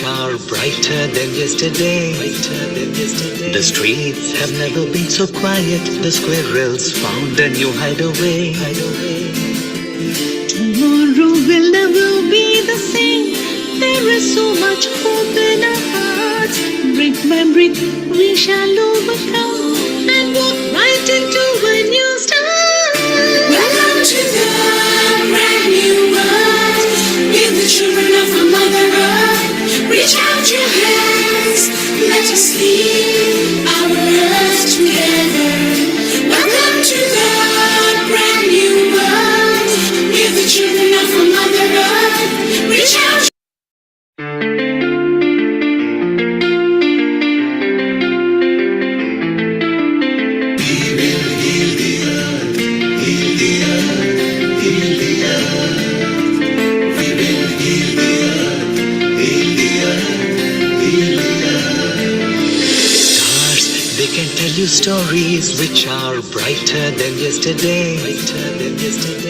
are brighter than yesterday. The streets have never been so quiet. The squirrels found a new hideaway. Tomorrow will never be the same. There is so much hope in our hearts. Brick by brick we shall overcome and walk right into a new start. Welcome to the brand new world. With the children of our Mother Earth, reach out your hands. Let us lead our earth together. Welcome to the brand new world. With the children of our Mother Earth, reach out. Stories which are brighter than yesterday.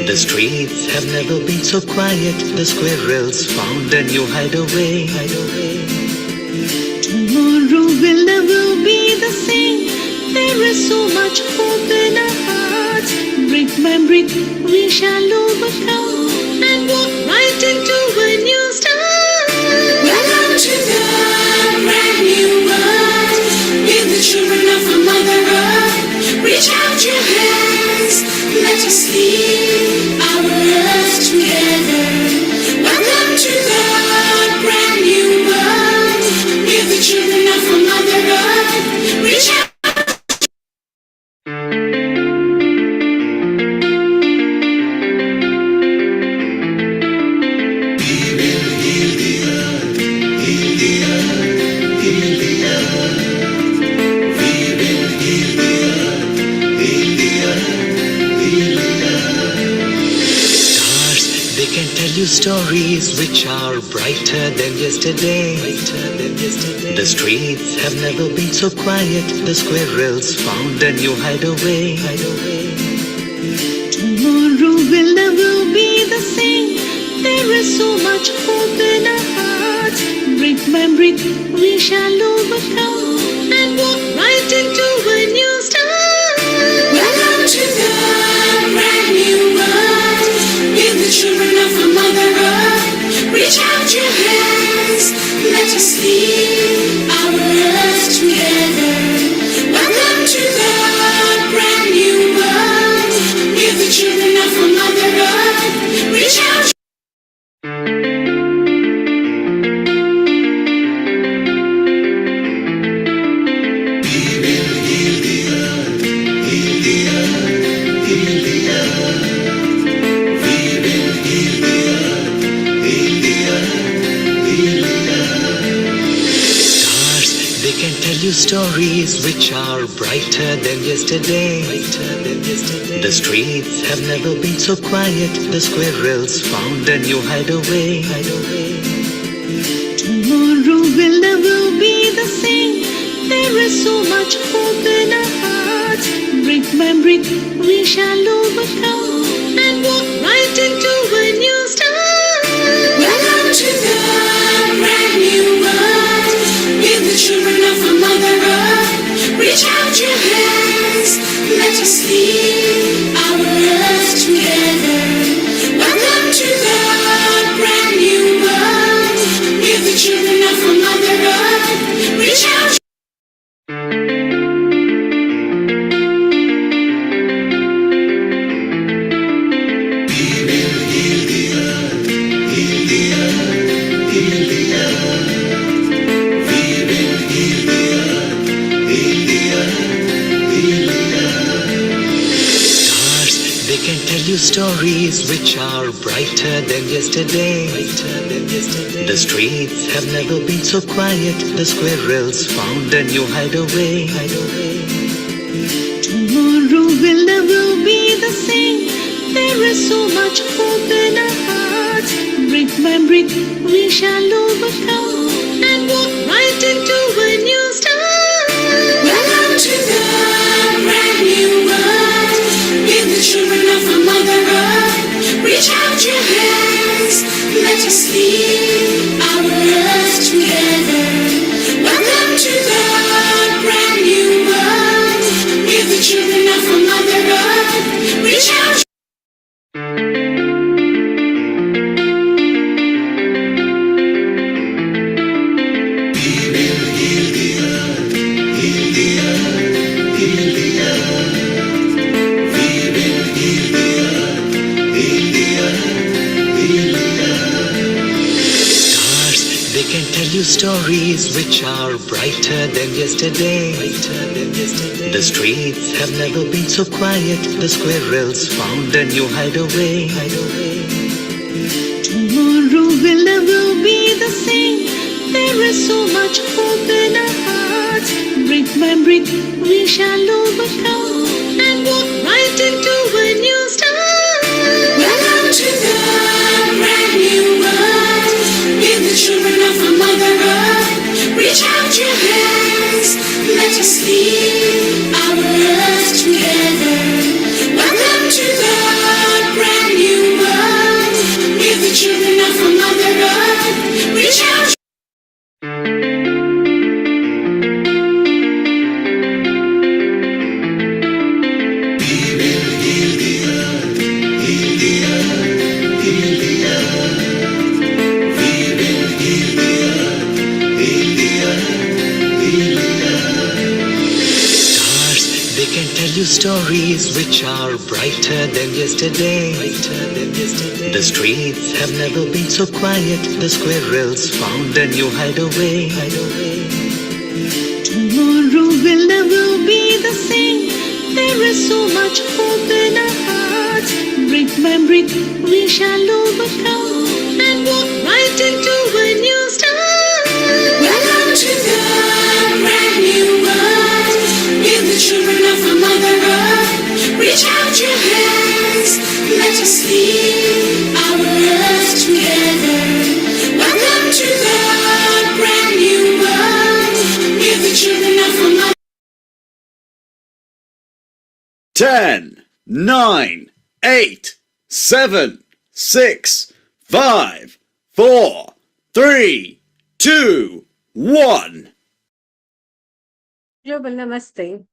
The streets have never been so quiet. The squirrels found a new hideaway. Tomorrow will never be the same. There is so much hope in our hearts. Brick by brick we shall overcome and walk right into a new start. Welcome to the brand new world. With the children of our Mother Earth, reach out your hands. Let us lead our earth together. Welcome to the brand new world. With the children of our Mother Earth, reach out. Stories which are brighter than yesterday. The streets have never been so quiet. The squirrels found a new hideaway. Tomorrow will never be the same. There is so much hope in our hearts. Brick by brick we shall overcome and walk right into a new start. Welcome to the brand new world. With the children of our Mother Earth, reach out your hands. Let us lead our earth together. Welcome to the brand new world. With the children of our Mother Earth, reach out. Stories which are brighter than yesterday. The streets have never been so quiet. The squirrels found a new hideaway. Tomorrow will never be the same. There is so much hope in our hearts. Brick by brick we shall overcome and walk right into a new start. Welcome to the brand new world. With the children of our Mother Earth, reach out your hands. Let us lead our earth together. Welcome to the brand new world. With the children of our Mother Earth, reach out. Stories which are brighter than yesterday. The streets have never been so quiet. The squirrels found a new hideaway. Tomorrow will never be the same. There is so much hope in our hearts. Brick by brick we shall overcome and walk right into a new start. Welcome to the brand new world. With the children of our Mother Earth, reach out your hands. Let us lead our earth together. tell you stories which are brighter than yesterday. The streets have never been so quiet. The squirrels found a new hideaway. Tomorrow will never be the same. There is so much hope in our hearts. Brick by brick, we shall overcome and walk right into a new start. Welcome to the brand new world. With the children of our Mother Earth. Reach out your hands. Let us lead our earth together. Welcome to the brand new world. With the children of our Mother Earth. Reach out. Stories which are brighter than yesterday. The streets have never been so quiet. The squirrels found a new hideaway. Tomorrow will never be the same. There is so much hope in our hearts. Brick by brick, we shall overcome and walk right into a new start. Welcome to the brand new world. With the children of our Mother Earth. Reach out your hands. Let us lead our earth together. Welcome to the brand new world. With the children of our Mother. 10, 9, 8, 7, 6, 5, 4, 3, 2, 1. Namaste.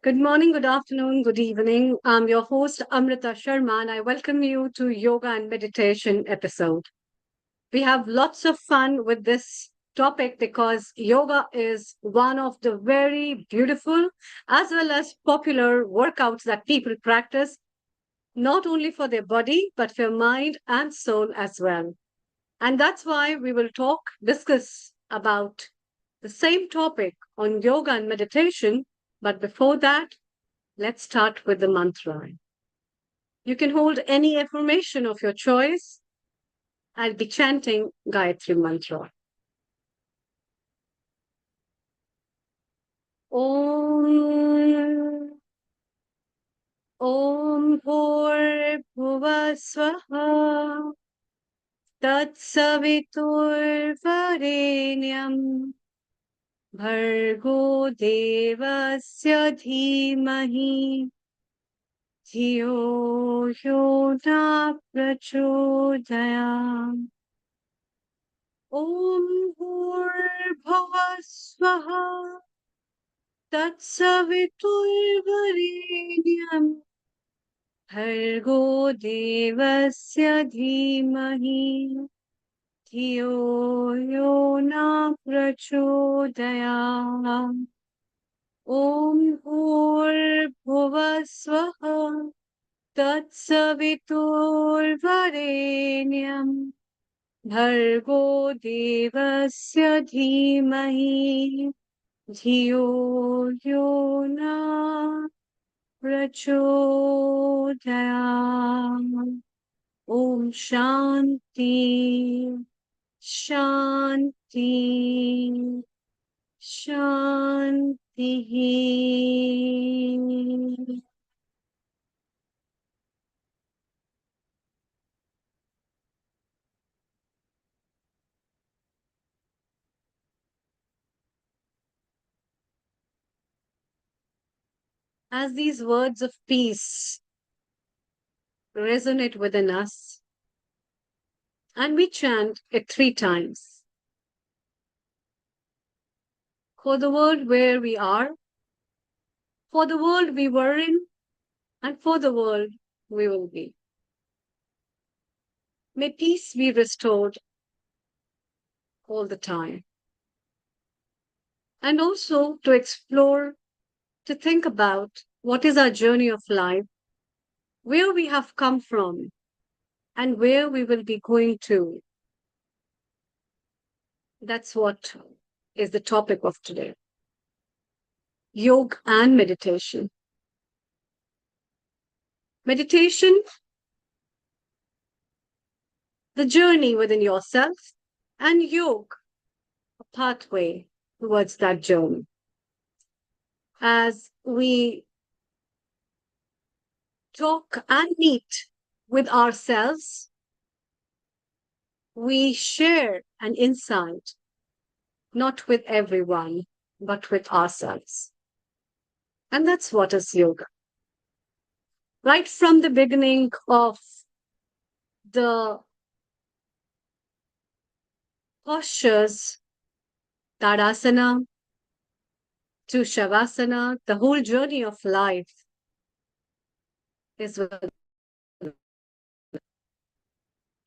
Good morning, good afternoon, good evening. I'm your host, Amrita Sharma, and I welcome you to Yoga and Meditation episode. We have lots of fun with this topic because yoga is one of the very beautiful as well as popular workouts that people practice, not only for their body, but for mind and soul as well. And that's why we will discuss about the same topic on yoga and meditation. But before that, let's start with the mantra. You can hold any affirmation of your choice. I'll be chanting Gayatri mantra. Om Bhur Swaha Tat Savitur Varenyam Bhargo Devasya Dhimahi Dhiyo Yo Na Prachodayam. Om Bhur Swaha Tat Savitur Varenyam Bhargo Devasya Dhimahi Dhiyo Yo Na Prachodayam. Om Bhur Swaha Tat Savitur Varenyam Bhargo Devasya Dhimahi Dhiyo Yo Na Prachodayam. Om Shanti Shanti Shanti. As these words of peace resonate within us, and we chant it 3 times. For the world where we are, for the world we were in, and for the world we will be. May peace be restored all the time. And also to explore, to think about what is our journey of life, where we have come from, and where we will be going to. That's what is the topic of today. Yoga and meditation. Meditation, the journey within yourself, and yoga, a pathway towards that journey. As we talk and meet with ourselves, we share an insight, not with everyone, but with ourselves. And that's what is yoga. Right from the beginning of the postures, Tadasana to Shavasana, the whole journey of life is with.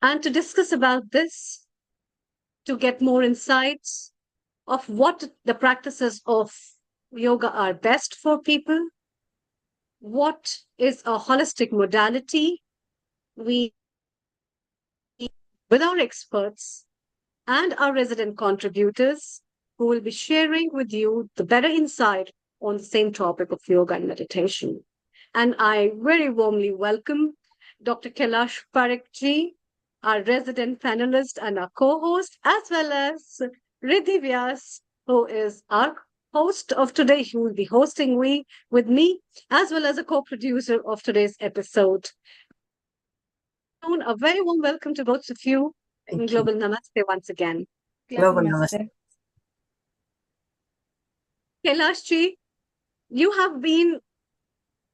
And to discuss about this, to get more insights of what the practices of yoga are best for people, what is a holistic modality, we, with our experts and our resident contributors, who will be sharing with you the better insight on the same topic of yoga and meditation. And I very warmly welcome Dr. Kailash Parekh, our resident panelist and our co-host, as well as Riddhi Vyas, who is our host of today, who will be hosting with me, as well as a co-producer of today's episode. A very warm welcome to both of you. Global Namaste once again. Global Namaste. Kailash, you have been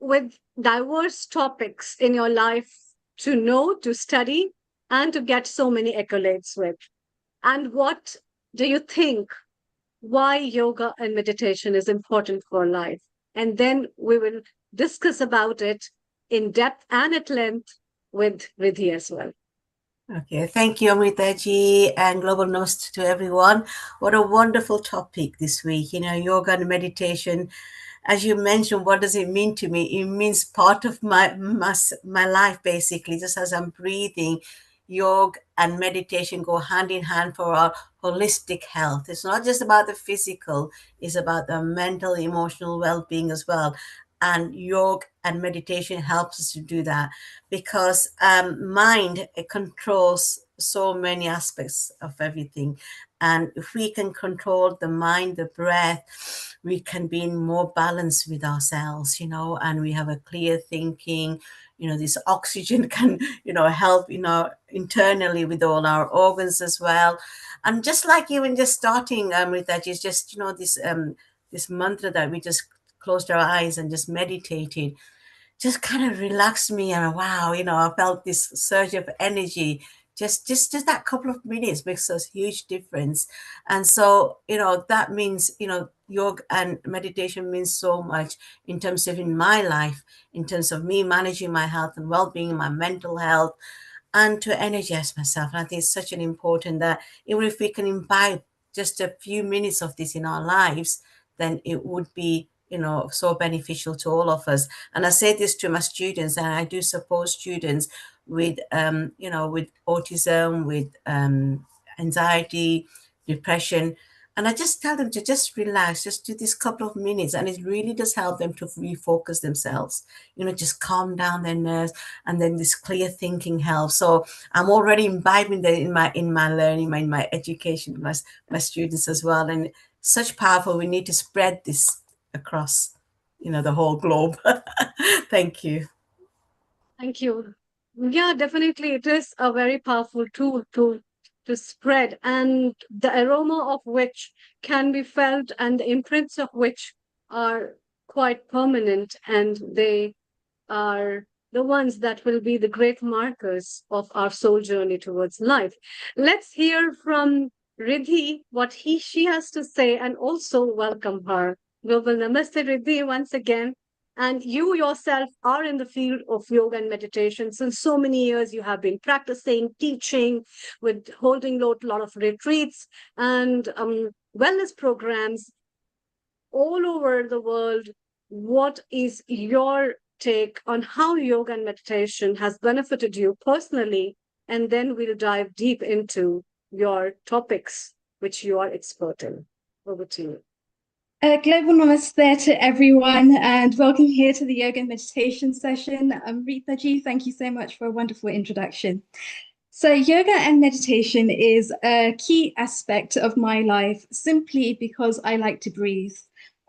with diverse topics in your life to know, to study, and to get so many accolades with. And what do you think why yoga and meditation is important for life? And then we will discuss about it in depth and at length with Riddhi as well. Okay, thank you, Amrita ji, and global namaste to everyone. What a wonderful topic this week. Yoga and meditation. As you mentioned, what does it mean to me? It means part of my life, basically. Just as I'm breathing, yoga and meditation go hand in hand for our holistic health. It's not just about the physical, it's about the mental, emotional well-being as well. And yoga and meditation helps us to do that, because mind, it controls so many aspects of everything. And if we can control the mind, the breath, we can be in more balance with ourselves, and we have a clear thinking. This oxygen can, help, internally with all our organs as well. And just like even just starting with that is just, this mantra that we just closed our eyes and just meditated, just kind of relaxed me. And wow, I felt this surge of energy. Just that couple of minutes makes a huge difference. And so, that means, yoga and meditation means so much in terms of in my life, in terms of me managing my health and well-being, my mental health, and to energize myself. And I think it's such an important that even if we can imbibe just a few minutes of this in our lives, then it would be, so beneficial to all of us. And I say this to my students, and I do support students with, with autism, with anxiety, depression. And I just tell them to just relax, just do this couple of minutes. And it really does help them to refocus themselves, just calm down their nerves. And then this clear thinking helps. So I'm already imbibing that in my learning, in my education, my students as well. And such powerful, we need to spread this across, the whole globe. Thank you. Thank you. Yeah, definitely. It is a very powerful tool to spread, and the aroma of which can be felt and the imprints of which are quite permanent, and they are the ones that will be the great markers of our soul journey towards life. Let's hear from Riddhi what she has to say, and also welcome her. Global Namaste, Riddhi, once again. And you yourself are in the field of yoga and meditation since so many years. You have been practicing, teaching, with holding a lot of retreats and wellness programs all over the world. What is your take on how yoga and meditation has benefited you personally? And then we'll dive deep into your topics which you are expert in. Over to you. Global Namaste to everyone, and welcome here to the yoga and meditation session. Amrita ji, thank you so much for a wonderful introduction. So, yoga and meditation is a key aspect of my life simply because I like to breathe.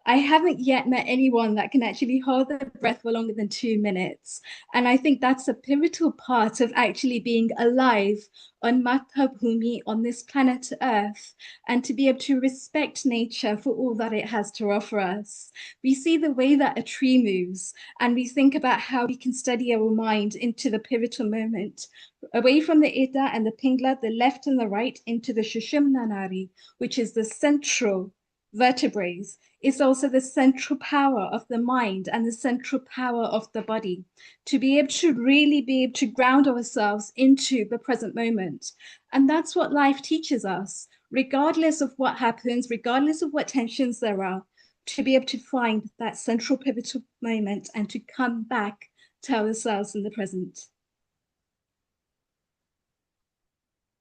I haven't yet met anyone that can actually hold their breath for longer than 2 minutes. And I think that's a pivotal part of actually being alive on Mata Bhumi, on this planet Earth, and to be able to respect nature for all that it has to offer us. We see the way that a tree moves, and we think about how we can steady our mind into the pivotal moment, away from the Ida and the Pingla, the left and the right, into the Shushumna Nari, which is the central vertebrae. It's also the central power of the mind and the central power of the body, to be able to really be able to ground ourselves into the present moment. And that's what life teaches us, regardless of what happens, regardless of what tensions there are, to be able to find that central pivotal moment and to come back to ourselves in the present.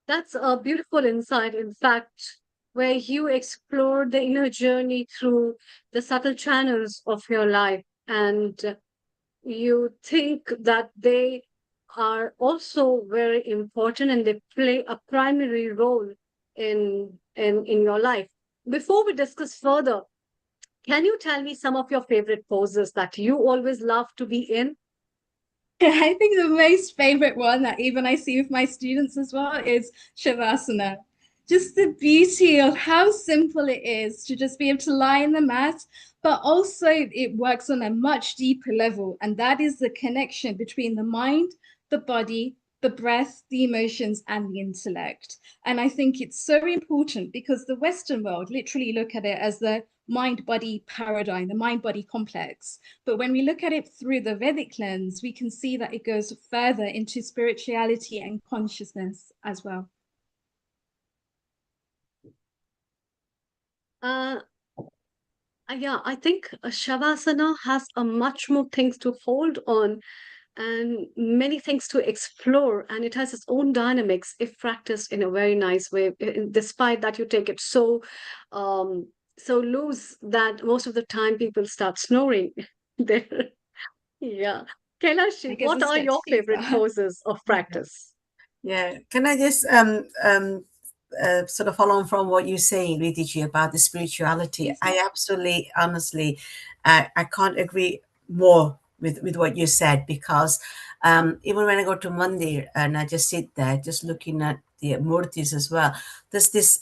That's a beautiful insight, in fact, where you explore the inner journey through the subtle channels of your life. And you think that they are also very important and they play a primary role in your life. Before we discuss further, can you tell me some of your favorite poses that you always love to be in? I think the most favorite one that even I see with my students as well is Shavasana. Just the beauty of how simple it is to just be able to lie in the mat, but also it works on a much deeper level. And that is the connection between the mind, the body, the breath, the emotions, and the intellect. And I think it's so important because the Western world literally look at it as the mind-body paradigm, the mind-body complex. But when we look at it through the Vedic lens, we can see that it goes further into spirituality and consciousness as well. Yeah, I think Shavasana has a much more things to hold on and many things to explore, and it has its own dynamics if practiced in a very nice way. Despite that, you take it so loose that most of the time people start snoring there. Yeah. Kailashi, Because what it's are get your too favorite far. poses of practice? Yeah, can I just sort of follow on from what you're saying, Riddhi, about the spirituality? I absolutely, honestly, I can't agree more with what you said, because even when I go to Mandir and I just sit there, just looking at the murtis as well, there's this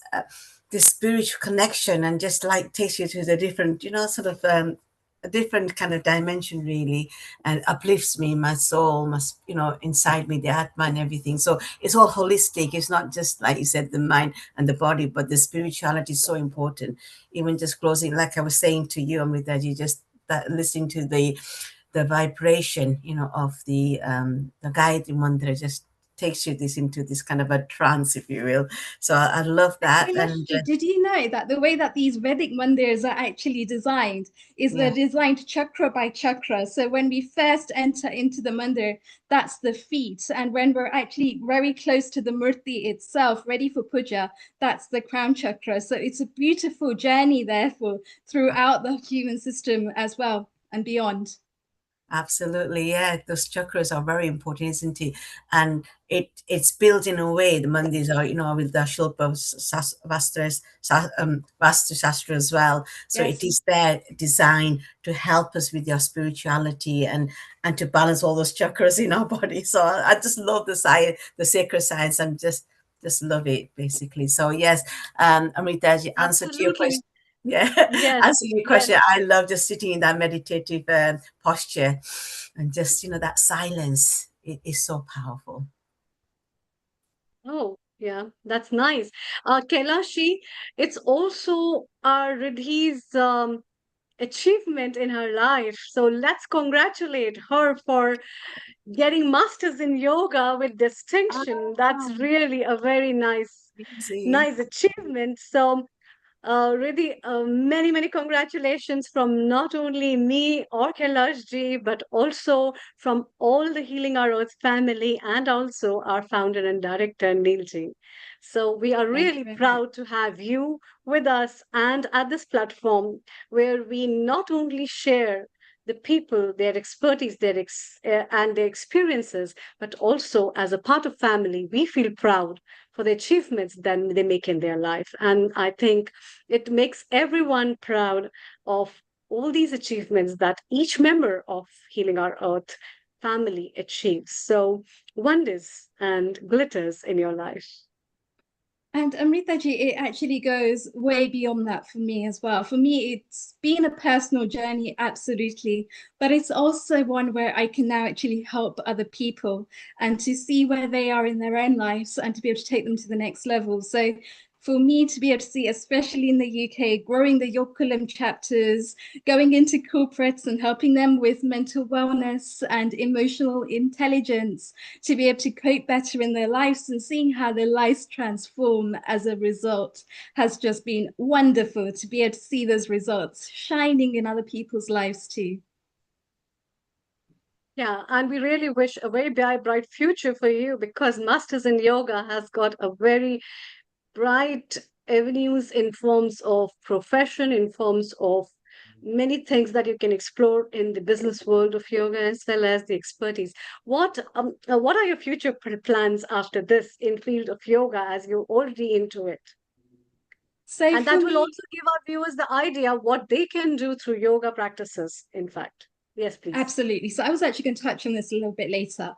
spiritual connection, and just like takes you to the different, sort of a different kind of dimension, really, and uplifts me, my soul, my, inside me, the atma and everything. So it's all holistic. It's not just, like you said, the mind and the body, but the spirituality is so important. Even just closing, like I was saying to you, Amrita, you just listening to the vibration, of the Gayatri mantra just takes you into this kind of a trance, if you will. So I love that. And Did you know that the way that these Vedic mandirs are actually designed is they're designed chakra by chakra? So when we first enter into the mandir, that's the feet. And when we're actually very close to the murti itself, ready for puja, that's the crown chakra. So it's a beautiful journey, therefore, throughout the human system as well and beyond. Absolutely, yeah. Those chakras are very important, isn't it? And it's built in a way. The mandis are, with the Shilpa Vastu Shastra as well. So Yes. it is there designed to help us with your spirituality and to balance all those chakras in our body. So I just love the science, the sacred science, and just love it, basically. So yes, Amrita, answer to your question. Absolutely. Yeah, Yes, answer your yes. question. I love just sitting in that meditative posture, and just that silence. It is so powerful. Oh, yeah, that's nice. Kailashi, it's also Riddhi's achievement in her life. So let's congratulate her for getting masters in yoga with distinction. That's Ah, really a very nice easy. nice achievement. So Riddhi, many congratulations from not only me or Kailash ji, but also from all the Healing Our Earth family and also our founder and director, Neil ji. So we are Thank you really very much. proud to have you with us and at this platform where we not only share the people, their expertise, and their experiences, but also as a part of family, we feel proud for the achievements that they make in their life. And I think it makes everyone proud of all these achievements that each member of Healing Our Earth family achieves. So, wonders and glitters in your life. And Amrita ji, it actually goes way beyond that for me as well. For me, it's been a personal journey, absolutely, but it's also one where I can now actually help other people and to see where they are in their own lives and to be able to take them to the next level. So for me to be able to see, especially in the UK, growing the Yokulam chapters, going into corporates and helping them with mental wellness and emotional intelligence to be able to cope better in their lives and seeing how their lives transform as a result has just been wonderful to be able to see those results shining in other people's lives too. Yeah, and we really wish a very bright future for you because Masters in Yoga has got a very bright avenues in forms of profession, in forms of many things that you can explore in the business world of yoga as well as the expertise. What are your future plans after this in field of yoga as you're already into it? So And for that will me, also give our viewers the idea what they can do through yoga practices, in fact. Yes, please. absolutely. So I was actually going to touch on this a little bit later.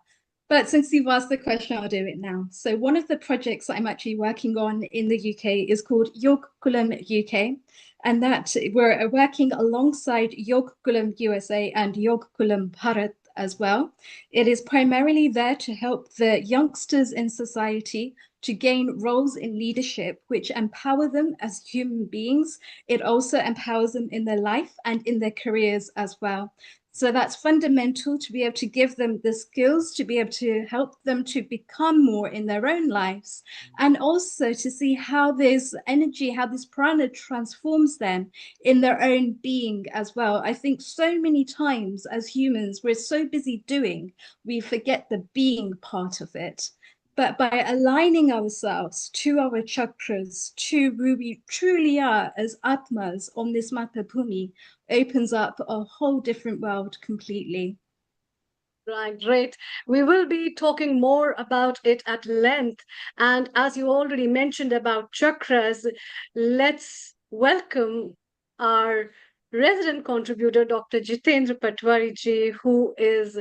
But since you've asked the question, I'll do it now. So one of the projects I'm actually working on in the UK is called Yog Kulam UK. And that we're working alongside Yog Kulam USA and Yog Kulam Bharat as well. It is primarily there to help the youngsters in society to gain roles in leadership, which empower them as human beings. It also empowers them in their life and in their careers as well. So that's fundamental to be able to give them the skills to be able to help them to become more in their own lives, and also to see how this energy, how this prana transforms them in their own being as well. I think so many times as humans, we're so busy doing, we forget the being part of it. But by aligning ourselves to our chakras, to who we truly are as Atmas on this Mata Bhumi, opens up a whole different world completely. Right, great. We will be talking more about it at length. And as you already mentioned about chakras, let's welcome our resident contributor, Dr. Jitendra Patwari ji, who is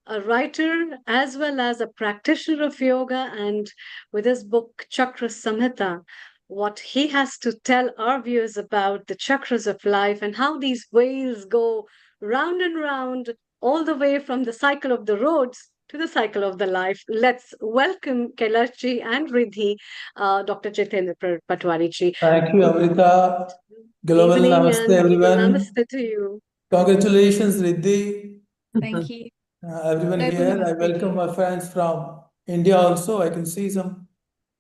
a writer as well as a practitioner of yoga, and with his book Chakra Samhita, what he has to tell our viewers about the chakras of life and how these wheels go round and round all the way from the cycle of the roads to the cycle of the life. Let's welcome Kailash ji and Riddhi, Dr. Jitendra Patwari ji. Thank you, Amrita. Global Evening Namaste, and everyone. Namaste to you. Congratulations, Riddhi. Thank you. Everyone Global here. I Namaste. welcome my friends from India also. I can see some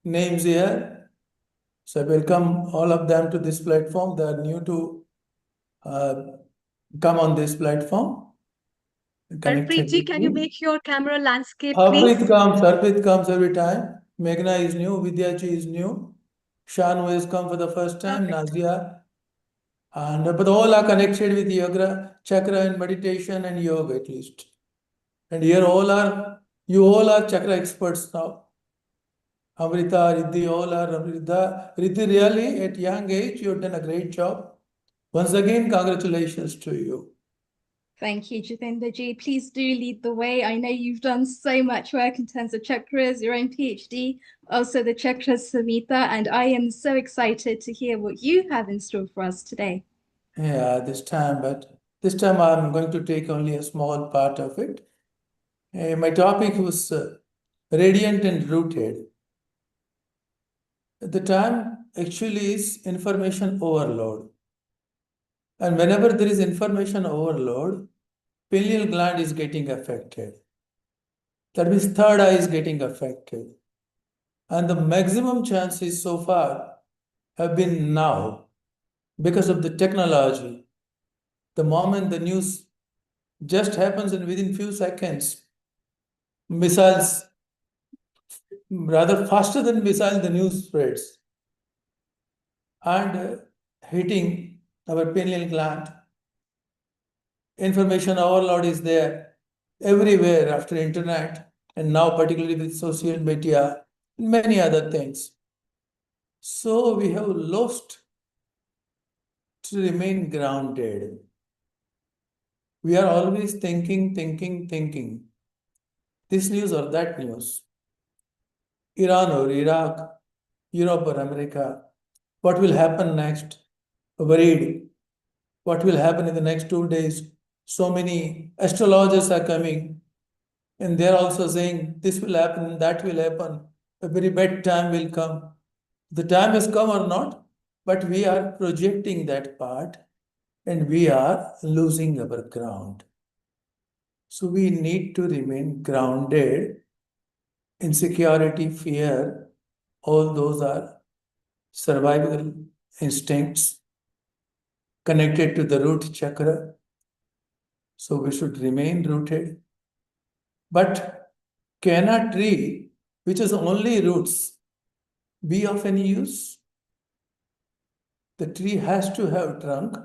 names here. So I welcome all of them to this platform. They are new to come on this platform. Harpreet Connected ji, with can you me. make your camera landscape, please? Harpreet comes every time. Meghna is new. Vidyaji is new. Shan has come for the first time. Perfect. Nazia. And but all are connected with yoga, chakra and meditation and yoga at least. And here you all are chakra experts now. Amrita, Riddhi, all are Amrita. Riddhi, really at young age, you've done a great job. Once again, congratulations to you. Thank you, Jitendra ji. Please do lead the way. I know you've done so much work in terms of chakras, your own PhD, also the Chakras Samhita, and I am so excited to hear what you have in store for us today. Yeah, this time I'm going to take only a small part of it. My topic was radiant and rooted. The time actually is information overload. And whenever there is information overload, pineal gland is getting affected. That means third eye is getting affected. And the maximum chances so far have been now because of the technology. The moment the news just happens and within few seconds, missiles, rather faster than missile, the news spreads and hitting our pineal gland. Information overload is there everywhere after internet and now particularly with social media and many other things. So we have lost to remain grounded. We are always thinking. This news or that news. Iran or Iraq, Europe or America. What will happen next? Worried. What will happen in the next 2 days? So many astrologers are coming and they're also saying this will happen, that will happen. A very bad time will come. The time has come or not, but we are projecting that part and we are losing our ground. So we need to remain grounded. Insecurity, fear, all those are survival instincts connected to the root chakra. So we should remain rooted. But can a tree, which has only roots, be of any use? The tree has to have trunk.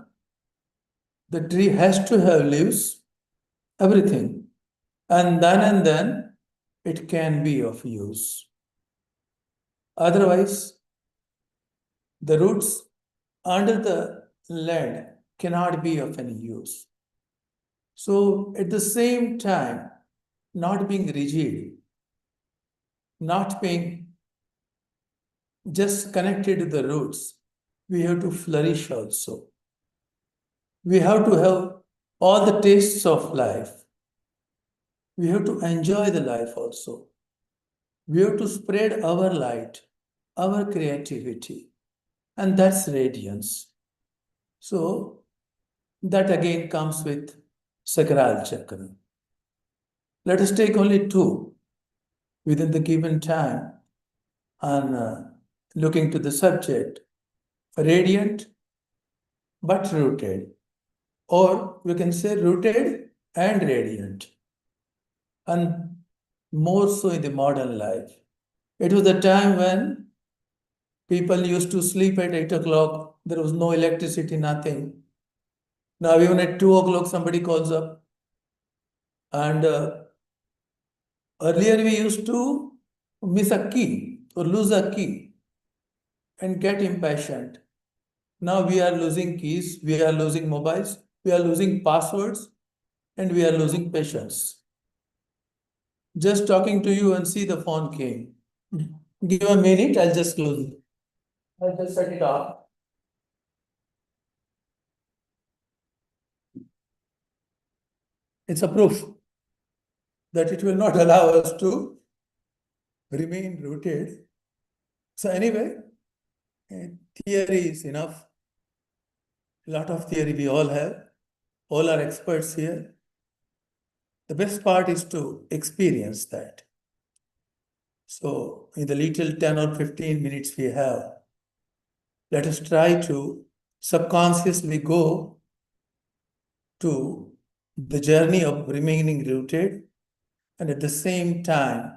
The tree has to have leaves, everything. And then it can be of use. Otherwise, the roots under the land cannot be of any use. So at the same time, not being rigid, not being just connected to the roots, we have to flourish also. We have to have all the tastes of life. We have to enjoy the life also. We have to spread our light, our creativity, and that's radiance. So that again comes with sacral chakra. Let us take only two within the given time and looking to the subject, radiant but rooted, or we can say rooted and radiant, and more so in the modern life. It was the time when people used to sleep at 8 o'clock, there was no electricity, nothing. Now even at 2 o'clock somebody calls up. And earlier we used to miss a key or lose a key and get impatient. Now we are losing keys, we are losing mobiles, we are losing passwords, and we are losing patience. Just talking to you and see the phone came. Give a minute, I'll just close it. I'll just set it off. It's a proof that it will not allow us to remain rooted. So anyway, theory is enough. A lot of theory we all have. All are experts here. The best part is to experience that. So in the little 10 or 15 minutes we have, let us try to subconsciously go to the journey of remaining rooted and at the same time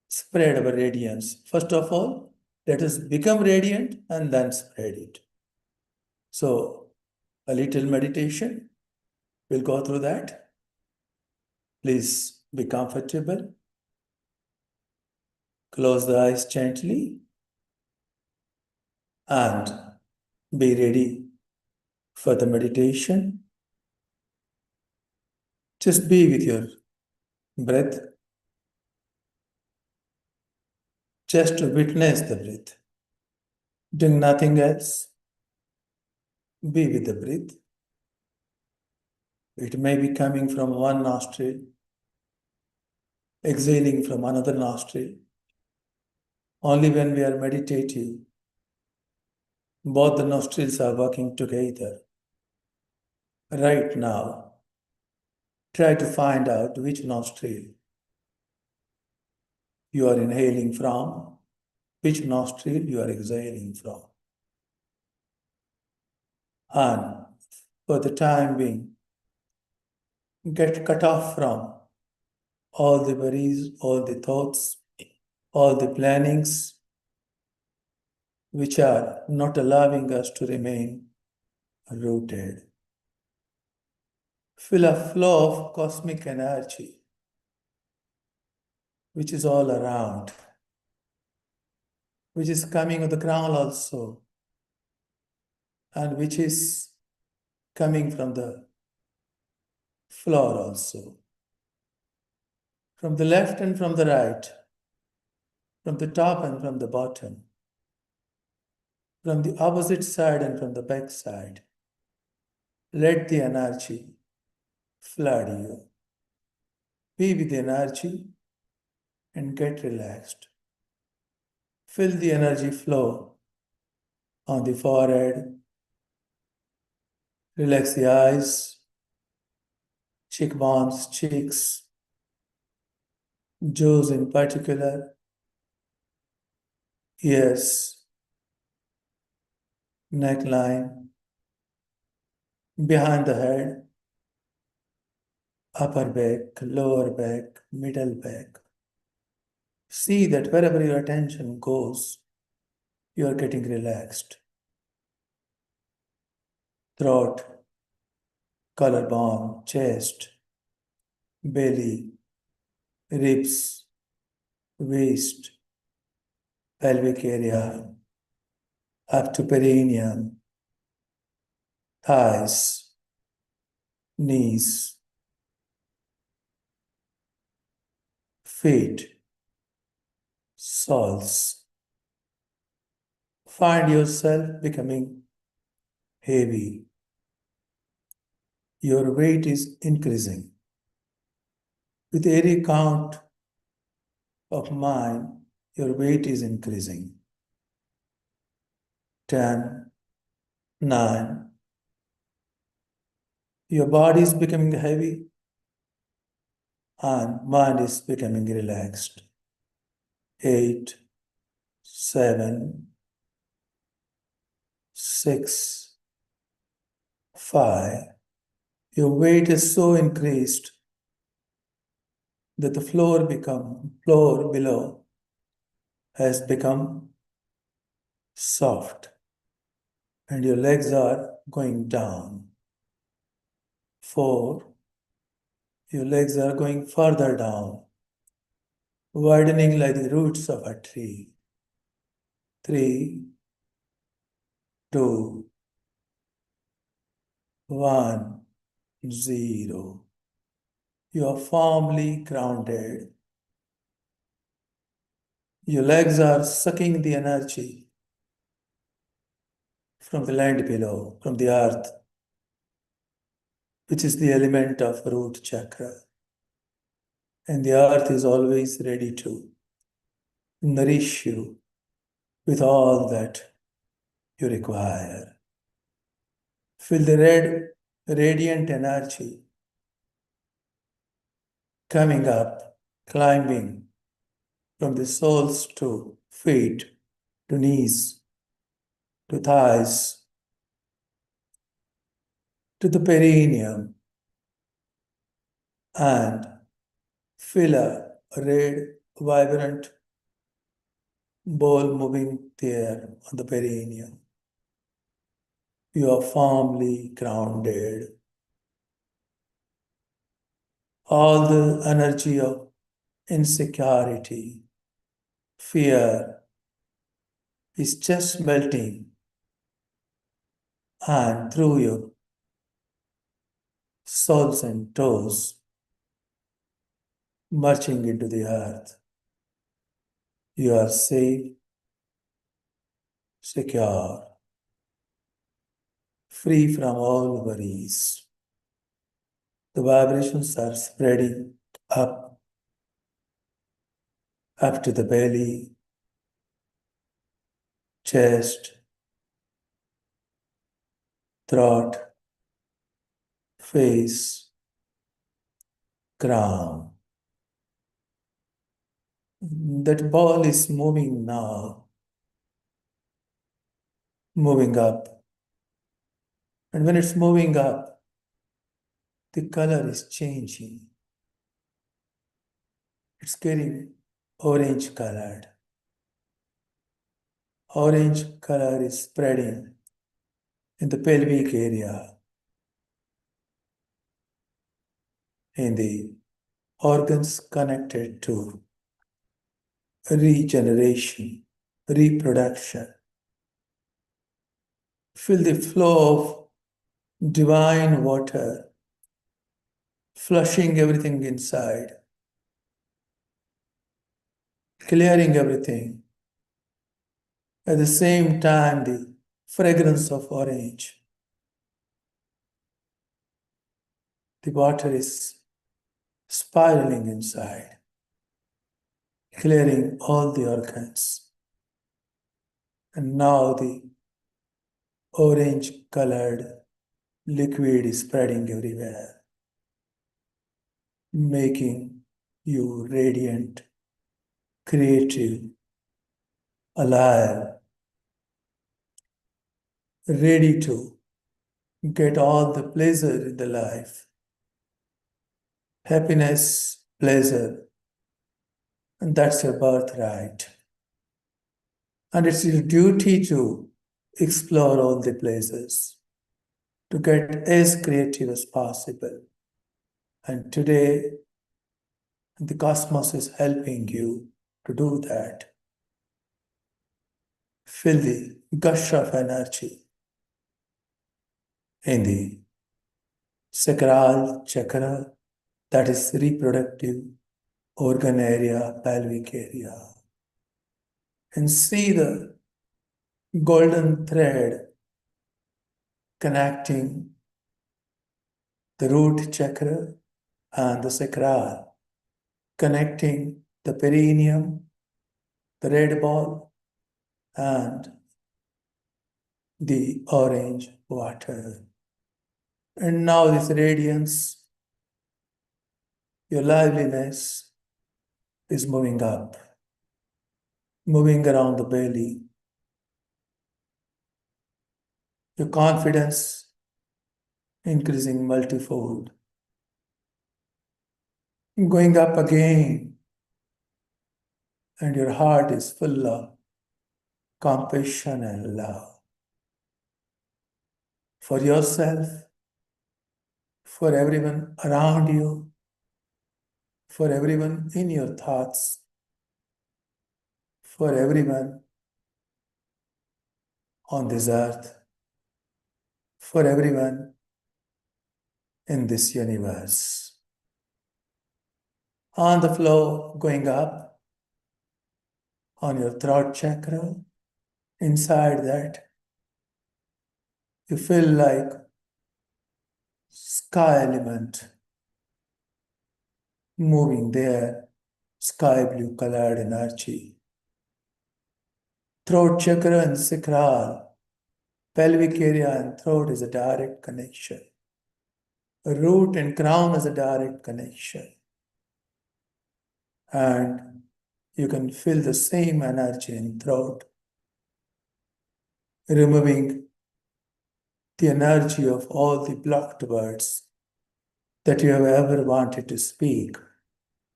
spread our radiance. First of all, let us become radiant and then spread it. So a little meditation, we'll go through that. Please be comfortable. Close the eyes gently and be ready for the meditation. Just be with your breath. Just to witness the breath. Doing nothing else. Be with the breath. It may be coming from one nostril, exhaling from another nostril. Only when we are meditative, both the nostrils are working together. Right now, try to find out which nostril you are inhaling from, which nostril you are exhaling from. and for the time being, get cut off from all the worries, all the thoughts, all the plannings which are not allowing us to remain rooted. Feel a flow of cosmic energy which is all around, which is coming on the ground also, and which is coming from the floor also, from the left and from the right, from the top and from the bottom, from the opposite side and from the back side. Let the energy flood you. Be with the energy and get relaxed. Feel the energy flow on the forehead. Relax the eyes, cheekbones, cheeks, jaws in particular, ears, neckline, behind the head, upper back, lower back, middle back. See that wherever your attention goes, you are getting relaxed. Throat, collarbone, chest, belly, ribs, waist, pelvic area, up to perineum, thighs, knees, feet, soles. Find yourself becoming heavy. Your weight is increasing. With every count of mine, your weight is increasing. 10, 9. Your body is becoming heavy and mind is becoming relaxed. 8, 7, 6, 5. Your weight is so increased that the floor below has become soft and your legs are going down. 4, your legs are going further down, widening like the roots of a tree. 3, 2, 1, 0. You are firmly grounded. Your legs are sucking the energy from the land below, from the earth, which is the element of root chakra. And the earth is always ready to nourish you with all that you require. Feel the red, radiant energy coming up, climbing from the soles to feet, to knees, to thighs, to the perineum, and feel a red, vibrant ball moving there on the perineum. You are firmly grounded. All the energy of insecurity, fear is just melting, and through your soles and toes, marching into the earth. You are safe, secure, free from all worries. The vibrations are spreading up to the belly, chest, throat, face, crown. That ball is moving now, moving up And when it's moving up, the color is changing. It's getting orange colored. Orange color is spreading in the pelvic area, in the organs connected to regeneration, reproduction. Feel the flow of divine water flushing everything inside, clearing everything. At the same time, the fragrance of orange. The water is spiraling inside, clearing all the organs. And now the orange colored liquid is spreading everywhere, making you radiant, creative, alive, ready to get all the pleasure in the life, happiness, pleasure, and that's your birthright. And it's your duty to explore all the places, to get as creative as possible. And today, the cosmos is helping you to do that. Feel the gush of energy in the sacral chakra, that is reproductive organ area, pelvic area. And see the golden thread connecting the root chakra and the sacral, connecting the perineum, the red ball, and the orange water. And now this radiance, your liveliness is moving up, moving around the belly. Your confidence increasing multifold. Going up again, and your heart is full of compassion and love for yourself, for everyone around you, for everyone in your thoughts, for everyone on this earth, for everyone in this universe. On the floor, going up, on your throat chakra, inside that, you feel like sky element moving there, sky blue colored energy. Throat chakra and sacral, pelvic area and throat is a direct connection. Root and crown is a direct connection. And you can feel the same energy in throat, removing the energy of all the blocked words that you have ever wanted to speak,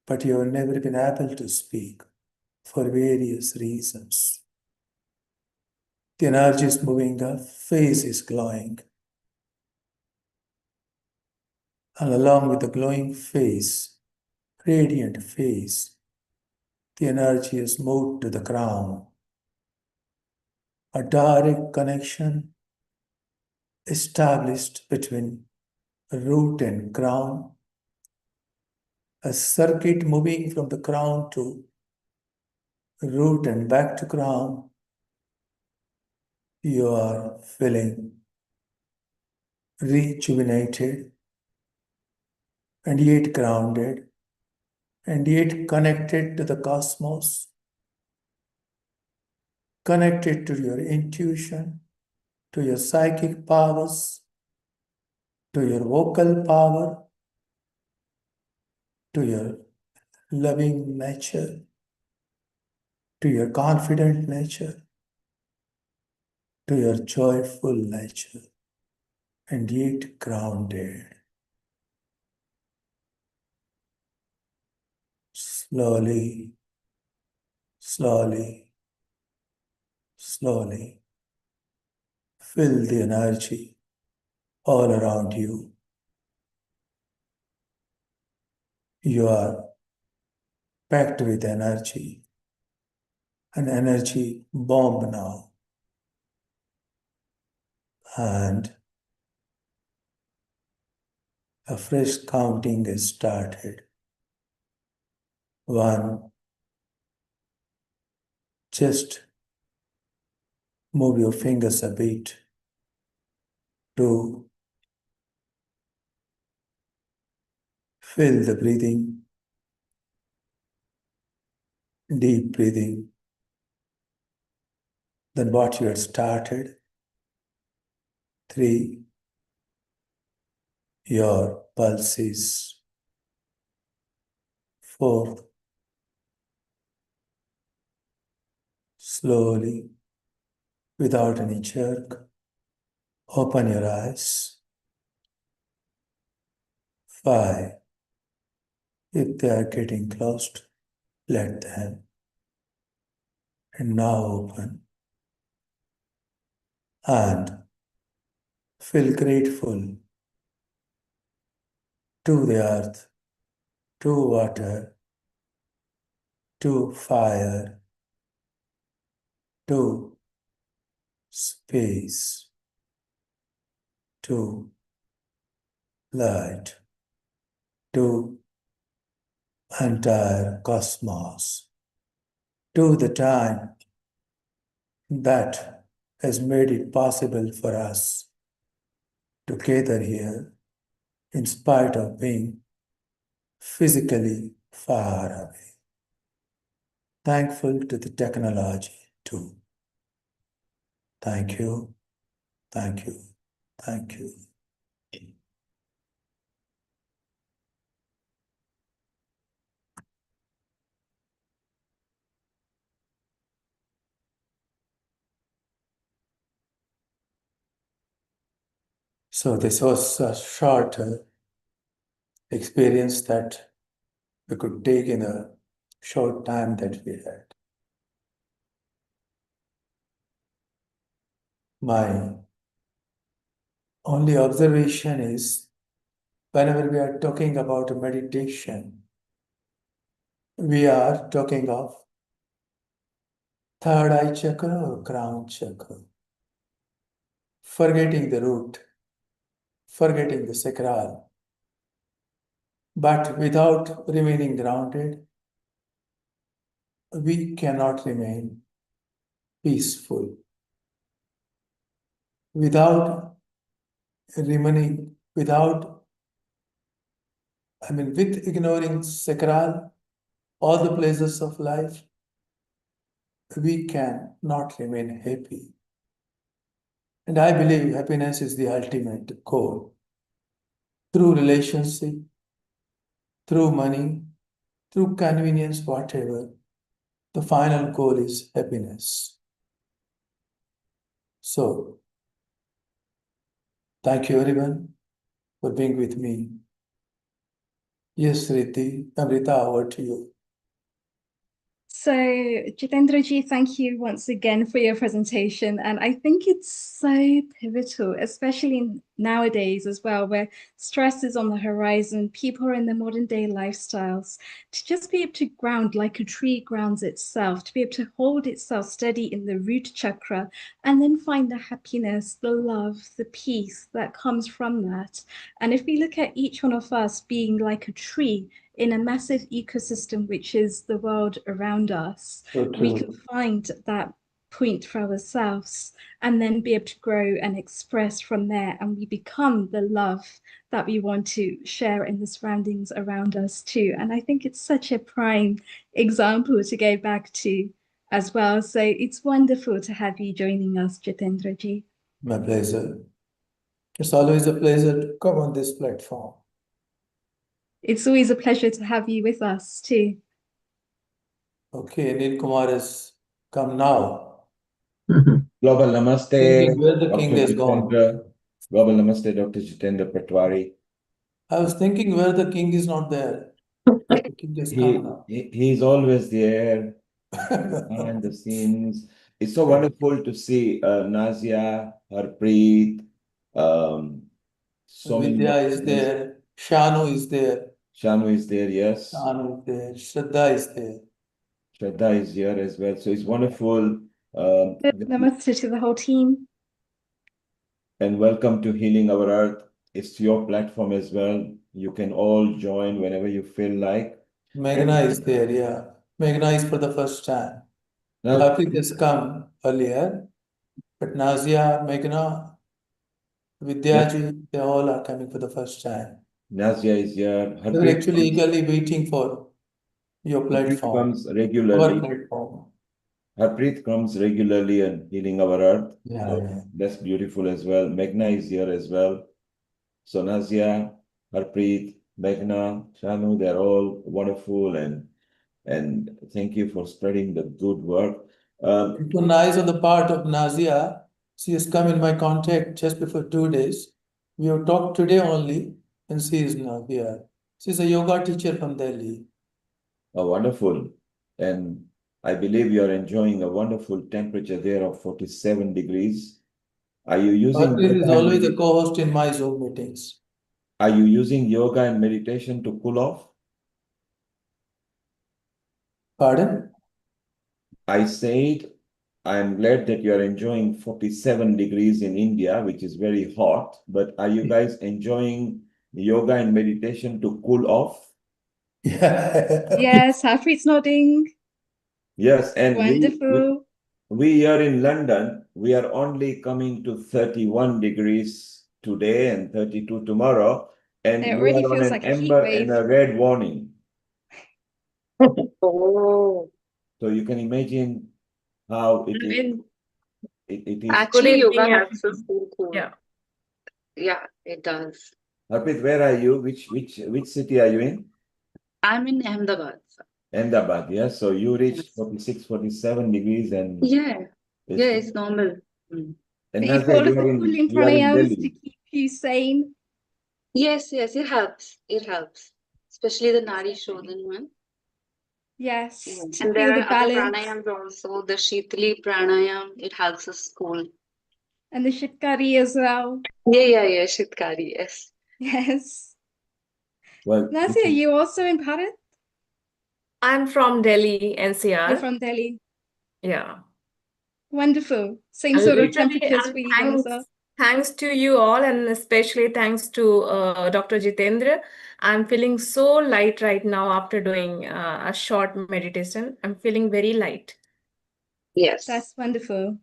but you have never been able to speak for various reasons. The energy is moving up, face is glowing. And along with the glowing face, radiant face, the energy is moved to the crown. A direct connection established between root and crown, a circuit moving from the crown to root and back to crown. You are feeling rejuvenated and yet grounded and yet connected to the cosmos, connected to your intuition, to your psychic powers, to your vocal power, to your loving nature, to your confident nature, to your joyful nature. and yet grounded. Slowly, slowly, slowly, feel the energy all around you. You are packed with energy, an energy bomb now. And a fresh counting is started. 1, just move your fingers a bit. 2, feel the breathing, deep breathing. Then what you had started. 3, your pulses. 4, slowly, without any jerk, open your eyes. 5, if they are getting closed, let them. And now open. And feel grateful to the earth, to water, to fire, to space, to light, to entire cosmos, to the time that has made it possible for us to gather here in spite of being physically far away. Thankful to the technology too. Thank you, thank you, thank you. So this was a short experience that we could take in a short time that we had. My only observation is whenever we are talking about meditation, we are talking of third eye chakra or crown chakra, forgetting the root, forgetting the sacral. But without remaining grounded, we cannot remain peaceful. Without remaining, with ignoring sacral, all the pleasures of life, we can not remain happy. And I believe happiness is the ultimate goal. Through relationship, through money, through convenience, whatever, the final goal is happiness. So, thank you everyone for being with me. Yes, Riddhi, Amrita, over to you. So, Jitendra ji, thank you once again for your presentation. And I think it's so pivotal, especially nowadays as well, where stress is on the horizon, people are in their modern day lifestyles, to just be able to ground like a tree grounds itself, to be able to hold itself steady in the root chakra, and then find the happiness, the love, the peace that comes from that. And if we look at each one of us being like a tree, in a massive ecosystem, which is the world around us, we can find that point for ourselves and then be able to grow and express from there. And we become the love that we want to share in the surroundings around us too. And I think it's such a prime example to go back to as well. So it's wonderful to have you joining us, Jitendra ji. My pleasure. It's always a pleasure to come on this platform. It's always a pleasure to have you with us too. Okay, Neil Kumar has come now. Global Namaste. Where the king Dr. has gone. Jitendra. Global Namaste, Dr. Jitendra Patwari. I was thinking where the king is not there. The king has come now. He's always there behind the scenes. It's so wonderful to see Nazia, Harpreet, so many Vidya more is friends. there. Shanu is there. Shanu is there, yes. Shanu is there. Shraddha is there. Shraddha is here as well. So it's wonderful. Namaste to the whole team. And welcome to Healing Our Earth. It's your platform as well. You can all join whenever you feel like. Meghna is there, yeah. Meghna is for the first time. Now, Harpreet has come earlier, but Nazia, Meghna, Vidyaji, they all are coming for the first time. Nazia is here. They were actually eagerly waiting for your platform, comes our regularly. platform. Harpreet comes regularly and Healing Our Earth. Yeah, So yeah. that's beautiful as well. Meghna is here as well. So Nazia, Harpreet, Meghna, Shanu, they're all wonderful and thank you for spreading the good work. It was nice on the part of Nazia. She has come in my contact just before 2 days. We have talked today only, and she is now here. She's a yoga teacher from Delhi. Wonderful. And I believe you are enjoying a wonderful temperature there of 47 degrees. Are you using Harpreet is always a co-host in my Zoom meetings. Are you using yoga and meditation to cool off? Pardon? I said, I'm glad that you are enjoying 47 degrees in India, which is very hot, but are you guys enjoying yoga and meditation to cool off? Yeah. Yes, Harpreet's nodding. Yes, and Wonderful. we here in London, we are only coming to 31 degrees today and 32 tomorrow, and It we already are on feels an like a heat amber wave. and a red warning. Oh, So you can imagine how it is. in It is. actually, Good yoga evening, helps us feel cool. Yeah. Yeah, it does. Harpreet, where are you? Which city are you in? I'm in Ahmedabad. Ahmedabad, yes. So you reach Yes. 46, 47 degrees and Yeah, it's normal. and But you've Nazia, got all of the cooling you are in pranayams to Delhi. keep you sane. Yes, it helps. It helps, especially the Nari Shodhan one. Yes, Yeah. to And feel there the are other balance. pranayams also. The Shitali pranayam, it helps us cool. And the shitkari as well. Yeah, Shitkari, yes. Yes. Well, Nazia, are you also in Bharat? I'm from Delhi, You're NCR. from Delhi. Yeah. Wonderful. Same And sort of literally, temperatures and for you then as well. thanks to you all, and especially thanks to Dr. Jitendra. I'm feeling so light right now after doing a short meditation. I'm feeling very light. Yes. That's wonderful.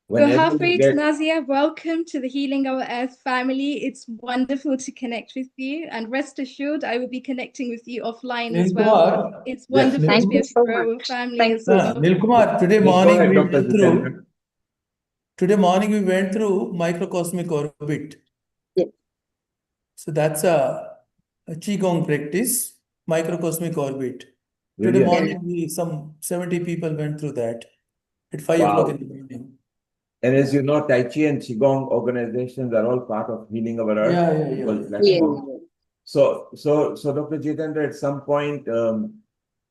whenever you Harpreet, get Nazia, welcome to the Healing Our Earth family. It's wonderful to connect with you. And rest assured, I will be connecting with you offline as well. Nilkumar, It's Yes, wonderful Thank to be you a so part of a much. family Thank as you. well. Nilkumar, today Yes, go morning ahead, we Dr. went through. Jitendra. Today morning we went through microcosmic orbit. Yes. So that's a qigong practice, microcosmic orbit. Today Brilliant. morning some 70 people went through that at 5 o'clock Wow. in the morning. And as you know, Tai Chi and Qigong organizations are all part of Healing Our Earth. Yeah. Platform. So Dr. Jitendra, at some point,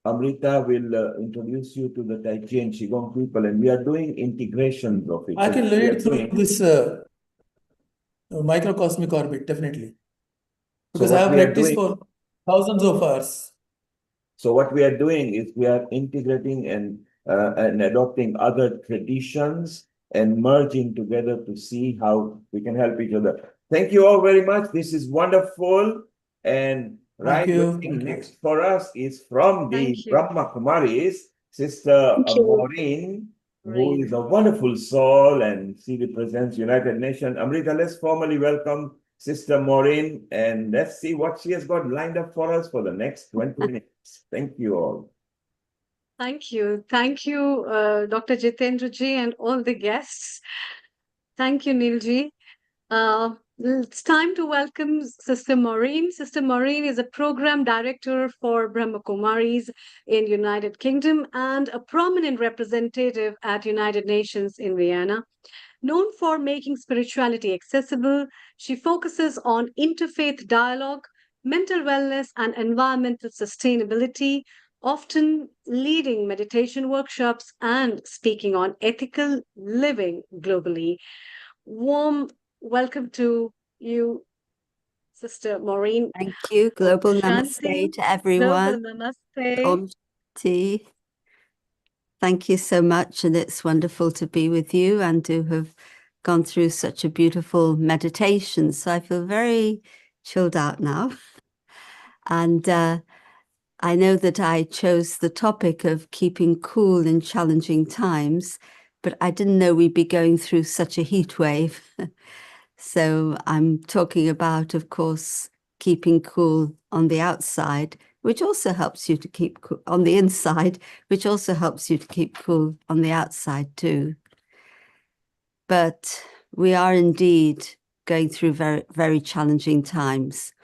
Amrita will introduce you to the Tai Chi and Qigong people, and we are doing integrations of it. I So can we are lead through doing- this microcosmic orbit, definitely. So Because I what have we are practiced doing- for thousands of hours. So what we are doing is we are integrating and adopting other traditions and merging together to see how we can help each other. Thank you all very much. This is wonderful. And Thank you. next for us is from the Thank you. Brahma Kumaris, Sister Thank you. Maureen, who Maureen. is a wonderful soul, and she represents United Nations. Amrita, let's formally welcome Sister Maureen, and let's see what she has got lined up for us for the next 20 minutes. Thank you all. Thank you. Thank you, Dr. Jitendra ji and all the guests. Thank you, Neil ji. It's time to welcome Sister Maureen. Sister Maureen is a program director for Brahma Kumaris in United Kingdom and a prominent representative at United Nations in Vienna. Known for making spirituality accessible, she focuses on interfaith dialogue, mental wellness, and environmental sustainability, often leading meditation workshops and speaking on ethical living globally. Warm welcome to you, Sister Maureen. Thank you. Om Global Shanti. Namaste to Global everyone. Namaste. Om Shanti. Thank you so much. And it's wonderful to be with you and to have gone through such a beautiful meditation. So I feel very chilled out now. And I know that I chose the topic of keeping cool in challenging times, but I didn't know we'd be going through such a heat wave. So I'm talking about, of course, keeping cool on the outside, which also helps you to keep cool on the inside, which also helps you to keep cool on the outside too. But we are indeed going through very, very challenging times.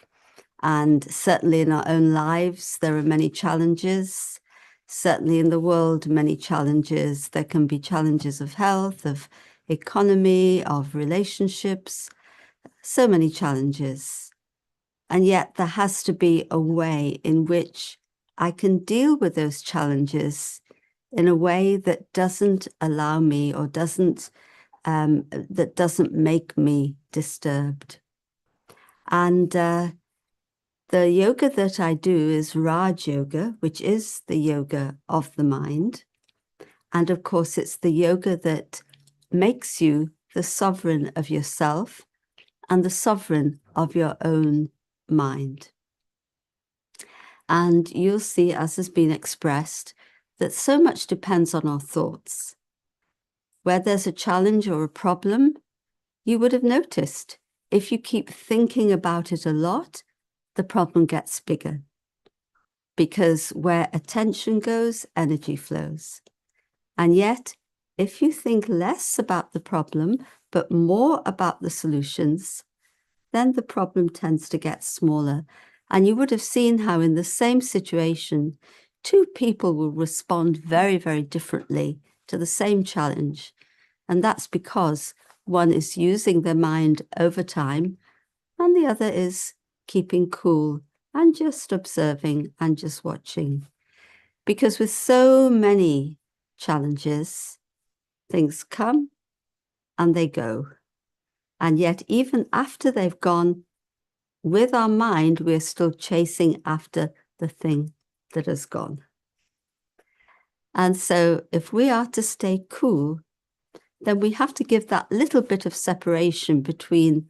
And certainly in our own lives, there are many challenges. Certainly in the world, many challenges. There can be challenges of health, of economy, of relationships, so many challenges. And yet there has to be a way in which I can deal with those challenges in a way that doesn't allow me or doesn't make me disturbed. And the yoga that I do is Raj Yoga, which is the yoga of the mind. And of course, it's the yoga that makes you the sovereign of yourself and the sovereign of your own mind. And you'll see, as has been expressed, that so much depends on our thoughts. Where there's a challenge or a problem, you would have noticed if you keep thinking about it a lot, the problem gets bigger. Because where attention goes, energy flows. And yet, if you think less about the problem, but more about the solutions, then the problem tends to get smaller. And you would have seen how in the same situation, two people will respond very, very differently to the same challenge. And that's because one is using their mind over time and the other is keeping cool and just observing and just watching. Because with so many challenges, things come and they go. And yet, even after they've gone, with our mind, we're still chasing after the thing that has gone. And so if we are to stay cool, then we have to give that little bit of separation between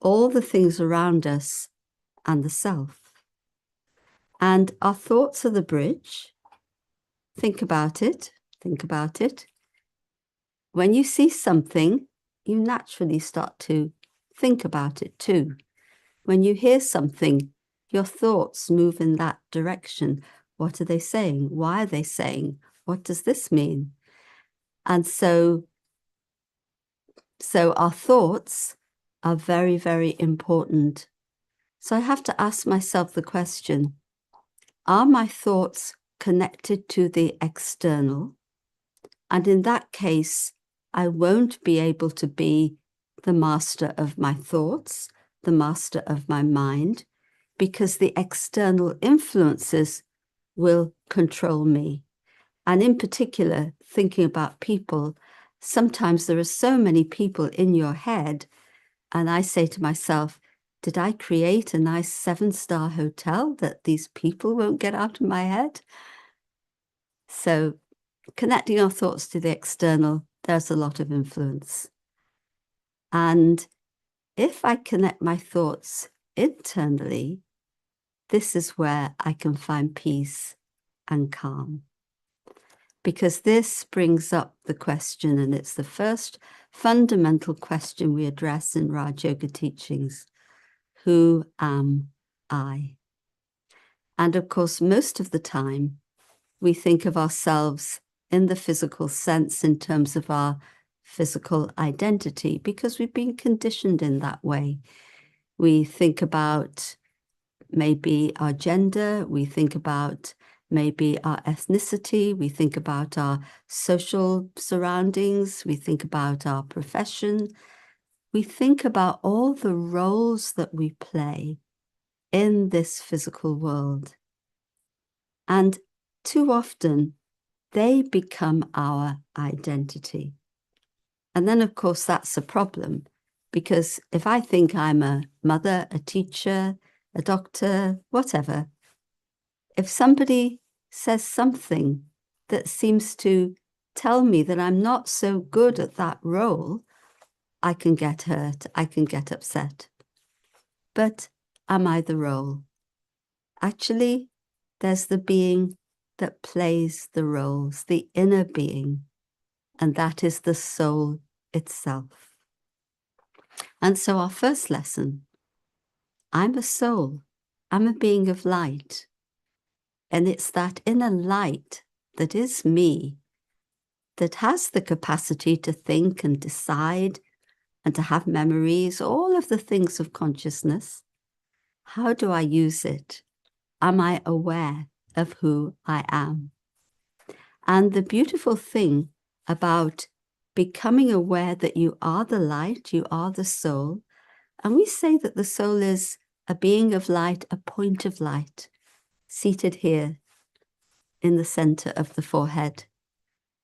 all the things around us and the self. And our thoughts are the bridge. Think about it. Think about it. When you see something, you naturally start to think about it too. When you hear something, your thoughts move in that direction. What are they saying? Why are they saying? What does this mean? And so our thoughts are very, very important. So I have to ask myself the question, are my thoughts connected to the external? And in that case, I won't be able to be the master of my thoughts, the master of my mind, because the external influences will control me. And in particular, thinking about people, sometimes there are so many people in your head, and I say to myself, did I create a nice 7-star hotel that these people won't get out of my head? So connecting our thoughts to the external, there's a lot of influence. And if I connect my thoughts internally, this is where I can find peace and calm. Because this brings up the question, and it's the first fundamental question we address in Raj Yoga teachings. Who am I? And of course, most of the time, we think of ourselves in the physical sense in terms of our physical identity because we've been conditioned in that way. We think about maybe our gender, we think about maybe our ethnicity, we think about our social surroundings, we think about our profession, we think about all the roles that we play in this physical world. And too often, they become our identity. And then, of course, that's a problem, because if I think I'm a mother, a teacher, a doctor, whatever, if somebody says something that seems to tell me that I'm not so good at that role, I can get hurt, I can get upset. But am I the role? Actually, there's the being that plays the roles, the inner being, and that is the soul itself. And so our first lesson, I'm a soul, I'm a being of light. And it's that inner light that is me, that has the capacity to think and decide and to have memories, all of the things of consciousness. How do I use it? Am I aware of who I am? And the beautiful thing about becoming aware that you are the light, you are the soul, and we say that the soul is a being of light, a point of light, seated here in the center of the forehead,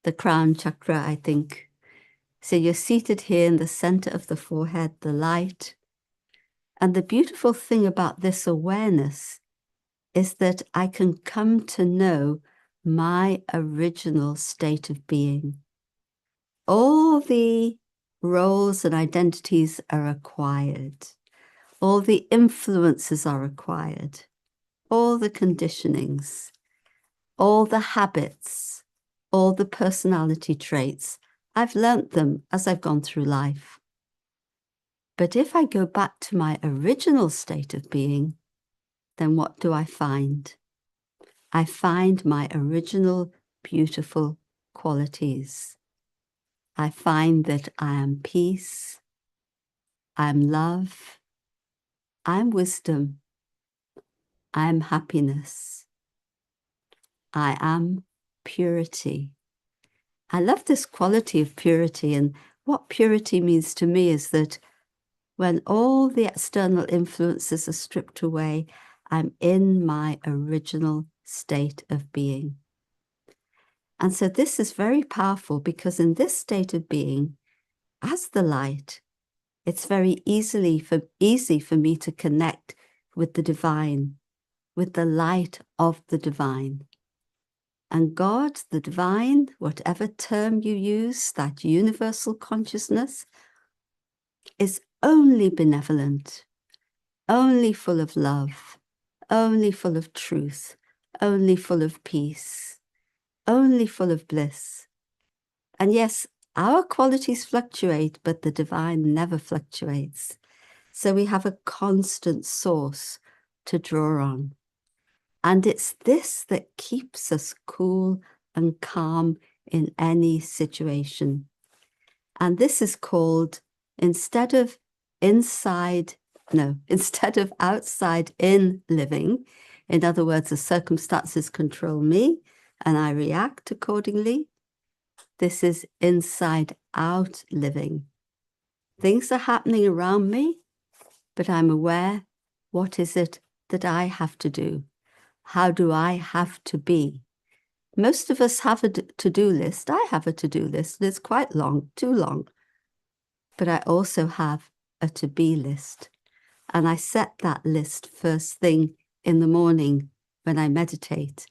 the crown chakra, I think. So you're seated here in the center of the forehead, the light. And the beautiful thing about this awareness is that I can come to know my original state of being. All the roles and identities are acquired. All the influences are acquired. All the conditionings, all the habits, all the personality traits. I've learnt them as I've gone through life. But if I go back to my original state of being, then what do I find? I find my original beautiful qualities. I find that I am peace, I am love, I am wisdom, I am happiness, I am purity. I love this quality of purity, and what purity means to me is that when all the external influences are stripped away, I'm in my original state of being. And so this is very powerful, because in this state of being, as the light, it's very easy for me to connect with the divine, with the light of the divine. And God, the divine, whatever term you use, that universal consciousness, is only benevolent, only full of love, only full of truth, only full of peace, only full of bliss. And yes, our qualities fluctuate, but the divine never fluctuates. So we have a constant source to draw on. And it's this that keeps us cool and calm in any situation. And this is called, instead of outside in living, in other words, the circumstances control me and I react accordingly, this is inside out living. Things are happening around me, but I'm aware, what is it that I have to do? How do I have to be? Most of us have a to-do list. I have a to-do list. It's quite long, too long. But I also have a to-be list. And I set that list first thing in the morning when I meditate.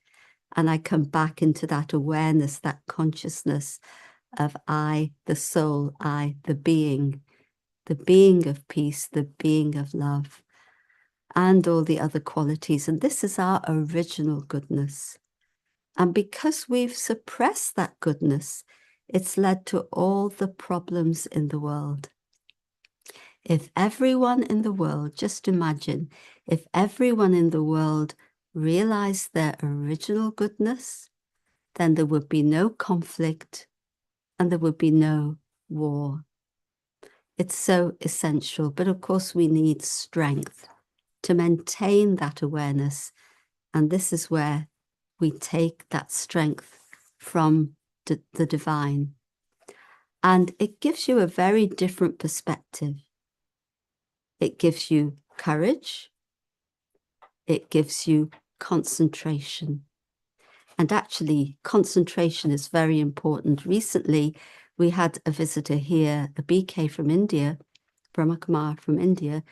And I come back into that awareness, that consciousness of I, the soul, I, the being of peace, the being of love, and all the other qualities. And this is our original goodness. And because we've suppressed that goodness, it's led to all the problems in the world. If everyone in the world, just imagine, if everyone in the world realized their original goodness, then there would be no conflict and there would be no war. It's so essential, but of course we need strength to maintain that awareness. And this is where we take that strength from the divine. And it gives you a very different perspective. It gives you courage. It gives you concentration. And actually, concentration is very important. Recently, we had a visitor here, a BK from India, Brahmakumar from India,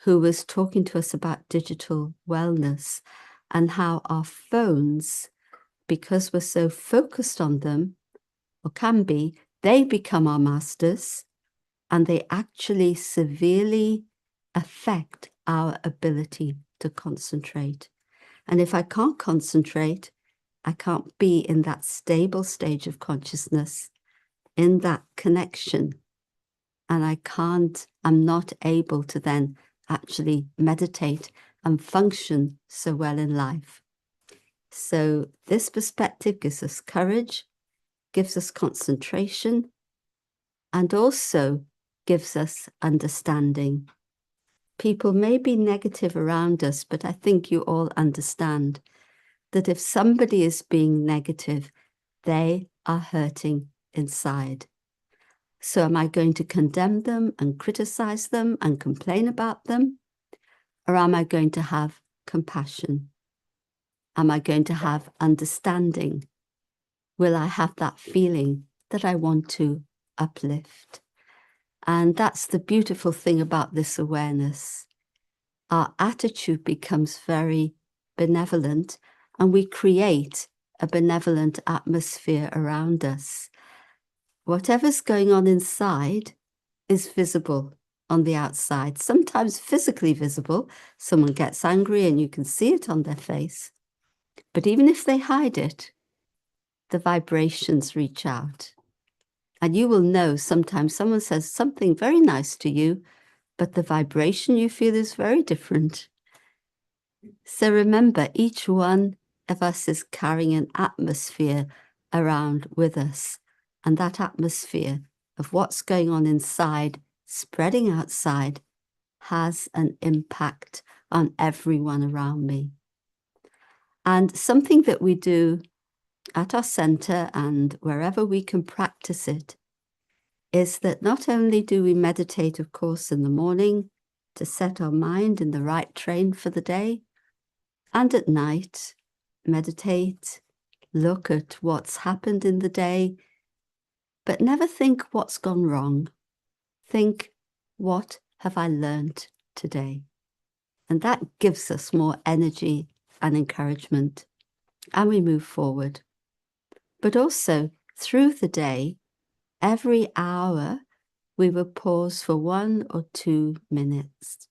who was talking to us about digital wellness and how our phones, because we're so focused on them, or can be, they become our masters and they actually severely affect our ability to concentrate. And if I can't concentrate, I can't be in that stable stage of consciousness, in that connection. And I'm not able to then actually meditate and function so well in life. So this perspective gives us courage, gives us concentration, and also gives us understanding. People may be negative around us, but I think you all understand that if somebody is being negative, they are hurting inside. So am I going to condemn them and criticize them and complain about them? Or am I going to have compassion? Am I going to have understanding? Will I have that feeling that I want to uplift? And that's the beautiful thing about this awareness. Our attitude becomes very benevolent, and we create a benevolent atmosphere around us. Whatever's going on inside is visible on the outside, sometimes physically visible. Someone gets angry and you can see it on their face. But even if they hide it, the vibrations reach out. And you will know sometimes someone says something very nice to you, but the vibration you feel is very different. So remember, each one of us is carrying an atmosphere around with us. And that atmosphere of what's going on inside, spreading outside, has an impact on everyone around me. And something that we do at our center and wherever we can practice it is that not only do we meditate, of course, in the morning to set our mind in the right train for the day, and at night, meditate, look at what's happened in the day, but never think what's gone wrong. Think, what have I learned today? And that gives us more energy and encouragement, and we move forward. But also, through the day, every hour, we will pause for 1 or 2 minutes.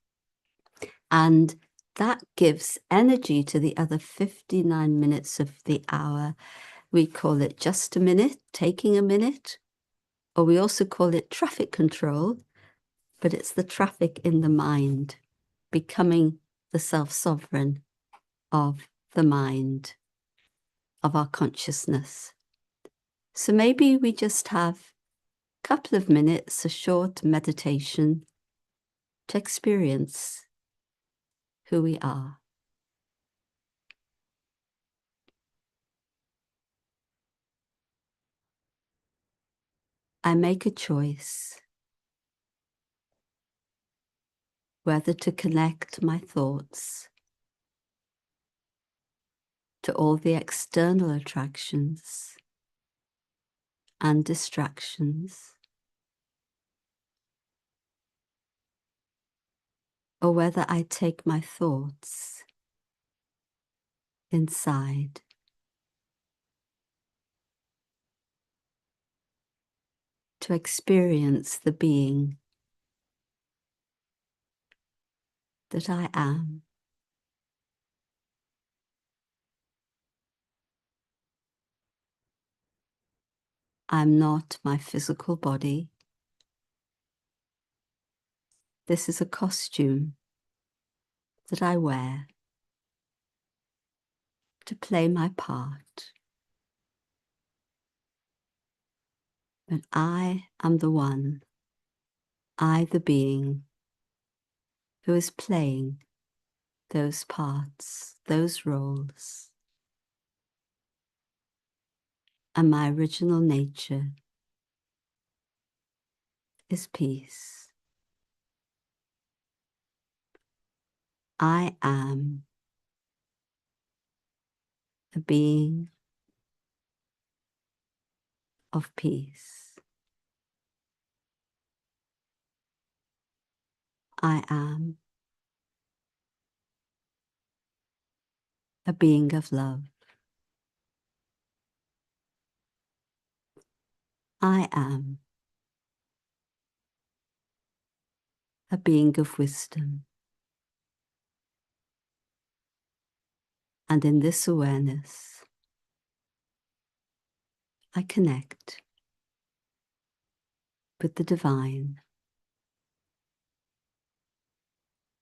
And that gives energy to the other 59 minutes of the hour. We call it just a minute, taking a minute, or we also call it traffic control, but it's the traffic in the mind, becoming the self-sovereign of the mind, of our consciousness. So maybe we just have a couple of minutes, a short meditation to experience who we are. I make a choice whether to connect my thoughts to all the external attractions and distractions, or whether I take my thoughts inside. To experience the being that I am. I'm not my physical body. This is a costume that I wear to play my part. But I am the one, I the being, who is playing those parts, those roles. And my original nature is peace. I am a being of peace. I am a being of love. I am a being of wisdom. And in this awareness, I connect with the divine,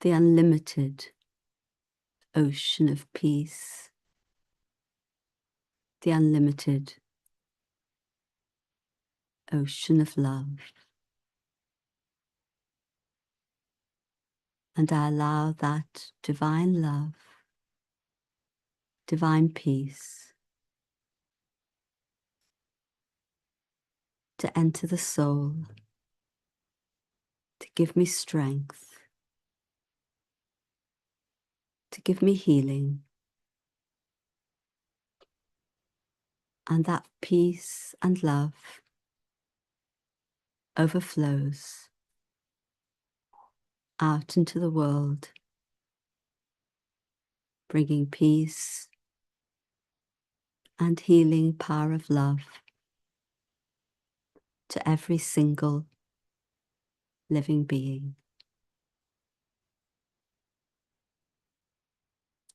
the unlimited ocean of peace, the unlimited ocean of love. And I allow that divine love, divine peace to enter the soul, to give me strength, to give me healing. And that peace and love overflows out into the world, bringing peace and healing power of love to every single living being.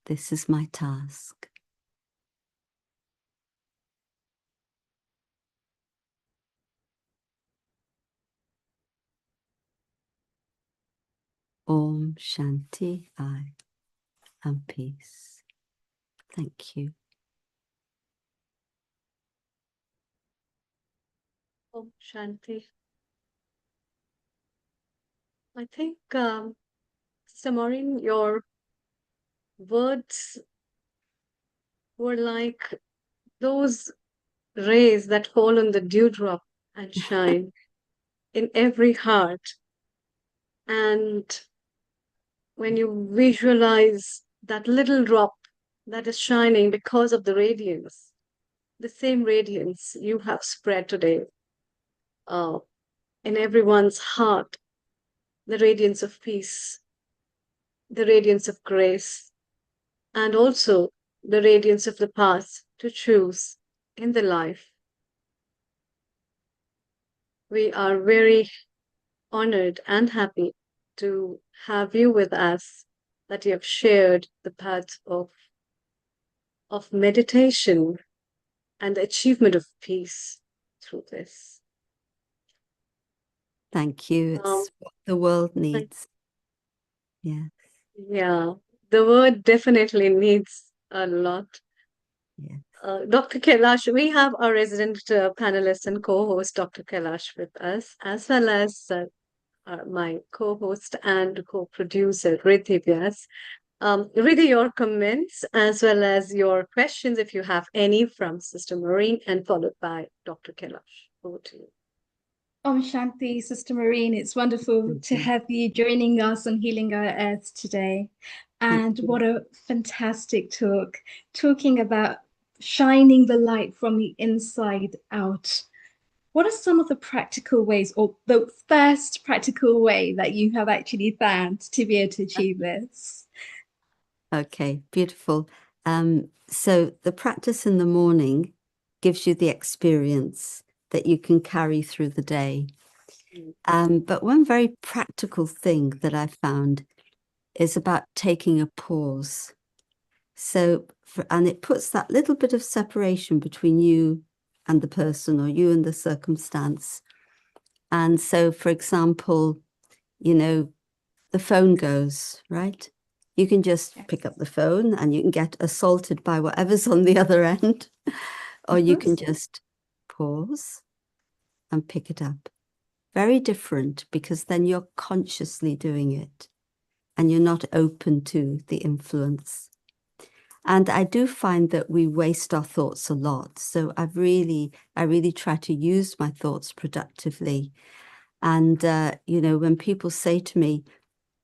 This is my task. Om Shanti, I am peace. Thank you. Om Shanti. I think, Sister Maureen, your words were like those rays that fall on the dewdrop and shine in every heart. And when you visualize that little drop that is shining because of the radiance, the same radiance you have spread today in everyone's heart, the radiance of peace, the radiance of grace, and also the radiance of the path to choose in the life. We are very honored and happy to have you with us, that you have shared the path of meditation and the achievement of peace through this. Thank you. It's what the world needs. Yeah. Yeah, the world definitely needs a lot. Yes. Dr. Kailash, we have our resident panelist and co-host, Dr. Kailash, with us, as well as my co-host and co-producer, Riddhi Vyas. Riddhi, your comments as well as your questions, if you have any, from Sister Maureen, and followed by Dr. Kailash. Over to you. Om Shanti, Sister Maureen. It's wonderful to have you joining us on Healing Our Earth today. And what a fantastic talk, talking about shining the light from the inside out. What are some of the practical ways, or the first practical way that you have actually found to be able to achieve this? Okay, beautiful. So the practice in the morning gives you the experience that you can carry through the day. But one very practical thing that I found is about taking a pause. So, and it puts that little bit of separation between you and the person, or you and the circumstance. And so, for example, you know, the phone goes, right? You can just pick up the phone and you can get assaulted by whatever's on the other end, or you can just pause and pick it up. Very different, because then you're consciously doing it and you're not open to the influence. And I do find that we waste our thoughts a lot. So I really try to use my thoughts productively. And, you know, when people say to me,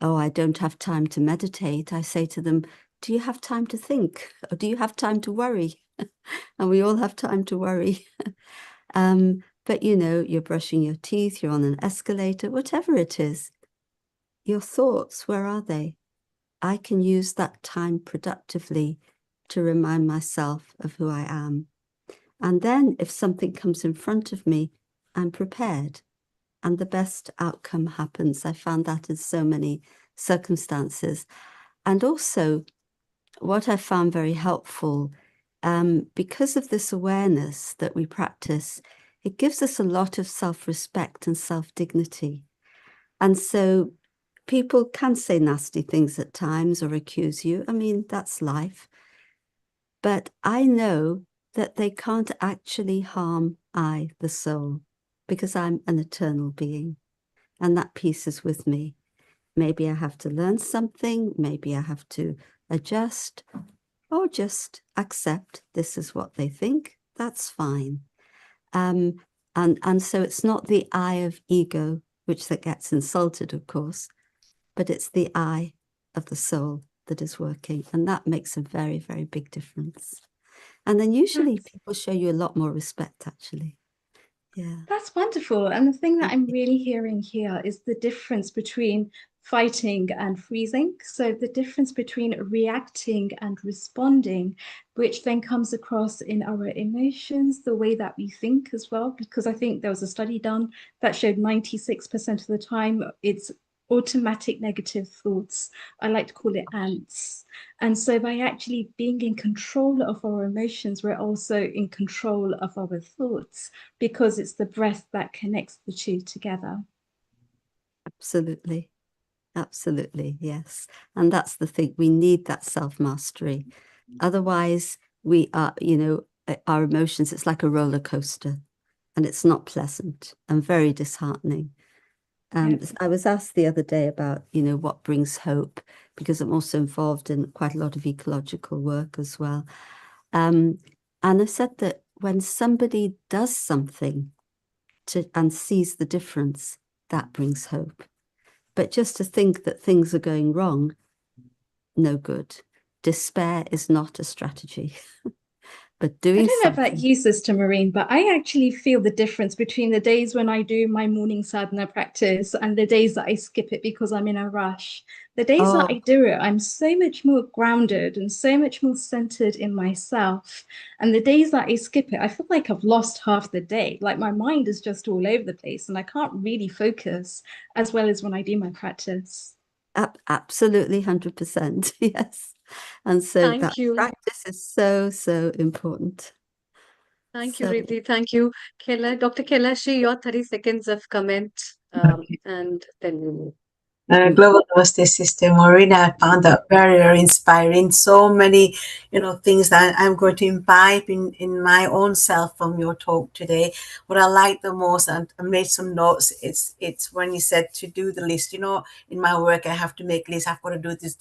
oh, I don't have time to meditate, I say to them, do you have time to think? Or do you have time to worry? And we all have time to worry. But, you know, you're brushing your teeth, you're on an escalator, whatever it is, your thoughts, where are they? I can use that time productively to remind myself of who I am. And then if something comes in front of me, I'm prepared. And the best outcome happens. I found that in so many circumstances. And also, what I found very helpful, because of this awareness that we practice, it gives us a lot of self-respect and self-dignity. And so people can say nasty things at times or accuse you. I mean, that's life. But I know that they can't actually harm I, the soul, because I'm an eternal being. And that piece is with me. Maybe I have to learn something. Maybe I have to adjust, or just accept this is what they think. That's fine. And so it's not the I of ego, which that gets insulted, of course, but it's the I of the soul that is working. And that makes a very, very big difference. And then usually people show you a lot more respect, actually. Yeah. That's wonderful. And the thing that I'm really hearing here is the difference between fighting and freezing. So the difference between reacting and responding, which then comes across in our emotions, the way that we think as well, because I think there was a study done that showed 96% of the time it's automatic negative thoughts. I like to call it ants. And so by actually being in control of our emotions, we're also in control of our thoughts, because it's the breath that connects the two together. Absolutely. Absolutely, yes. And that's the thing. We need that self-mastery. Otherwise, we are, you know, our emotions, it's like a roller coaster, and it's not pleasant and very disheartening. I was asked the other day about, you know, what brings hope, because I'm also involved in quite a lot of ecological work as well. And I said that when somebody does something and sees the difference, that brings hope. But just to think that things are going wrong, no good. Despair is not a strategy. But doing I don't know something. about you, Sister Maureen, but I actually feel the difference between the days when I do my morning sadhana practice and the days that I skip it because I'm in a rush. The days that I do it, I'm so much more grounded and so much more centered in myself. And the days that I skip it, I feel like I've lost half the day. Like my mind is just all over the place and I can't really focus as well as when I do my practice. Absolutely, 100%. Yes. And so Thank that you. practice is so, so important. Thank you, Riddhi. Thank you. Dr. Kailashi, your 30 seconds of comment, and then we move. Global Namaste Sister Maureen, I found that very, very inspiring. So many, you know, things that I'm going to imbibe in my own self from your talk today. What I like the most, and I made some notes, it's when you said to do the list. You know, in my work, I have to make lists. I've got to do this,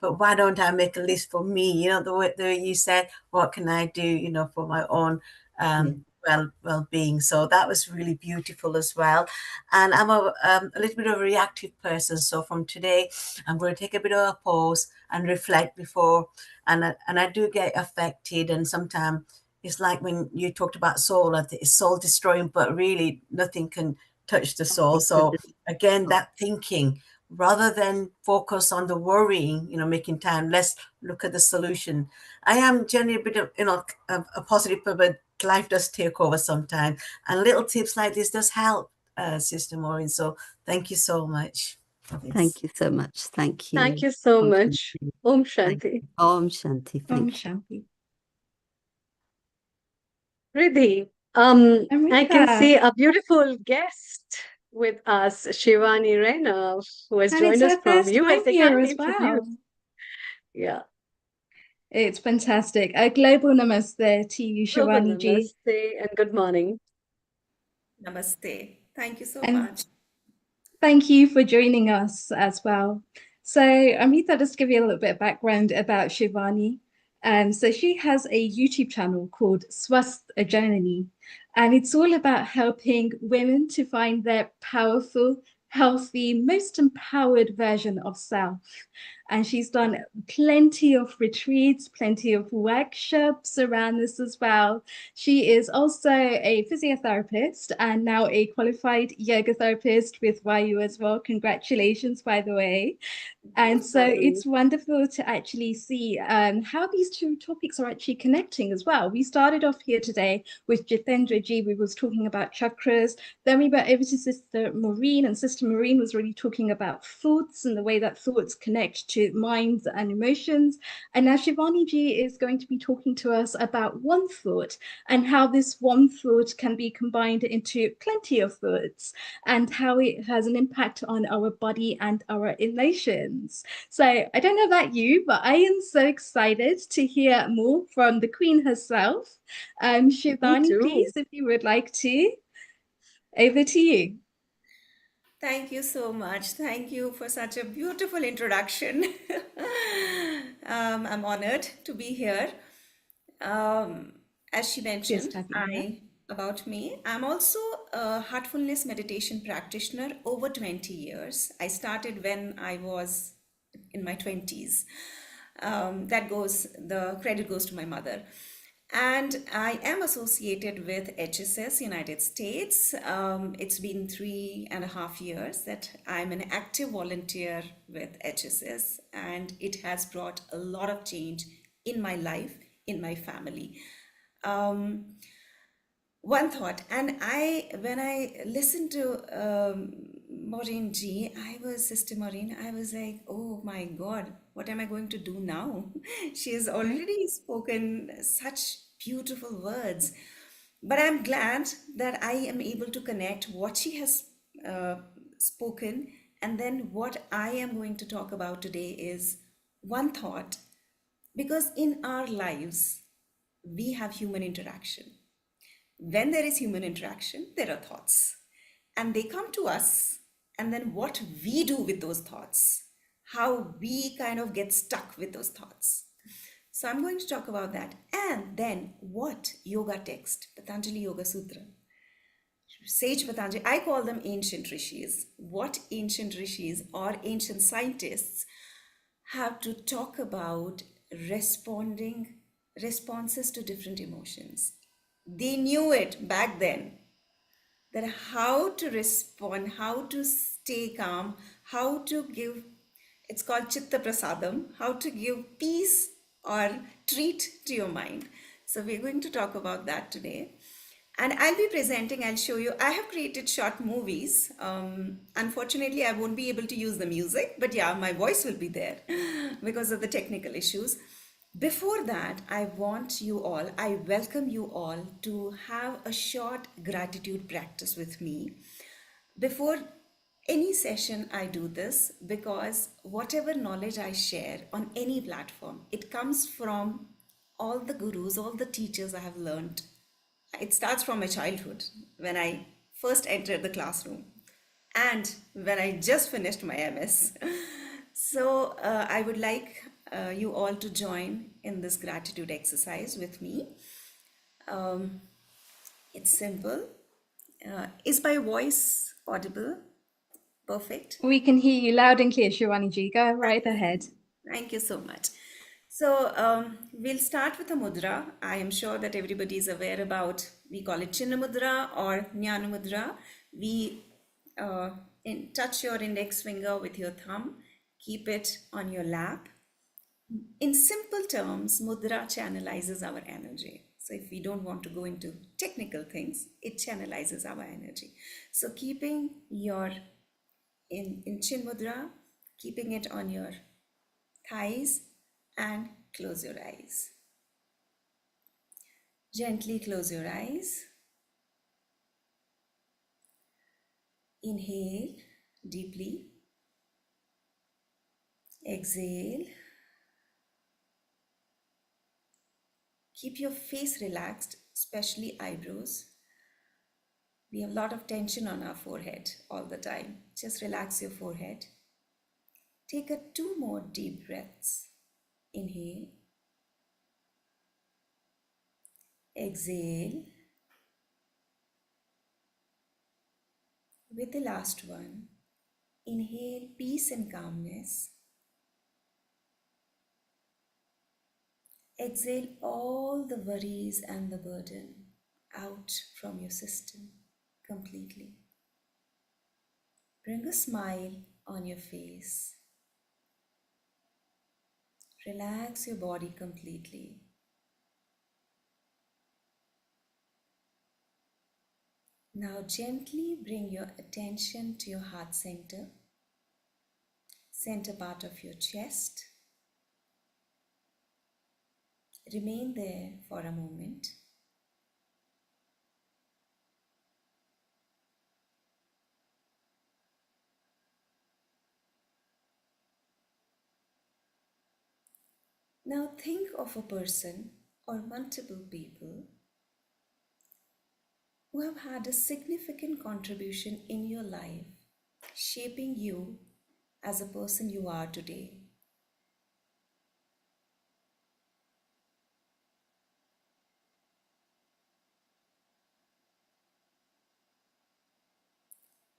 but why don't I make a list for me? You know, the way you said, what can I do, you know, for my own well-being. So that was really beautiful as well. And I'm a little bit of a reactive person, so from today I'm going to take a bit of a pause and reflect before, and I do get affected, and sometimes it's like when you talked about soul, I think it's soul destroying, but really nothing can touch the soul. So again, that thinking, rather than focus on the worrying, you know, making time, let's look at the solution. I am generally a bit of, you know, a positive, but life does take over sometimes, and little tips like this does help, Sister Maureen. So thank you so much. Thank you so much. Thank you. Thank you so much. Om Shanti. Om Shanti. Om Shanti. Riddhi, I can see a beautiful guest with us, Shivani Raina, who has And joined it's us her from first USA. time here Kindly as well. introduce. Yeah. It's fantastic. A global namaste to you, Global Shivani ji. Namaste and good morning. Namaste. Thank you so And much. thank you for joining us as well. So, Amrita, just to give you a little bit of background about Shivani. So she has a YouTube channel called Swasth Journey, and it's all about helping women to find their powerful, healthy, most empowered version of self. And she's done plenty of retreats, plenty of workshops around this as well. She is also a physiotherapist and now a qualified yoga therapist with YU as well. Congratulations, by the way. And so it's wonderful to actually see how these two topics are actually connecting as well. We started off here today with Jitendra Ji. We was talking about chakras. Then we went over to Sister Maureen, and Sister Maureen was really talking about thoughts and the way that thoughts connect to minds and emotions. And now Shivani Ji is going to be talking to us about one thought and how this one thought can be combined into plenty of thoughts and how it has an impact on our body and our emotions. So I don't know about you, but I am so excited to hear more from the Queen herself. Shivani, please, if you would like to, over to you. Thank you so much. Thank you for such a beautiful introduction. I'm honored to be here. As she mentioned, about me, I'm also a heartfulness meditation practitioner over 20 years. I started when I was in my 20s. The credit goes to my mother. And I am associated with HSS United States. It's been 3.5 years that I'm an active volunteer with HSS, and it has brought a lot of change in my life, in my family. One thought, and when I listened to Maureen Ji, Sister Maureen, I was like, oh my God, what am I going to do now? She has already spoken such beautiful words, but I'm glad that I am able to connect what she has spoken, and then what I am going to talk about today is one thought, because in our lives, we have human interaction. When there is human interaction, there are thoughts, and they come to us, and then what we do with those thoughts, how we kind of get stuck with those thoughts. So I'm going to talk about that, and then what yoga text, Patanjali Yoga Sutra, Sage Patanjali, I call them ancient rishis. What ancient rishis or ancient scientists have to talk about responses to different emotions. They knew it back then, that how to respond, how to stay calm, how to give, it's called Chitta Prasadam, how to give peace or treat to your mind. So we're going to talk about that today. And I'll be presenting, I'll show you, I have created short movies. Unfortunately, I won't be able to use the music, but yeah, my voice will be there because of the technical issues. Before that, I welcome you all to have a short gratitude practice with me. Before any session, I do this because whatever knowledge I share on any platform, it comes from all the gurus, all the teachers I have learned. It starts from my childhood, when I first entered the classroom and when I just finished my MS. So I would like you all to join in this gratitude exercise with me. It's simple. Is my voice audible? Perfect. We can hear you loud and clear, Shivani Ji. Go right ahead. Thank you so much. So we'll start with a mudra. I am sure that everybody is aware about, we call it Chinna Mudra or Jnana Mudra. We touch your index finger with your thumb, keep it on your lap. In simple terms, mudra channelizes our energy. So if we don't want to go into technical things, it channelizes our energy. So keeping your, in Chin Mudra, keeping it on your thighs, and close your eyes. Gently close your eyes. Inhale deeply. Exhale. Keep your face relaxed, especially eyebrows. We have a lot of tension on our forehead all the time. Just relax your forehead. Take 2 more deep breaths. Inhale. Exhale. With the last one, inhale peace and calmness. Exhale all the worries and the burden out from your system completely. Bring a smile on your face. Relax your body completely. Now gently bring your attention to your heart center part of your chest. Remain there for a moment. Now think of a person or multiple people who have had a significant contribution in your life, shaping you as a person you are today.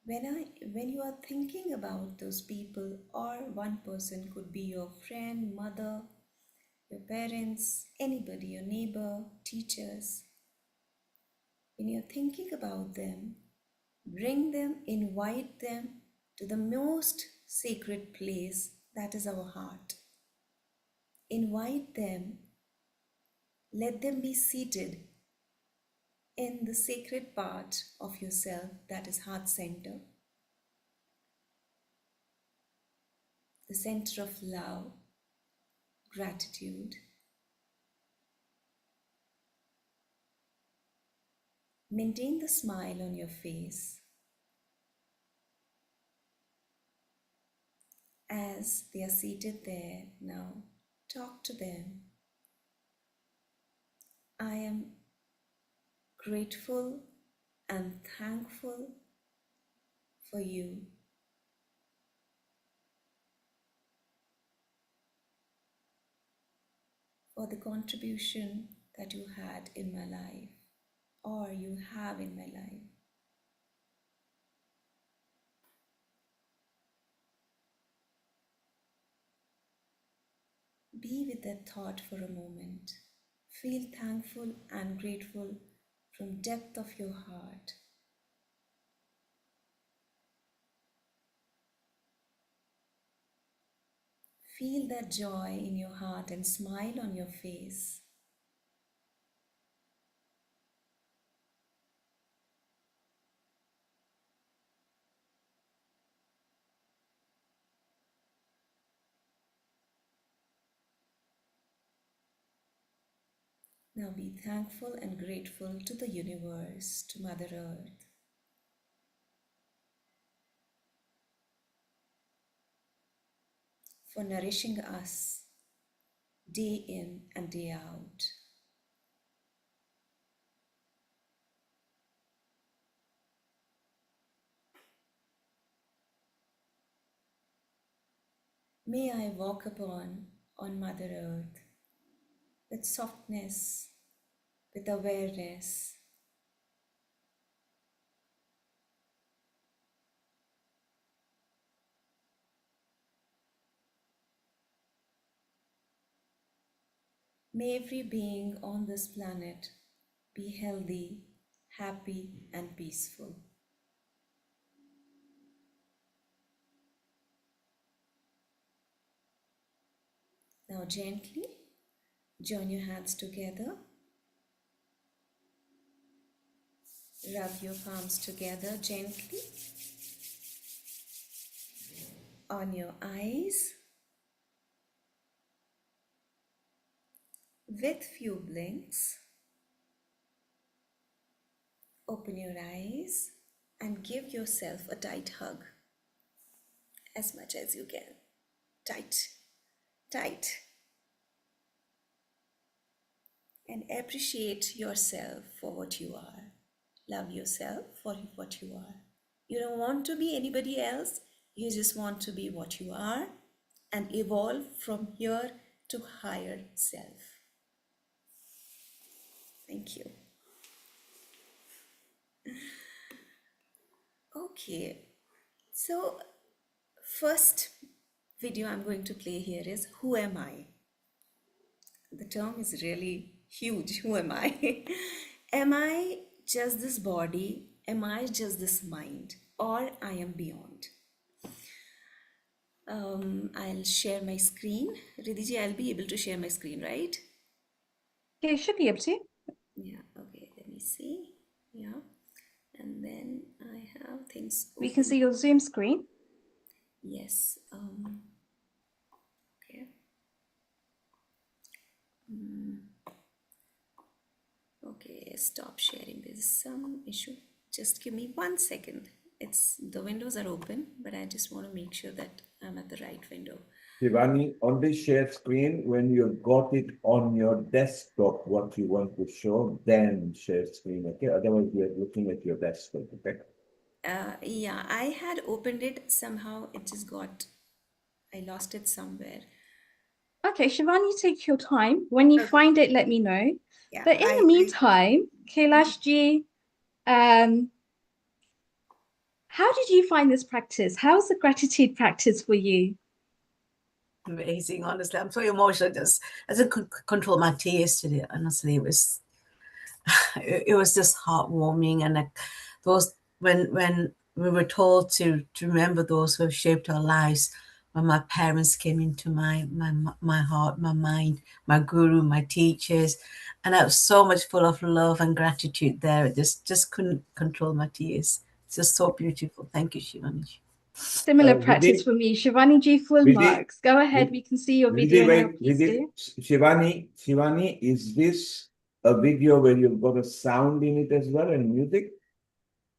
When you are thinking about those people, or one person, could be your friend, mother, your parents, anybody, your neighbor, teachers, when you're thinking about them, bring them, invite them to the most sacred place, that is our heart. Invite them, let them be seated in the sacred part of yourself, that is heart center, the center of love, gratitude. Maintain the smile on your face as they are seated there now. Talk to them. I am grateful and thankful for you. For the contribution that you had in my life, or you have in my life. Be with that thought for a moment. Feel thankful and grateful from depth of your heart. Feel that joy in your heart and smile on your face. Now be thankful and grateful to the universe, to Mother Earth, for nourishing us day in and day out. May I walk on Mother Earth with softness, with awareness. May every being on this planet be healthy, happy, and peaceful. Now gently join your hands together. Rub your palms together gently on your eyes with few blinks. Open your eyes and give yourself a tight hug as much as you can. Tight, tight. And appreciate yourself for what you are. Love yourself for what you are. You don't want to be anybody else. You just want to be what you are and evolve from here to higher self. Thank you. Okay, so first video I'm going to play here is Who Am I? The term is really huge. Who am I? Am I just this body? Am I just this mind? Or I am beyond? I'll share my screen. Riddhi, I'll be able to share my screen, right? Yeah, you should be able to. Yeah, okay, let me see. Yeah, and then I have things We can open. see your Zoom screen. Yes, okay. Okay, stop sharing. There's some issue. Just give me 1 second. The windows are open, but I just want to make sure that I'm at the right window. Shivani, on the share screen, when you've got it on your desktop, what you want to show, then share screen, okay? Otherwise, we are looking at your desktop, okay? Yeah, I had opened it somehow. I lost it somewhere. Okay, Shivani, take your time. When you Okay. find it, let me know. Yeah, But in the meantime, Kailash ji, how did you find this practice? How's the gratitude practice for you? Amazing, honestly. I'm so emotional. I just couldn't control my tears today. Honestly, it was just heartwarming. And those when we were told to remember those who have shaped our lives, when my parents came into my heart, my mind, my guru, my teachers, and I was so much full of love and gratitude there. I just couldn't control my tears. It's just so beautiful. Thank you, Shivani. Similar practice for me. Shivani ji, full marks. Go ahead. We can see your video now. Please do. Shivani, is this a video where you've got a sound in it as well and music?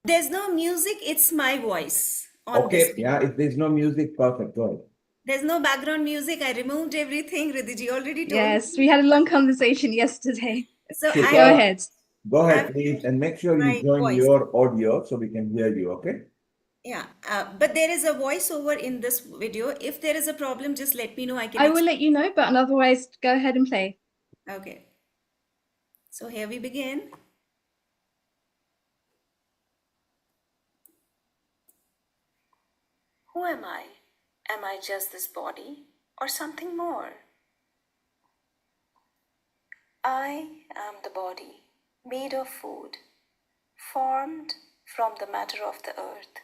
There's no music. It's my voice on Okay, this video. yeah, if there's no music, perfect, go ahead. There's no background music. I removed everything. Riddhi already told Yes, me. we had a long conversation yesterday. So Okay, Go ahead. Go ahead, please, and make sure you my join voice. your audio so we can hear you, okay? Yeah, but there is a voiceover in this video. If there is a problem, just let me know. I will let you know, but otherwise, go ahead and play. Okay. So here we begin. Who am I? Am I just this body or something more? I am the body, made of food, formed from the matter of the earth.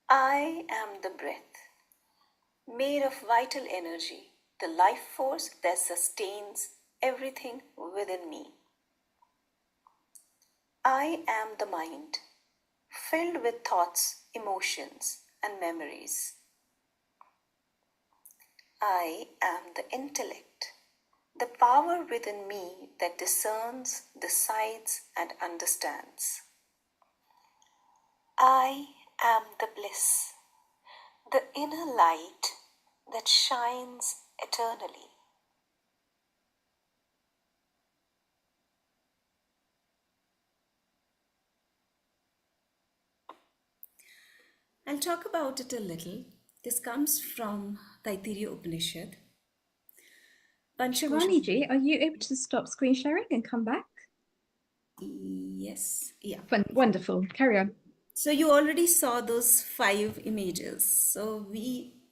I am the breath, made of vital energy, the life force that sustains everything within me. I am the mind, filled with thoughts, emotions, and memories. I am the intellect, the power within me that discerns, decides, and understands. I am the bliss, the inner light that shines eternally. I'll talk about it a little. This comes from Taittiriya Upanishad. Shivani ji, are you able to stop screen sharing and come back? Yes, yeah. Wonderful. Carry on. So you already saw those 5 images. So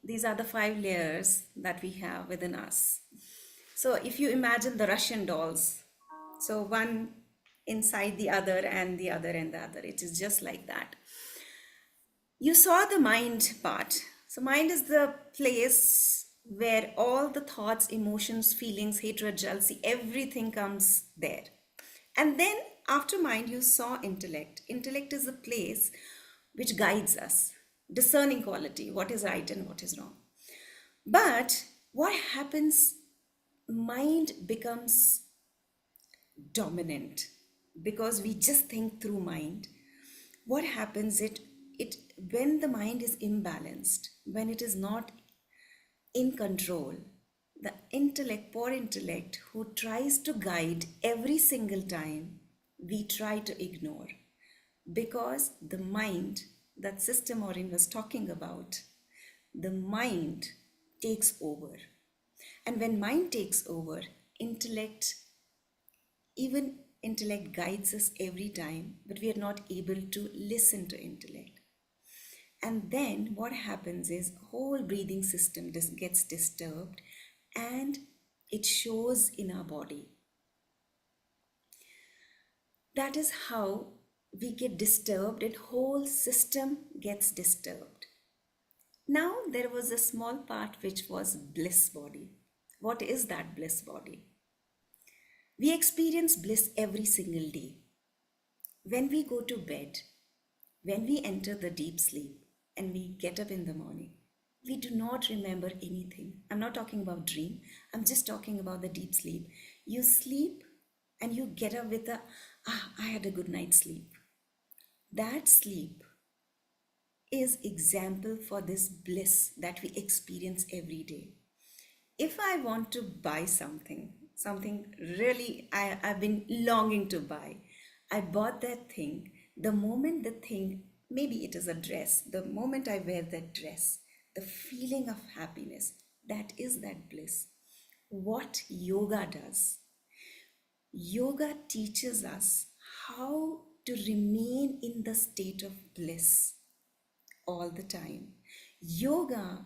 these are the 5 layers that we have within us. So if you imagine the Russian dolls, so one inside the other and the other and the other, it is just like that. You saw the mind part. So mind is the place where all the thoughts, emotions, feelings, hatred, jealousy, everything comes there. And then after mind, you saw intellect. Intellect is a place which guides us, discerning quality, what is right and what is wrong. But what happens, mind becomes dominant because we just think through mind. What happens, when the mind is imbalanced, when it is not in control, the intellect, poor intellect, who tries to guide every single time, we try to ignore, because the mind, that sister Maureen was talking about, the mind takes over. And when mind takes over, intellect guides us every time, but we are not able to listen to intellect. And then what happens is whole breathing system gets disturbed, and it shows in our body. That is how we get disturbed, and whole system gets disturbed. Now there was a small part which was bliss body. What is that bliss body? We experience bliss every single day. When we go to bed, when we enter the deep sleep and we get up in the morning, we do not remember anything. I'm not talking about dream. I'm just talking about the deep sleep. You sleep and you get up with I had a good night's sleep. That sleep is example for this bliss that we experience every day. If I want to buy something really I've been longing to buy, I bought that thing. The moment the thing, maybe it is a dress, the moment I wear that dress, the feeling of happiness, that is that bliss. What yoga does, yoga teaches us how to remain in the state of bliss all the time. Yoga,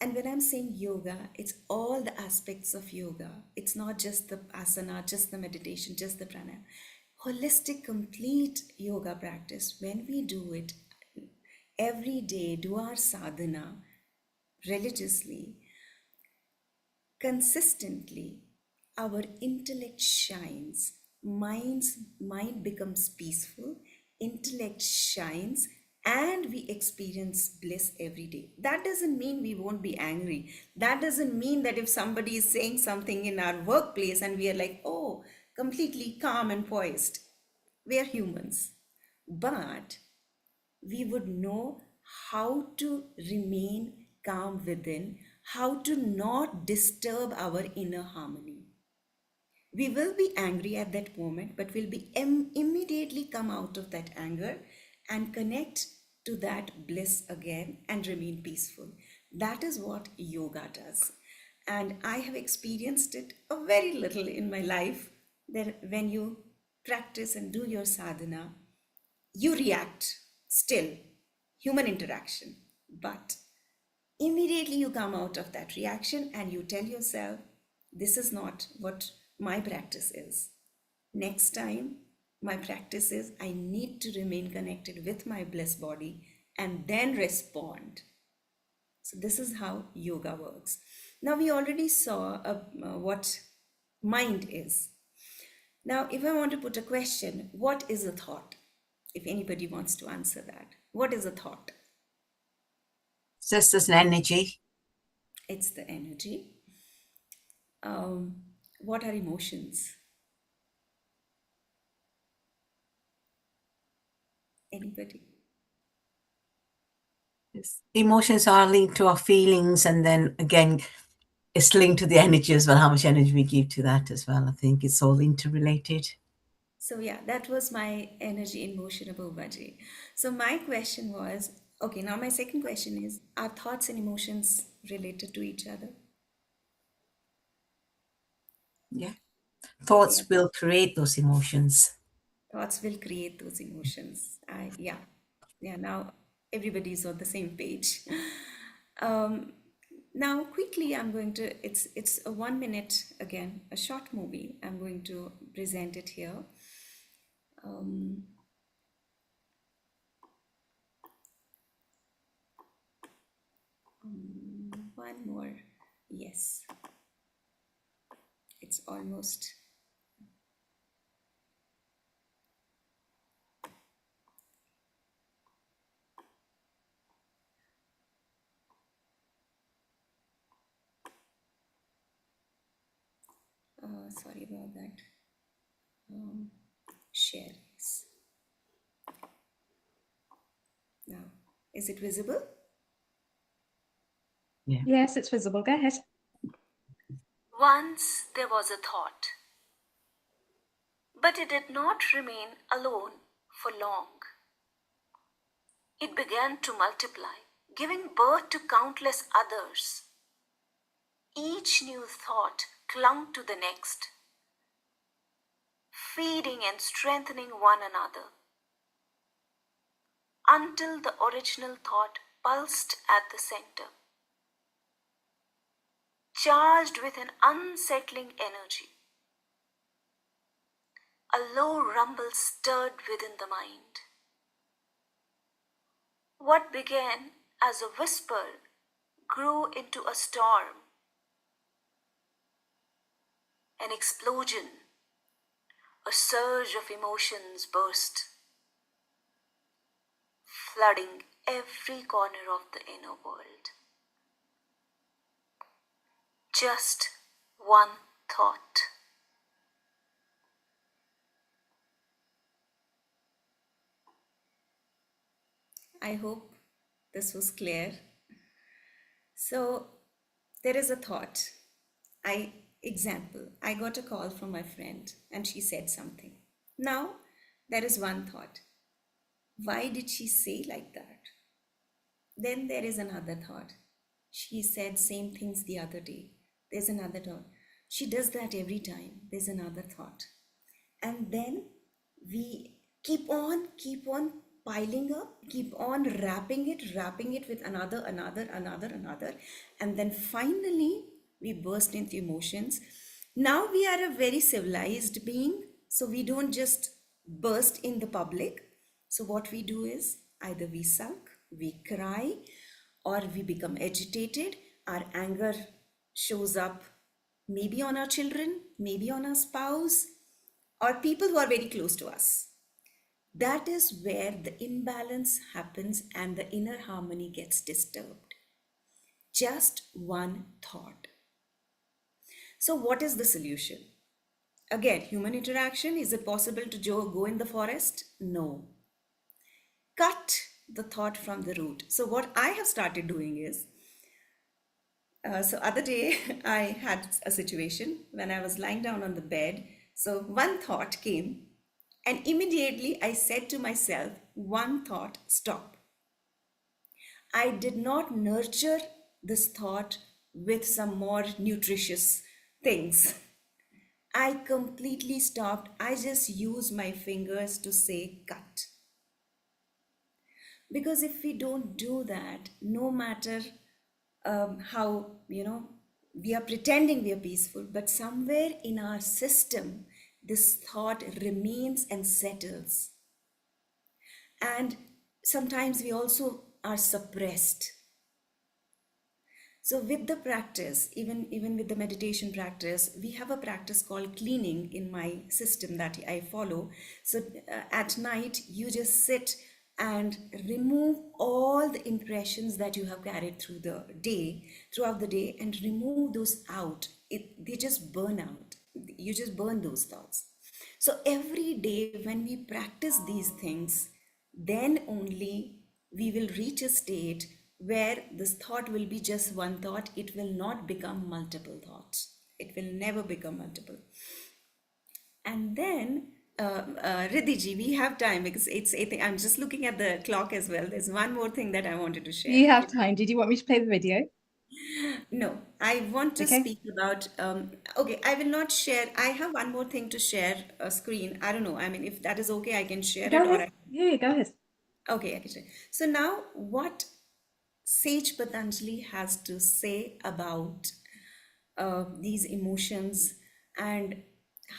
and when I'm saying yoga, it's all the aspects of yoga. It's not just the asana, just the meditation, just the pranayama. Holistic, complete yoga practice. When we do it every day, do our sadhana religiously, consistently, our intellect shines, mind becomes peaceful, intellect shines, and we experience bliss every day. That doesn't mean we won't be angry. That doesn't mean that if somebody is saying something in our workplace and we are like, oh, completely calm and poised. We are humans. But we would know how to remain calm within, how to not disturb our inner harmony. We will be angry at that moment, but we'll be immediately come out of that anger and connect to that bliss again and remain peaceful. That is what yoga does. And I have experienced it a very little in my life, that when you practice and do your sadhana, you react still, human interaction, but immediately you come out of that reaction and you tell yourself, this is not what my practice is. Next time, my practice is I need to remain connected with my bliss body and then respond. So this is how yoga works. Now we already saw what mind is. Now, if I want to put a question, what is a thought? If anybody wants to answer that, what is a thought? It's just as an energy. It's the energy. What are emotions? Anybody? Yes. Emotions are linked to our feelings, and then again, it's linked to the energy as well, how much energy we give to that as well. I think it's all interrelated. So yeah, that was my energy in motion Apurvaji. So my question was, okay, now my second question is, are thoughts and emotions related to each other? Yeah. Thoughts will create those emotions. Thoughts will create those emotions. Yeah, now everybody's on the same page. Now quickly I'm going to, it's a 1 minute, again, a short movie. I'm going to present it here. One more, yes. It's almost. Sorry about that. Share this. Now, is it visible? Yeah. Yes, it's visible. Go ahead. Once there was a thought. But it did not remain alone for long. It began to multiply, giving birth to countless others. Each new thought clung to the next, feeding and strengthening one another, until the original thought pulsed at the center, charged with an unsettling energy. A low rumble stirred within the mind. What began as a whisper grew into a storm, an explosion. A surge of emotions burst, flooding every corner of the inner world. Just one thought. I hope this was clear. So there is a thought. I got a call from my friend and she said something. Now there is one thought. Why did she say like that? Then there is another thought. She said same things the other day. There's another thought. She does that every time. There's another thought. And then we keep on piling up, keep on wrapping it with another. And then finally we burst into emotions. Now we are a very civilized being, so we don't just burst in the public. So what we do is either we sulk, we cry, or we become agitated. Our anger shows up maybe on our children, maybe on our spouse, or people who are very close to us. That is where the imbalance happens and the inner harmony gets disturbed. Just one thought. So what is the solution? Again, human interaction. Is it possible to go in the forest? No. Cut the thought from the root. So what I have started doing is, so other day I had a situation when I was lying down on the bed. So one thought came and immediately I said to myself, one thought, stop. I did not nurture this thought with some more nutritious things. I completely stopped. I just used my fingers to say cut. Because if we don't do that, no matter how, we are pretending we are peaceful, but somewhere in our system, this thought remains and settles. And sometimes we also are suppressed. So with the practice, even with the meditation practice, we have a practice called cleaning in my system that I follow. So at night, you just sit and remove all the impressions that you have carried throughout the day, and remove those out. They just burn out. You just burn those thoughts. So every day when we practice these things, then only we will reach a state where this thought will be just one thought. It will not become multiple thoughts. It will never become multiple. And then, Riddhi ji, we have time because it's 8. I'm just looking at the clock as well. There's one more thing that I wanted to share. You have time. Did you want me to play the video? No, I want to speak about, okay, I will not share. I have one more thing to share a screen. I don't know. I mean, if that is okay, I can share Go it. ahead. Yeah, go ahead. Okay, I can share. So now what Sage Patanjali has to say about these emotions and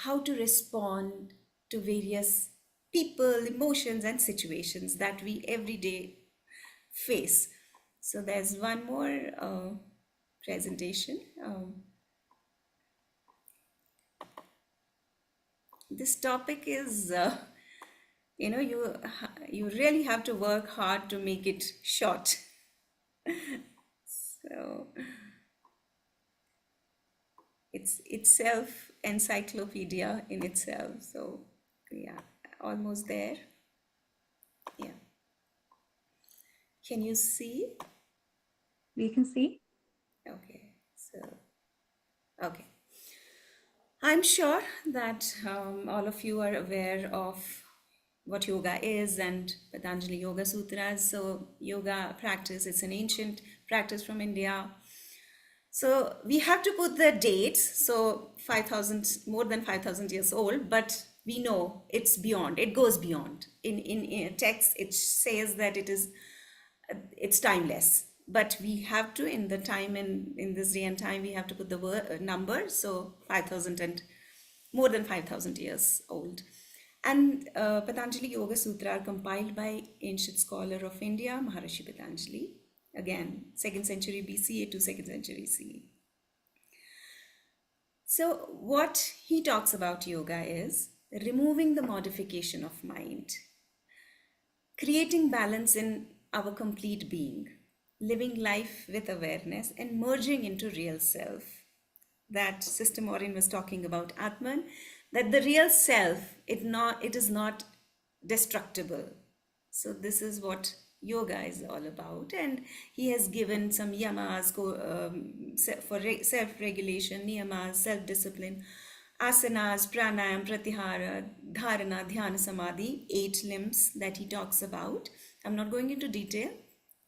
how to respond to various people, emotions, and situations that we every day face. So there's one more presentation. This topic is, you really have to work hard to make it short. So it's itself encyclopedia in itself. So yeah, almost there. Yeah. Can you see? We can see. Okay. So, okay. I'm sure that all of you are aware of what yoga is and Patanjali Yoga Sutras. So yoga practice, it's an ancient practice from India. So we have to put the dates, so 5,000, more than 5,000 years old, but we know it's beyond, it goes beyond. In text, it says that it's timeless, but we have to, in the time and in this day and time, we have to put the number, so 5,000 and more than 5,000 years old. And Patanjali Yoga Sutra are compiled by ancient scholar of India, Maharishi Patanjali. Again, 2nd century BCE to 2nd century CE. So what he talks about yoga is removing the modification of mind, creating balance in our complete being, living life with awareness and merging into real self. That Sister Maureen was talking about Atman, that the real self, it is not destructible. So this is what yoga is all about, and he has given some yamas for self-regulation, niyamas, self-discipline, asanas, pranayam, pratyahara, dharana, dhyana, samadhi, 8 limbs that he talks about. I'm not going into detail.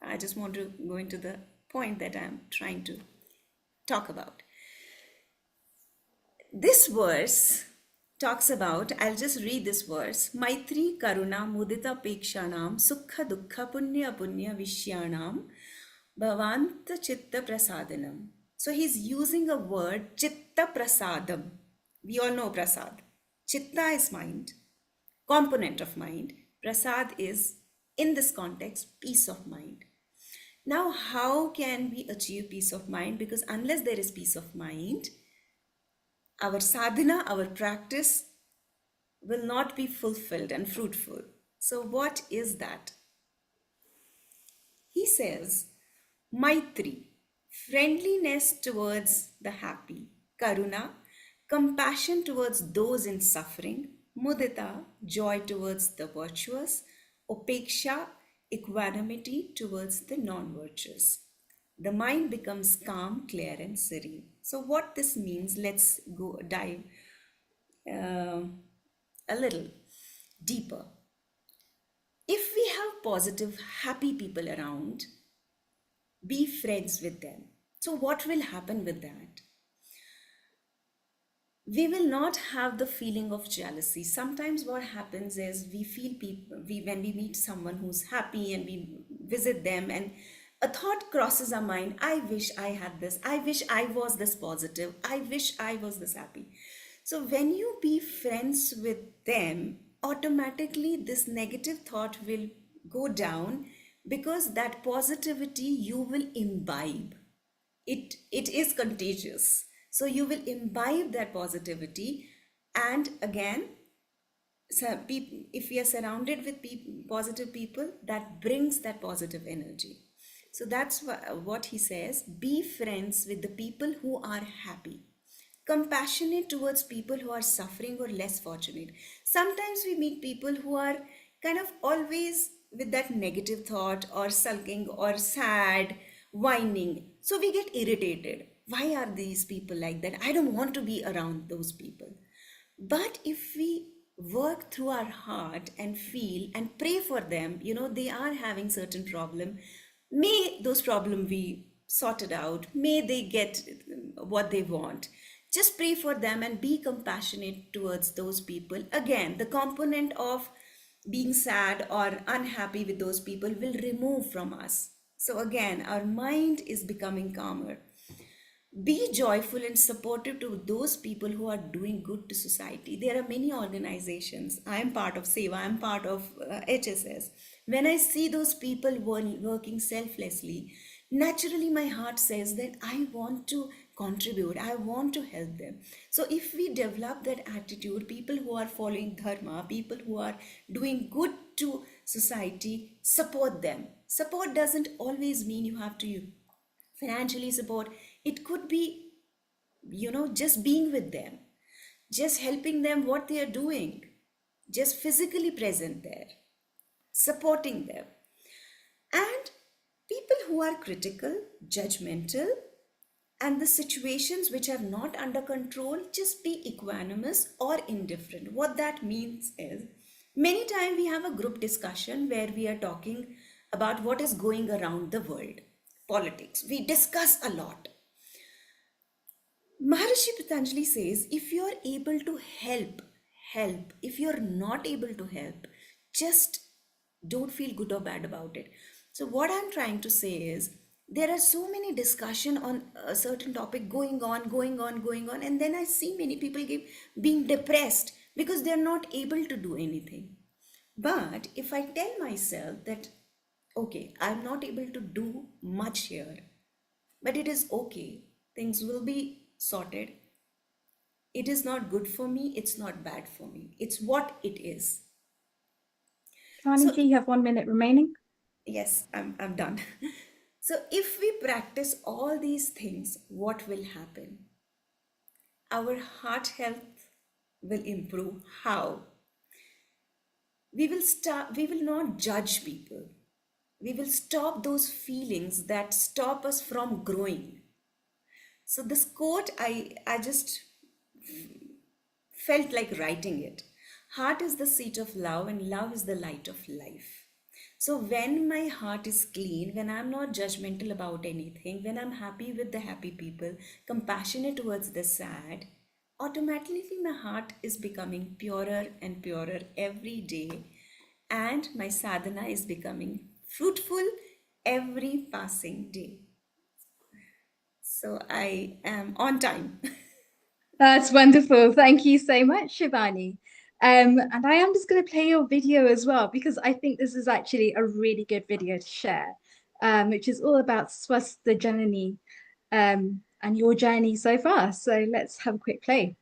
I just want to go into the point that I'm trying to talk about. This verse talks about, I'll just read this verse, Maitri Karuna Mudita Pekshanam Sukha Dukha Punya Punya Vishyanam Bhavanta Chitta Prasadanam. So he's using a word, Chitta Prasadam. We all know Prasad. Chitta is mind, component of mind. Prasad is, in this context, peace of mind. Now, how can we achieve peace of mind? Because unless there is peace of mind, our sadhana, our practice will not be fulfilled and fruitful. So what is that? He says, Maitri, friendliness towards the happy, Karuna, compassion towards those in suffering, Mudita, joy towards the virtuous, Upeksha, equanimity towards the non-virtuous. The mind becomes calm, clear and serene. So what this means, let's go dive a little deeper. If we have positive, happy people around, be friends with them. So what will happen with that? We will not have the feeling of jealousy. Sometimes what happens is we feel when we meet someone who's happy and we visit them and a thought crosses our mind, I wish I had this, I wish I was this positive, I wish I was this happy. So when you be friends with them, automatically this negative thought will go down because that positivity you will imbibe. It is contagious. So you will imbibe that positivity, and again, if we are surrounded with positive people, that brings that positive energy. So that's what he says, be friends with the people who are happy, compassionate towards people who are suffering or less fortunate. Sometimes we meet people who are kind of always with that negative thought or sulking or sad, whining. So we get irritated. Why are these people like that? I don't want to be around those people. But if we work through our heart and feel and pray for them, they are having certain problem. May those problems be sorted out. May they get what they want. Just pray for them and be compassionate towards those people. Again, the component of being sad or unhappy with those people will remove from us. So again, our mind is becoming calmer. Be joyful and supportive to those people who are doing good to society. There are many organizations. I am part of SEVA, I am part of HSS. When I see those people working selflessly, naturally my heart says that I want to contribute, I want to help them. So if we develop that attitude, people who are following dharma, people who are doing good to society, support them. Support doesn't always mean you have to financially support. It could be, just being with them, just helping them what they are doing, just physically present there, supporting them. And people who are critical, judgmental, and the situations which are not under control, just be equanimous or indifferent. What that means is, many times we have a group discussion where we are talking about what is going around the world, politics. We discuss a lot. Maharishi Patanjali says, if you are able to help, help. If you are not able to help, just don't feel good or bad about it. So what I'm trying to say is, there are so many discussion on a certain topic going on, and then I see many people being depressed because they're not able to do anything. But if I tell myself that, okay, I'm not able to do much here, but it is okay, things will be sorted. It is not good for me, it's not bad for me. It's what it is. Shivani ji, you have 1 minute remaining. Yes, I'm done. So if we practice all these things, what will happen? Our heart health will improve. How? We will not judge people. We will stop those feelings that stop us from growing. So this quote, I just felt like writing it. Heart is the seat of love, and love is the light of life. So when my heart is clean, when I'm not judgmental about anything, when I'm happy with the happy people, compassionate towards the sad, automatically my heart is becoming purer and purer every day, and my sadhana is becoming fruitful every passing day. So I am on time. That's wonderful. Thank you so much, Shivani. And I am just going to play your video as well, because I think this is actually a really good video to share, which is all about Swasthya Janani and your journey so far. So let's have a quick play.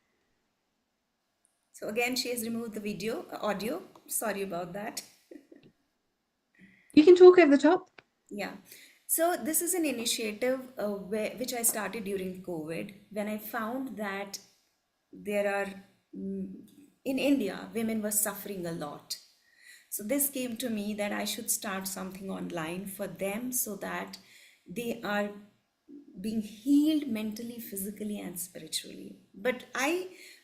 So again, she has removed the audio. Sorry about that. You can talk over the top. Yeah. So this is an initiative which I started during COVID, when I found that there are, in India, women were suffering a lot. So this came to me that I should start something online for them, so that they are being healed mentally, physically, and spiritually. But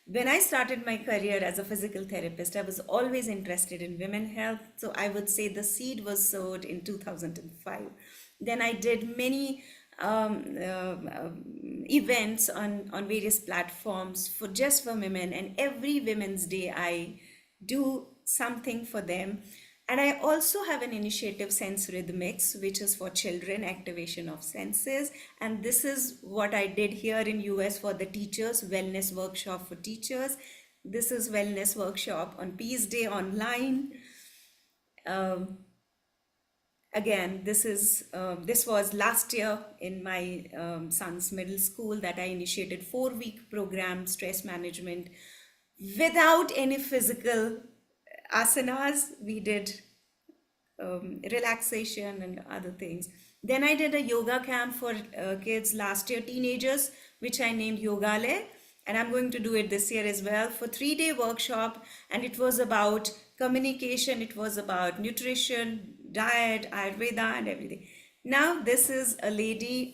when I started my career as a physical therapist, I was always interested in women health. So I would say the seed was sowed in 2005. Then I did many events on various platforms for women, and every Women's Day I do something for them. And I also have an initiative, Sense Rhythmics, which is for children, activation of senses. And this is what I did here in US for the teachers, wellness workshop for teachers. This is wellness workshop on Peace Day online. Again, this was last year in my son's middle school that I initiated 4-week program, stress management, without any physical asanas. We did relaxation and other things. Then I did a yoga camp for kids last year, teenagers, which I named Yogale. And I'm going to do it this year as well, for 3-day workshop. And it was about communication, it was about nutrition, diet, Ayurveda, and everything. Now, this is a lady,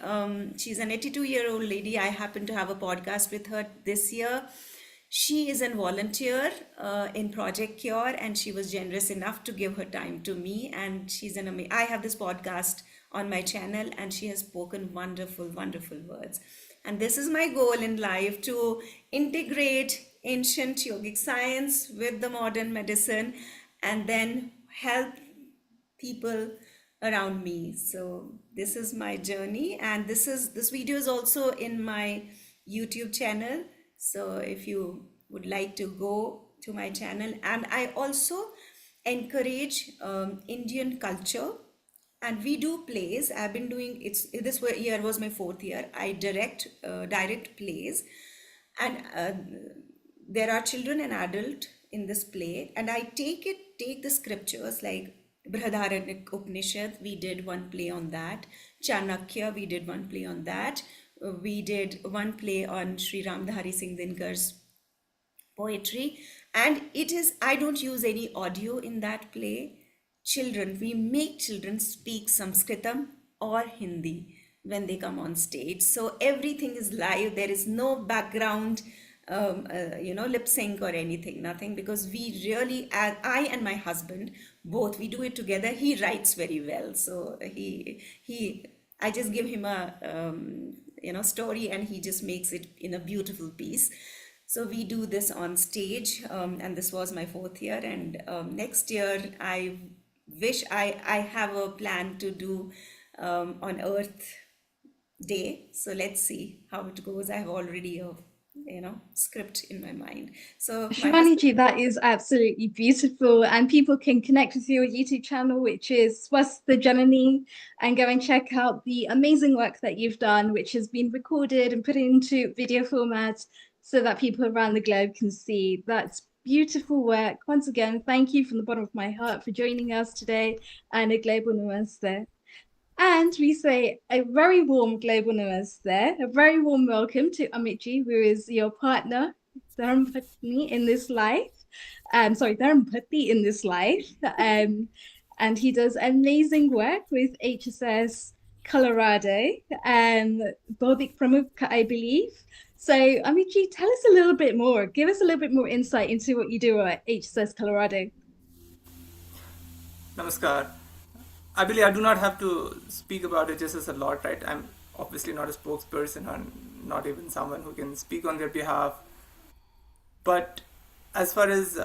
she's an 82-year-old lady. I happened to have a podcast with her this year. She is a volunteer in Project Cure, and she was generous enough to give her time to me. And she's I have this podcast on my channel, and she has spoken wonderful, wonderful words. And this is my goal in life, to integrate ancient yogic science with the modern medicine, and then help people around me. So this is my journey, and this video is also in my YouTube channel. So if you would like to go to my channel, and I also encourage Indian culture, and we do plays. I've been doing this year was my 4th year. I direct plays, and there are children and adult in this play, and I take the scriptures like Brihadaranyaka Upanishad. We did one play on that. Chanakya, we did one play on that. We did one play on Sri Ramdhari Singh Dinkar's poetry, and I don't use any audio in that play. We make children speak Sanskritam or Hindi. when they come on stage. So everything is live. There is no background, lip sync or anything, nothing, because we really, I and my husband, both, we do it together. He writes very well. So I just give him a, story, and he just makes it in a beautiful piece. So we do this on stage, and this was my 4th year. And next year, I wish I have a plan to do on Earth Day. So let's see how it goes. I have already a script in my mind. So Shivani ji, that is absolutely beautiful, and people can connect with your YouTube channel, which is Swasth Janani, and go and check out the amazing work that you've done, which has been recorded and put into video format so that people around the globe can see. That's beautiful work. Once again, thank you from the bottom of my heart for joining us today, and a global namaste. And we say a very warm global namaste, a very warm welcome to Amitji, who is your partner, Dharmpatni in this life. Dharmpatni in this life. And he does amazing work with HSS Colorado, Bodhik Pramukha, I believe. So Amitji, tell us a little bit more. Give us a little bit more insight into what you do at HSS Colorado. Namaskar. I believe I do not have to speak about it just as a lot, right? I'm obviously not a spokesperson or not even someone who can speak on their behalf. But as far as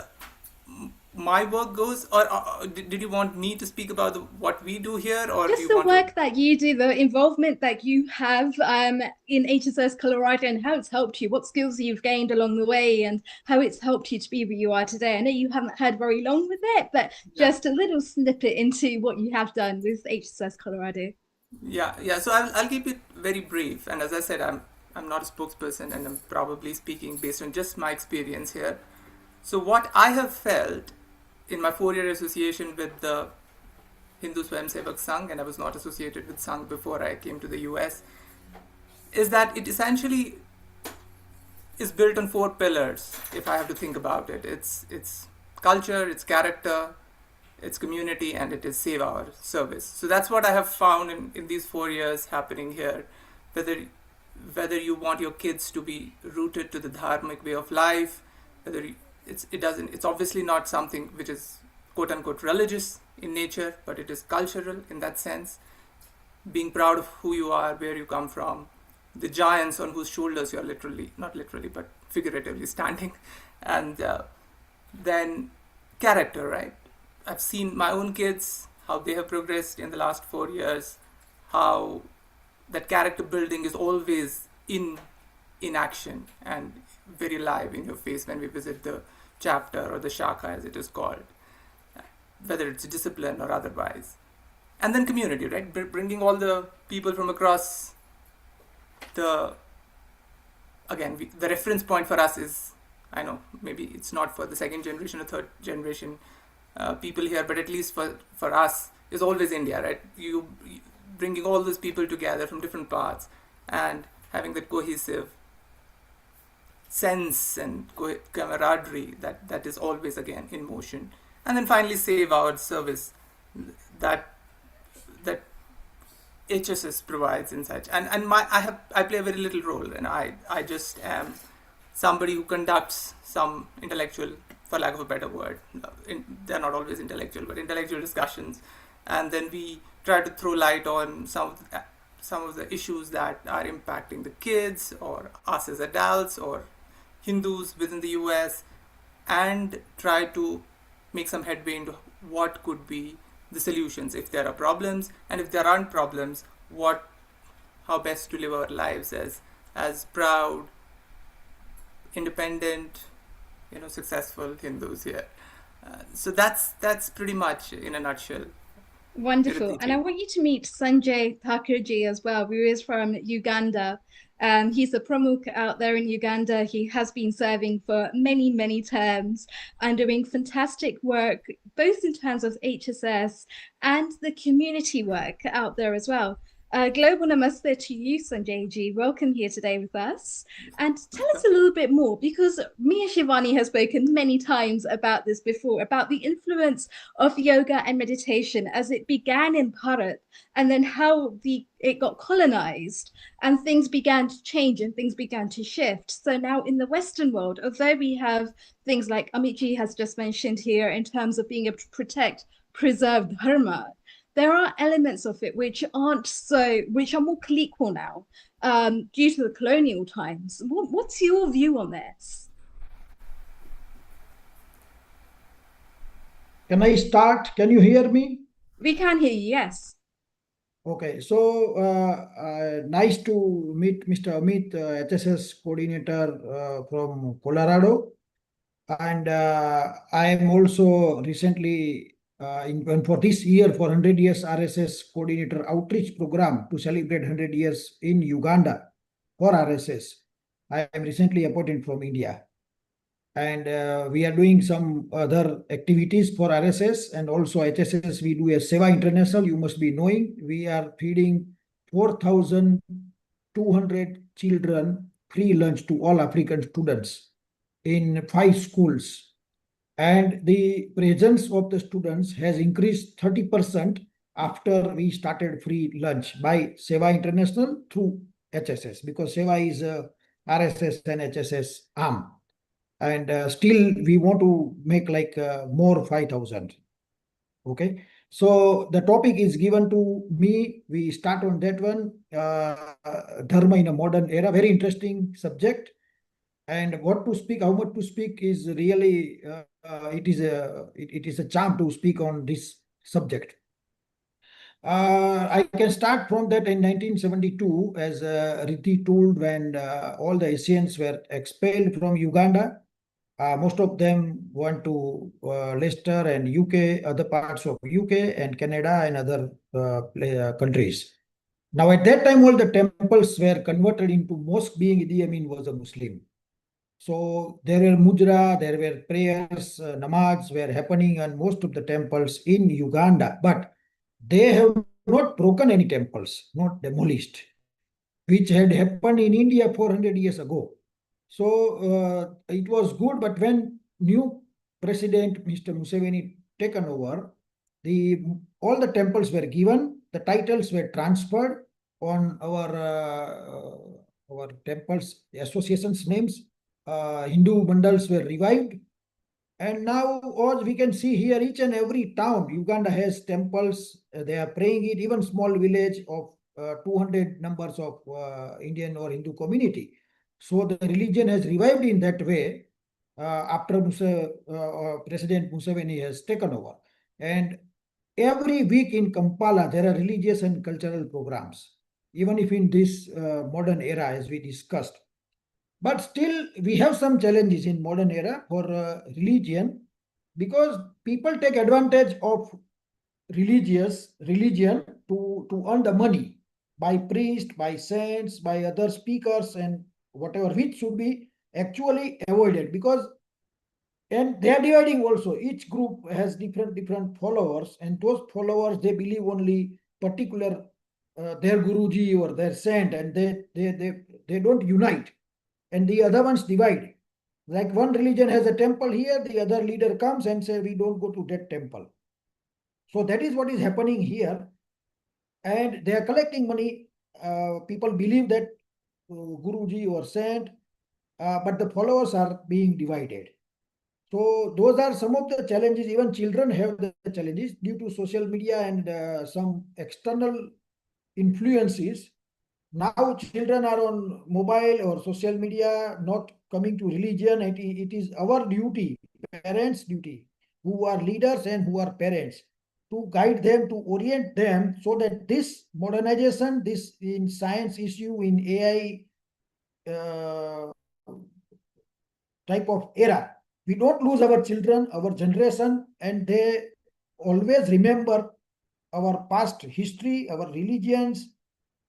my work goes, or did you want me to speak about what we do here, or just the work that you do, the involvement that you have in HSS Colorado, and how it's helped you, what skills you've gained along the way, and how it's helped you to be where you are today? I know you haven't had very long with it, but just a little snippet into what you have done with HSS Colorado. Yeah. So I'll keep it very brief. And as I said, I'm not a spokesperson, and I'm probably speaking based on just my experience here. So what I have felt in my 4-year association with the Hindu Swayamsevak Sangh, and I was not associated with Sangh before I came to the US, is that it essentially is built on 4 pillars, if I have to think about it. It's culture, it's character, it's community, and it is seva, service. So that's what I have found in these 4 years happening here. Whether you want your kids to be rooted to the dharmic way of life, it's obviously not something which is quote unquote religious in nature, but it is cultural in that sense. Being proud of who you are, where you come from, the giants on whose shoulders you are not literally, but figuratively standing. And then character, right? I've seen my own kids, how they have progressed in the last 4 years, how that character building is always in action and very live in your face when we visit the chapter or the shaka, as it is called, whether it's discipline or otherwise. And then community, right? Bringing all the people from across the reference point for us is, I know maybe it's not for the 2nd generation or 3rd generation people here, but at least for us is always India, right? You bringing all those people together from different parts and having that cohesive sense and camaraderie that is always again in motion. And then finally save our service that HSS provides in such. And I play a very little role, and I just am somebody who conducts some intellectual, for lack of a better word, they're not always intellectual, but intellectual discussions. And then we try to throw light on some of the issues that are impacting the kids or us as adults or Hindus within the US, and try to make some headway into what could be the solutions if there are problems, and if there aren't problems, how best to live our lives as proud, independent, successful Hindus here. So that's pretty much in a nutshell. Wonderful. And I want you to meet Sanjay Thakkar ji as well, who is from Uganda. He's a pramukh out there in Uganda. He has been serving for many, many terms and doing fantastic work, both in terms of HSS and the community work out there as well. Global Namaste to you, Sanjay ji. Welcome here today with us. And tell us a little bit more, because me and Shivani have spoken many times about this before, about the influence of yoga and meditation as it began in Bharat, and then how it got colonized and things began to change and things began to shift. So now in the Western world, although we have things like Amit ji has just mentioned here in terms of being able to protect, preserve dharma, there are elements of it which are more colloquial now due to the colonial times. What's your view on this? Can I start? Can you hear me? We can hear you, yes. Okay, so nice to meet Mr. Amit, HSS coordinator from Colorado. And I am also recently, for this year, for 100 years RSS coordinator outreach program to celebrate 100 years in Uganda for RSS. I am recently appointed from India. And we are doing some other activities for RSS and also HSS. We do a Seva International. You must be knowing we are feeding 4,200 children free lunch to all African students in 5 schools. And the presence of the students has increased 30% after we started free lunch by Seva International through HSS, because Seva is RSS and HSS arm. And still we want to make like more 5,000. Okay, so the topic is given to me. We start on that one, dharma in a modern era. Very interesting subject. And what to speak, how much to speak is really it is a charm to speak on this subject. I can start from that in 1972, as Riddhi told, when all the Asians were expelled from Uganda. Most of them went to Leicester and UK, other parts of UK and Canada and other countries. Now, at that time, all the temples were converted into mosque, being Idi Amin was a Muslim. So there were mujra, there were prayers, namaz were happening on most of the temples in Uganda, but they have not broken any temples, not demolished, which had happened in India 400 years ago. So it was good, but when new president, Mr. Museveni, taken over, all the temples were given, the titles were transferred on our temples, associations names, Hindu mandals were revived. And now all we can see here, each and every town, Uganda has temples, they are praying it, even small village of 200 numbers of Indian or Hindu community. So the religion has revived in that way after President Museveni has taken over. And every week in Kampala, there are religious and cultural programs, even if in this modern era, as we discussed. But still, we have some challenges in modern era for religion, because people take advantage of religion to earn the money by priests, by saints, by other speakers and whatever, which should be actually avoided, because and they are dividing also. Each group has different followers, and those followers, they believe only particular their Guruji or their saint, and they don't unite, and the other ones divide. Like one religion has a temple here, the other leader comes and says, we don't go to that temple. So that is what is happening here. And they are collecting money. People believe that Guruji or saint, but the followers are being divided. So those are some of the challenges. Even children have the challenges due to social media and some external influences. Now children are on mobile or social media, not coming to religion. It is our duty, parents' duty, who are leaders and who are parents, to guide them, to orient them, so that this modernization, this in science issue, in AI type of era, we don't lose our children, our generation, and they always remember our past history, our religions,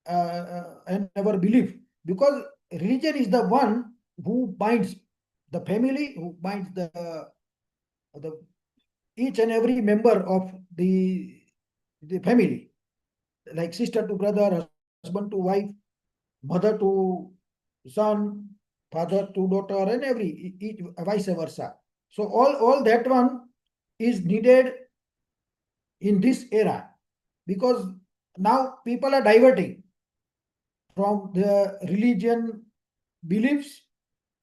and our belief, because religion is the one who binds the family, who binds the each and every member of the family. like sister to brother, husband to wife, mother to son, father to daughter, and vice versa. So all that one is needed in this era, because now people are diverting from the religion beliefs.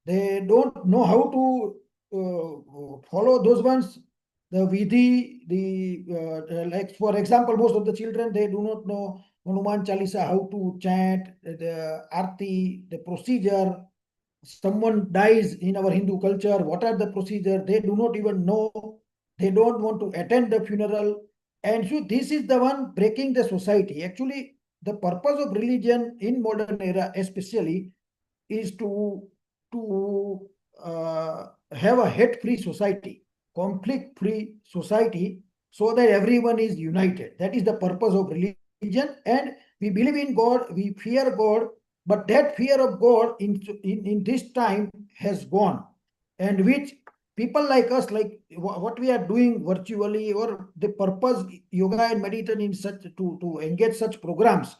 They don't know how to follow those ones. The Vidhi, like for example, most of the children, they do not know Hanuman Chalisa, how to chant, the Arti, the procedure. Someone dies in our Hindu culture, what are the procedure? They do not even know. They don't want to attend the funeral. And so this is the one breaking the society. Actually, the purpose of religion in modern era especially is to have a hate-free society, conflict-free society, so that everyone is united. That is the purpose of religion. And we believe in God, we fear God, but that fear of God in this time has gone, and which people like us, like what we are doing virtually, or the purpose yoga and meditation in such to engage such programs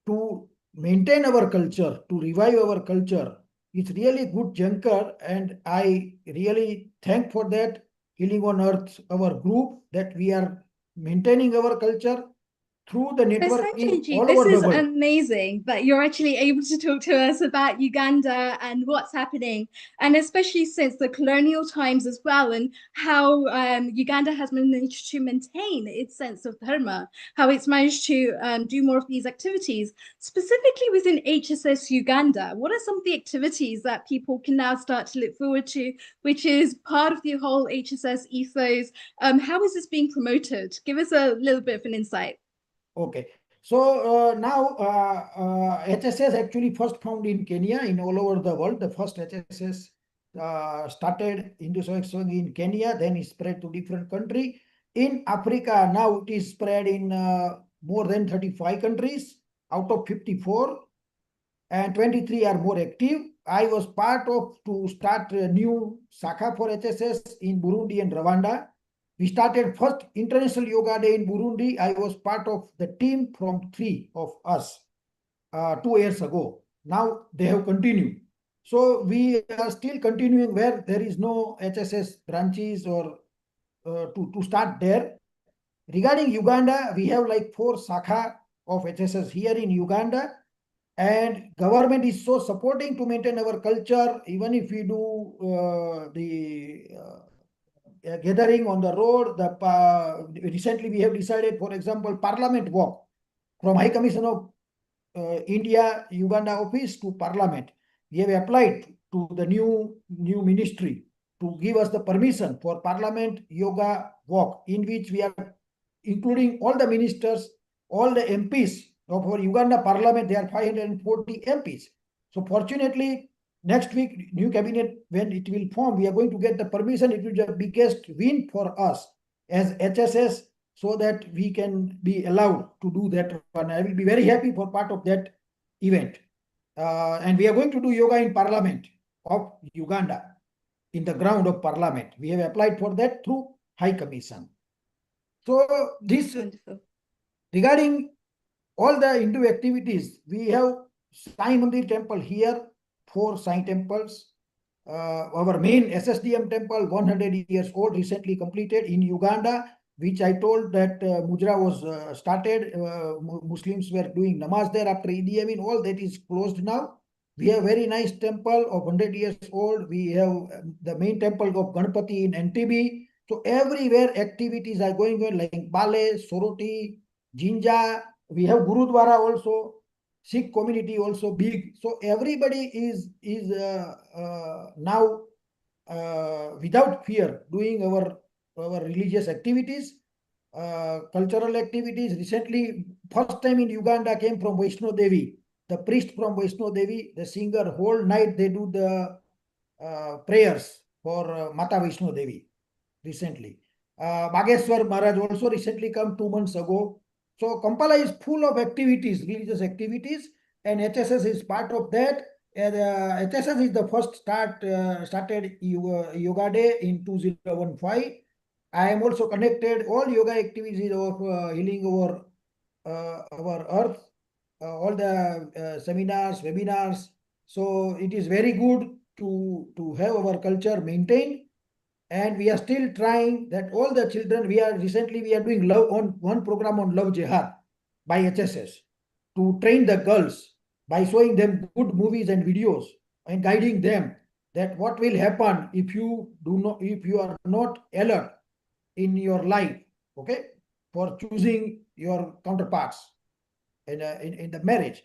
to maintain our culture, to revive our culture. It's really good junker, and I really thank for that Healing on Earth, our group, that we are maintaining our culture through the So networking Sanjay, all this over the is world. amazing that you're actually able to talk to us about Uganda and what's happening, and especially since the colonial times as well, and how Uganda has managed to maintain its sense of dharma, how it's managed to do more of these activities. Specifically within HSS Uganda, what are some of the activities that people can now start to look forward to, which is part of the whole HSS ethos? How is this being promoted? Give us a little bit of an insight. Okay. So now HSS actually first found in Kenya, in all over the world. The first HSS started Hindu Song in Kenya, then it spread to different country. In Africa, now it is spread in more than 35 countries out of 54, and 23 are more active. I was part of to start a new Saka for HSS in Burundi and Rwanda. We started first International Yoga Day in Burundi. I was part of the team from 3 of us 2 years ago. Now they have continued. So we are still continuing where there is no HSS branches or to start there. Regarding Uganda, we have like 4 Saka of HSS here in Uganda, and government is so supporting to maintain our culture. Even if we do the gathering on the road, recently we have decided, for example, Parliament walk from High Commission of India Uganda office to Parliament. We have applied to the new ministry to give us the permission for Parliament yoga walk, in which we are including all the ministers, all the MPs of our Uganda Parliament. There are 540 MPs. So fortunately, next week, new cabinet, when it will form, we are going to get the permission. It will be the biggest win for us as HSS, so that we can be allowed to do that one. I will be very happy for part of that event. And we are going to do yoga in Parliament of Uganda, in the ground of Parliament. We have applied for that through High Commission. So this, regarding all the Hindu activities, we have Sai Mandir temple here, 4 Sai temples. Our main SSDM temple, 100 years old, recently completed in Uganda, which I told that Mujra was started. Muslims were doing namaz there after Idi Amin. All that is closed now. We have very nice temple of 100 years old. We have the main temple of Ganpati in NTB. So everywhere activities are going on, like Bale, Soroti, Jinja. We have Gurudwara also. Sikh community also big. So everybody is now without fear doing our religious activities, cultural activities. Recently, first time in Uganda came from Vaishno Devi. The priest from Vaishno Devi, the singer, whole night they do the prayers for Mata Vaishno Devi recently. Bageshwar Maharaj also recently come 2 months ago. So Kampala is full of activities, religious activities, and HSS is part of that. And HSS is the first started Yoga Day in 2015. I am also connected all yoga activities of Healing Our our earth, all the seminars, webinars. So it is very good to have our culture maintained, and we are still trying that all the children. We are doing love on one program on love jihad by HSS to train the girls by showing them good movies and videos and guiding them that what will happen if you are not alert in your life, okay, for choosing your counterparts in the marriage.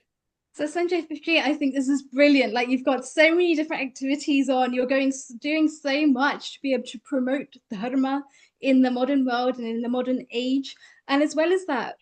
So Sanjay, I think this is brilliant. Like you've got so many different activities on. You're doing so much to be able to promote dharma in the modern world and in the modern age. And as well as that,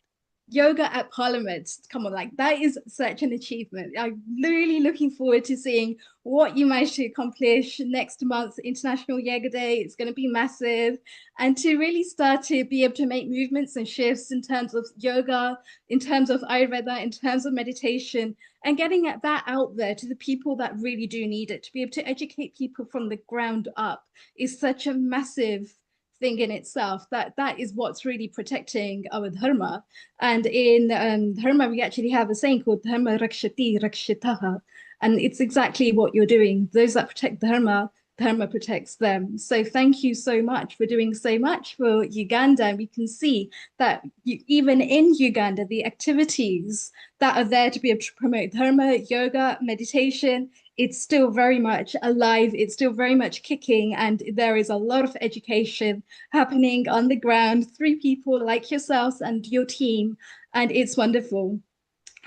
yoga at Parliament. Come on, like that is such an achievement. I'm really looking forward to seeing what you manage to accomplish next month, International Yoga Day. It's going to be massive. And to really start to be able to make movements and shifts in terms of yoga, in terms of Ayurveda, in terms of meditation, and getting that out there to the people that really do need it, to be able to educate people from the ground up is such a massive thing in itself. That is what's really protecting our dharma. And in dharma, we actually have a saying called dharma rakshati rakshitaha, and it's exactly what you're doing. Those that protect dharma, dharma protects them. So thank you so much for doing so much for Uganda. And we can see that even in Uganda, the activities that are there to be able to promote dharma, yoga, meditation, it's still very much alive, it's still very much kicking, and there is a lot of education happening on the ground through people like yourselves and your team, and it's wonderful.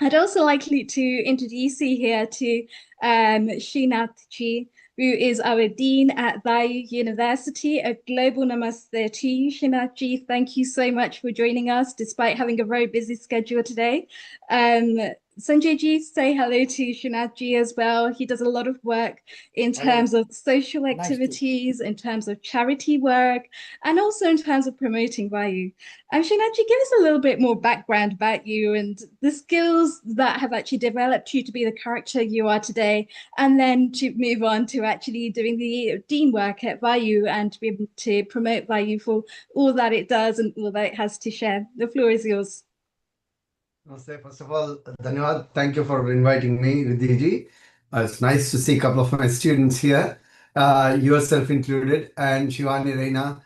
I'd also like to introduce you here to Srinathji, who is our Dean at Vayu University. A global namaste to you, Srinathji. Thank you so much for joining us, despite having a very busy schedule today. Sanjay ji, say hello to Srinathji as well. He does a lot of work in terms of social activities, in terms of charity work, and also in terms of promoting Vayu. Srinathji, give us a little bit more background about you and the skills that have actually developed you to be the character you are today, and then to move on to actually doing the Dean work at Vayu and to be able to promote Vayu for all that it does and all that it has to share. The floor is yours. Namaste. First of all, Dhanyawad. Thank you for inviting me, Riddhi ji. It's nice to see a couple of my students here, yourself included, and Shivani, Raina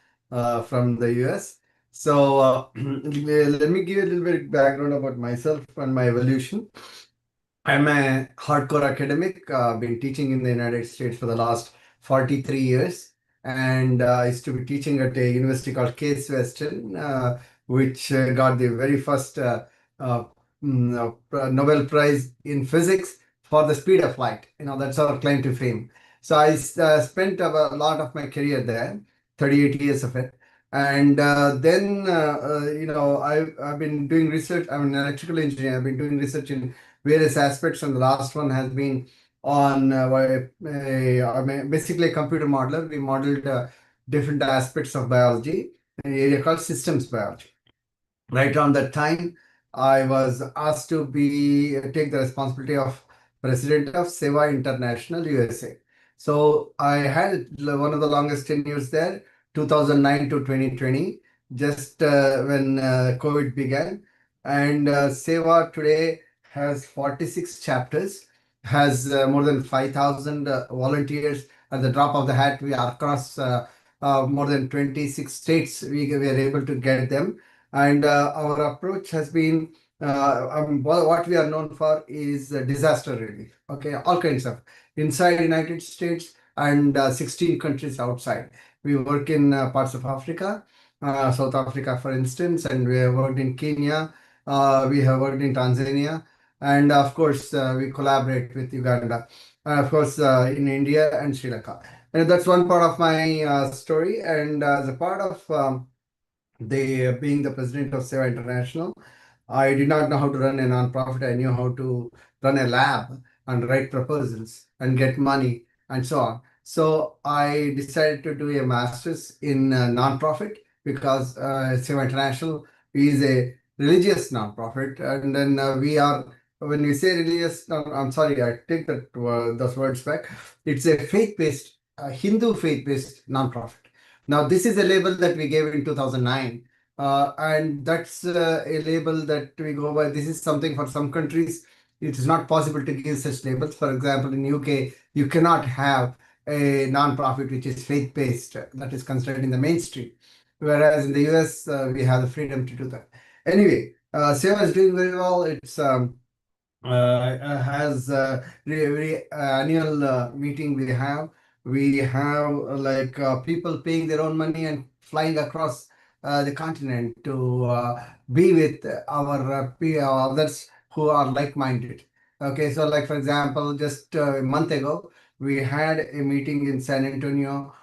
from the US. So let me give you a little bit of background about myself and my evolution. I'm a hardcore academic. I've been teaching in the United States for the last 43 years. And I used to be teaching at a university called Case Western, which got the very first Nobel Prize in Physics for the speed of light. That's our claim to fame. So I spent a lot of my career there, 38 years of it. And then, I've been doing research. I'm an electrical engineer. I've been doing research in various aspects, and the last one has been on basically a computer modeler. We modeled different aspects of biology, an area called systems biology. Right around that time, I was asked to take the responsibility of president of Seva International USA. So I had one of the longest tenures there, 2009 to 2020, just when COVID began. And Seva today has 46 chapters, has more than 5,000 volunteers. At the drop of the hat, we are across more than 26 states. We are able to get them. And our approach has been, what we are known for is disaster relief. Okay, all kinds of inside United States and 16 countries outside. We work in parts of Africa, South Africa, for instance, and we have worked in Kenya. We have worked in Tanzania, and of course, we collaborate with Uganda, of course, in India and Sri Lanka. And that's one part of my story. And as a part of being the president of Seva International, I did not know how to run a nonprofit. I knew how to run a lab and write proposals and get money and so on. So I decided to do a master's in nonprofit because Seva International is a religious nonprofit. And then when we say religious, I'm sorry, I take those words back. It's a faith-based, Hindu faith-based nonprofit. Now, this is a label that we gave in 2009 And that's a label that we go by. This is something for some countries. It is not possible to give such labels. For example, in UK, you cannot have a non-profit which is faith-based that is considered in the mainstream. Whereas in the US, we have the freedom to do that. Anyway, Seva is doing very well. It's has every annual meeting we have like people paying their own money and flying across the continent to be with our others who are like-minded. Okay, so like for example, just a month ago, we had a meeting in San Antonio,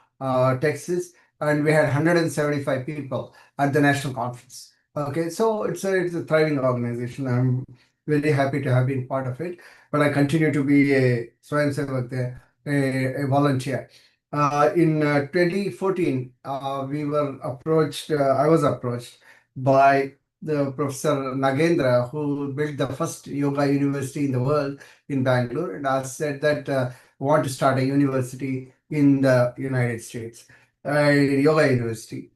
Texas, and we had 175 people at the national conference. Okay, so it's a thriving organization. I'm very happy to have been part of it, but I continue to be a Swayamsevak there, a volunteer. In 2014, we were approached, I was approached by the Professor Nagendra, who built the first yoga university in the world in Bangalore, and I said that want to start a university in the United States, a yoga university.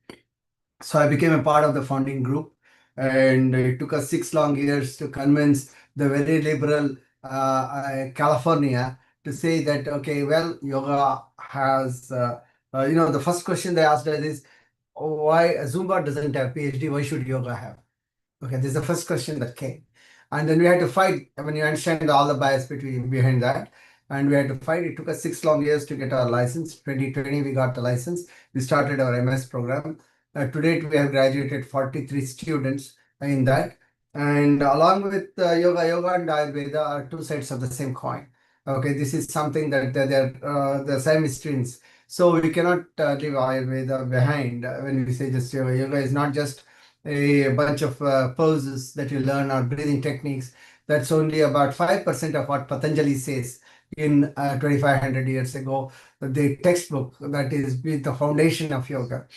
So I became a part of the founding group, and it took us 6 long years to convince the very liberal California to say that, okay, well, yoga has, the first question they asked us is, why Zumba doesn't have PhD, why should yoga have? Okay, this is the first question that came. And then we had to fight. I mean, you understand all the bias behind that. And we had to fight. It took us 6 long years to get our license. 2020, we got the license. We started our MS program. To date, we have graduated 43 students in that. And along with yoga and Ayurveda are two sides of the same coin. Okay, this is something that they're the Siamese twins. So we cannot leave Ayurveda behind when we say just yoga. Yoga is not just a bunch of poses that you learn or breathing techniques. That's only about 5% of what Patanjali says in 2500 years ago, the textbook that is the foundation of yoga.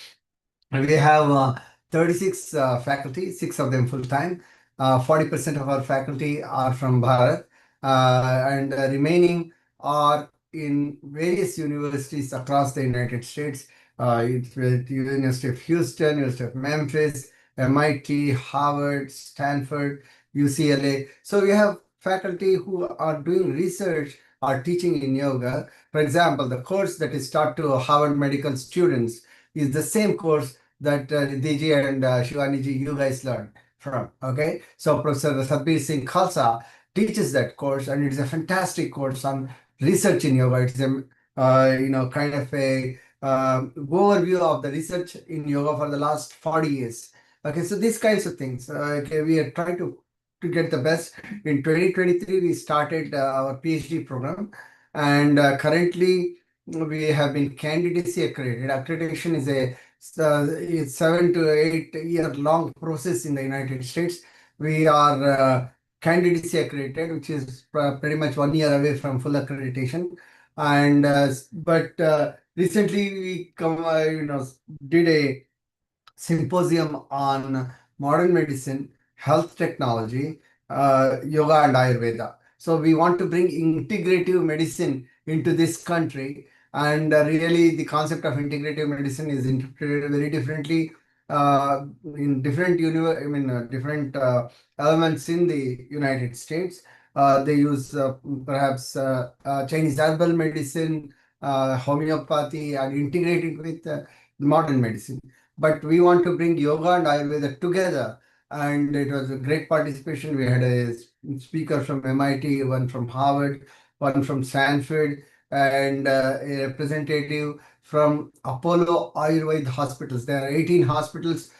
We have 36 faculty, 6 of them full-time. 40% of our faculty are from Bharat, and remaining are in various universities across the United States. It's with University of Houston, University of Memphis, MIT, Harvard, Stanford, UCLA. So we have faculty who are doing research or teaching in yoga. For example, the course that is taught to Harvard medical students is the same course that Riddhi and Shivani, you guys learned from. Okay, so Professor Satbir Singh Khalsa teaches that course, and it's a fantastic course on research in yoga. It's a kind of a overview of the research in yoga for the last 40 years. Okay, so these kinds of things. Okay, we are trying to get the best. In 2023, we started our PhD program, and currently we have been candidacy accredited. Accreditation is a 7 to 8 year long process in the United States. We are candidacy accredited, which is pretty much 1 year away from full accreditation. And but recently we did a symposium on modern medicine, health technology, yoga and Ayurveda. So we want to bring integrative medicine into this country, and really the concept of integrative medicine is interpreted very differently in different different elements in the United States. They use perhaps Chinese herbal medicine, homeopathy, and integrate it with modern medicine. But we want to bring yoga and Ayurveda together, and it was a great participation. We had a speaker from MIT, one from Harvard, one from Stanford, and a representative from Apollo Ayurveda hospitals. There are 18 hospitals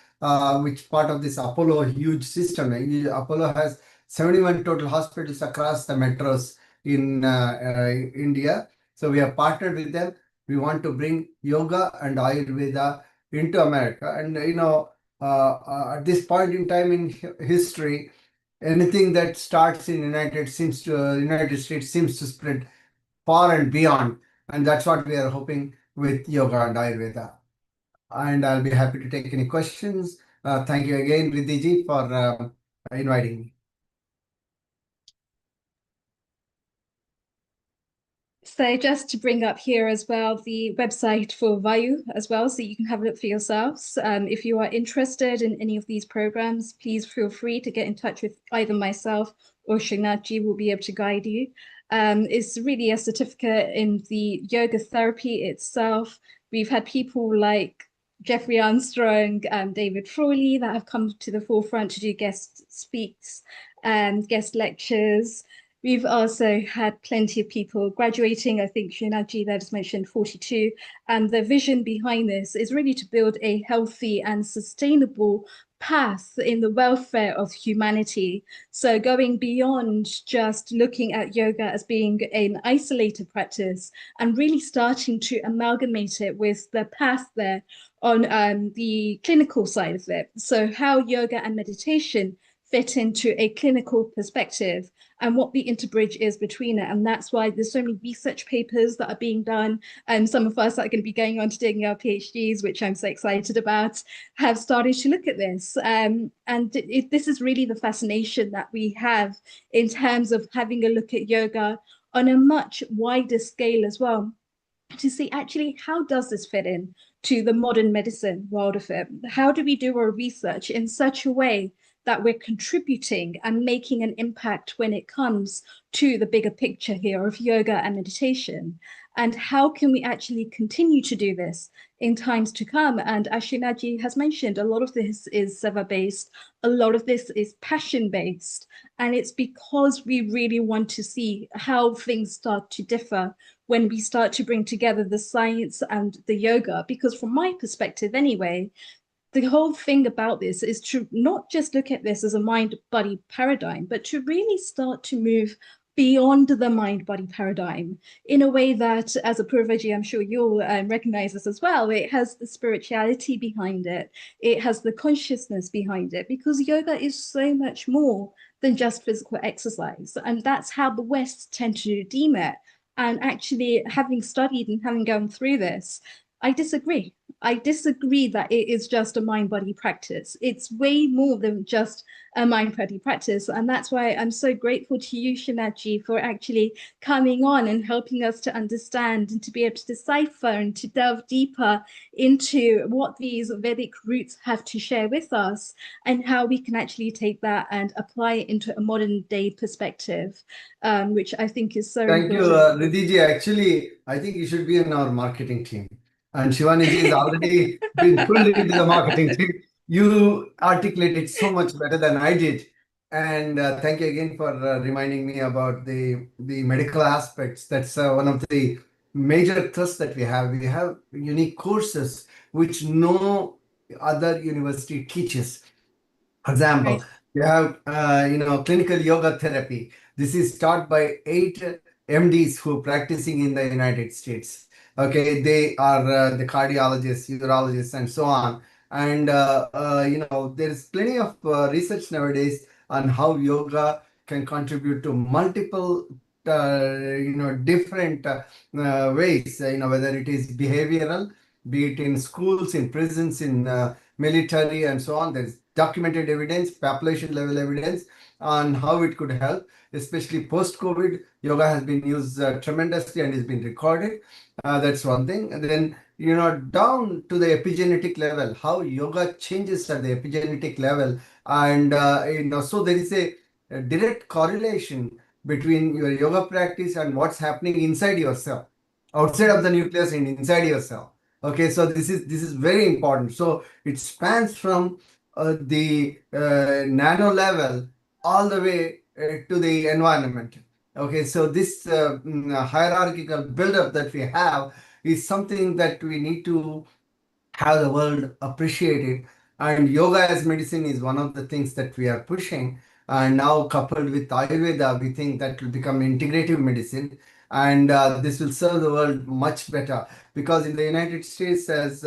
which part of this Apollo huge system. Apollo has 71 total hospitals across the metros in India. So we have partnered with them. We want to bring yoga and Ayurveda into America. And at this point in time in history, anything that starts in United States seems to spread far and beyond. And that's what we are hoping with yoga and Ayurveda. And I'll be happy to take any questions. Thank you again, Riddhi for inviting me. So just to bring up here as well, the website for Vayu as well, so you can have a look for yourselves. If you are interested in any of these programs, please feel free to get in touch with either myself or Srinathji will be able to guide you. It's really a certificate in the yoga therapy itself. We've had people like Jeffrey Armstrong and David Frawley that have come to the forefront to do guest speaks and guest lectures. We've also had plenty of people graduating. I think Srinathji there just mentioned 42. And the vision behind this is really to build a healthy and sustainable path in the welfare of humanity. So going beyond just looking at yoga as being an isolated practice and really starting to amalgamate it with the path there on the clinical side of it. So how yoga and meditation fit into a clinical perspective and what the interbridge is between it. And that's why there's so many research papers that are being done. And some of us that are going to be going on to doing our PhDs, which I'm so excited about, have started to look at this. This is really the fascination that we have in terms of having a look at yoga on a much wider scale as well, to see actually how does this fit in to the modern medicine world of it? How do we do our research in such a way that we're contributing and making an impact when it comes to the bigger picture here of yoga and meditation? And how can we actually continue to do this in times to come? And as Srinathji has mentioned, a lot of this is seva-based, a lot of this is passion-based, and it's because we really want to see how things start to differ when we start to bring together the science and the yoga. Because from my perspective anyway, the whole thing about this is to not just look at this as a mind-body paradigm, but to really start to move beyond the mind-body paradigm in a way that, as Apurva, I'm sure you'll recognize this as well, it has the spirituality behind it, it has the consciousness behind it, because yoga is so much more than just physical exercise. And that's how the West tend to deem it. And actually, having studied and having gone through this, I disagree. I disagree that it is just a mind-body practice. It's way more than just a mind-body practice. And that's why I'm so grateful to you, Srinathji, for actually coming on and helping us to understand and to be able to decipher and to delve deeper into what these Vedic roots have to share with us and how we can actually take that and apply it into a modern day perspective, which I think is so Thank you, important. Riddhi ji. Actually, I think you should be in our marketing team. And Shivani ji is already been pulled into the marketing team. You articulated so much better than I did. And thank you again for reminding me about the medical aspects. That's one of the major thrusts that we have. We have unique courses which no other university teaches. For example, you have clinical yoga therapy. This is taught by 8 MDs who are practicing in the United States. Okay, they are the cardiologists, urologists, and so on. And there is plenty of research nowadays on how yoga can contribute to multiple different ways. Whether it is behavioral, be it in schools, in prisons, in military, and so on. There's documented evidence, population level evidence on how it could help, especially post-COVID. Yoga has been used tremendously and has been recorded. That's one thing. And then, down to the epigenetic level, how yoga changes at the epigenetic level. And, so there is a direct correlation between your yoga practice and what's happening inside yourself, outside of the nucleus and inside yourself. Okay, so this is very important. So it spans from the nano level all the way to the environment. Okay, so this hierarchical buildup that we have is something that we need to have the world appreciate it. And yoga as medicine is one of the things that we are pushing. And now coupled with Ayurveda, we think that will become integrative medicine. And this will serve the world much better. Because in the United States, as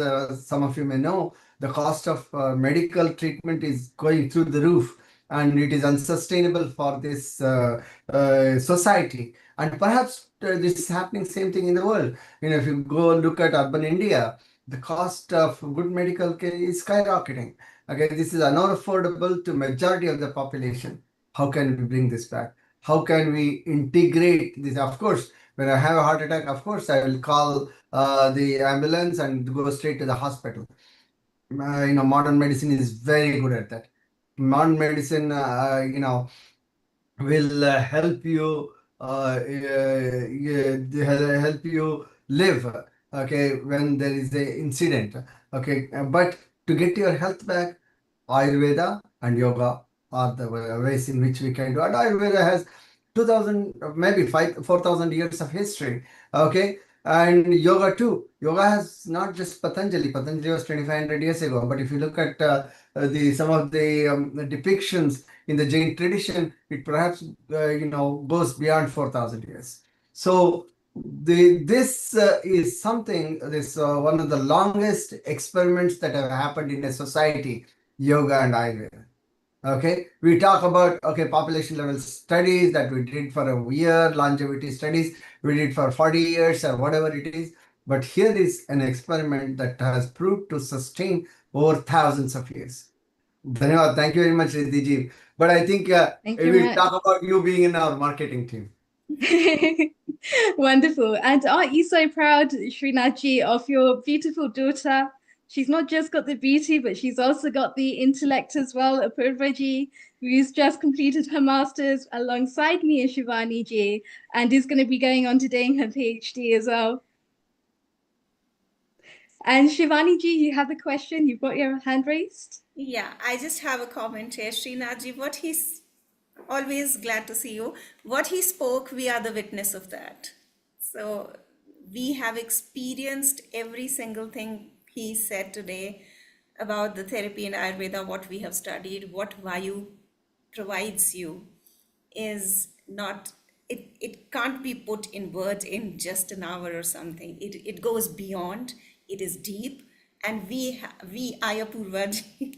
some of you may know, the cost of medical treatment is going through the roof. And it is unsustainable for this society. And perhaps this is happening same thing in the world. If you go look at urban India, the cost of good medical care is skyrocketing. Okay, this is unaffordable to majority of the population. How can we bring this back? How can we integrate this? Of course, When I have a heart attack, of course, I will call the ambulance and go straight to the hospital. Modern medicine is very good at that. Modern medicine, will help you help you live, okay, when there is a incident, okay. But to get your health back, Ayurveda and yoga are the ways in which we can do it. Ayurveda has 2000, maybe 4,000 years of history, okay. And yoga too. Yoga has not just Patanjali. Patanjali was 2,500 years ago. But if you look at some of the depictions in the Jain tradition, it perhaps goes beyond 4,000 years. So this is something. This one of the longest experiments that have happened in a society, yoga and Ayurveda. Okay, we talk about population level studies that we did for a year, longevity studies we did for 40 years or whatever it is. But here is an experiment that has proved to sustain over thousands of years. Dhanyawad. Thank you very much, Riddhi ji. But I think we will talk about you being in our marketing team. Wonderful. And aren't you so proud, Srinathji, of your beautiful daughter? She's not just got the beauty, but she's also got the intellect as well. Apurva ji, who's just completed her master's alongside me and Shivani ji, and is going to be going on to doing her PhD as well. And Shivani ji, you have the question. You've got your hand raised. Yeah, I just have a comment here, Srinathji. What he's always glad to see you. What he spoke, we are the witness of that. So we have experienced every single thing he said today about the therapy in Ayurveda, what we have studied, what Vayu provides you is not, it can't be put in words in just an hour or something. It goes beyond, it is deep. And we Apurwa ji,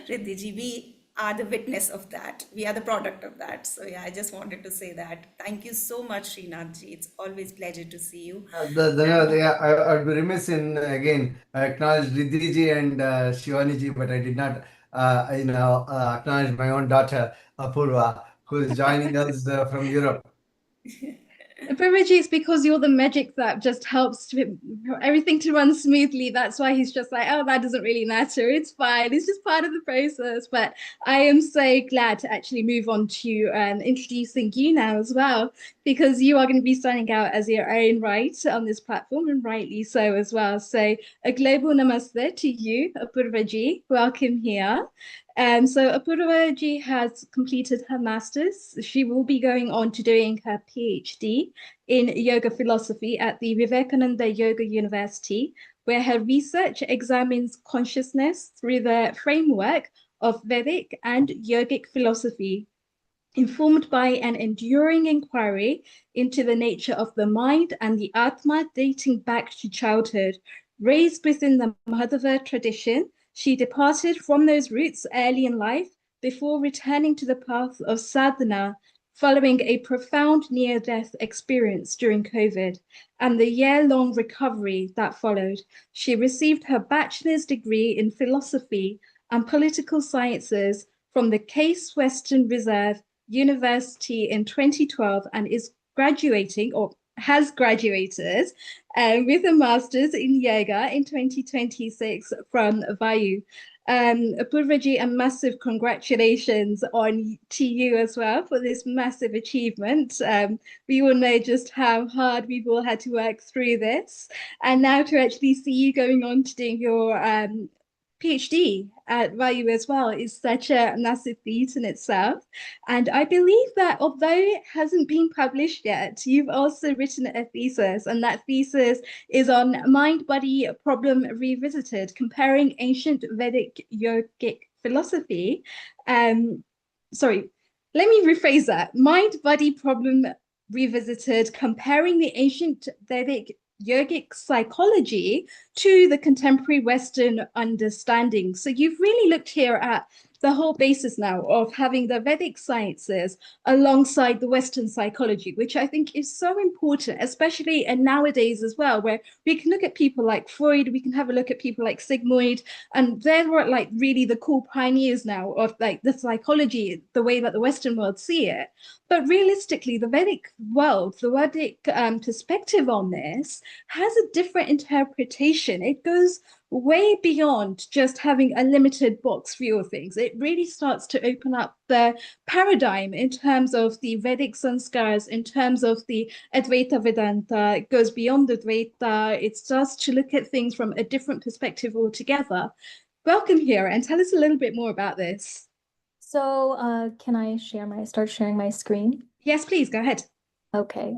Riddhi ji, we are the witness of that. We are the product of that. So yeah, I just wanted to say that. Thank you so much, Srinathji. It's always a pleasure to see you. I'd be remiss in again acknowledge Riddhi ji and Shivani ji, but I did not acknowledge my own daughter Apurwa, who is joining us from Europe. Apurva ji, it's because you're the magic that just helps for everything to run smoothly. That's why he's just like, oh, that doesn't really matter. It's fine. It's just part of the process. But I am so glad to actually move on to introducing you now as well, because you are going to be standing out as your own right on this platform, and rightly so as well. So a global namaste to you, Apurva ji. Welcome here. So Apurva ji has completed her master's. She will be going on to doing her PhD in yoga philosophy at the Vivekananda Yoga University, where her research examines consciousness through the framework of Vedic and yogic philosophy, informed by an enduring inquiry into the nature of the mind and the Atma dating back to childhood. Raised within the Madhava tradition, she departed from those roots early in life before returning to the path of sadhana following a profound near-death experience during COVID and the year-long recovery that followed. She received her bachelor's degree in philosophy and political sciences from the Case Western Reserve University in 2012 and is graduating, or has graduated, with a master's in yoga in 2026 from Vayu. Apurva ji, a massive congratulations to you as well for this massive achievement. We all know just how hard we've all had to work through this, and now to actually see you going on to doing your PhD at Vayu as well is such a massive feat in itself. And I believe that although it hasn't been published yet, you've also written a thesis, and that thesis is on mind-body problem revisited, comparing ancient Vedic yogic philosophy. Sorry, let me rephrase that. Mind-body problem revisited, comparing the ancient Vedic yogic psychology to the contemporary Western understanding. So you've really looked here at the whole basis now of having the Vedic sciences alongside the Western psychology, which I think is so important, especially nowadays as well, where we can look at people like Freud, we can have a look at people like Sigmund, and they're like really the cool pioneers now of like the psychology, the way that the Western world see it. But realistically, the Vedic world, the Vedic perspective on this has a different interpretation. It goes way beyond just having a limited box view of things. It really starts to open up the paradigm in terms of the Vedic sanskars, in terms of the Advaita Vedanta. It goes beyond Advaita. It starts to look at things from a different perspective altogether. Welcome here and tell us a little bit more about this. So can I start sharing my screen? Yes, please, go ahead. Okay.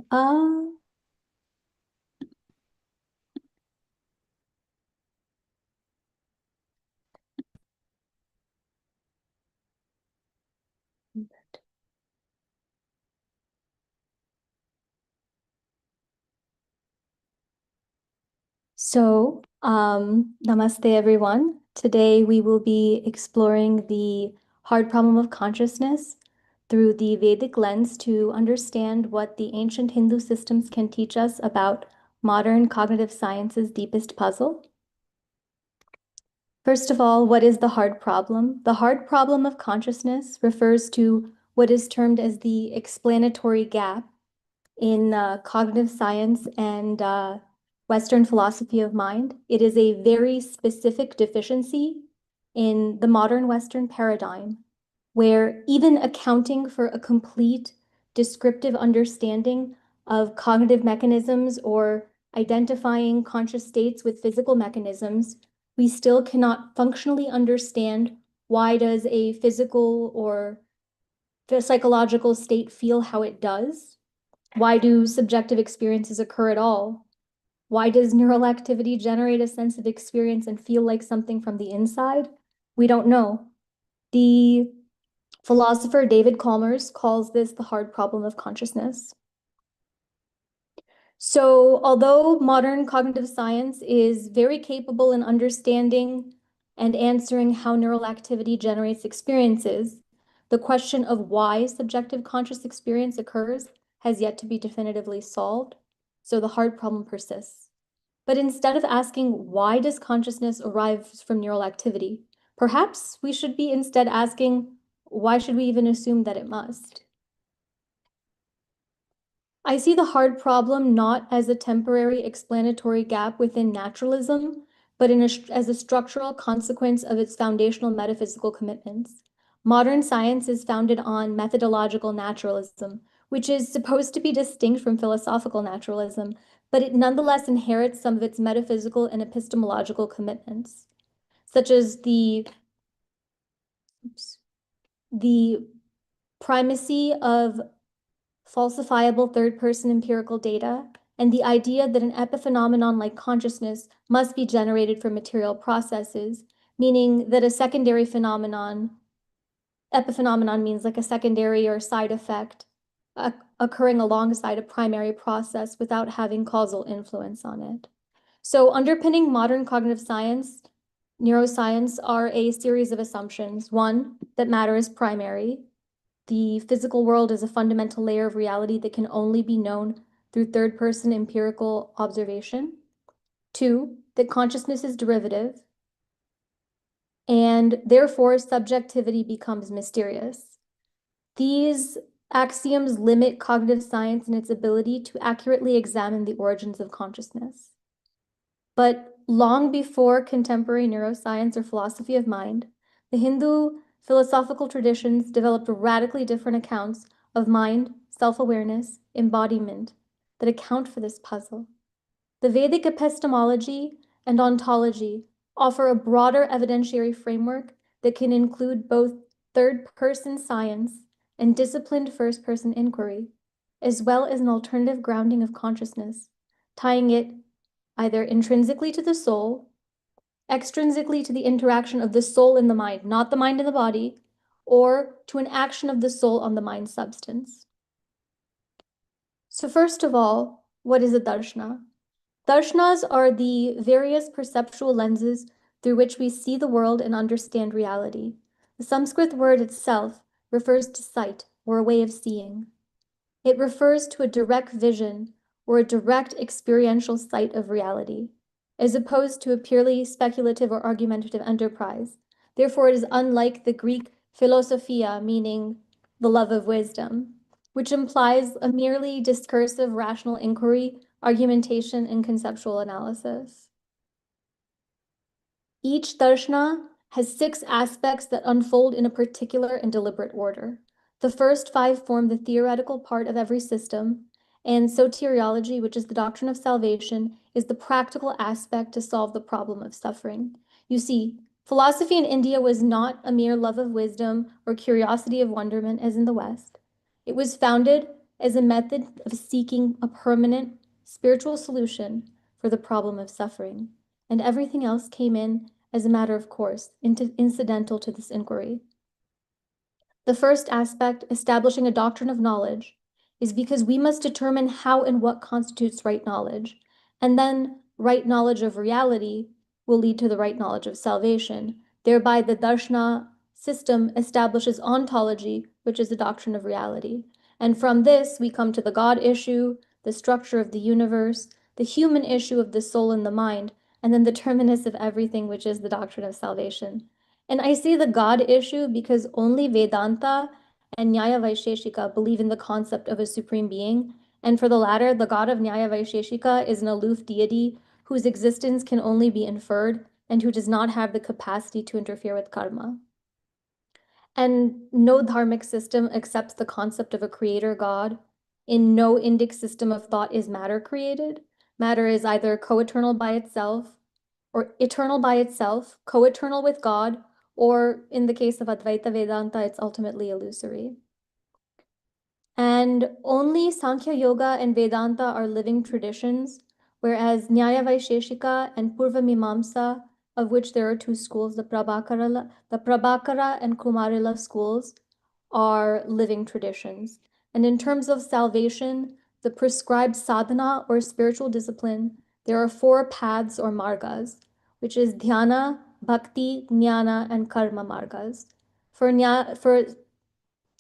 So, Namaste, everyone. Today we will be exploring the hard problem of consciousness through the Vedic lens to understand what the ancient Hindu systems can teach us about modern cognitive science's deepest puzzle. First of all, what is the hard problem? The hard problem of consciousness refers to what is termed as the explanatory gap in cognitive science and Western philosophy of mind. It is a very specific deficiency in the modern Western paradigm, where even accounting for a complete descriptive understanding of cognitive mechanisms or identifying conscious states with physical mechanisms, we still cannot functionally understand why does a physical or the psychological state feel how it does. Why do subjective experiences occur at all? Why does neural activity generate a sense of experience and feel like something from the inside? We don't know. The philosopher David Chalmers calls this the hard problem of consciousness. So, although modern cognitive science is very capable in understanding and answering how neural activity generates experiences, the question of why subjective conscious experience occurs has yet to be definitively solved, so the hard problem persists. But instead of asking why does consciousness arise from neural activity, perhaps we should be instead asking why should we even assume that it must? I see the hard problem not as a temporary explanatory gap within naturalism, but as a structural consequence of its foundational metaphysical commitments. Modern science is founded on methodological naturalism, which is supposed to be distinct from philosophical naturalism, but it nonetheless inherits some of its metaphysical and epistemological commitments, such as the primacy of falsifiable third-person empirical data, and the idea that an epiphenomenon like consciousness must be generated from material processes, meaning that a secondary phenomenon, epiphenomenon means like a secondary or side effect occurring alongside a primary process without having causal influence on it. So underpinning modern cognitive science, neuroscience, are a series of assumptions. One, that matter is primary. The physical world is a fundamental layer of reality that can only be known through third-person empirical observation. Two, that consciousness is derivative, and therefore subjectivity becomes mysterious. These axioms limit cognitive science in its ability to accurately examine the origins of consciousness. But long before contemporary neuroscience or philosophy of mind, the Hindu philosophical traditions developed radically different accounts of mind, self-awareness, embodiment that account for this puzzle. The Vedic epistemology and ontology offer a broader evidentiary framework that can include both third-person science and disciplined first-person inquiry, as well as an alternative grounding of consciousness, tying it either intrinsically to the soul, extrinsically to the interaction of the soul in the mind, not the mind in the body, or to an action of the soul on the mind substance. So first of all, what is a darshana? Darshanas are the various perceptual lenses through which we see the world and understand reality. The Sanskrit word itself refers to sight or a way of seeing. It refers to a direct vision or a direct experiential sight of reality, as opposed to a purely speculative or argumentative enterprise. Therefore, it is unlike the Greek philosophia, meaning the love of wisdom, which implies a merely discursive rational inquiry, argumentation, and conceptual analysis. Each darshana has 6 aspects that unfold in a particular and deliberate order. The first 5 form the theoretical part of every system, and soteriology, which is the doctrine of salvation, is the practical aspect to solve the problem of suffering. You see, philosophy in India was not a mere love of wisdom or curiosity of wonderment as in the West. It was founded as a method of seeking a permanent spiritual solution for the problem of suffering, and everything else came in as a matter of course, incidental to this inquiry. The first aspect, establishing a doctrine of knowledge, is because we must determine how and what constitutes right knowledge, and then right knowledge of reality will lead to the right knowledge of salvation. Thereby, the darshana system establishes ontology, which is the doctrine of reality. And from this, we come to the God issue, the structure of the universe, the human issue of the soul and the mind, and then the terminus of everything, which is the doctrine of salvation. And I say the God issue because only Vedanta and Nyaya Vaisheshika believe in the concept of a supreme being. And for the latter, the God of Nyaya Vaisheshika is an aloof deity whose existence can only be inferred and who does not have the capacity to interfere with karma. And no dharmic system accepts the concept of a creator God. In no Indic system of thought is matter created. Matter is either co-eternal by itself, or eternal by itself, co-eternal with God, or in the case of Advaita Vedanta, it's ultimately illusory. And only Sankhya Yoga and Vedanta are living traditions, whereas Nyaya Vaisheshika and Purva Mimamsa, of which there are 2 schools, the Prabhakara and Kumarila schools, are living traditions. And in terms of salvation, the prescribed sadhana or spiritual discipline, there are 4 paths or margas, which is dhyana, bhakti, jnana, and karma margas. For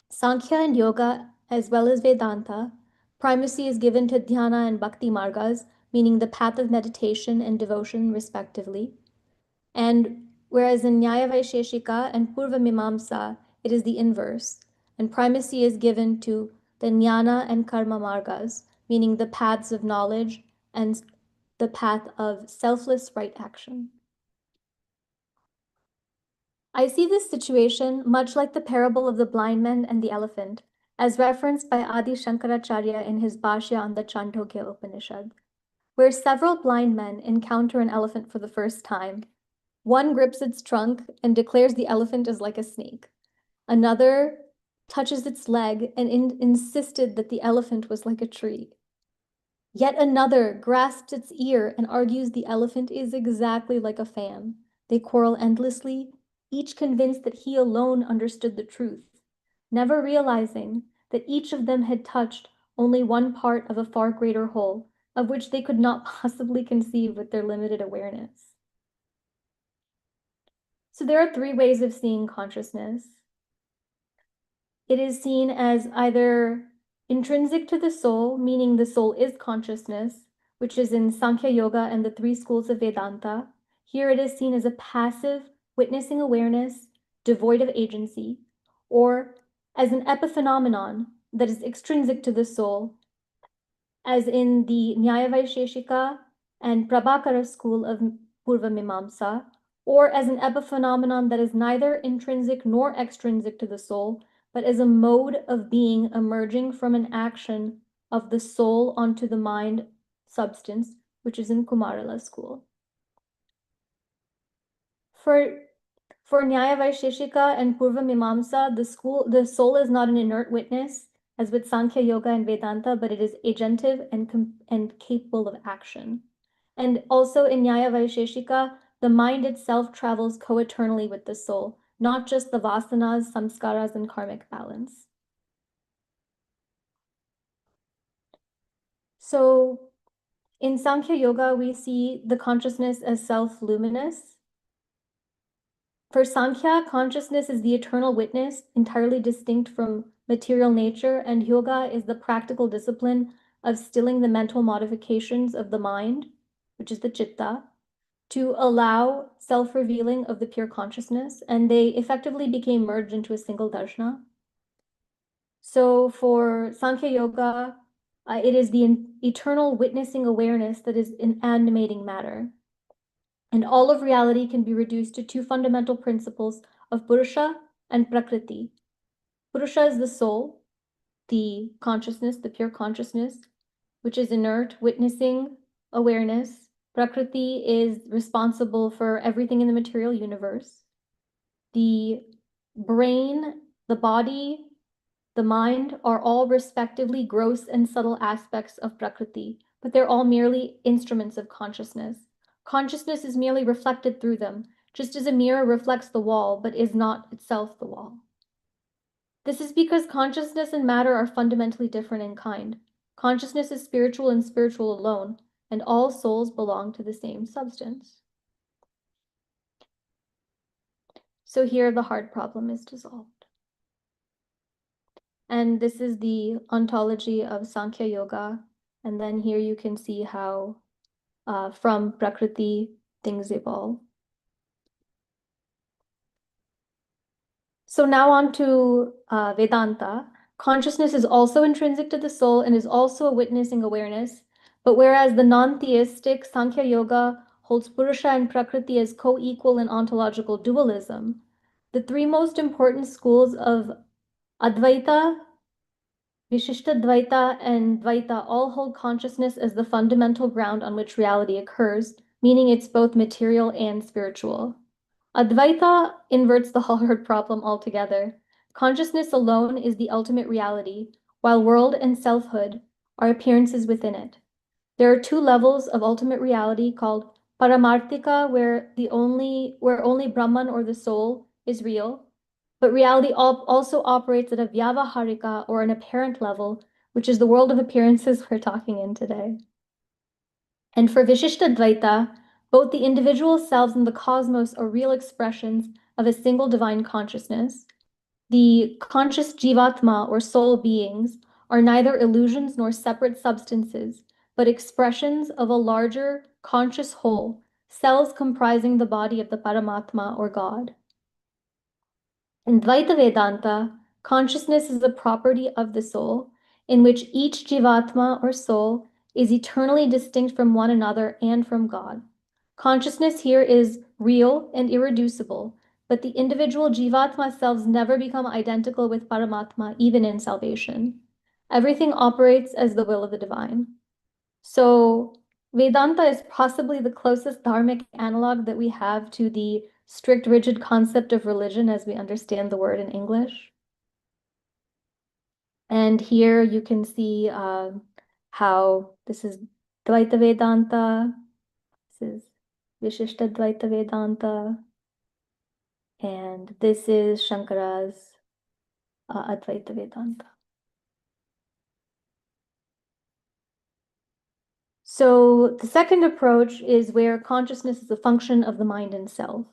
Sankhya and yoga, as well as Vedanta, primacy is given to dhyana and bhakti margas, meaning the path of meditation and devotion, respectively. And whereas in Nyaya Vaisheshika and Purva Mimamsa, it is the inverse, and primacy is given to the jnana and karma margas, meaning the paths of knowledge and the path of selfless right action. I see this situation much like the parable of the blind man and the elephant, as referenced by Adi Shankaracharya in his Bhashya on the Chandogya Upanishad, where several blind men encounter an elephant for the first time. One grips its trunk and declares the elephant is like a snake. Another touches its leg and insisted that the elephant was like a tree. Yet another grasps its ear and argues the elephant is exactly like a fan. They quarrel endlessly, each convinced that he alone understood the truth, never realizing that each of them had touched only one part of a far greater whole, of which they could not possibly conceive with their limited awareness. So there are 3 ways of seeing consciousness. It is seen as either intrinsic to the soul, meaning the soul is consciousness, which is in Sankhya Yoga and the 3 schools of Vedanta. Here it is seen as a passive, witnessing awareness, devoid of agency, or as an epiphenomenon that is extrinsic to the soul, as in the Nyaya Vaisheshika and Prabhakara school of Purva Mimamsa, or as an epiphenomenon that is neither intrinsic nor extrinsic to the soul, but as a mode of being emerging from an action of the soul onto the mind substance, which is in Kumarila school. For Nyaya Vaisheshika and Purva Mimamsa, the soul is not an inert witness, as with Sankhya Yoga and Vedanta, but it is agentive and capable of action. And also in Nyaya Vaisheshika, the mind itself travels co-eternally with the soul, not just the vasanas, samskaras, and karmic balance. So in Sankhya Yoga, we see the consciousness as self-luminous. For Sankhya, consciousness is the eternal witness, entirely distinct from material nature, and yoga is the practical discipline of stilling the mental modifications of the mind, which is the chitta, to allow self-revealing of the pure consciousness, and they effectively became merged into a single darshana. So for Sankhya Yoga, it is the eternal witnessing awareness that is an animating matter. And all of reality can be reduced to two fundamental principles of Purusha and Prakriti. Purusha is the soul, the consciousness, the pure consciousness, which is inert, witnessing awareness. Prakriti is responsible for everything in the material universe. The brain, the body, the mind are all respectively gross and subtle aspects of Prakriti, but they're all merely instruments of consciousness. Consciousness is merely reflected through them, just as a mirror reflects the wall, but is not itself the wall. This is because consciousness and matter are fundamentally different in kind. Consciousness is spiritual and spiritual alone, and all souls belong to the same substance. So here the hard problem is dissolved. And this is the ontology of Sankhya Yoga. And then here you can see how from Prakriti things evolve. So now on to Vedanta. Consciousness is also intrinsic to the soul and is also a witnessing awareness. But whereas the non-theistic Sankhya Yoga holds Purusha and Prakriti as co-equal in ontological dualism, the three most important schools of Advaita, Vishishtadvaita, and Dvaita all hold consciousness as the fundamental ground on which reality occurs, meaning it's both material and spiritual. Advaita inverts the hard problem altogether. Consciousness alone is the ultimate reality, while world and selfhood are appearances within it. There are two levels of ultimate reality called Paramarthika, where only Brahman or the soul is real, but reality also operates at a Vyavaharika or an apparent level, which is the world of appearances we're talking in today. And for Vishishtadvaita, both the individual selves and the cosmos are real expressions of a single divine consciousness. The conscious Jivatma or soul beings are neither illusions nor separate substances, but expressions of a larger conscious whole, cells comprising the body of the Paramatma or God. In Dvaita Vedanta, consciousness is the property of the soul, in which each Jivatma or soul is eternally distinct from one another and from God. Consciousness here is real and irreducible, but the individual Jivatma selves never become identical with Paramatma, even in salvation. Everything operates as the will of the divine. So Vedanta is possibly the closest dharmic analog that we have to the strict, rigid concept of religion as we understand the word in English. And here you can see how this is Dvaita Vedanta, this is Vishishta Dvaita Vedanta, and this is Shankara's Advaita Vedanta. So the second approach is where consciousness is a function of the mind and self.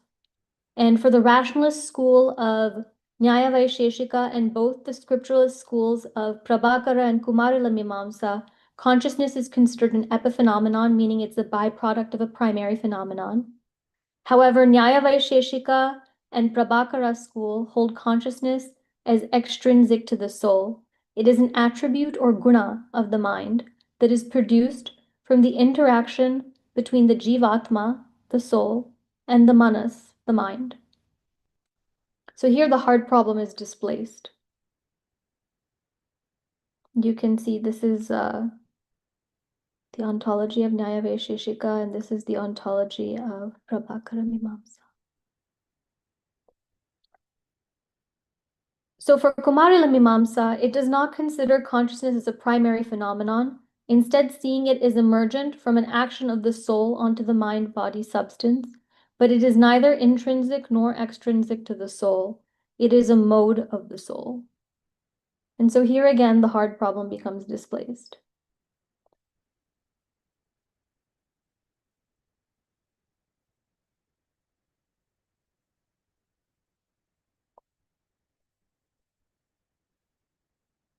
And for the rationalist school of Nyaya Vaisheshika and both the scripturalist schools of Prabhakara and Kumarila Mimamsa, consciousness is considered an epiphenomenon, meaning it's a byproduct of a primary phenomenon. However, Nyaya Vaisheshika and Prabhakara school hold consciousness as extrinsic to the soul. It is an attribute or guna of the mind that is produced from the interaction between the Jivatma, the soul, and the manas, the mind. So here the hard problem is displaced. You can see this is the ontology of Nyaya Vaisheshika, and this is the ontology of Prabhakara Mimamsa. So for Kumarila Mimamsa, it does not consider consciousness as a primary phenomenon, instead seeing it as emergent from an action of the soul onto the mind-body substance, but it is neither intrinsic nor extrinsic to the soul. It is a mode of the soul. And so here again, the hard problem becomes displaced.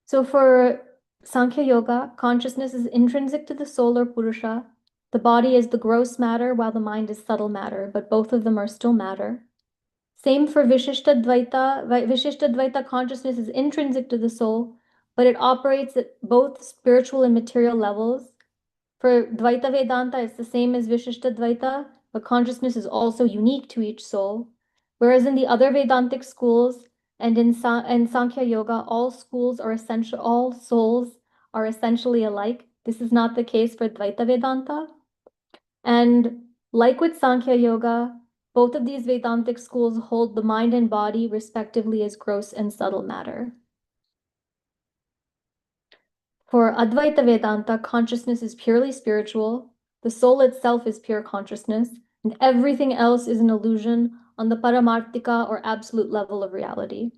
So for Sankhya Yoga, consciousness is intrinsic to the soul or Purusha. The body is the gross matter while the mind is subtle matter, but both of them are still matter. Same for Vishishtadvaita. Vishishtadvaita consciousness is intrinsic to the soul, but it operates at both spiritual and material levels. For Dvaita Vedanta, it's the same as Vishishtadvaita, but consciousness is also unique to each soul. Whereas in the other Vedantic schools and in Sankhya Yoga, all souls are essentially alike. This is not the case for Dvaita Vedanta. And like with Sankhya Yoga, both of these Vedantic schools hold the mind and body respectively as gross and subtle matter. For Advaita Vedanta, consciousness is purely spiritual, the soul itself is pure consciousness, and everything else is an illusion on the Paramarthika or absolute level of reality.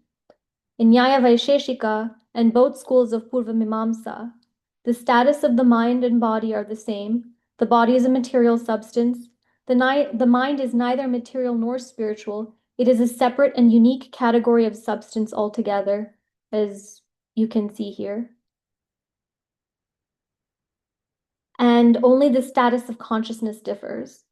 In Nyaya Vaisheshika and both schools of Purva Mimamsa, the status of the mind and body are the same. The body is a material substance. The mind is neither material nor spiritual. It is a separate and unique category of substance altogether, as you can see here. And only the status of consciousness differs.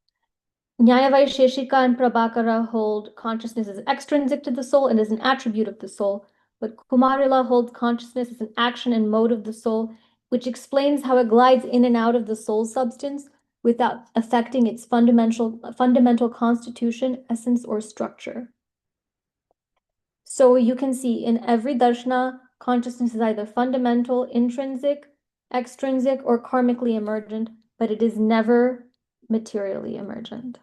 Nyaya Vaisheshika and Prabhakara hold consciousness as extrinsic to the soul and as an attribute of the soul, but Kumarila holds consciousness as an action and mode of the soul, which explains how it glides in and out of the soul substance without affecting its fundamental constitution, essence, or structure. So you can see in every darshana, consciousness is either fundamental, intrinsic, extrinsic, or karmically emergent, but it is never materially emergent.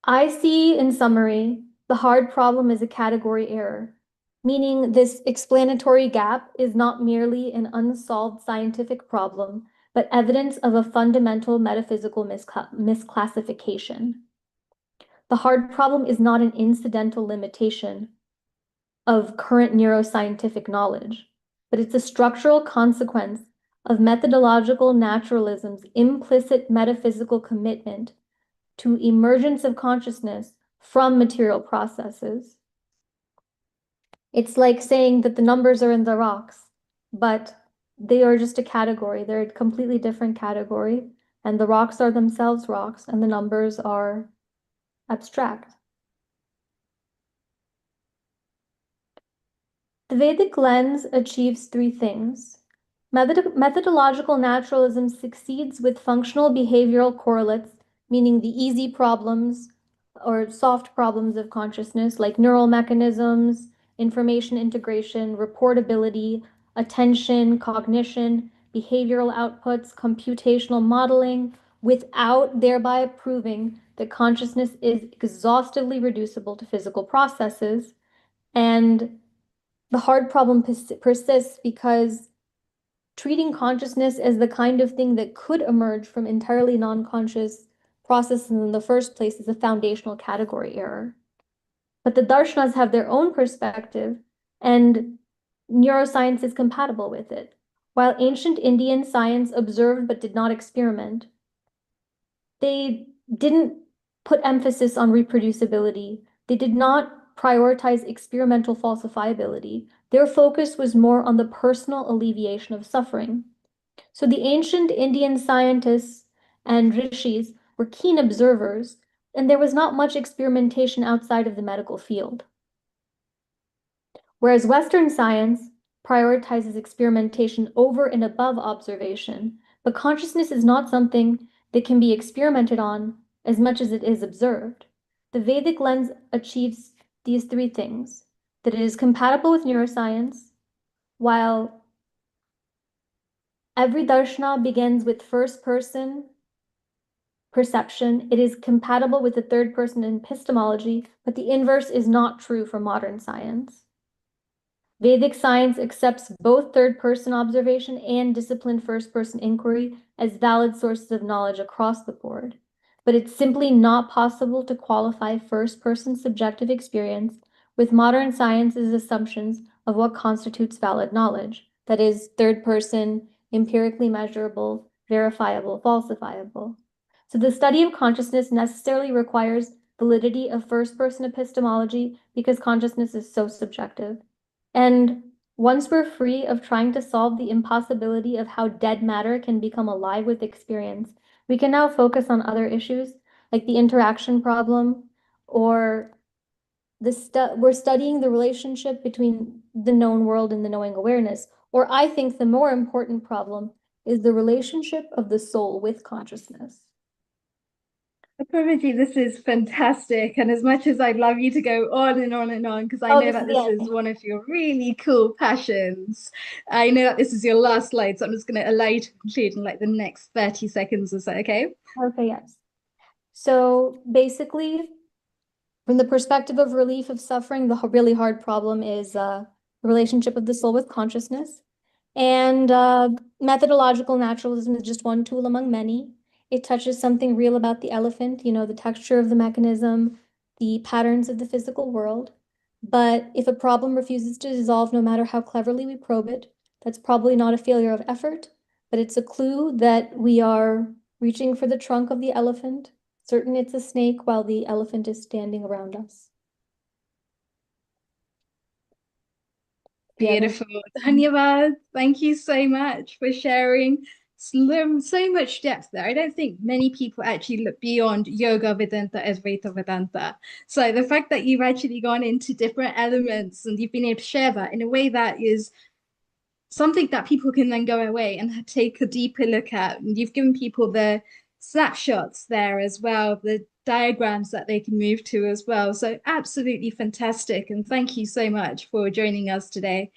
I see, in summary, the hard problem is a category error, meaning this explanatory gap is not merely an unsolved scientific problem, but evidence of a fundamental metaphysical misclassification. The hard problem is not an incidental limitation of current neuroscientific knowledge, but it's a structural consequence of methodological naturalism's implicit metaphysical commitment to emergence of consciousness from material processes. It's like saying that the numbers are in the rocks, but they are just a category. They're a completely different category, and the rocks are themselves rocks, and the numbers are abstract. The Vedic lens achieves three things. Methodological naturalism succeeds with functional behavioral correlates, meaning the easy problems or soft problems of consciousness, like neural mechanisms, information integration, reportability, attention, cognition, behavioral outputs, computational modeling, without thereby proving that consciousness is exhaustively reducible to physical processes. And the hard problem persists because treating consciousness as the kind of thing that could emerge from entirely non-conscious processes in the first place is a foundational category error. But the darshanas have their own perspective, and neuroscience is compatible with it. While ancient Indian science observed but did not experiment, they didn't put emphasis on reproducibility. They did not prioritize experimental falsifiability. Their focus was more on the personal alleviation of suffering. So the ancient Indian scientists and rishis were keen observers, and there was not much experimentation outside of the medical field. Whereas Western science prioritizes experimentation over and above observation, but consciousness is not something that can be experimented on as much as it is observed. The Vedic lens achieves these three things: that it is compatible with neuroscience, while every darshana begins with first-person perception, it is compatible with the third-person epistemology, but the inverse is not true for modern science. Vedic science accepts both third-person observation and disciplined first-person inquiry as valid sources of knowledge across the board, but it's simply not possible to qualify first-person subjective experience with modern science's assumptions of what constitutes valid knowledge, that is, third-person, empirically measurable, verifiable, falsifiable. So the study of consciousness necessarily requires validity of first-person epistemology because consciousness is so subjective. And Once we're free of trying to solve the impossibility of how dead matter can become alive with experience, we can now focus on other issues like the interaction problem, or we're studying the relationship between the known world and the knowing awareness. Or I think the more important problem is the relationship of the soul with consciousness. Apurva, this is fantastic. And as much as I'd love you to go on and on and on, because I know that this is one of your really cool passions. I know that this is your last slide, so I'm just going to allow you to conclude in like the next 30 seconds or so, okay? Okay, yes. So basically, from the perspective of relief of suffering, the really hard problem is the relationship of the soul with consciousness. And methodological naturalism is just one tool among many. It touches something real about the elephant, you know, the texture of the mechanism, the patterns of the physical world. But if a problem refuses to dissolve, no matter how cleverly we probe it, that's probably not a failure of effort, but it's a clue that we are reaching for the trunk of the elephant, certain it's a snake while the elephant is standing around us. Beautiful. Dhanyavad. Thank you so much for sharing so much depth there. I don't think many people actually look beyond yoga Vedanta as Advaita Vedanta. So the fact that you've actually gone into different elements and you've been able to share that in a way that is something that people can then go away and take a deeper look at. And you've given people the snapshots there as well, the diagrams that they can move to as well. So absolutely fantastic. And thank you so much for joining us today.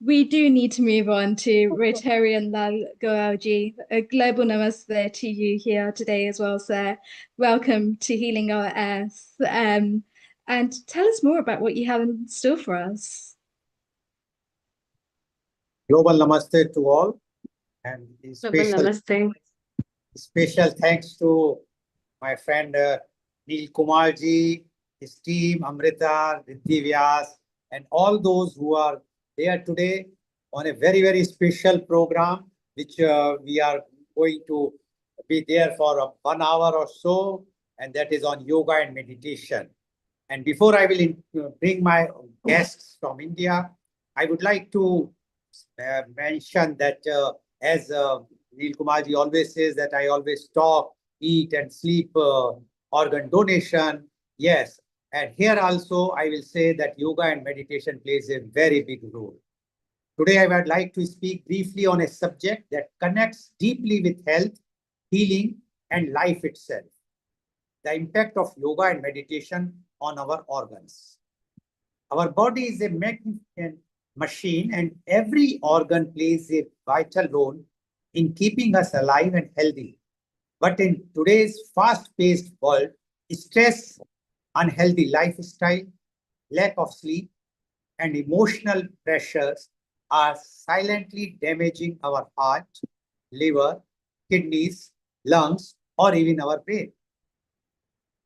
We do need to move on to Rotarian Lal Goalji. A global namaste to you here today as well, sir. Welcome to Healing Our Earth. And tell us more about what you have in store for us. Global namaste to all, and Namaste. Special thanks to my friend Neel Kumarji, his team, Amrita, Riddhi, Vyas, and all those who are there today on a very, very special program, which we are going to be there for 1 hour or so, and that is on yoga and meditation. And before I will bring my guests from India, I would like to mention that as Neel Kumarji always says, that I always talk, eat and sleep organ donation. Yes. And here also I will say that yoga and meditation plays a very big role. Today I would like to speak briefly on a subject that connects deeply with health, healing and life itself. The impact of yoga and meditation on our organs. Our body is a magnificent machine, and every organ plays a vital role in keeping us alive and healthy. But in today's fast-paced world, stress, unhealthy lifestyle, lack of sleep, and emotional pressures are silently damaging our heart, liver, kidneys, lungs, or even our brain.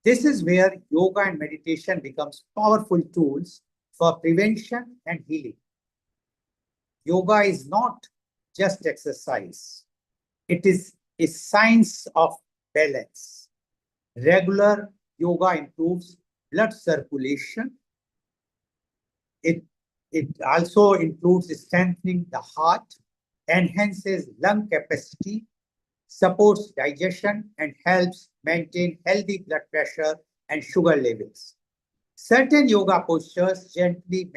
This is where yoga and meditation becomes powerful tools for prevention and healing. Yoga is not just exercise. It is a science of balance. Regular yoga improves blood circulation. It also includes strengthening the heart, enhances lung capacity, supports digestion, and helps maintain healthy blood pressure and sugar levels. Certain yoga postures gently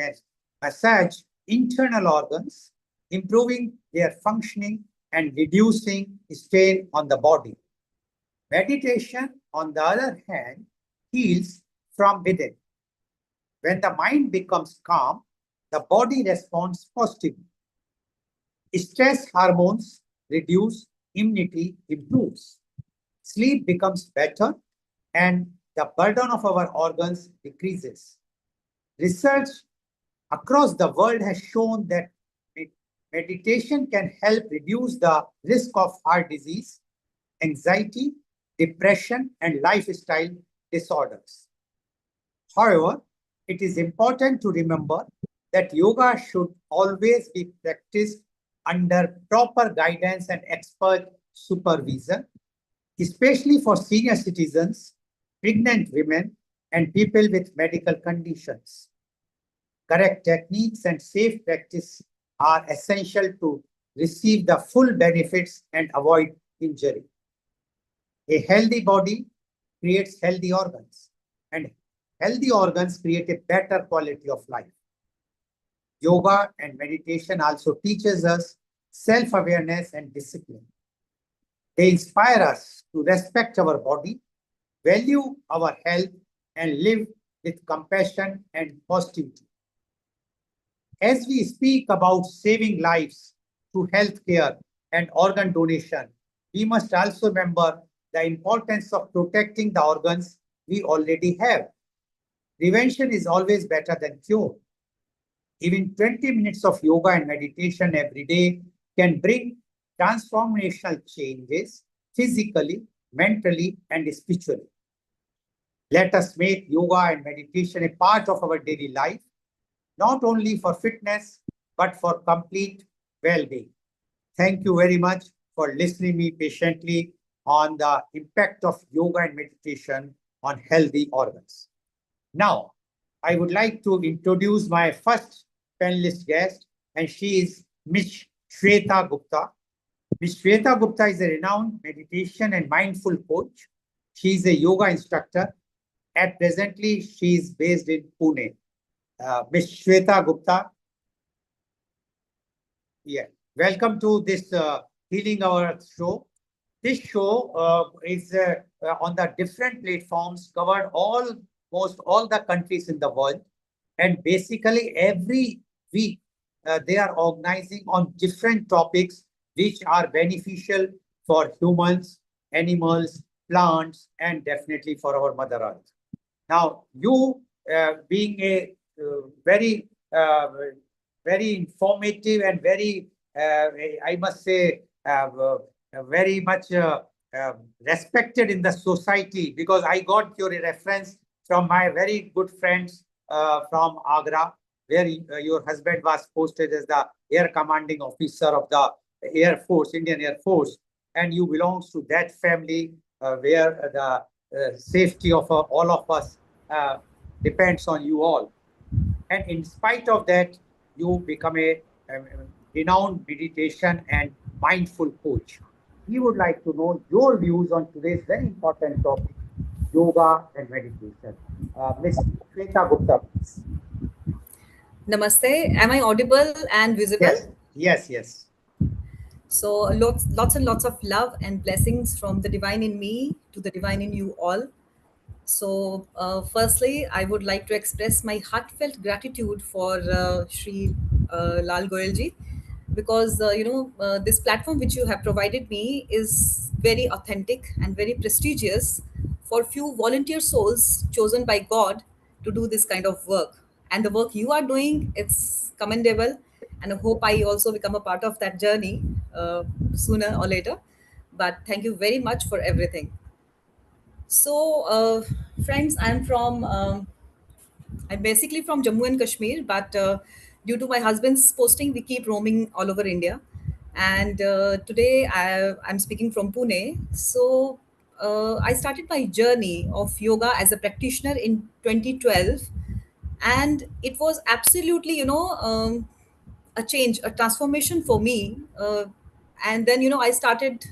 massage internal organs, improving their functioning and reducing strain on the body. Meditation, on the other hand, heals from within. When the mind becomes calm, the body responds positively. Stress hormones reduce, immunity improves. Sleep becomes better, and the burden of our organs decreases. Research across the world has shown that meditation can help reduce the risk of heart disease, anxiety, depression, and lifestyle disorders. However, it is important to remember that yoga should always be practiced under proper guidance and expert supervision, especially for senior citizens, pregnant women, and people with medical conditions. Correct techniques and safe practice are essential to receive the full benefits and avoid injury. A healthy body creates healthy organs, and healthy organs create a better quality of life. Yoga and meditation also teaches us self-awareness and discipline. They inspire us to respect our body, value our health, and live with compassion and positivity. As we speak about saving lives through healthcare and organ donation, we must also remember the importance of protecting the organs we already have. Prevention is always better than cure. Even 20 minutes of yoga and meditation every day can bring transformational changes physically, mentally, and spiritually. Let us make yoga and meditation a part of our daily life, not only for fitness, but for complete well-being. Thank you very much for listening me patiently on the impact of yoga and meditation on healthy organs. Now, I would like to introduce my first panelist guest, and she is Ms. Shweta Gupta. Ms. Shweta Gupta is a renowned meditation and mindful coach. She is a yoga instructor. At presently, she is based in Pune. Ms. Shweta Gupta. Yeah, welcome to this Healing Our Earth show. This show is on the different platforms, covered almost all the countries in the world. And basically every week, they are organizing on different topics which are beneficial for humans, animals, plants, and definitely for our Mother Earth. Now, you being a very informative and very, I must say, very much respected in the society, because I got your reference from my very good friends from Agra, where your husband was posted as the Air Commanding Officer of the Air Force, Indian Air Force, and you belong to that family where the safety of all of us depends on you all. And in spite of that, you become a renowned meditation and mindful coach. We would like to know your views on today's very important topic, yoga and meditation. Ms. Shweta Gupta, please. Namaste. Am I audible and visible? Yes, yes, yes. So lots and lots of love and blessings from the divine in me to the divine in you all. So firstly, I would like to express my heartfelt gratitude for Shri Lal Goyalji, because this platform which you have provided me is very authentic and very prestigious for few volunteer souls chosen by God to do this kind of work. And the work you are doing, it's commendable, and I hope I also become a part of that journey sooner or later. But thank you very much for everything. So, friends, I'm basically from Jammu and Kashmir, but due to my husband's posting, we keep roaming all over India. And today I'm speaking from Pune. So I started my journey of yoga as a practitioner in 2012, and it was absolutely, a change, a transformation for me. And then, I started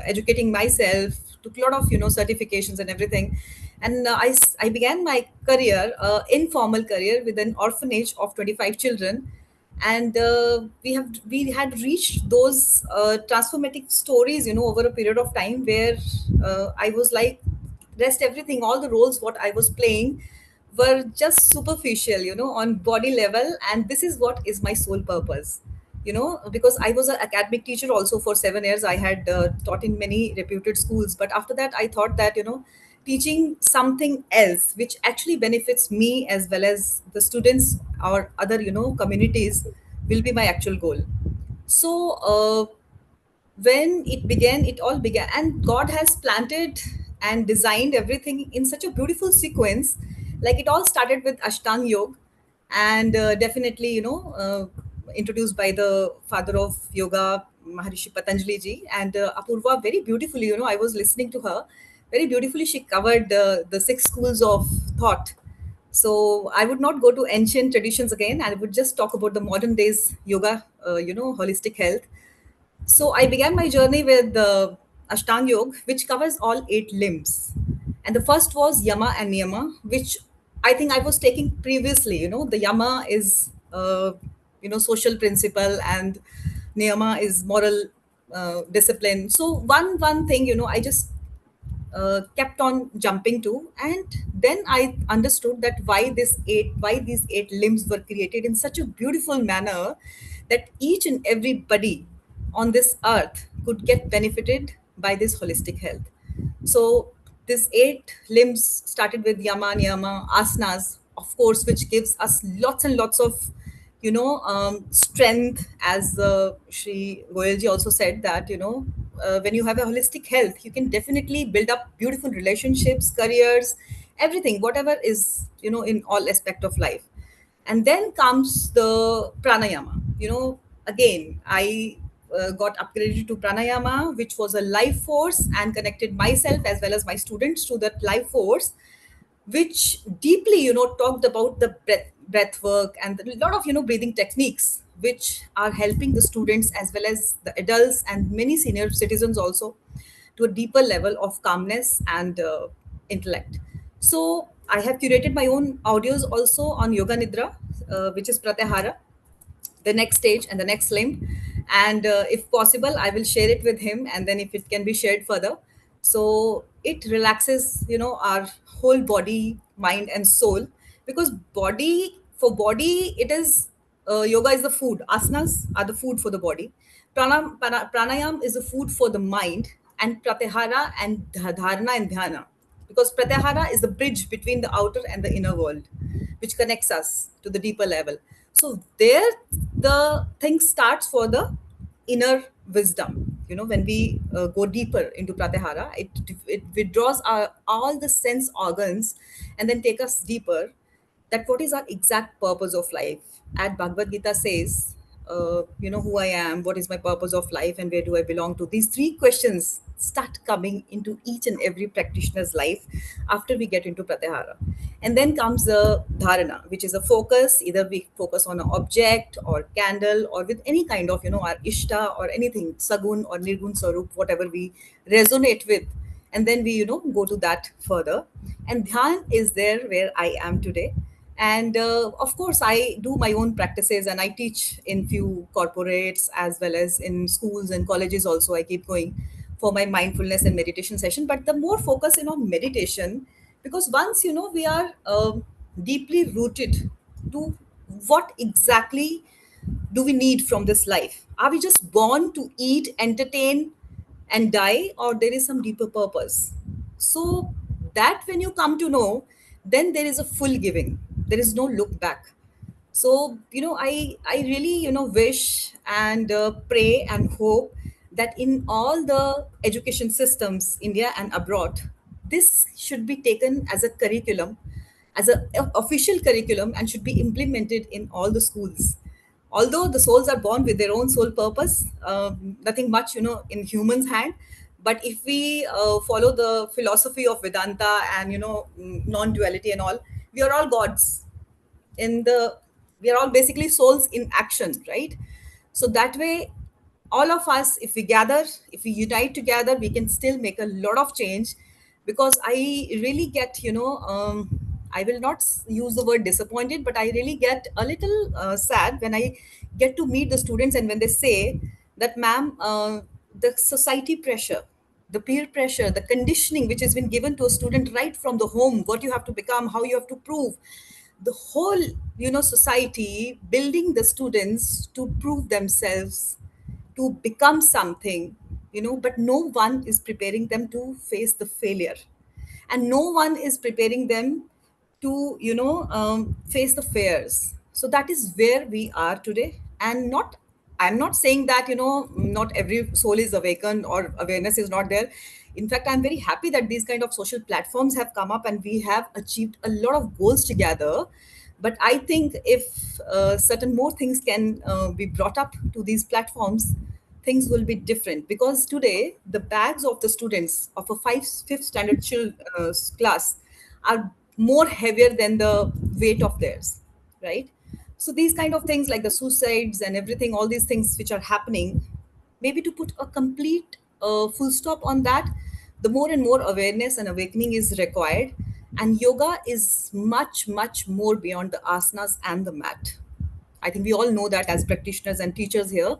educating myself, took a lot of, certifications and everything. And I began my career, informal career, with an orphanage of 25 children. And we had reached those transformative stories, over a period of time where I was like, rest everything, all the roles what I was playing were just superficial, on body level. And this is what is my sole purpose, because I was an academic teacher also for 7 years. I had taught in many reputed schools, but after that I thought that, teaching something else which actually benefits me as well as the students or other, communities will be my actual goal. So when it all began, and God has planted and designed everything in such a beautiful sequence. Like, it all started with Ashtang Yoga, and definitely, introduced by the father of yoga, Maharishi Patanjali ji. And Apurwa, very beautifully, I was listening to her, very beautifully she covered the six schools of thought. So I would not go to ancient traditions again. I would just talk about the modern days yoga, holistic health. So I began my journey with Ashtang Yoga, which covers all 8 limbs. And the first was Yama and Niyama, which I think I was taking previously. The Yama is, social principle, and Niyama is moral discipline. So one thing, I just kept on jumping to, and then I understood that why these 8 limbs were created in such a beautiful manner that each and everybody on this earth could get benefited by this holistic health. So this 8 limbs started with yama, niyama, asanas, of course, which gives us lots and lots of strength. As Shri Goyalji also said that when you have a holistic health, you can definitely build up beautiful relationships, careers, everything, whatever is in all aspect of life. And then comes the pranayama. Again, I got upgraded to pranayama, which was a life force, and connected myself as well as my students to that life force, which deeply talked about the breath work and a lot of breathing techniques, which are helping the students as well as the adults and many senior citizens also to a deeper level of calmness and intellect. So I have curated my own audios also on yoga nidra, which is pratyahara, the next stage and the next limb. And if possible, I will share it with him, and then if it can be shared further. So it relaxes our whole body, mind and soul, because body it is, yoga is the food, asanas are the food for the body, pranayam is the food for the mind, and pratyahara and dharana and dhyana, because pratyahara is the bridge between the outer and the inner world, which connects us to the deeper level. So there the thing starts for the inner wisdom. When we go deeper into pratyahara, it withdraws all the sense organs and then take us deeper, that what is our exact purpose of life. At Bhagavad Gita says, who I am, what is my purpose of life, and where do I belong to. These 3 questions start coming into each and every practitioner's life after we get into pratyahara. And then comes the dharana, which is a focus. Either we focus on an object or candle, or with any kind of our ishta or anything, sagun or nirgun sarup, whatever we resonate with, and then we go to that further. And dhyan is there where I am today. And of course, I do my own practices, and I teach in few corporates as well as in schools and colleges also. I keep going for my mindfulness and meditation session, but the more focus on meditation, because once we are deeply rooted to what exactly do we need from this life. Are we just born to eat, entertain and die, or there is some deeper purpose? So that when you come to know, then there is a full giving, there is no look back. So I really wish and pray and hope that in all the education systems, India and abroad, this should be taken as a curriculum, as a official curriculum, and should be implemented in all the schools. Although the souls are born with their own soul purpose, nothing much in humans hand. But if we follow the philosophy of Vedanta and non-duality and all, we are all gods in the we are all basically souls in action, right? So that way, all of us, if we gather, if we unite together, we can still make a lot of change. Because I really get I will not use the word disappointed, but I really get a little sad when I get to meet the students, and when they say that, ma'am, the society pressure, the peer pressure, the conditioning which has been given to a student right from the home, what you have to become, how you have to prove, the whole society building the students to prove themselves, to become something, but no one is preparing them to face the failure, and no one is preparing them to face the fears. So that is where we are today. And not, I'm not saying that not every soul is awakened or awareness is not there. In fact, I'm very happy that these kind of social platforms have come up and we have achieved a lot of goals together. But I think if certain more things can be brought up to these platforms, things will be different. Because today the bags of the students of a fifth standard class are more heavier than the weight of theirs, right? So these kind of things like the suicides and everything, all these things which are happening, maybe to put a complete full stop on that, the more and more awareness and awakening is required. And yoga is much, much more beyond the asanas and the mat. I think we all know that as practitioners and teachers here,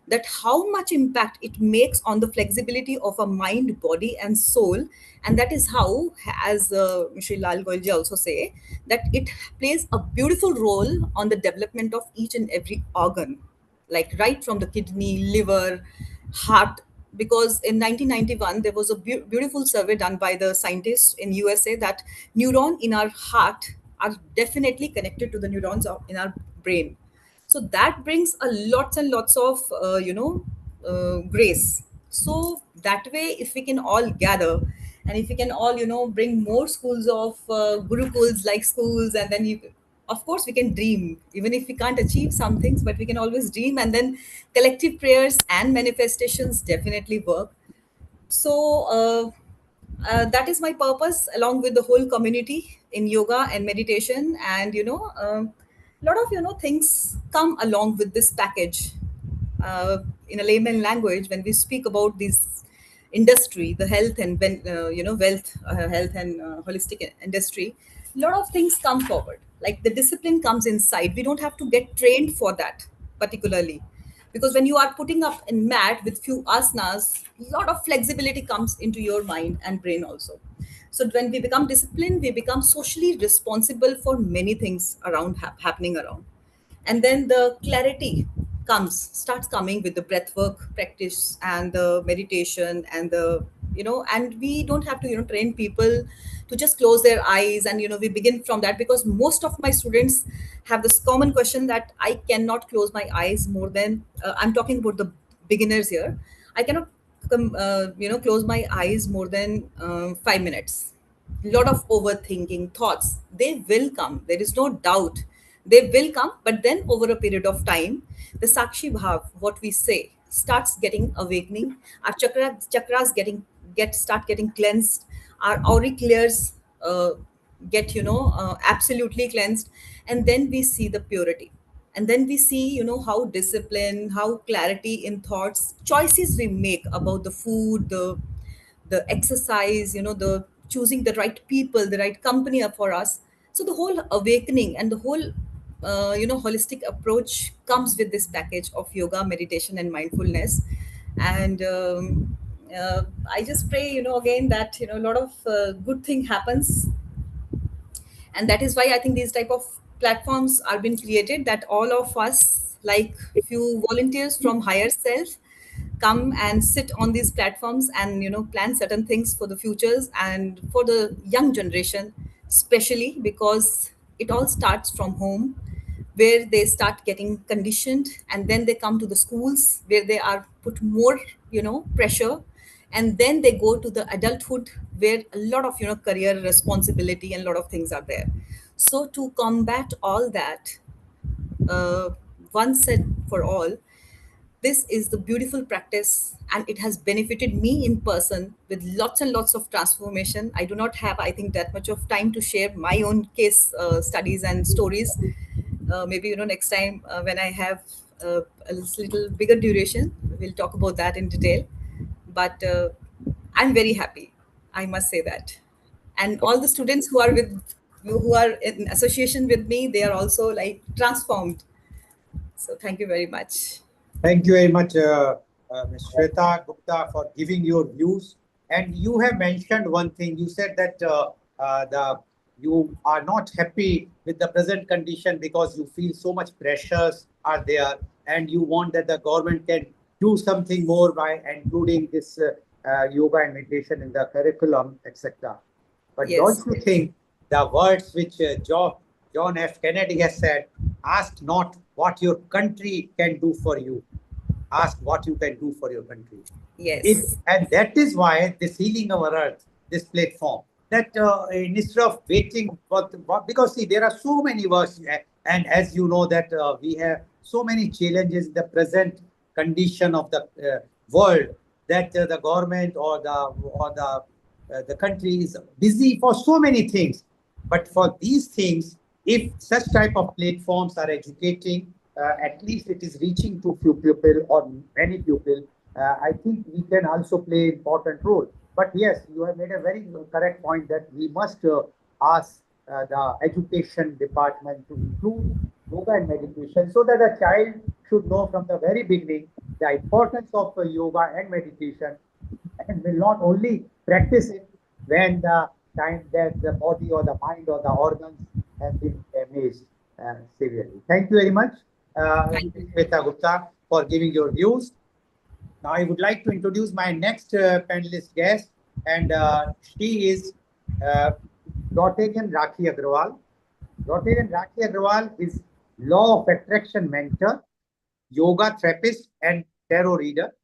that how much impact it makes on the flexibility of a mind, body, and soul. And that is how, as Shri Lal Goyalji also say, that it plays a beautiful role on the development of each and every organ, like right from the kidney, liver, heart. Because in 1991 there was a beautiful survey done by the scientists in USA that neuron in our heart are definitely connected to the neurons in our brain. So that brings a lots and lots of grace. So that way, if we can all gather, and if we can all bring more schools of gurukuls like schools, and then of course we can dream, even if we can't achieve some things, but we can always dream, and then collective prayers and manifestations definitely work. So that is my purpose, along with the whole community in yoga and meditation. And a lot of things come along with this package. In a layman language, when we speak about this industry, the health and wealth, health and holistic industry, a lot of things come forward. Like the discipline comes inside. We don't have to get trained for that particularly, because when you are putting up in mat with few asanas, a lot of flexibility comes into your mind and brain also. So when we become disciplined, we become socially responsible for many things around happening around. And then the clarity starts coming with the breath work practice and the meditation and the and we don't have to train people to just close their eyes. And we begin from that, because most of my students have this common question that I cannot close my eyes more than I'm talking about the beginners here. I cannot close my eyes more than 5 minutes. Lot of overthinking thoughts, they will come, there is no doubt, they will come. But then over a period of time, the sakshi bhav, what we say, starts getting awakening. Our chakras start getting cleansed. Our auricularies get absolutely cleansed. And then we see the purity. And then we see how discipline, how clarity in thoughts, choices we make about the food, the exercise, the choosing the right people, the right company for us. So the whole awakening and the whole holistic approach comes with this package of yoga, meditation, and mindfulness. And I just pray again that a lot of good thing happens. And that is why I think these type of platforms are being created, that all of us, like few volunteers from higher self, come and sit on these platforms and plan certain things for the futures and for the young generation, especially because it all starts from home, where they start getting conditioned, and then they come to the schools where they are put more pressure, and then they go to the adulthood where a lot of career responsibility and a lot of things are there. So to combat all that, uh, once and for all, this is the beautiful practice, and it has benefited me in person with lots and lots of transformation. I do not have, I think, that much of time to share my own case studies and stories. Maybe next time when I have a little bigger duration, we'll talk about that in detail. But I'm very happy, I must say that. And all the students who are in association with me, they are also like transformed. So thank you very much. Thank you very much, Ms. Shweta Gupta, for giving your views. And you have mentioned one thing. You said that you are not happy with the present condition because you feel so much pressures are there, and you want that the government can do something more by including this yoga and meditation in the curriculum, etc. But Yes. don't you think the words which John F. Kennedy has said, ask not what your country can do for you, ask what you can do for your country. Yes. And that is why this Healing Our Earth, this platform, that instead of waiting for, because see, there are so many works, and as you know that we have so many challenges in the present condition of the world, that the government or the country is busy for so many things. But for these things, if such type of platforms are educating, at least it is reaching to few people or many people, I think we can also play important role. But yes, you have made a very correct point that we must ask the education department to include yoga and meditation so that a child should know from the very beginning the importance of yoga and meditation, and will not only practice it when the time that the body or the mind or the organs have been damaged severely. Thank you very much, Shweta Gupta, for giving your views. Now I would like to introduce my next panelist guest, and she is Rotarian Rakhi Agrawal. Rotarian Rakhi Agrawal is Law of Attraction mentor, yoga therapist, and tarot reader.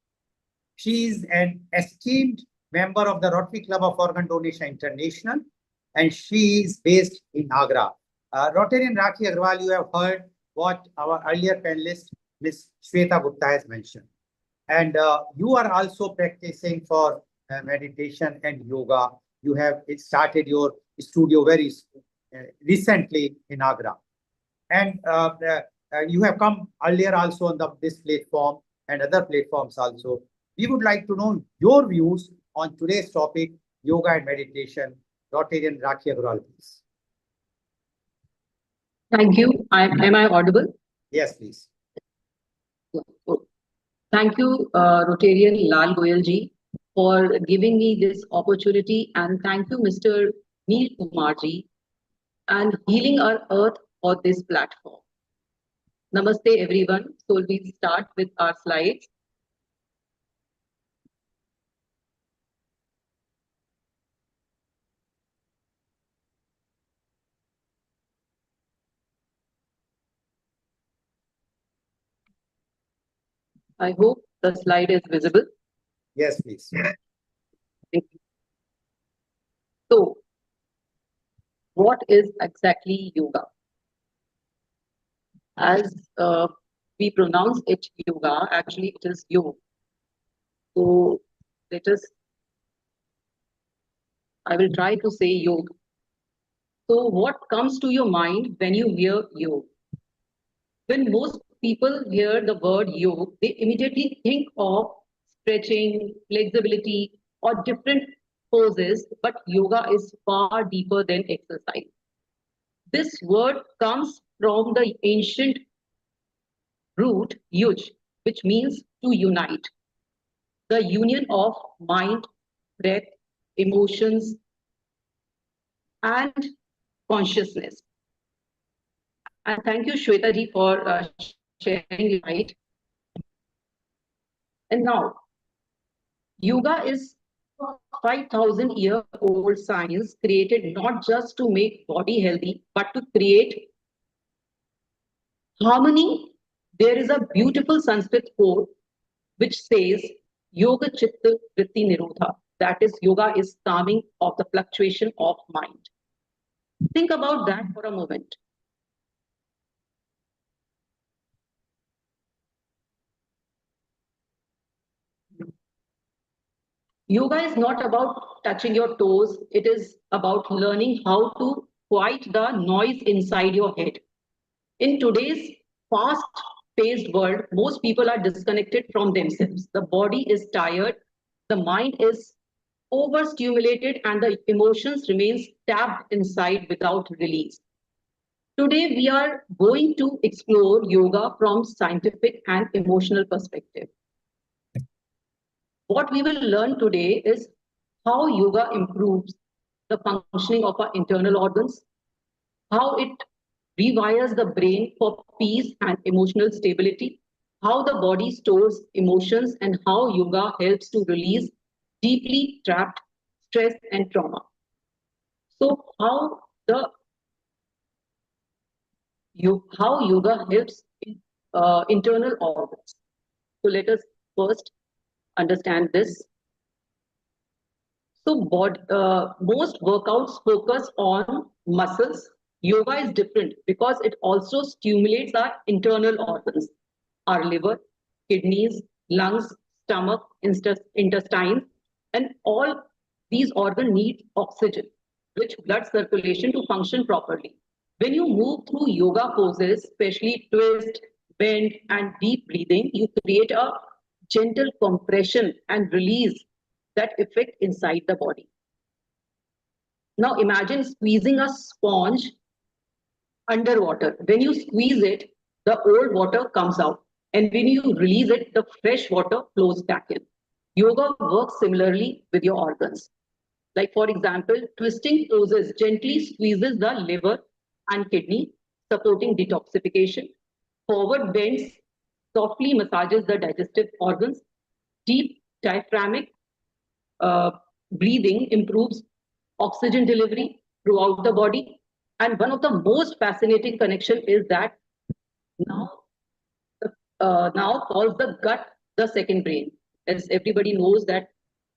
She is an esteemed member of the Rotary Club of Organ Donation International, and she is based in Agra. Rotarian Rakhi Agrawal, you have heard what our earlier panelist, Ms. Shweta Gupta, has mentioned. And you are also practicing for meditation and yoga. You have started your studio very recently in Agra. And you have come earlier also on this platform and other platforms also. We would like to know your views on today's topic, yoga and meditation. Rotarian Rakhi Agrawal, please. Thank you. Am I audible? Yes, please. Thank you, Rotarian Lal Goyal ji, for giving me this opportunity, and thank you, Mr. Neil Kumar ji, and Healing Our Earth for this platform. Namaste, everyone. So we'll start with our slides. I hope the slide is visible. Yes, please. Thank you. So, what is exactly yoga? As we pronounce it yoga, actually it is yoga. So, I will try to say yoga. So, what comes to your mind when you hear yoga? When most people hear the word yoga, they immediately think of stretching, flexibility, or different poses, but yoga is far deeper than exercise. This word comes from the ancient root yuj, which means to unite. The union of mind, breath, emotions, and consciousness. And thank you, Shweta ji, for sharing light. And now, yoga is 5,000-year-old science created not just to make body healthy, but to create harmony. There is a beautiful Sanskrit quote which says, Yoga Chitta Vritti Nirodha. That is, yoga is calming of the fluctuation of mind. Think about that for a moment. Yoga is not about touching your toes. It is about learning how to quiet the noise inside your head. In today's fast-paced world, most people are disconnected from themselves. The body is tired, the mind is overstimulated, and the emotions remain trapped inside without release. Today, we are going to explore yoga from scientific and emotional perspective. What we will learn today is how yoga improves the functioning of our internal organs, how it rewires the brain for peace and emotional stability, how the body stores emotions, and how yoga helps to release deeply trapped stress and trauma. So how yoga helps internal organs. So let us first understand this. So most workouts focus on muscles. Yoga is different because it also stimulates our internal organs, our liver, kidneys, lungs, stomach, intestines, and all these organs need oxygen. rich blood circulation to function properly. When you move through yoga poses, especially twist, bend, and deep breathing, you create a gentle compression and release that effect inside the body. Now imagine squeezing a sponge underwater. When you squeeze it, the old water comes out. And when you release it, the fresh water flows back in. Yoga works similarly with your organs. Like for example, twisting poses gently squeezes the liver and kidney, supporting detoxification. Forward bends softly massages the digestive organs. Deep diaphragmatic breathing improves oxygen delivery throughout the body. And one of the most fascinating connection is that now calls the gut the second brain. As everybody knows that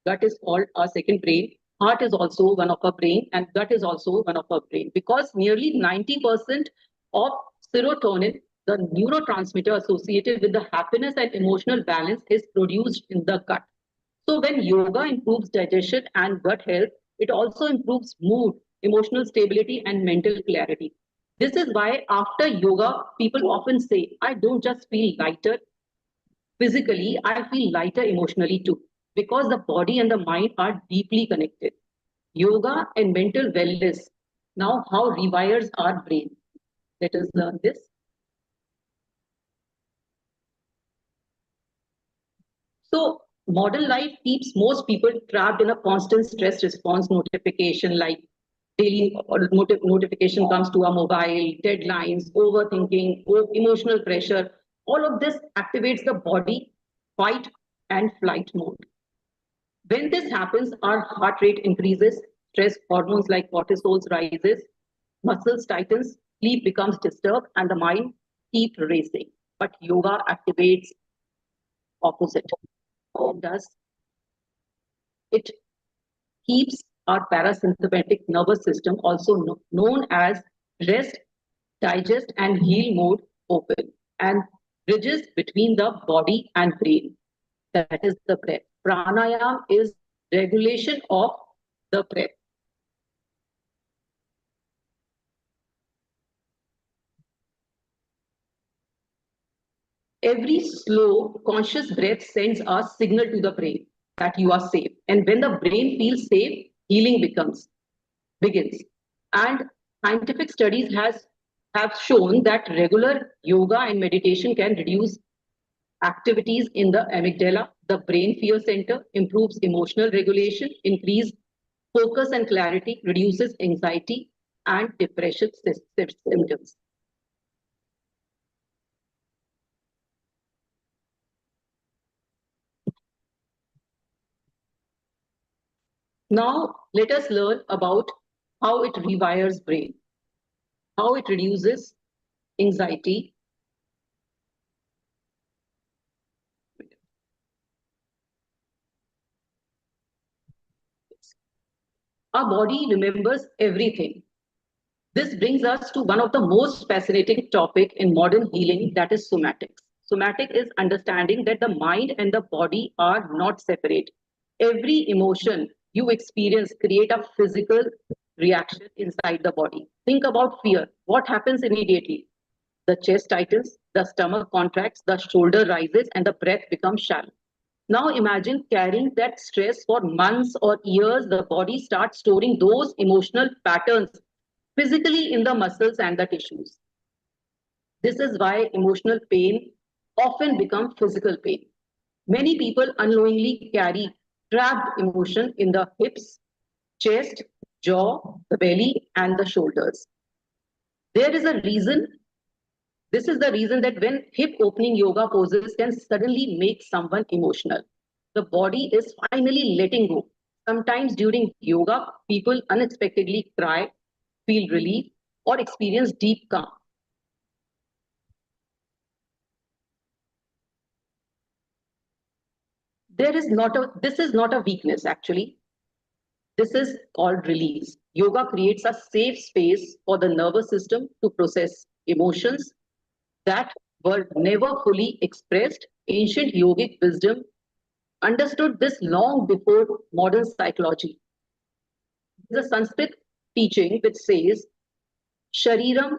gut is called our second brain. Heart is also one of our brain, and gut is also one of our brain, because nearly 90% of serotonin, the neurotransmitter associated with the happiness and emotional balance, is produced in the gut. So when yoga improves digestion and gut health, it also improves mood, emotional stability, and mental clarity. This is why after yoga, people often say, I don't just feel lighter physically, I feel lighter emotionally too, because the body and the mind are deeply connected. Yoga and mental wellness, now how rewires our brain. Let us learn this. So modern life keeps most people trapped in a constant stress response notification, like daily notification comes to our mobile, deadlines, overthinking, emotional pressure. All of this activates the body fight and flight mode. When this happens, our heart rate increases, stress hormones like cortisol rises, muscles tightens, sleep becomes disturbed, and the mind keeps racing. But yoga activates opposite. It does. It keeps our parasympathetic nervous system, also known as rest, digest, and heal mode, open, and bridges between the body and brain. That is the breath. Pranayam is regulation of the breath. Every slow, conscious breath sends a signal to the brain that you are safe. And when the brain feels safe, healing begins. And scientific studies have shown that regular yoga and meditation can reduce activities in the amygdala, the brain fear center, improves emotional regulation, increase focus and clarity, reduces anxiety and depression symptoms. Now, let us learn about how it rewires brain, how it reduces anxiety. Our body remembers everything. This brings us to one of the most fascinating topic in modern healing, that is somatics. Somatic is understanding that the mind and the body are not separate. Every emotion you experience create a physical reaction inside the body. Think about fear. What happens immediately? The chest tightens, the stomach contracts, the shoulder rises, and the breath becomes shallow. Now imagine carrying that stress for months or years. The body starts storing those emotional patterns physically in the muscles and the tissues. This is why emotional pain often becomes physical pain. Many people unknowingly carry trapped emotion in the hips, chest, jaw, the belly, and the shoulders. There is a reason. This is the reason that when hip opening yoga poses can suddenly make someone emotional. The body is finally letting go. Sometimes during yoga, people unexpectedly cry, feel relief, or experience deep calm. This is not a weakness, actually. This is called release. Yoga creates a safe space for the nervous system to process emotions that were never fully expressed. Ancient yogic wisdom understood this long before modern psychology. There's a Sanskrit teaching which says, Shariram,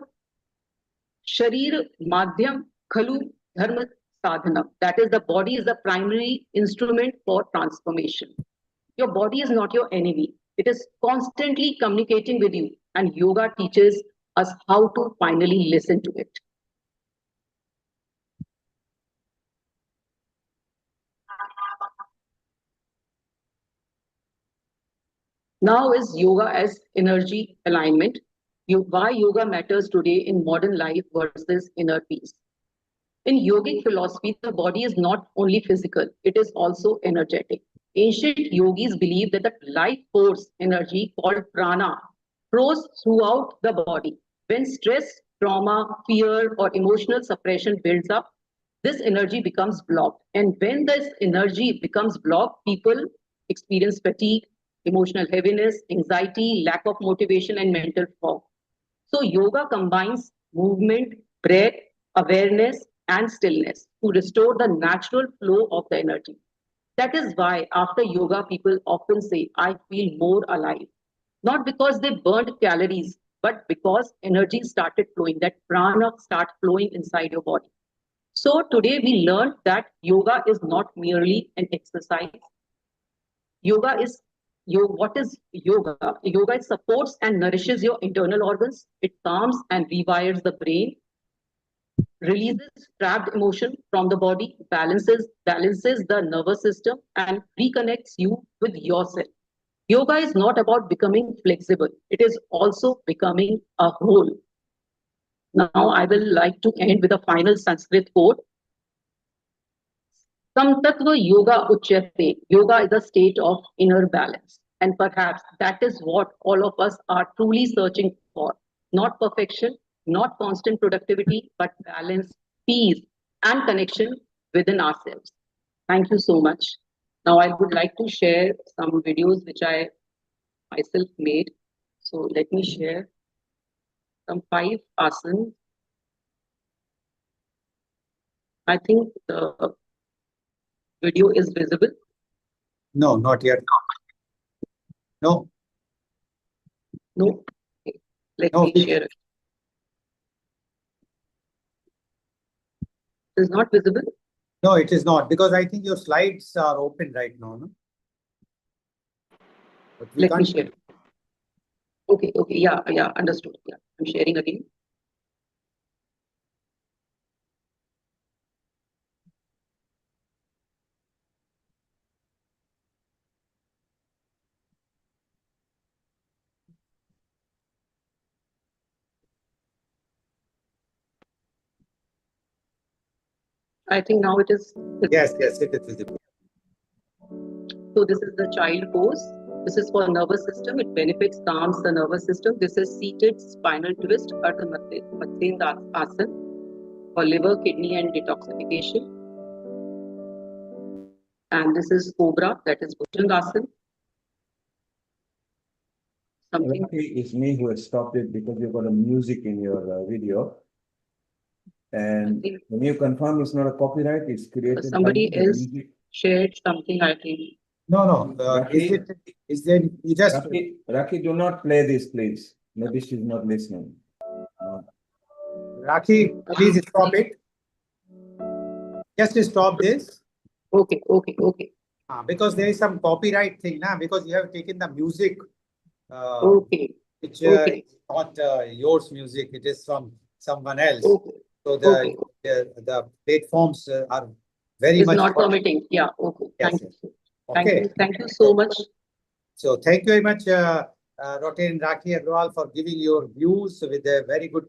Sharir Madhyam Khalu Dharma Sadhana. That is, the body is the primary instrument for transformation. Your body is not your enemy. It is constantly communicating with you, and yoga teaches us how to finally listen to it. Now is yoga as energy alignment. Why yoga matters today in modern life versus inner peace. In yogic philosophy, the body is not only physical, it is also energetic. Ancient yogis believed that the life force energy called prana flows throughout the body. When stress, trauma, fear, or emotional suppression builds up, this energy becomes blocked. And when this energy becomes blocked, people experience fatigue, emotional heaviness, anxiety, lack of motivation, and mental fog. So yoga combines movement, breath, awareness, and stillness to restore the natural flow of the energy. That is why after yoga, people often say, I feel more alive. Not because they burned calories, but because energy started flowing, that prana start flowing inside your body. So today we learned that yoga is not merely an exercise. What is yoga? Yoga supports and nourishes your internal organs. It calms and rewires the brain, releases trapped emotion from the body, balances the nervous system, and reconnects you with yourself. Yoga is not about becoming flexible. It is also becoming a whole. Now I will like to end with a final Sanskrit quote. Samtattva yoga uchyate. Yoga is a state of inner balance. And perhaps that is what all of us are truly searching for. Not perfection, not constant productivity, but balance, peace, and connection within ourselves. Thank you so much. Now I would like to share some videos which I myself made. So let me share some 5 asanas. I think the video is visible. No, not yet. No. No. Let me share it. It is not visible? No, it is not, because I think your slides are open right now. No? But we Let me can't share. Okay, yeah, understood. Yeah, I'm sharing again. I think now it is. Yes, it is visible. So this is the child pose. This is for nervous system. It benefits, calms the nervous system. This is seated spinal twist, Ardha Matsyendrasana asana for liver, kidney, and detoxification. And this is cobra, that is Bhujangasana. It's me who has stopped it because you've got a music in your video. And when you confirm it's not a copyright, it's created somebody by else shared something, I think. No. Is there you just Raki, do not play this, please. Maybe she's not listening. Raki, please stop it. Just stop this. Okay. Because there is some copyright thing now, because you have taken the music. Which is not yours music, it is from someone else. So the platforms are very much not permitting. Yeah, okay. Yes. Thank you so much. So thank you very much, Rotin and Raki Agrawal, for giving your views with a very good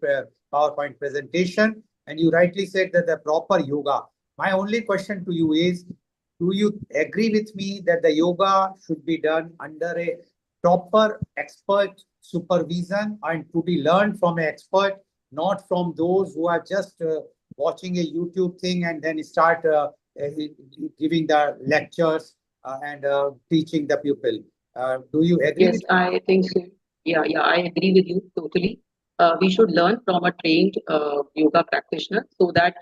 PowerPoint presentation. And you rightly said that the proper yoga. My only question to you is, do you agree with me that the yoga should be done under a proper expert supervision and to be learned from an expert, not from those who are just watching a YouTube thing and then start giving the lectures and teaching the pupil? Do you agree? Yes, I think so. Yeah, I agree with you totally. We should learn from a trained yoga practitioner, so that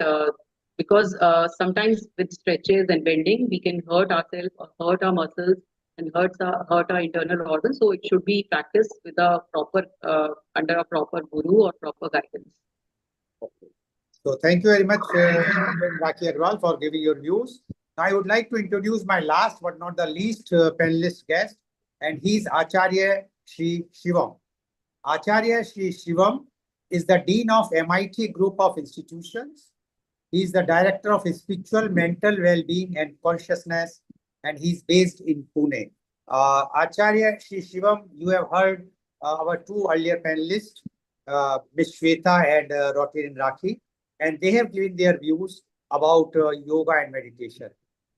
because sometimes with stretches and bending, we can hurt ourselves or hurt our muscles and hurt our internal organs. So it should be practiced with a proper under a proper guru or proper guidance. So thank you very much, Rakhi Agrawal, for giving your views. Now I would like to introduce my last but not the least panelist guest, and he's Acharya Shri Shivam. Acharya Shri Shivam is the Dean of MIT Group of Institutions. He is the Director of Spiritual, Mental Well-being and Consciousness, and he's based in Pune. Acharya Shri Shivam, you have heard our two earlier panelists, Ms. Shweta and Rotin Rakhi, and they have given their views about yoga and meditation.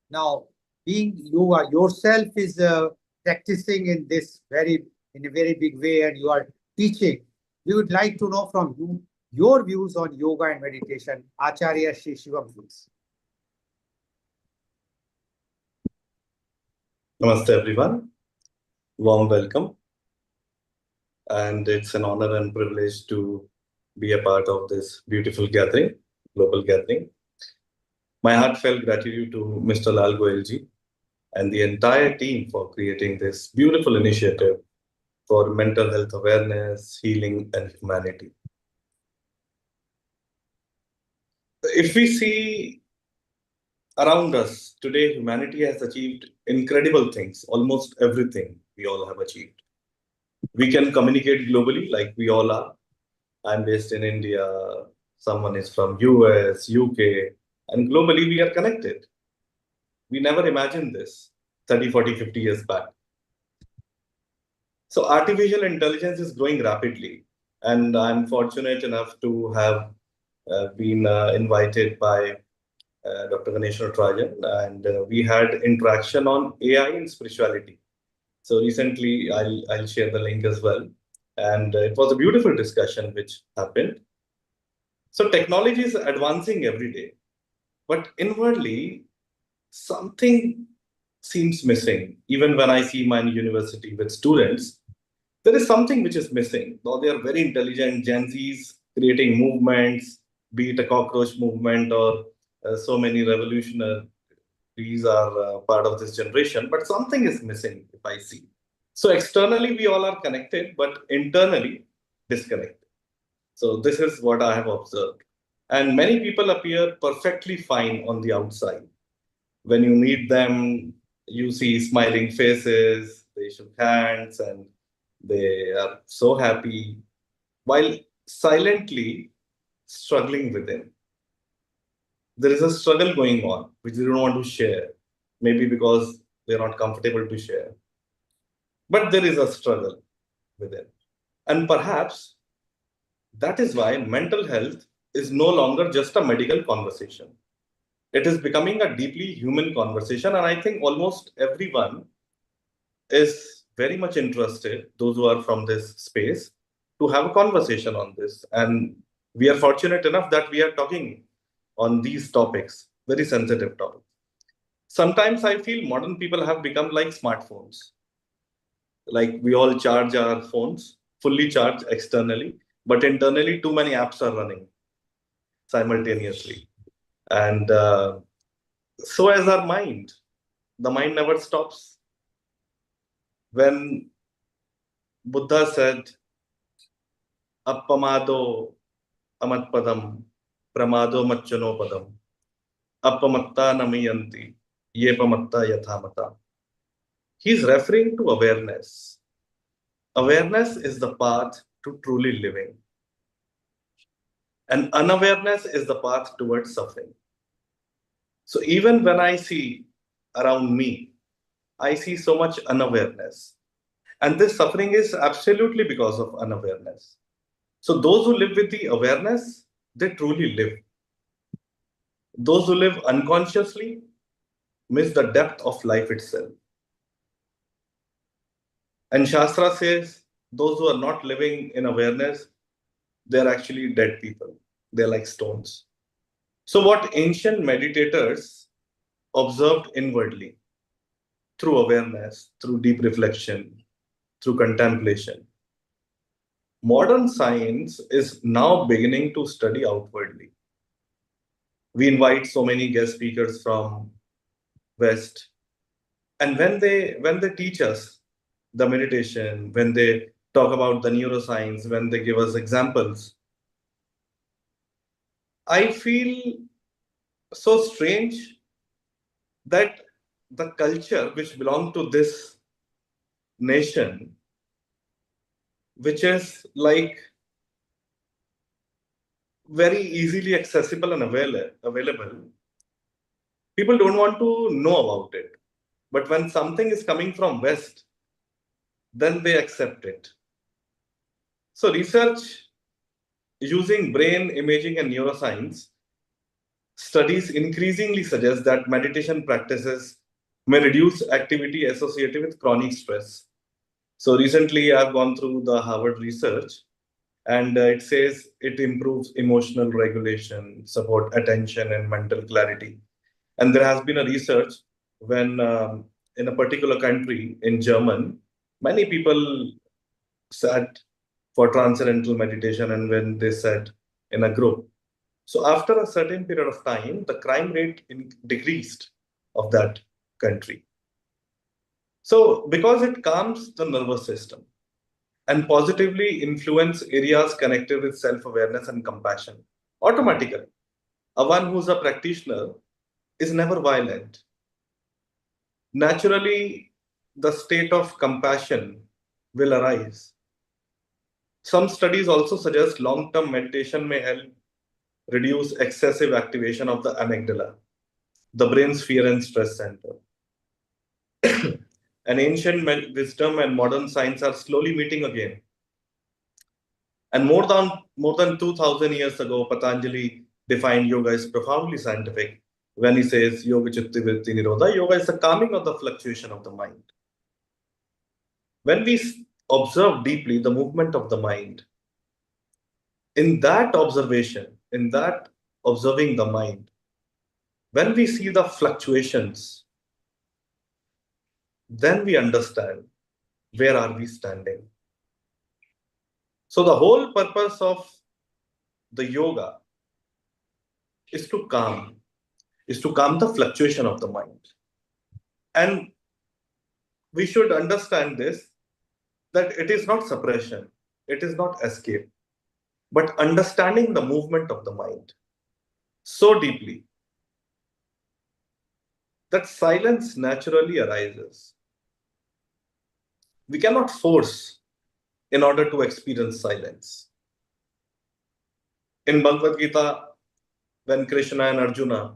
Now, being yoga yourself is practicing in a very big way, and you are teaching. We would like to know from you your views on yoga and meditation. Acharya Shri Shivam, please. Namaste, everyone. Warm welcome. And it's an honor and privilege to be a part of this beautiful gathering, global gathering. My heartfelt gratitude to Mr. Lal Goyalji and the entire team for creating this beautiful initiative for mental health awareness, healing, and humanity. If we see around us today, humanity has achieved incredible things, almost everything we all have achieved. We can communicate globally like we all are. I'm based in India, someone is from US, UK, and globally we are connected. We never imagined this 30, 40, 50 years back. So artificial intelligence is growing rapidly, and I'm fortunate enough to have been invited by Dr. Ganesh Rajan, and we had interaction on AI and spirituality. So recently, I'll share the link as well. And it was a beautiful discussion which happened. So technology is advancing every day, but inwardly, something seems missing. Even when I see my university with students, there is something which is missing. Though they are very intelligent, Gen Zs creating movements, be it a cockroach movement or so many revolutionaries are part of this generation, but something is missing if I see. So externally, we all are connected, but internally disconnected. So this is what I have observed. And many people appear perfectly fine on the outside. When you meet them, you see smiling faces, they shook hands, and they are so happy, while silently struggling within. There is a struggle going on, which they don't want to share, maybe because they're not comfortable to share. But there is a struggle within. And perhaps that is why mental health is no longer just a medical conversation. It is becoming a deeply human conversation. And I think almost everyone is very much interested, those who are from this space, to have a conversation on this. And we are fortunate enough that we are talking on these topics, very sensitive topics. Sometimes I feel modern people have become like smartphones. Like we all charge our phones, fully charged externally, but internally too many apps are running simultaneously. And so as our mind, the mind never stops. When Buddha said, Appamado amatpadam, pramado machano padam, appamatta namayanti, yepamatta yathamata. He's referring to awareness. Awareness is the path to truly living. And unawareness is the path towards suffering. So even when I see around me, I see so much unawareness. And this suffering is absolutely because of unawareness. So those who live with the awareness, they truly live. Those who live unconsciously miss the depth of life itself. And Shastra says, those who are not living in awareness, they're actually dead people. They're like stones. So what ancient meditators observed inwardly, through awareness, through deep reflection, through contemplation, modern science is now beginning to study outwardly. We invite so many guest speakers from West, And when they teach us the meditation, when they talk about the neuroscience, when they give us examples, I feel so strange that the culture which belongs to this nation, which is like very easily accessible and available, people don't want to know about it. But when something is coming from West, then they accept it. So research using brain imaging and neuroscience studies increasingly suggest that meditation practices may reduce activity associated with chronic stress. So recently I've gone through the Harvard research, and it says it improves emotional regulation, support attention and mental clarity. And there has been a research when in a particular country in German, many people sat for transcendental meditation, and when they sat in a group, so after a certain period of time, the crime rate decreased of that country. So because it calms the nervous system and positively influence areas connected with self-awareness and compassion, automatically, one who's a practitioner is never violent. Naturally, the state of compassion will arise. Some studies also suggest long-term meditation may help reduce excessive activation of the amygdala, the brain's fear and stress center. And ancient wisdom and modern science are slowly meeting again. And more than 2000 years ago, Patanjali defined yoga as profoundly scientific when he says yoga chitti vritti nirodha. Yoga is the calming of the fluctuation of the mind. When we observe deeply the movement of the mind, in that observation, in that observing the mind, when we see the fluctuations, then we understand where are we standing. So the whole purpose of the yoga is to calm the fluctuation of the mind. And we should understand this, that it is not suppression, it is not escape, but understanding the movement of the mind so deeply that silence naturally arises. We cannot force in order to experience silence. In Bhagavad Gita, when Krishna and Arjuna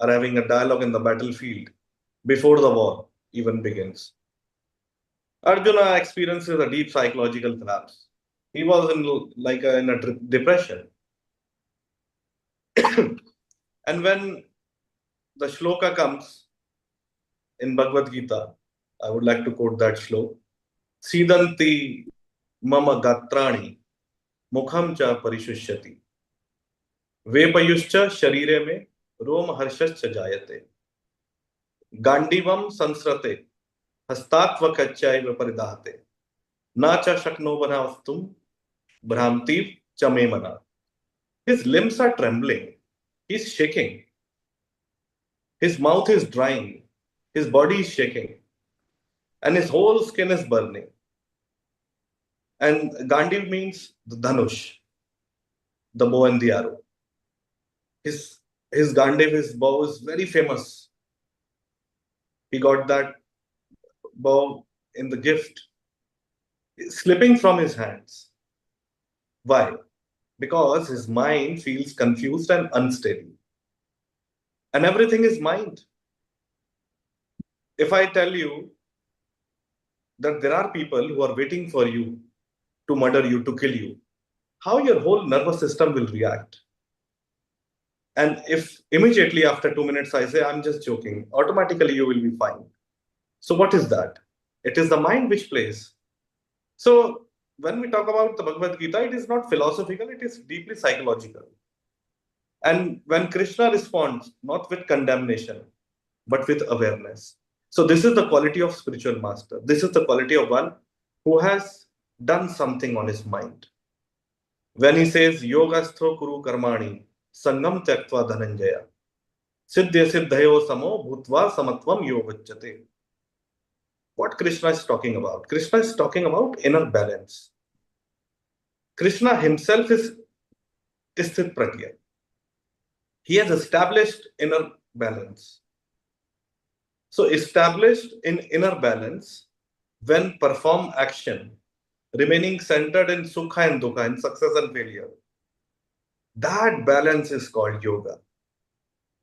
are having a dialogue in the battlefield before the war even begins, Arjuna experiences a deep psychological collapse. He was in a depression. And when the shloka comes in Bhagavad Gita, I would like to quote that shloka. Sidanti mama gatrani mukham cha parishushati vepayuscha sharire me rom harshascha jayate gandivam sansrate hastatva kachaiva paridahate nacha shakno banavastum bhramtiv chamemana. His limbs are trembling. He's shaking. His mouth is drying. His body is shaking. And his whole skin is burning. And Gandiv means the Dhanush, the bow and the arrow. His Gandiv, his bow is very famous. He got that bow in the gift. It's slipping from his hands. Why? Because his mind feels confused and unsteady. And everything is mind. If I tell you that there are people who are waiting for you to murder you, to kill you, how your whole nervous system will react? And if immediately after 2 minutes I say, I'm just joking, automatically you will be fine. So what is that? It is the mind which plays. So when we talk about the Bhagavad Gita, it is not philosophical, it is deeply psychological. And when Krishna responds, not with condemnation, but with awareness. So this is the quality of spiritual master. This is the quality of one who has done something on his mind. When he says, Yogastho kuru karmani, sangam tyaktva dhananjaya, siddhya siddhayo samo bhutva samatvam yogacchate. what Krishna is talking about. Krishna is talking about inner balance. Krishna himself is Sthit Pragya. He has established inner balance. So established in inner balance, when perform action, remaining centered in sukha and dukkha, in success and failure, that balance is called yoga.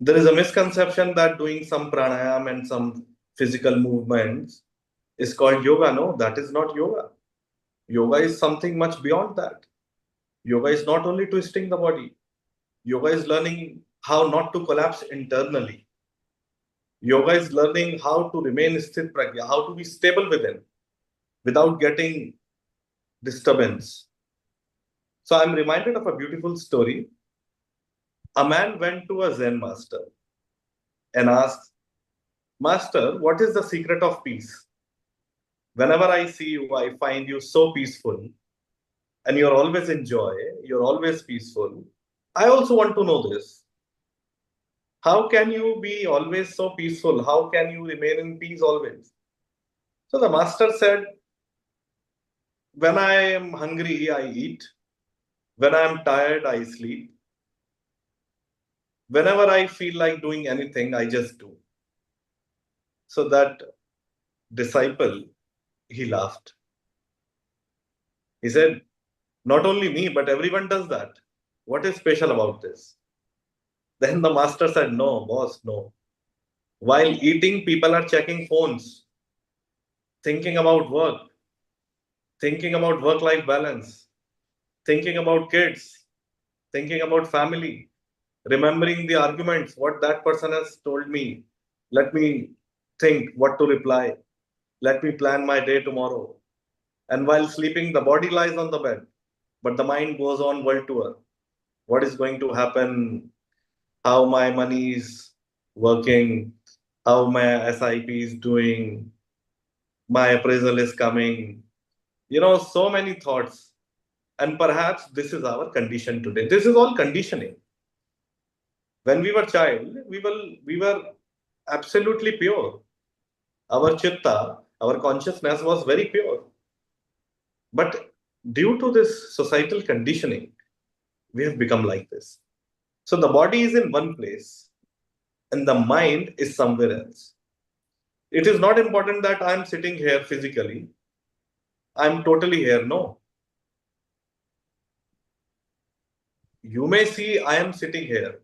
There is a misconception that doing some pranayam and some physical movements is called yoga. No, that is not yoga. Yoga is something much beyond that. Yoga is not only twisting the body. Yoga is learning how not to collapse internally. Yoga is learning how to remain sthit pragya, how to be stable within, without getting disturbance. So I'm reminded of a beautiful story. A man went to a Zen master and asked, Master, what is the secret of peace? Whenever I see you, I find you so peaceful, and you're always in joy, you're always peaceful. I also want to know this. How can you be always so peaceful? How can you remain in peace always? So the master said, when I am hungry, I eat. When I am tired, I sleep. Whenever I feel like doing anything, I just do. So that disciple, he laughed. He said, not only me, but everyone does that. What is special about this? Then the master said, no, boss, no. While eating, people are checking phones, thinking about work, thinking about work-life balance, thinking about kids, thinking about family, remembering the arguments, what that person has told me. Let me think what to reply. Let me plan my day tomorrow. And while sleeping, the body lies on the bed, but the mind goes on world tour. What is going to happen? How my money is working? How my SIP is doing? My appraisal is coming. So many thoughts. And perhaps this is our condition today. This is all conditioning. When we were child, we were absolutely pure. Our chitta, our consciousness was very pure. But due to this societal conditioning, we have become like this. So the body is in one place and the mind is somewhere else. It is not important that I'm sitting here physically. I'm totally here. No. You may see I am sitting here,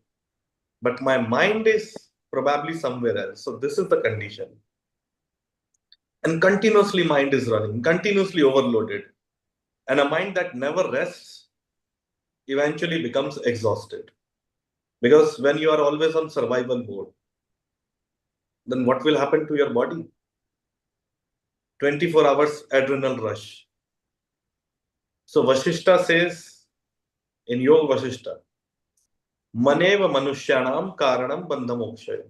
but my mind is probably somewhere else. So this is the condition. And continuously mind is running, continuously overloaded. And a mind that never rests eventually becomes exhausted. Because when you are always on survival mode, then what will happen to your body? 24 hours adrenal rush. So Vasishta says in Yoga Vasishta, Maneva Manushyanam Karanam Bandhamokshaya.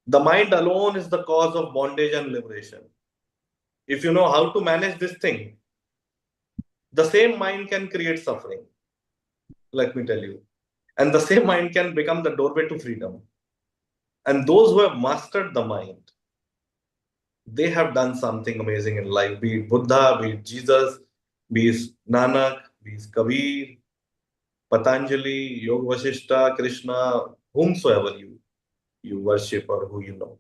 The mind alone is the cause of bondage and liberation. If you know how to manage this thing, the same mind can create suffering. Let me tell you. And the same mind can become the doorway to freedom. And those who have mastered the mind, they have done something amazing in life, be it Buddha, be it Jesus, be it Nanak, be it Kabir, Patanjali, Yoga Vasishta, Krishna, whomsoever you worship or who you know.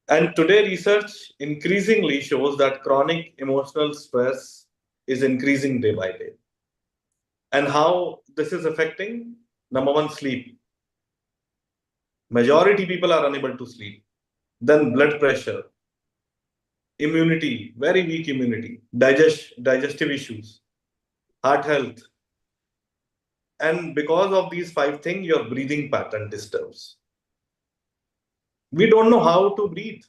And today research increasingly shows that chronic emotional stress is increasing day by day. And how this is affecting? Number one, sleep. Majority people are unable to sleep. Then blood pressure, immunity, very weak immunity, digestive issues, heart health. And because of these 5 things, your breathing pattern disturbs. We don't know how to breathe.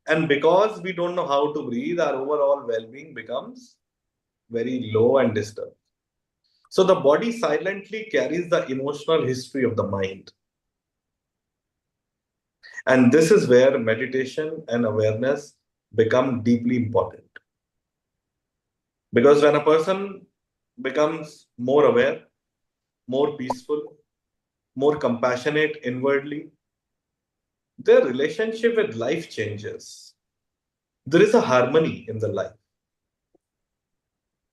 And because we don't know how to breathe, our overall well-being becomes very low and disturbed. So the body silently carries the emotional history of the mind. And this is where meditation and awareness become deeply important. Because when a person becomes more aware, more peaceful, more compassionate inwardly, their relationship with life changes. There is a harmony in the life.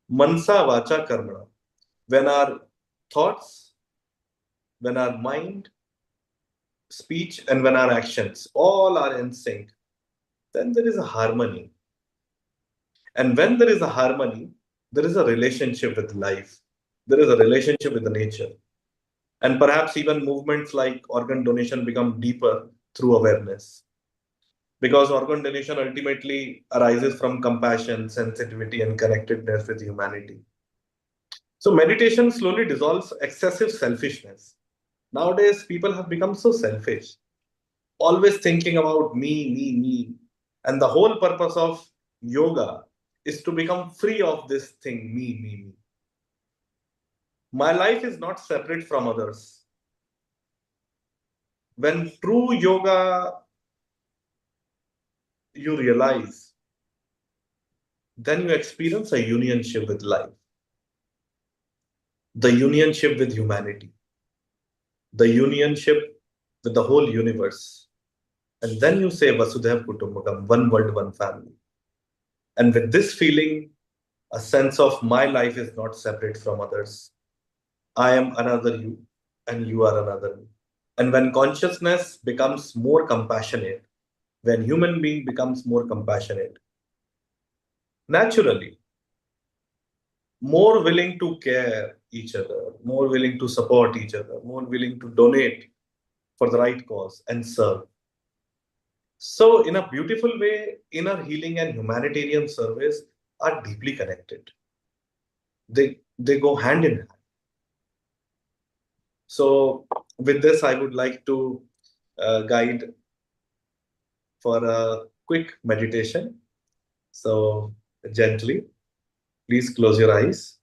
Mansa vacha karmana. When our thoughts, when our mind, speech, and when our actions all are in sync, then there is a harmony. And when there is a harmony, there is a relationship with life. There is a relationship with the nature. And perhaps even movements like organ donation become deeper through awareness. Because organ donation ultimately arises from compassion, sensitivity, and connectedness with humanity. So meditation slowly dissolves excessive selfishness. Nowadays, people have become so selfish, always thinking about me. And the whole purpose of yoga is to become free of this thing, me. My life is not separate from others. When true yoga you realize, then you experience a unionship with life, the unionship with humanity, the unionship with the whole universe. And then you say Vasudhaiva Kutumbakam, one world, one family. And with this feeling, a sense of my life is not separate from others. I am another you, and you are another me. And when consciousness becomes more compassionate, when human being becomes more compassionate, naturally, more willing to care each other, more willing to support each other, more willing to donate for the right cause and serve. So in a beautiful way, inner healing and humanitarian service are deeply connected. They go hand in hand. So with this, I would like to guide for a quick meditation. So gently, please close your eyes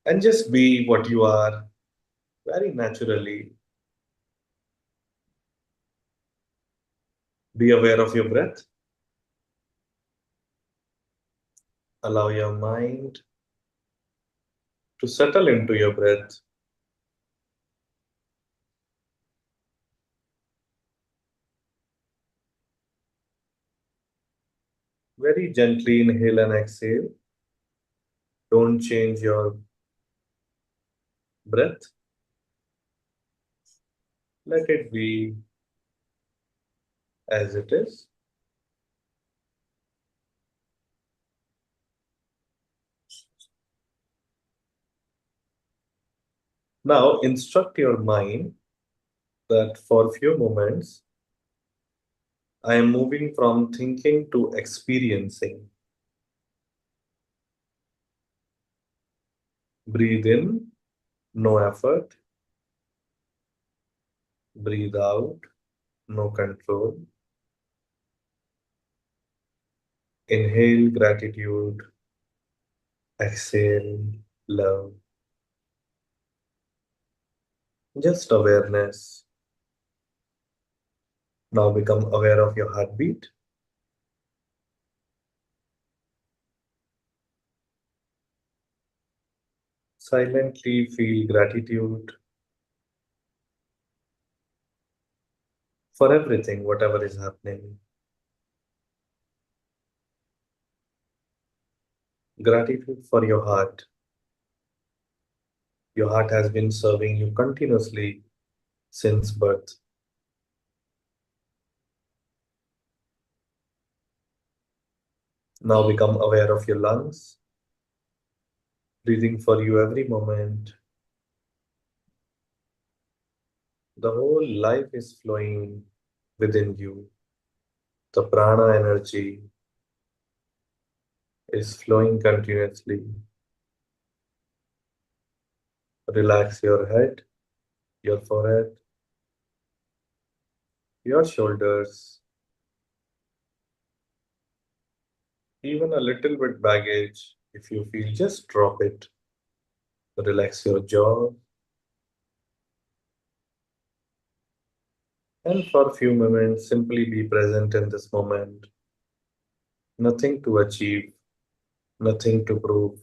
and just be what you are very naturally. Be aware of your breath. Allow your mind to settle into your breath. Very gently inhale and exhale. Don't change your breath. Let it be as it is. Now instruct your mind that for a few moments, I am moving from thinking to experiencing. Breathe in, no effort. Breathe out, no control. Inhale gratitude. Exhale love. Just awareness. Now become aware of your heartbeat. Silently feel gratitude for everything, whatever is happening. Gratitude for your heart. Your heart has been serving you continuously since birth. Now become aware of your lungs, breathing for you every moment. The whole life is flowing within you. The prana energy is flowing continuously. Relax your head, your forehead, your shoulders, even a little bit baggage. If you feel, just drop it. Relax your jaw. And for a few moments, simply be present in this moment. Nothing to achieve, nothing to prove.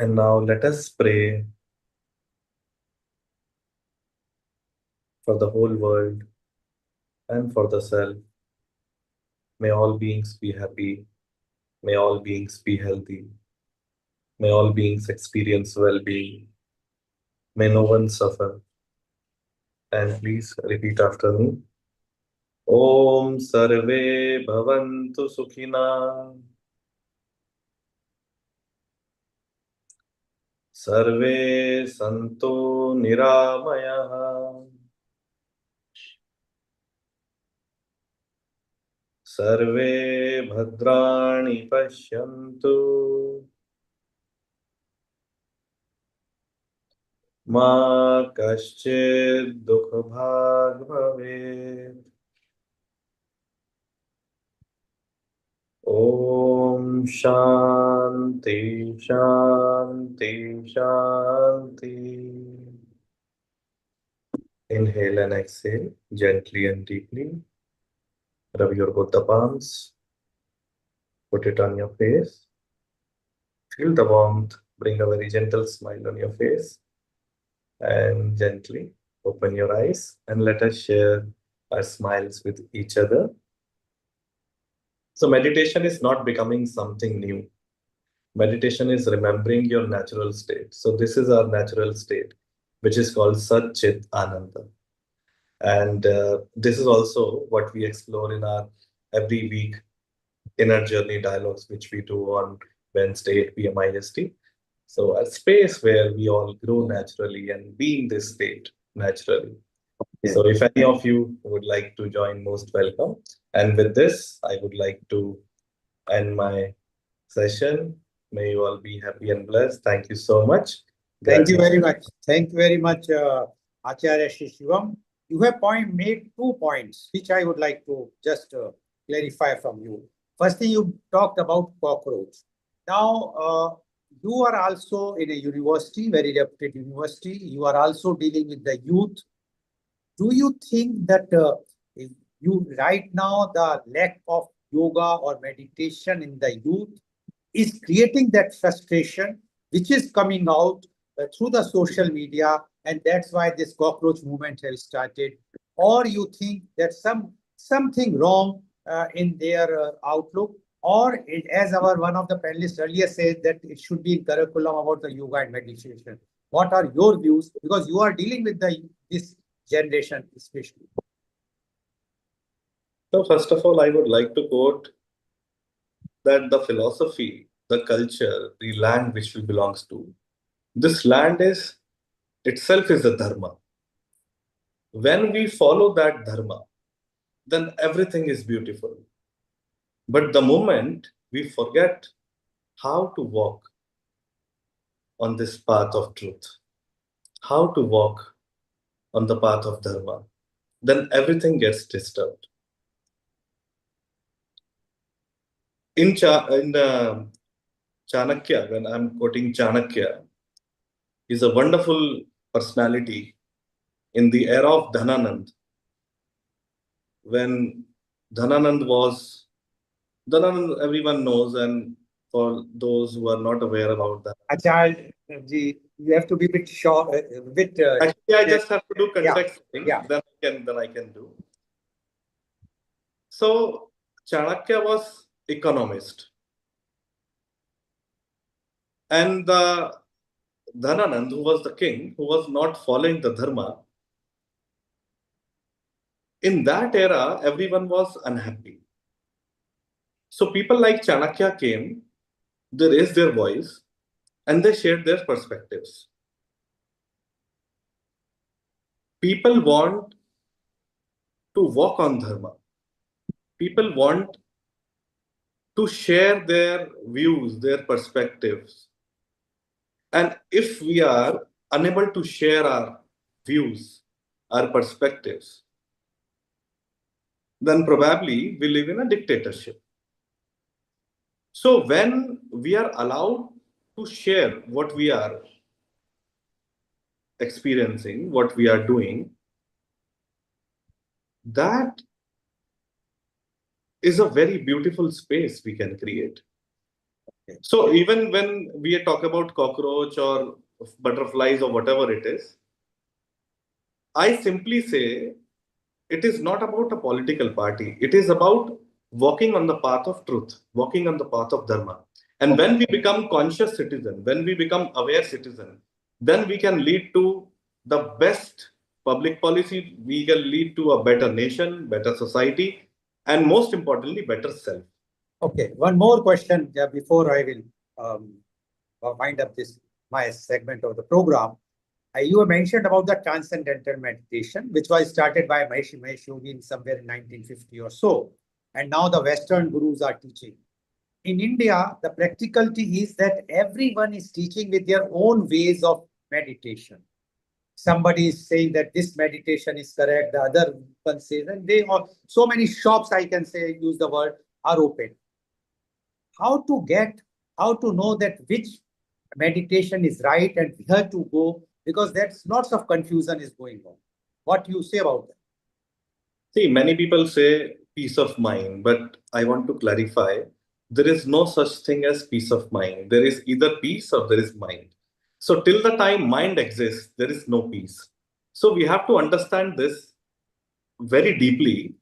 And now let us pray for the whole world and for the self. May all beings be happy. May all beings be healthy. May all beings experience well-being. May no one suffer. And please repeat after me. Om Sarve Bhavantu Sukhina. Sarve Santo Niramayah. Sarve Bhadrani Pashyantu. Ma Kaschid Dukha Bhag Bhavet. Om Shanti Shanti Shanti. Inhale and exhale gently and deeply. Rub your both the palms. Put it on your face. Feel the warmth. Bring a very gentle smile on your face. And gently open your eyes and let us share our smiles with each other. So meditation is not becoming something new. Meditation is remembering your natural state. So this is our natural state, which is called Sat Chit Ananda. And this is also what we explore in our every week inner journey dialogues, which we do on Wednesday 8 p.m. IST. So a space where we all grow naturally and be in this state naturally. So if any of you would like to join, most welcome. And with this, I would like to end my session. May you all be happy and blessed. Thank you so much. Thank you very much. Thank you very much, Acharya Shri Shivam. You have made 2 points, which I would like to just clarify from you. First thing, you talked about cockroach. Now, you are also in a university, very reputed university. You are also dealing with the youth. Do you think that you right now the lack of yoga or meditation in the youth is creating that frustration, which is coming out through the social media, and that's why this cockroach movement has started? Or you think that something wrong in their outlook, or as our one of the panelists earlier said, that it should be in curriculum about the yoga and meditation? What are your views? Because you are dealing with this generation especially. So first of all, I would like to quote that the philosophy, the culture, the land which we belongs to, this land is itself is a dharma. When we follow that dharma, then everything is beautiful. But the moment we forget how to walk on this path of truth, how to walk on the path of dharma, then everything gets disturbed. In Chanakya, when I'm quoting Chanakya, is a wonderful personality in the era of Dhananand. When Dhananand, everyone knows, and for those who are not aware about that. Acharya ji, you have to be a bit short, Actually, I just have to do context thing, yeah. then I can do. So Chanakya was economist. And the Dhananand, who was the king, who was not following the dharma, in that era, everyone was unhappy. So people like Chanakya came, they raised their voice, and they shared their perspectives. People want to walk on dharma. People want to share their views, their perspectives. And if we are unable to share our views, our perspectives, then probably we live in a dictatorship. So when we are allowed to share what we are experiencing, what we are doing, that is a very beautiful space we can create. So even when we talk about cockroach or butterflies or whatever it is, I simply say it is not about a political party. It is about walking on the path of truth, walking on the path of dharma. And when we become conscious citizen, when we become aware citizen, then we can lead to the best public policy. We can lead to a better nation, better society, and most importantly, better self. Okay, one more question before I will wind up my segment of the program. You mentioned about the transcendental meditation, which was started by Mahesh Yogi somewhere in 1950 or so, and now the Western gurus are teaching. In India, the practicality is that everyone is teaching with their own ways of meditation. Somebody is saying that this meditation is correct, the other one says, and they are so many shops, I can say, use the word, are open. How to know that which meditation is right and where to go, because there's lots of confusion is going on. What you say about that? See, many people say peace of mind, but I want to clarify, there is no such thing as peace of mind. There is either peace or there is mind. So till the time mind exists, there is no peace. So we have to understand this very deeply,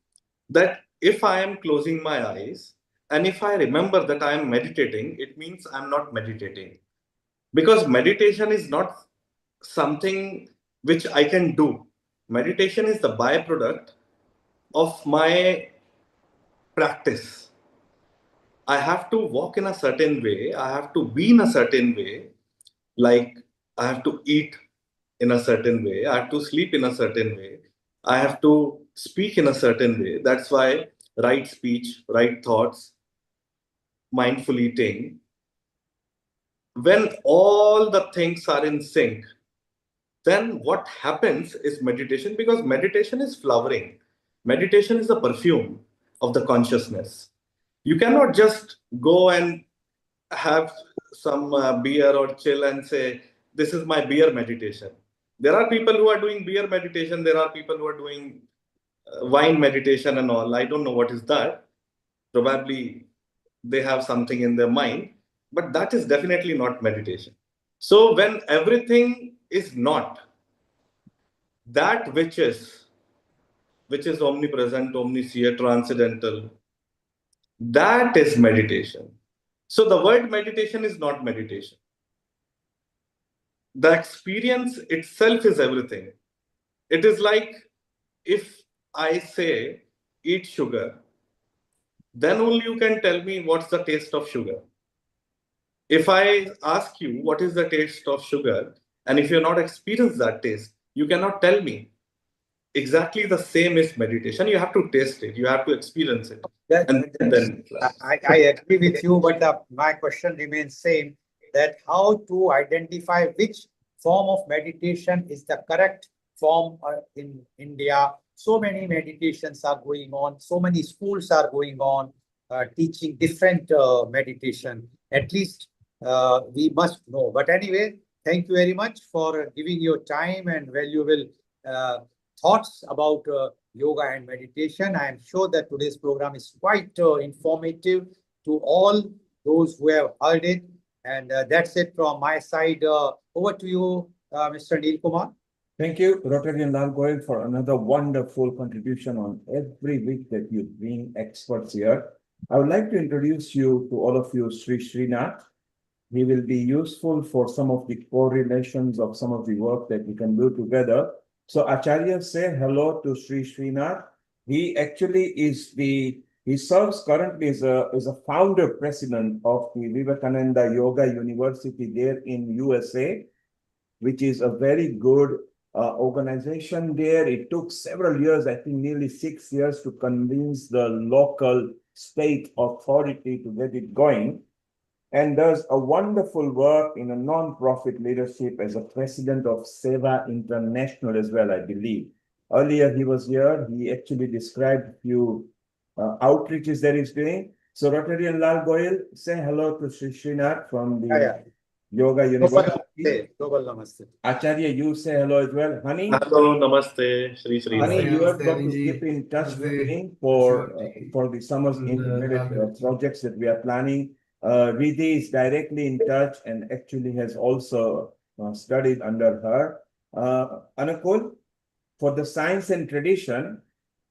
that if I am closing my eyes and if I remember that I am meditating, it means I'm not meditating. Because meditation is not something which I can do. Meditation is the byproduct of my practice. I have to walk in a certain way. I have to be in a certain way. Like I have to eat in a certain way. I have to sleep in a certain way. I have to speak in a certain way. That's why right speech, right thoughts, mindful eating. When all the things are in sync, then what happens is meditation, because meditation is flowering. Meditation is the perfume of the consciousness. You cannot just go and have some beer or chill and say, this is my beer meditation. There are people who are doing beer meditation. There are people who are doing wine meditation and all. I don't know what is that. Probably they have something in their mind, but that is definitely not meditation. So when everything is not, that which is omnipresent, omniscient, transcendental, that is meditation. So the word meditation is not meditation. The experience itself is everything. It is like if I say eat sugar, then only you can tell me what's the taste of sugar. If I ask you what is the taste of sugar, and if you're not experienced that taste, you cannot tell me. Exactly the same is meditation. You have to taste it, you have to experience it. I agree with you, but my question remains same, that how to identify which form of meditation is the correct form in India. So many meditations are going on, so many schools are going on, teaching different meditation. At least we must know. But anyway, thank you very much for giving your time and valuable thoughts about yoga and meditation. I am sure that today's program is quite informative to all those who have heard it. And that's it from my side. Over to you, Mr. Neil Kumar. Thank you, Rotarian Lal Goyal, for another wonderful contribution on every week that you bring experts here. I would like to introduce you to all of you, Sri Srinath. He will be useful for some of the correlations of some of the work that we can do together. So Acharya, say hello to Sri Srinath. He actually he serves currently as a founder president of the Vivekananda Yoga University there in USA, which is a very good organization there. It took several years, I think nearly 6 years, to convince the local state authority to get it going, and does a wonderful work in a non-profit leadership as a president of Seva International as well, I believe. Earlier he was here, he actually described a few outreaches that he's doing. So Rotarian Lal Goyal, say hello to Sri Srinath from the Yoga University. Global Namaste. Acharya, you say hello as well. Honey? Hello, Namaste, Sri Srinath. Honey, you have got to keep in touch with me for the summer's integrated projects that we are planning. Riddhi is directly in touch and actually has also studied under her. Anukul, for the science and tradition,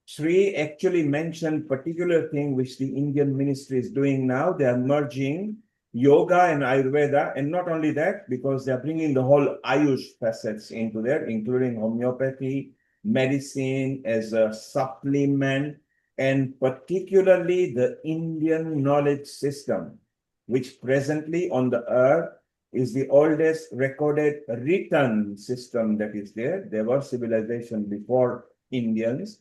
Sri actually mentioned particular thing which the Indian ministry is doing now. They are merging yoga and Ayurveda, and not only that, because they are bringing the whole Ayush facets into there, including homeopathy, medicine as a supplement, and particularly the Indian knowledge system, which presently on the earth is the oldest recorded written system that is there. There was civilization before Indians.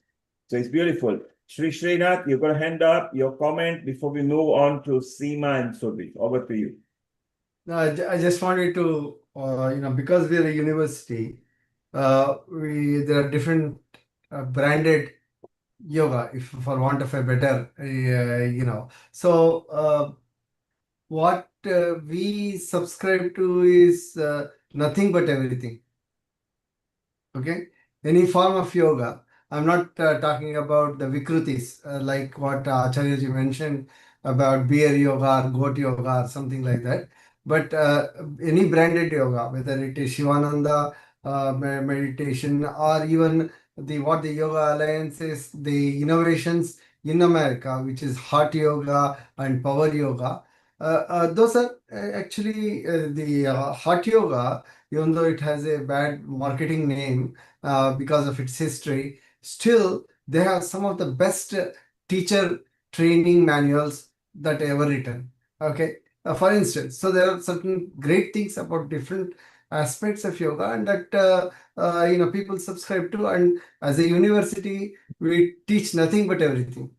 So it's beautiful. Sri Srinath, you've got a hand up, your comment before we move on to Seema and Surbhi. Over to you. No, I just wanted to, because we're a university, there are different branded yoga, if for want of a better, So what we subscribe to is nothing but everything. Okay, any form of yoga. I'm not talking about the vikrutis, like what Acharyaji mentioned about beer yoga or goat yoga or something like that. But any branded yoga, whether it is Shivananda meditation or even what the Yoga Alliance is, the innovations in America, which is hot yoga and power yoga. Those are actually the hot yoga, even though it has a bad marketing name because of its history, still they have some of the best teacher training manuals that ever written. Okay, for instance, so there are certain great things about different aspects of yoga, and that people subscribe to. And as a university, we teach nothing but everything.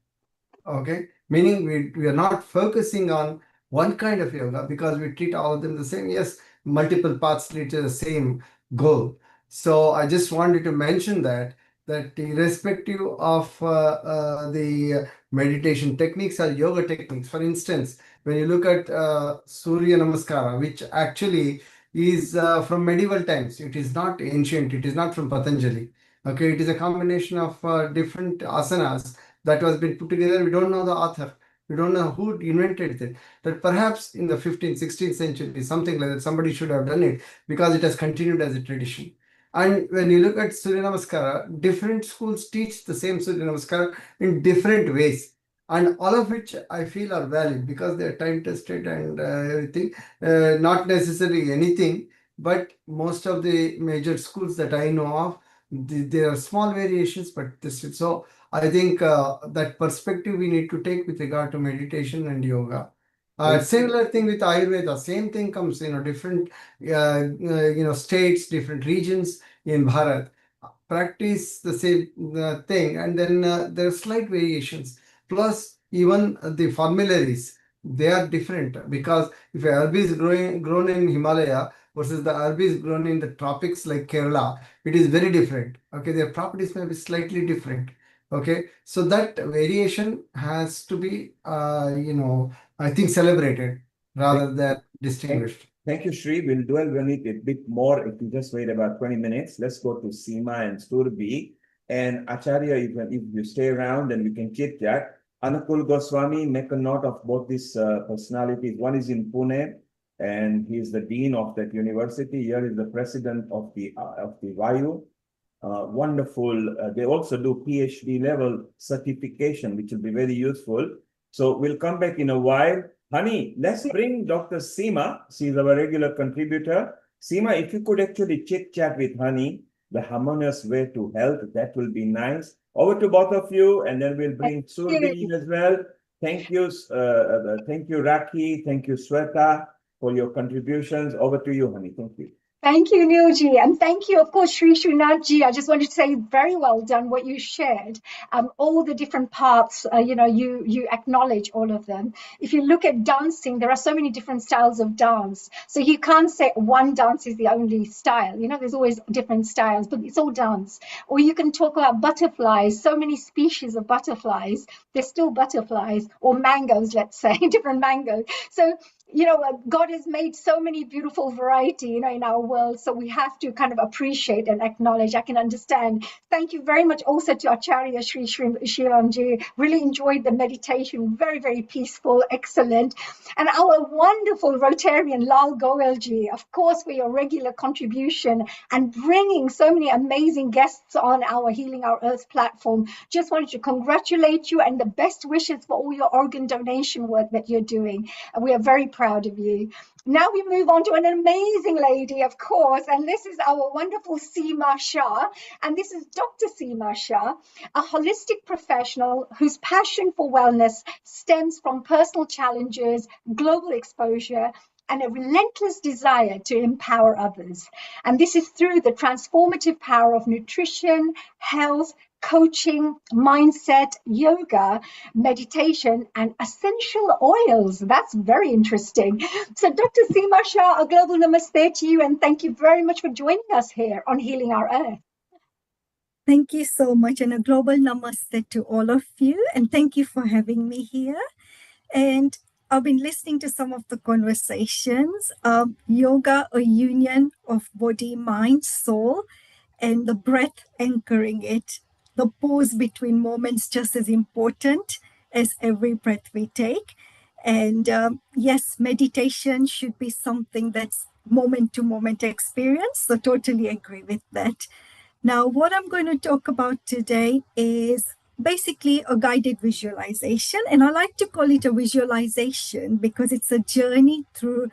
Okay, meaning we are not focusing on one kind of yoga because we treat all of them the same. Yes, multiple paths lead to the same goal. So I just wanted to mention that irrespective of the meditation techniques or yoga techniques, for instance, when you look at Surya Namaskara, which actually is from medieval times, it is not ancient, it is not from Patanjali. Okay, it is a combination of different asanas that was been put together. We don't know the author. We don't know who invented it. But perhaps in the 15th, 16th century, something like that, somebody should have done it because it has continued as a tradition. And when you look at Surya Namaskara, different schools teach the same Surya Namaskara in different ways. And all of which I feel are valid because they're time tested and everything. Not necessarily anything, but most of the major schools that I know of, there are small variations, but this is so. I think that perspective we need to take with regard to meditation and yoga. Similar thing with Ayurveda, same thing comes, different, states, different regions in Bharat practice the same thing, and then there are slight variations. Plus, even the formularies, they are different because if a herb is grown in Himalaya versus the herb is grown in the tropics like Kerala, it is very different. Okay, their properties may be slightly different. Okay, so that variation has to be, I think celebrated rather than distinguished. Thank you, Sri. We'll dwell on it a bit more if you just wait about 20 minutes. Let's go to Seema and Surbhi. And Acharya, if you stay around, then we can chit chat. Anukul Goswami, make a note of both these personalities. One is in Pune, and he is the dean of that university. Here is the president of the Vayu. Wonderful. They also do PhD level certification, which will be very useful. So we'll come back in a while. Honey, let's bring Dr. Seema. She's our regular contributor. Seema, if you could actually chit chat with Honey, the harmonious way to health, that will be nice. Over to both of you, and then we'll bring Surbhi in as well. Thank you, Raki. Thank you, Sweta, for your contributions. Over to you, Honey. Thank you. Thank you, Neilji, and thank you, of course, Sri Srinathji. I just wanted to say very well done what you shared. All the different parts, you acknowledge all of them. If you look at dancing, there are so many different styles of dance. So you can't say one dance is the only style. There's always different styles, but it's all dance. Or you can talk about butterflies, so many species of butterflies. They're still butterflies, or mangoes, let's say, different mangoes. So God has made so many beautiful variety, in our world. So we have to kind of appreciate and acknowledge. I can understand. Thank you very much also to Acharya Sri Shivanji. Really enjoyed the meditation. Very, very peaceful. Excellent. And our wonderful Rotarian Lal Goelji, of course, for your regular contribution and bringing so many amazing guests on our Healing Our Earth platform. Just wanted to congratulate you and the best wishes for all your organ donation work that you're doing. And we are very proud of you. Now we move on to an amazing lady, of course, and this is our wonderful Seema Shah. And this is Dr. Seema Shah, a holistic professional whose passion for wellness stems from personal challenges, global exposure, and a relentless desire to empower others. And this is through the transformative power of nutrition, health, coaching, mindset, yoga, meditation, and essential oils. That's very interesting. So, Dr. Seema Shah, a global namaste to you, and thank you very much for joining us here on Healing Our Earth. Thank you so much, and a global namaste to all of you, and thank you for having me here. And I've been listening to some of the conversations. Yoga, a union of body, mind, soul, and the breath anchoring it. The pause between moments just as important as every breath we take. And yes, meditation should be something that's moment to moment experience. So totally agree with that. Now, what I'm going to talk about today is basically a guided visualization. And I like to call it a visualization because it's a journey through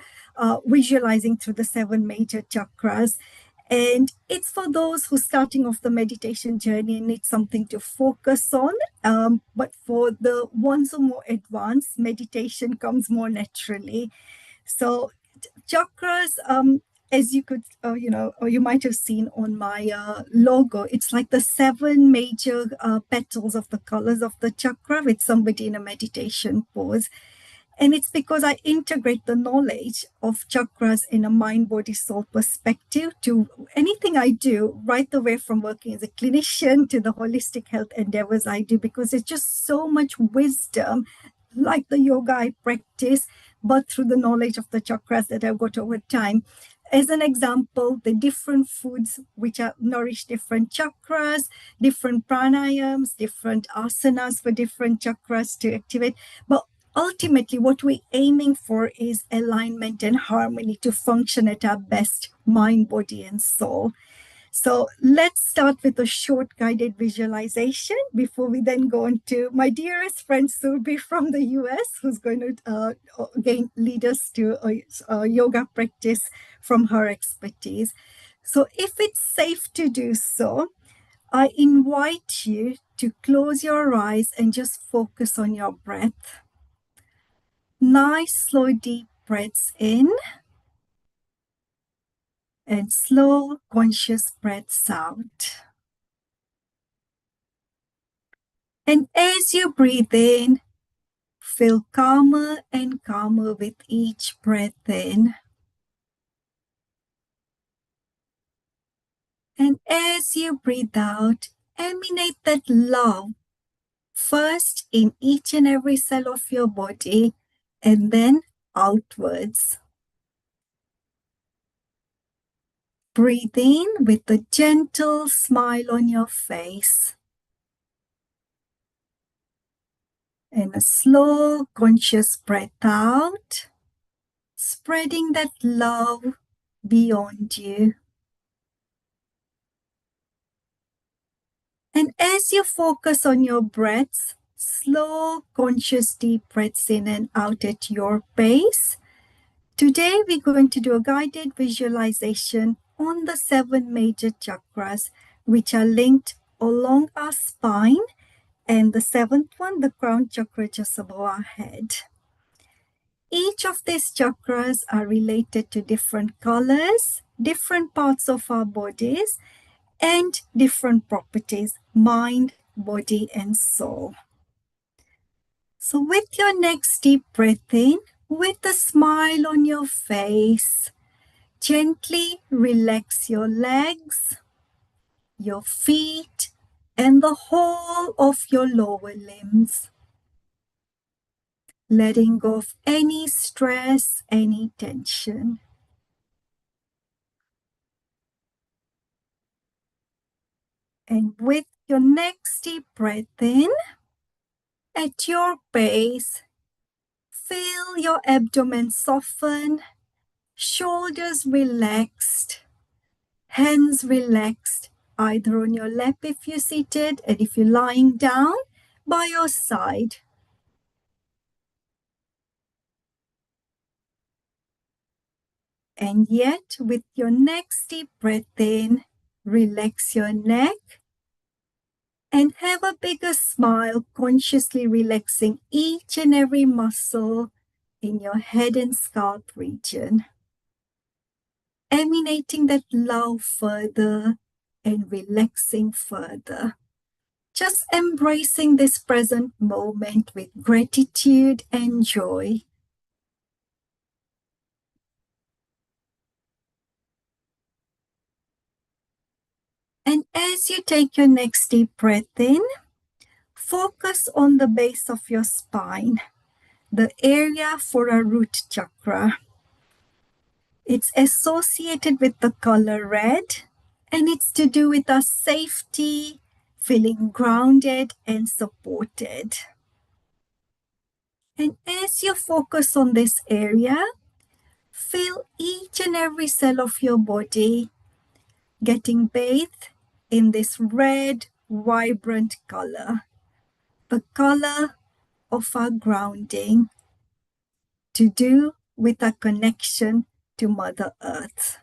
visualizing through the 7 major chakras. And it's for those who are starting off the meditation journey and need something to focus on. But for the ones who are more advanced, meditation comes more naturally. So chakras, as you could, or you might have seen on my logo, it's like the 7 major petals of the colors of the chakra with somebody in a meditation pose. And it's because I integrate the knowledge of chakras in a mind, body, soul perspective to anything I do, right the way from working as a clinician to the holistic health endeavors I do, because there's just so much wisdom, like the yoga I practice, but through the knowledge of the chakras that I've got over time. As an example, the different foods which are nourish different chakras, different pranayams, different asanas for different chakras to activate. But ultimately, what we're aiming for is alignment and harmony to function at our best, mind, body, and soul. So let's start with a short guided visualization before we then go on to my dearest friend Surbi from the US, who's going to again lead us to a yoga practice from her expertise. So if it's safe to do so, I invite you to close your eyes and just focus on your breath. Nice, slow, deep breaths in and slow, conscious breaths out. And as you breathe in, feel calmer and calmer with each breath in. And as you breathe out, emanate that love first in each and every cell of your body and then outwards. Breathe in with a gentle smile on your face. And a slow, conscious breath out, spreading that love beyond you. And as you focus on your breaths, slow, conscious, deep breaths in and out at your pace. Today, we're going to do a guided visualization on the 7 major chakras, which are linked along our spine, and the 7th one, the crown chakra, just above our head. Each of these chakras are related to different colors, different parts of our bodies, and different properties, mind, body, and soul. So with your next deep breath in, with a smile on your face, gently relax your legs, your feet, and the whole of your lower limbs. letting go of any stress, any tension. And with your next deep breath in, at your pace, feel your abdomen soften, shoulders relaxed, hands relaxed, either on your lap if you're seated, and if you're lying down, by your side. And yet, with your next deep breath in, relax your neck and have a bigger smile, consciously relaxing each and every muscle in your head and scalp region, emanating that love further and relaxing further. Just embracing this present moment with gratitude and joy. And as you take your next deep breath in, focus on the base of your spine, the area for a root chakra. It's associated with the color red, and it's to do with our safety, feeling grounded and supported. And as you focus on this area, feel each and every cell of your body getting bathed in this red, vibrant color, the color of our grounding, to do with our connection to Mother Earth.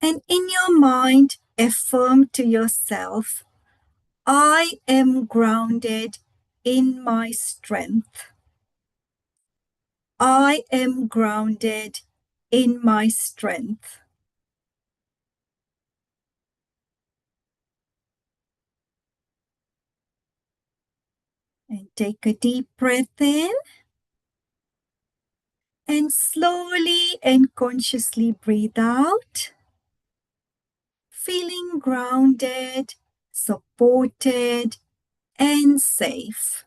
And in your mind, affirm to yourself, I am grounded in my strength. I am grounded in my strength. And take a deep breath in. And slowly and consciously breathe out. Feeling grounded, supported, and safe.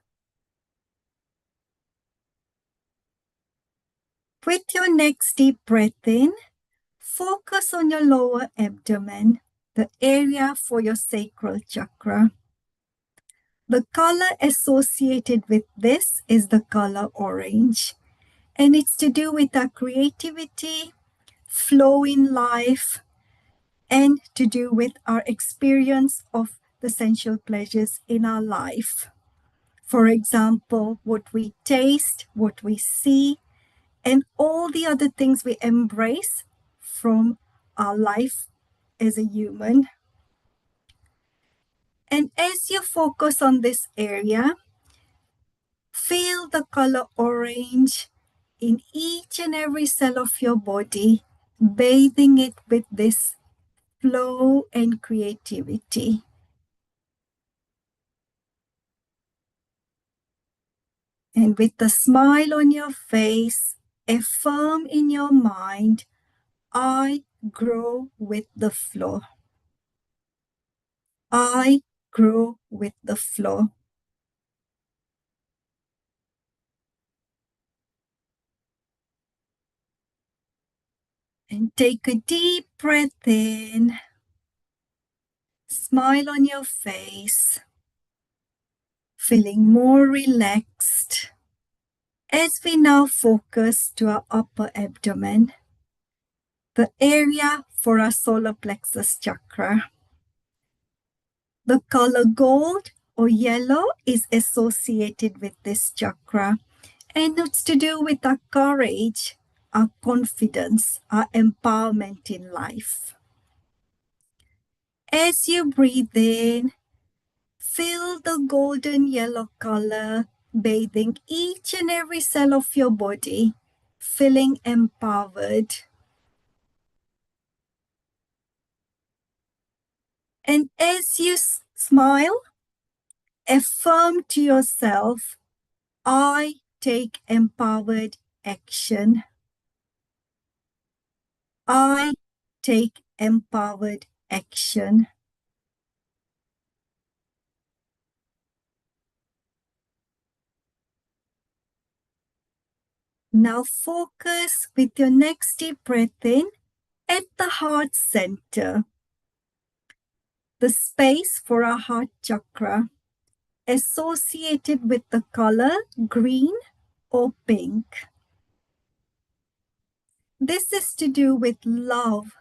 With your next deep breath in, focus on your lower abdomen, the area for your sacral chakra. The color associated with this is the color orange, and it's to do with our creativity, flow in life, and to do with our experience of the sensual pleasures in our life. For example, what we taste, what we see, and all the other things we embrace from our life as a human. And as you focus on this area, feel the color orange in each and every cell of your body, bathing it with this flow and creativity. And with a smile on your face, affirm in your mind, I grow with the flow. I grow with the flow. And take a deep breath in. Smile on your face. Feeling more relaxed. As we now focus to our upper abdomen, the area for our solar plexus chakra. The color gold or yellow is associated with this chakra, and it's to do with our courage, our confidence, our empowerment in life. As you breathe in, feel the golden yellow color bathing each and every cell of your body, feeling empowered. And as you smile, affirm to yourself, I take empowered action. I take empowered action. Now focus with your next deep breath in at the heart center, the space for our heart chakra, associated with the color green or pink. This is to do with love,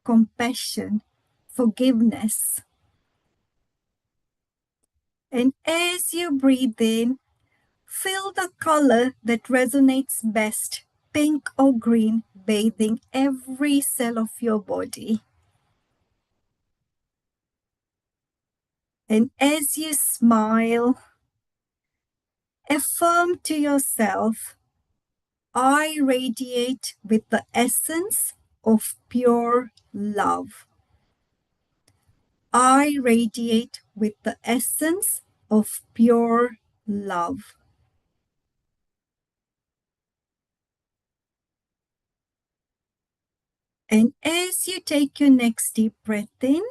compassion, forgiveness. And as you breathe in, feel the color that resonates best, pink or green, bathing every cell of your body. And as you smile, affirm to yourself, I radiate with the essence of pure love. I radiate with the essence of pure love. And as you take your next deep breath in,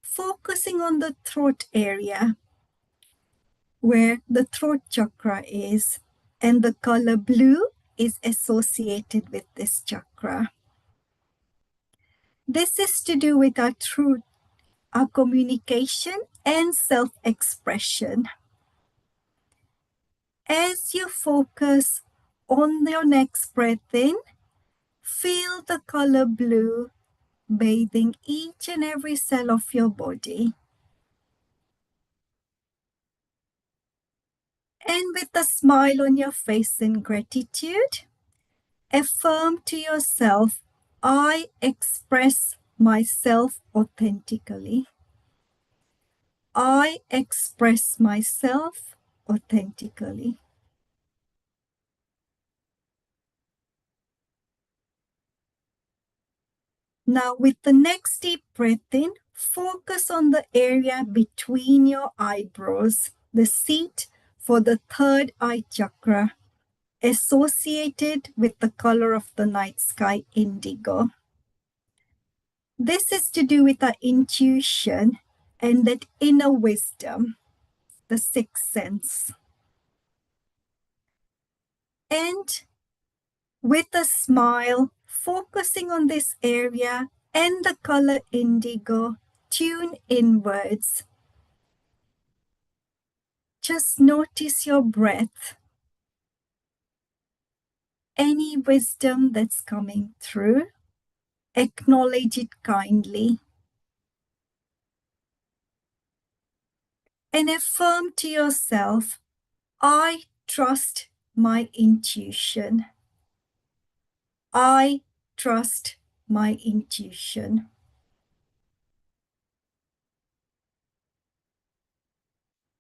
focusing on the throat area, where the throat chakra is, and the color blue is associated with this chakra. This is to do with our truth, our communication, and self-expression. As you focus on your next breath in, feel the color blue bathing each and every cell of your body. And with a smile on your face in gratitude, affirm to yourself, I express myself authentically. I express myself authentically. Now, with the next deep breath in, focus on the area between your eyebrows, the seat for the third eye chakra, associated with the color of the night sky, indigo. This is to do with our intuition and that inner wisdom, the sixth sense. And with a smile, focusing on this area and the color indigo, tune inwards. Just notice your breath. Any wisdom that's coming through, acknowledge it kindly. And affirm to yourself, I trust my intuition. I trust my intuition.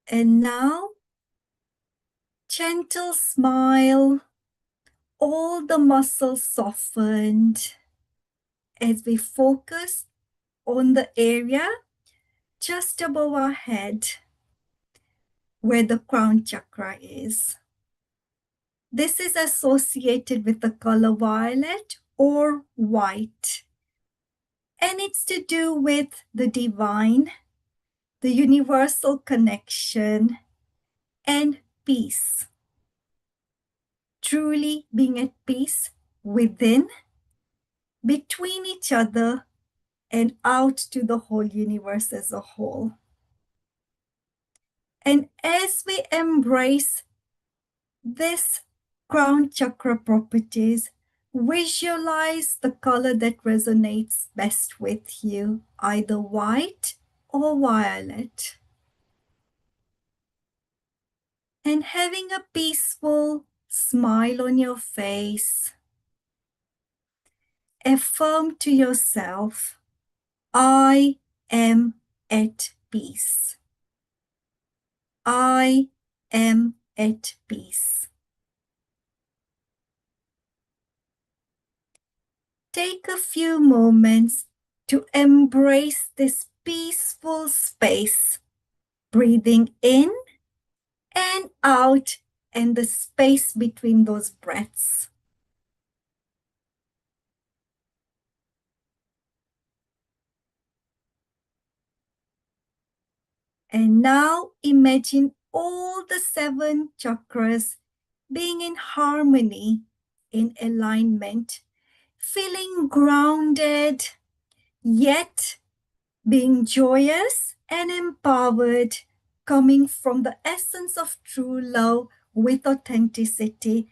And now, gentle smile, all the muscles softened as we focus on the area just above our head where the crown chakra is. This is associated with the color violet or white. And it's to do with the divine, the universal connection, and peace. Truly being at peace within, between each other, and out to the whole universe as a whole. And as we embrace this crown chakra properties, visualize the color that resonates best with you, either white or violet. And having a peaceful smile on your face, affirm to yourself, I am at peace. I am at peace. Take a few moments to embrace this peaceful space, breathing in and out, and the space between those breaths. And now imagine all the 7 chakras being in harmony in alignment, feeling grounded, yet being joyous and empowered, coming from the essence of true love with authenticity,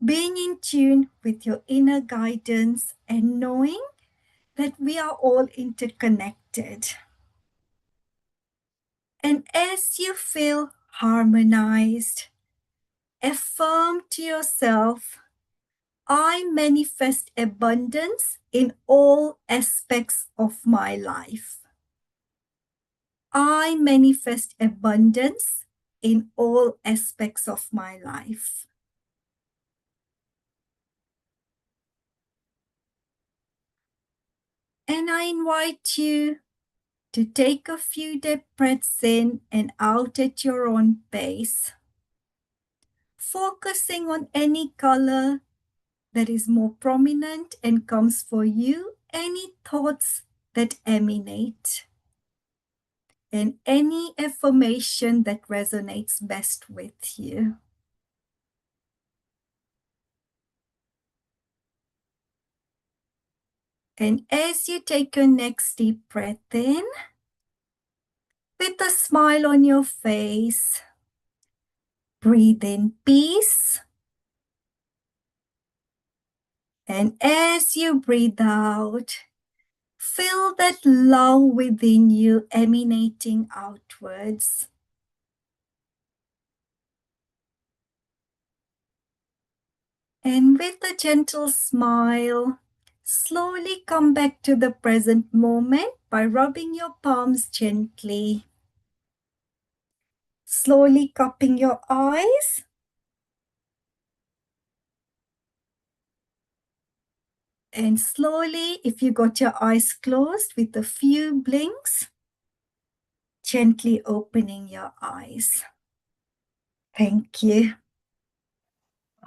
being in tune with your inner guidance and knowing that we are all interconnected. And as you feel harmonized, affirm to yourself, I manifest abundance in all aspects of my life. I manifest abundance in all aspects of my life. And I invite you to take a few deep breaths in and out at your own pace, focusing on any color that is more prominent and comes for you, any thoughts that emanate, and any affirmation that resonates best with you. And as you take your next deep breath in, with a smile on your face, breathe in peace. And as you breathe out, feel that love within you emanating outwards. And with a gentle smile, slowly come back to the present moment by rubbing your palms gently. Slowly cupping your eyes. And slowly, if you got your eyes closed with a few blinks, gently opening your eyes. Thank you.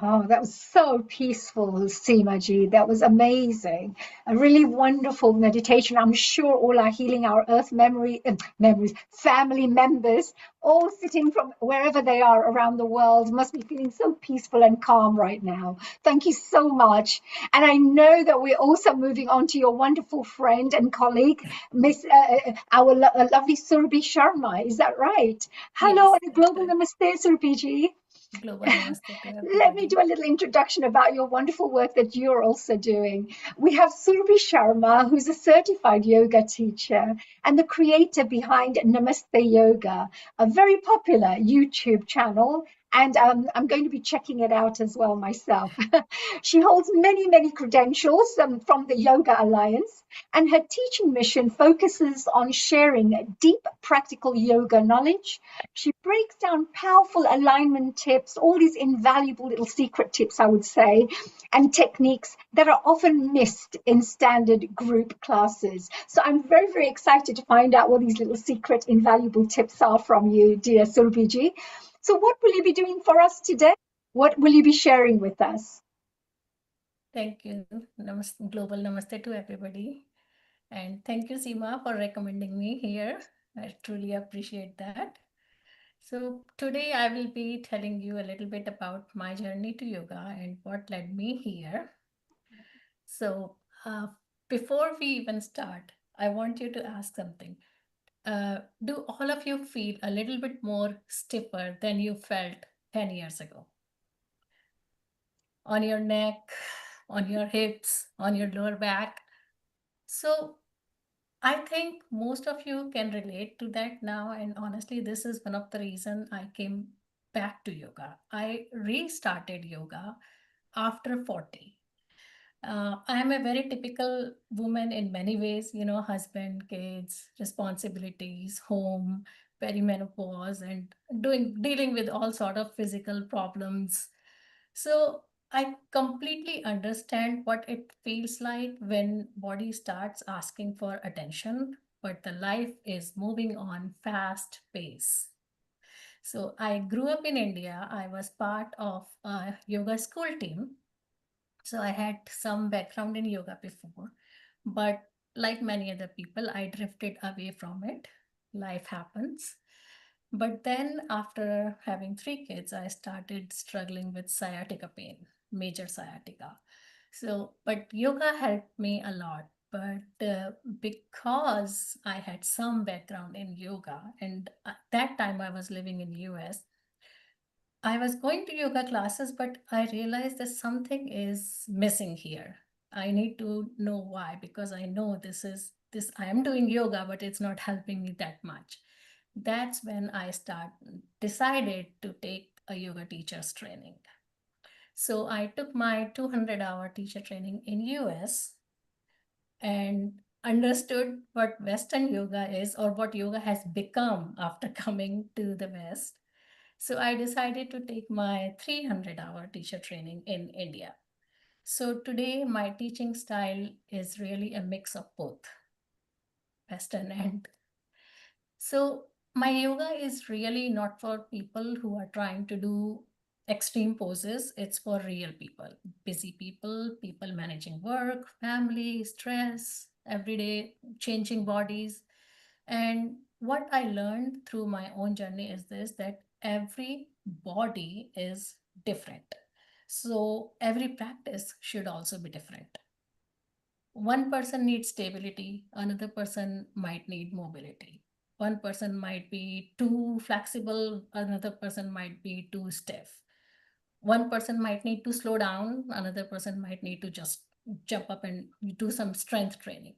Oh, that was so peaceful, Seema ji. That was amazing. A really wonderful meditation. I'm sure all our Healing Our Earth memories, family members, all sitting from wherever they are around the world, must be feeling so peaceful and calm right now. Thank you so much. And I know that we're also moving on to your wonderful friend and colleague, Miss our lovely Surabhi Sharma. Is that right? Hello Yes, and a that's global correct. namaste, Surabhi ji. Global namaste to Let me everybody. do a little introduction about your wonderful work that you're also doing. We have Surabhi Sharma, who's a certified yoga teacher and the creator behind Namaste Yoga, a very popular YouTube channel. And I'm going to be checking it out as well myself. She holds many, many credentials from the Yoga Alliance, and her teaching mission focuses on sharing deep practical yoga knowledge. She breaks down powerful alignment tips, all these invaluable little secret tips, I would say, and techniques that are often missed in standard group classes. So I'm very, very excited to find out what these little secret invaluable tips are from you, dear Surbhi. So what will you be doing for us today? What will you be sharing with us? Thank you. Namaste, global namaste to everybody. And thank you, Seema, for recommending me here. I truly appreciate that. So today I will be telling you a little bit about my journey to yoga and what led me here. So before we even start, I want you to ask something. Do all of you feel a little bit more stiffer than you felt 10 years ago? On your neck, on your hips, on your lower back. So I think most of you can relate to that now. And honestly, this is one of the reasons I came back to yoga. I restarted yoga after 40. I am a very typical woman in many ways, husband, kids, responsibilities, home, perimenopause, and dealing with all sort of physical problems. So I completely understand what it feels like when body starts asking for attention, but the life is moving on fast pace. So I grew up in India. I was part of a yoga school team. So I had some background in yoga before, but like many other people, I drifted away from it. Life happens. But then after having 3 kids, I started struggling with sciatica pain, major sciatica. So, but yoga helped me a lot. But because I had some background in yoga, and at that time I was living in US, I was going to yoga classes, but I realized that something is missing here. I need to know why, because I know this I am doing yoga, but it's not helping me that much. That's when I decided to take a yoga teacher's training. So I took my 200-hour teacher training in US and understood what Western yoga is, or what yoga has become after coming to the West. So I decided to take my 300-hour teacher training in India. So today my teaching style is really a mix of both Western and. So my yoga is really not for people who are trying to do extreme poses. It's for real people, busy people, people managing work, family, stress, everyday changing bodies. And what I learned through my own journey is this, that every body is different. So every practice should also be different. One person needs stability, another person might need mobility. One person might be too flexible, another person might be too stiff. One person might need to slow down, another person might need to just jump up and do some strength training.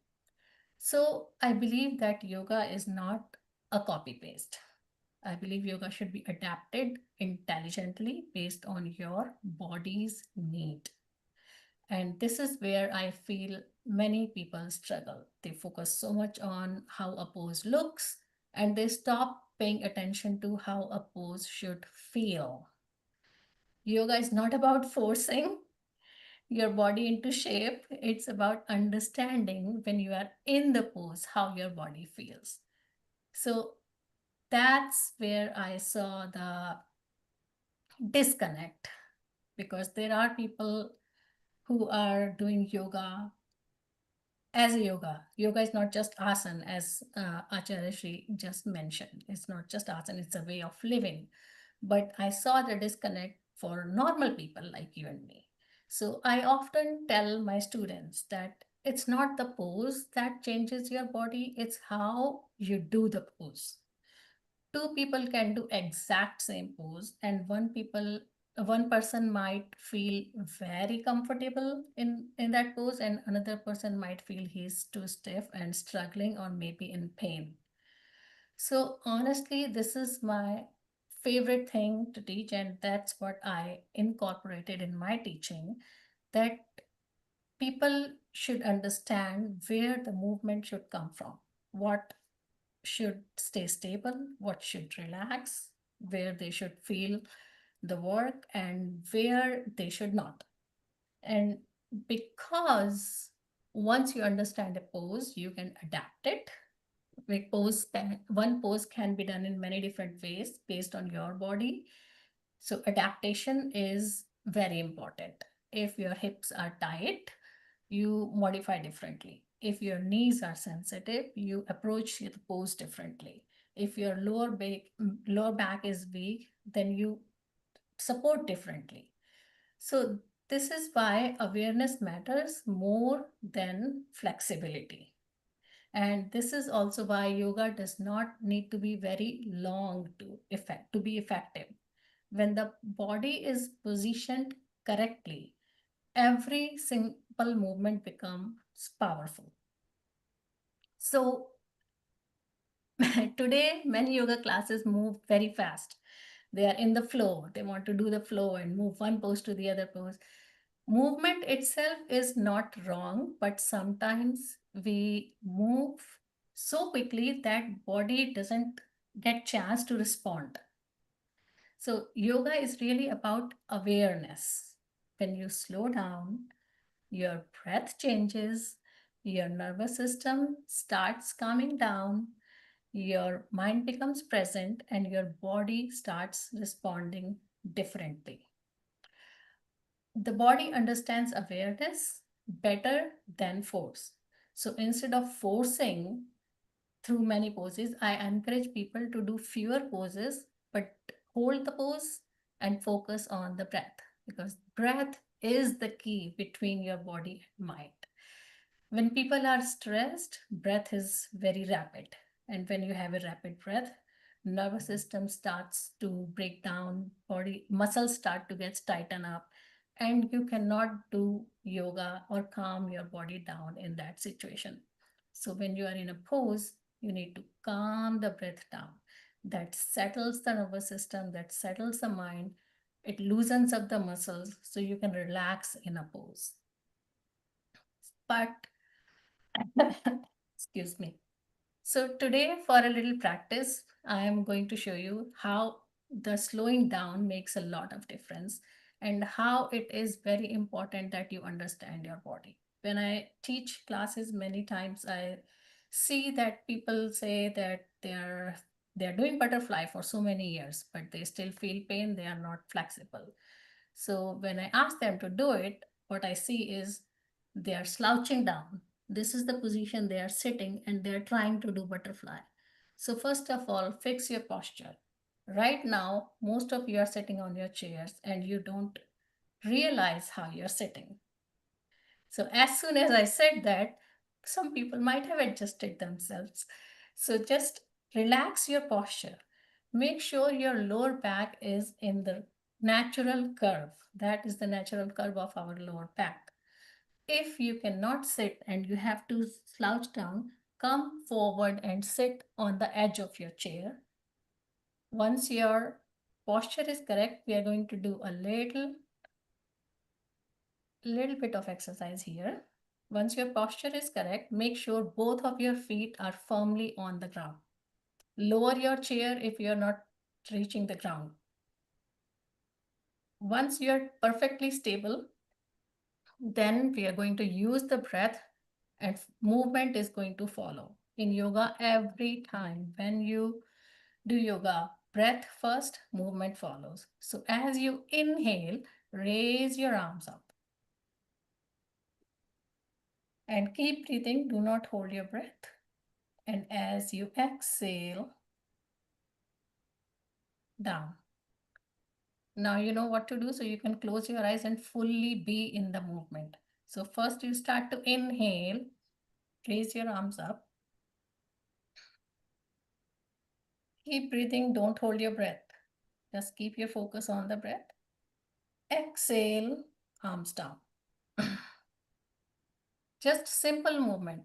So I believe that yoga is not a copy paste. I believe yoga should be adapted intelligently based on your body's need. And this is where I feel many people struggle. They focus so much on how a pose looks, and they stop paying attention to how a pose should feel. Yoga is not about forcing your body into shape. It's about understanding when you are in the pose, how your body feels. So that's where I saw the disconnect, because there are people who are doing yoga as a yoga. Yoga is not just asana, as Acharya Shri just mentioned. It's not just asana, it's a way of living. But I saw the disconnect for normal people like you and me. So I often tell my students that it's not the pose that changes your body, it's how you do the pose. Two people can do exact same pose, and one person might feel very comfortable in that pose, and another person might feel he's too stiff and struggling, or maybe in pain. So honestly, this is my favorite thing to teach, and that's what I incorporated in my teaching, that people should understand where the movement should come from, what should stay stable, what should relax, where they should feel the work, and where they should not. And because once you understand a pose, you can adapt it. One pose can be done in many different ways based on your body. So adaptation is very important. If your hips are tight, you modify differently. If your knees are sensitive, you approach the pose differently. If your lower back is weak, then you support differently. So this is why awareness matters more than flexibility. And this is also why yoga does not need to be very long to be effective. When the body is positioned correctly, every simple movement becomes powerful. So today, many yoga classes move very fast. They are in the flow. They want to do the flow and move one pose to the other pose. Movement itself is not wrong, but sometimes we move so quickly that body doesn't get chance to respond. So yoga is really about awareness. When you slow down, your breath changes, your nervous system starts calming down, your mind becomes present, and your body starts responding differently. The body understands awareness better than force. So instead of forcing through many poses, I encourage people to do fewer poses, but hold the pose and focus on the breath, because breath is the key between your body and mind. When people are stressed, breath is very rapid. And when you have a rapid breath, nervous system starts to break down, body muscles start to get tighten up, and you cannot do yoga or calm your body down in that situation. So when you are in a pose, you need to calm the breath down. That settles the nervous system, that settles the mind. It loosens up the muscles so you can relax in a pose. But excuse me. So today for a little practice, I am going to show you how the slowing down makes a lot of difference and how it is very important that you understand your body. When I teach classes many times, I see that people say that they're doing butterfly for so many years, but they still feel pain, they are not flexible. So when I ask them to do it, what I see is they are slouching down. This is the position they are sitting and they're trying to do butterfly. So first of all, fix your posture. Right now, most of you are sitting on your chairs and you don't realize how you're sitting. So as soon as I said that, some people might have adjusted themselves. So just relax your posture. Make sure your lower back is in the natural curve. That is the natural curve of our lower back. If you cannot sit and you have to slouch down, come forward and sit on the edge of your chair. Once your posture is correct, we are going to do a little bit of exercise here. Once your posture is correct, make sure both of your feet are firmly on the ground. Lower your chair if you're not reaching the ground. Once you're perfectly stable, then we are going to use the breath and movement is going to follow. In yoga, every time when you do yoga, breath first, movement follows. So as you inhale, raise your arms up. And keep breathing, do not hold your breath. And as you exhale, down. Now you know what to do, so you can close your eyes and fully be in the movement. So first you start to inhale, raise your arms up. Keep breathing, don't hold your breath. Just keep your focus on the breath. Exhale, arms down. Just simple movement.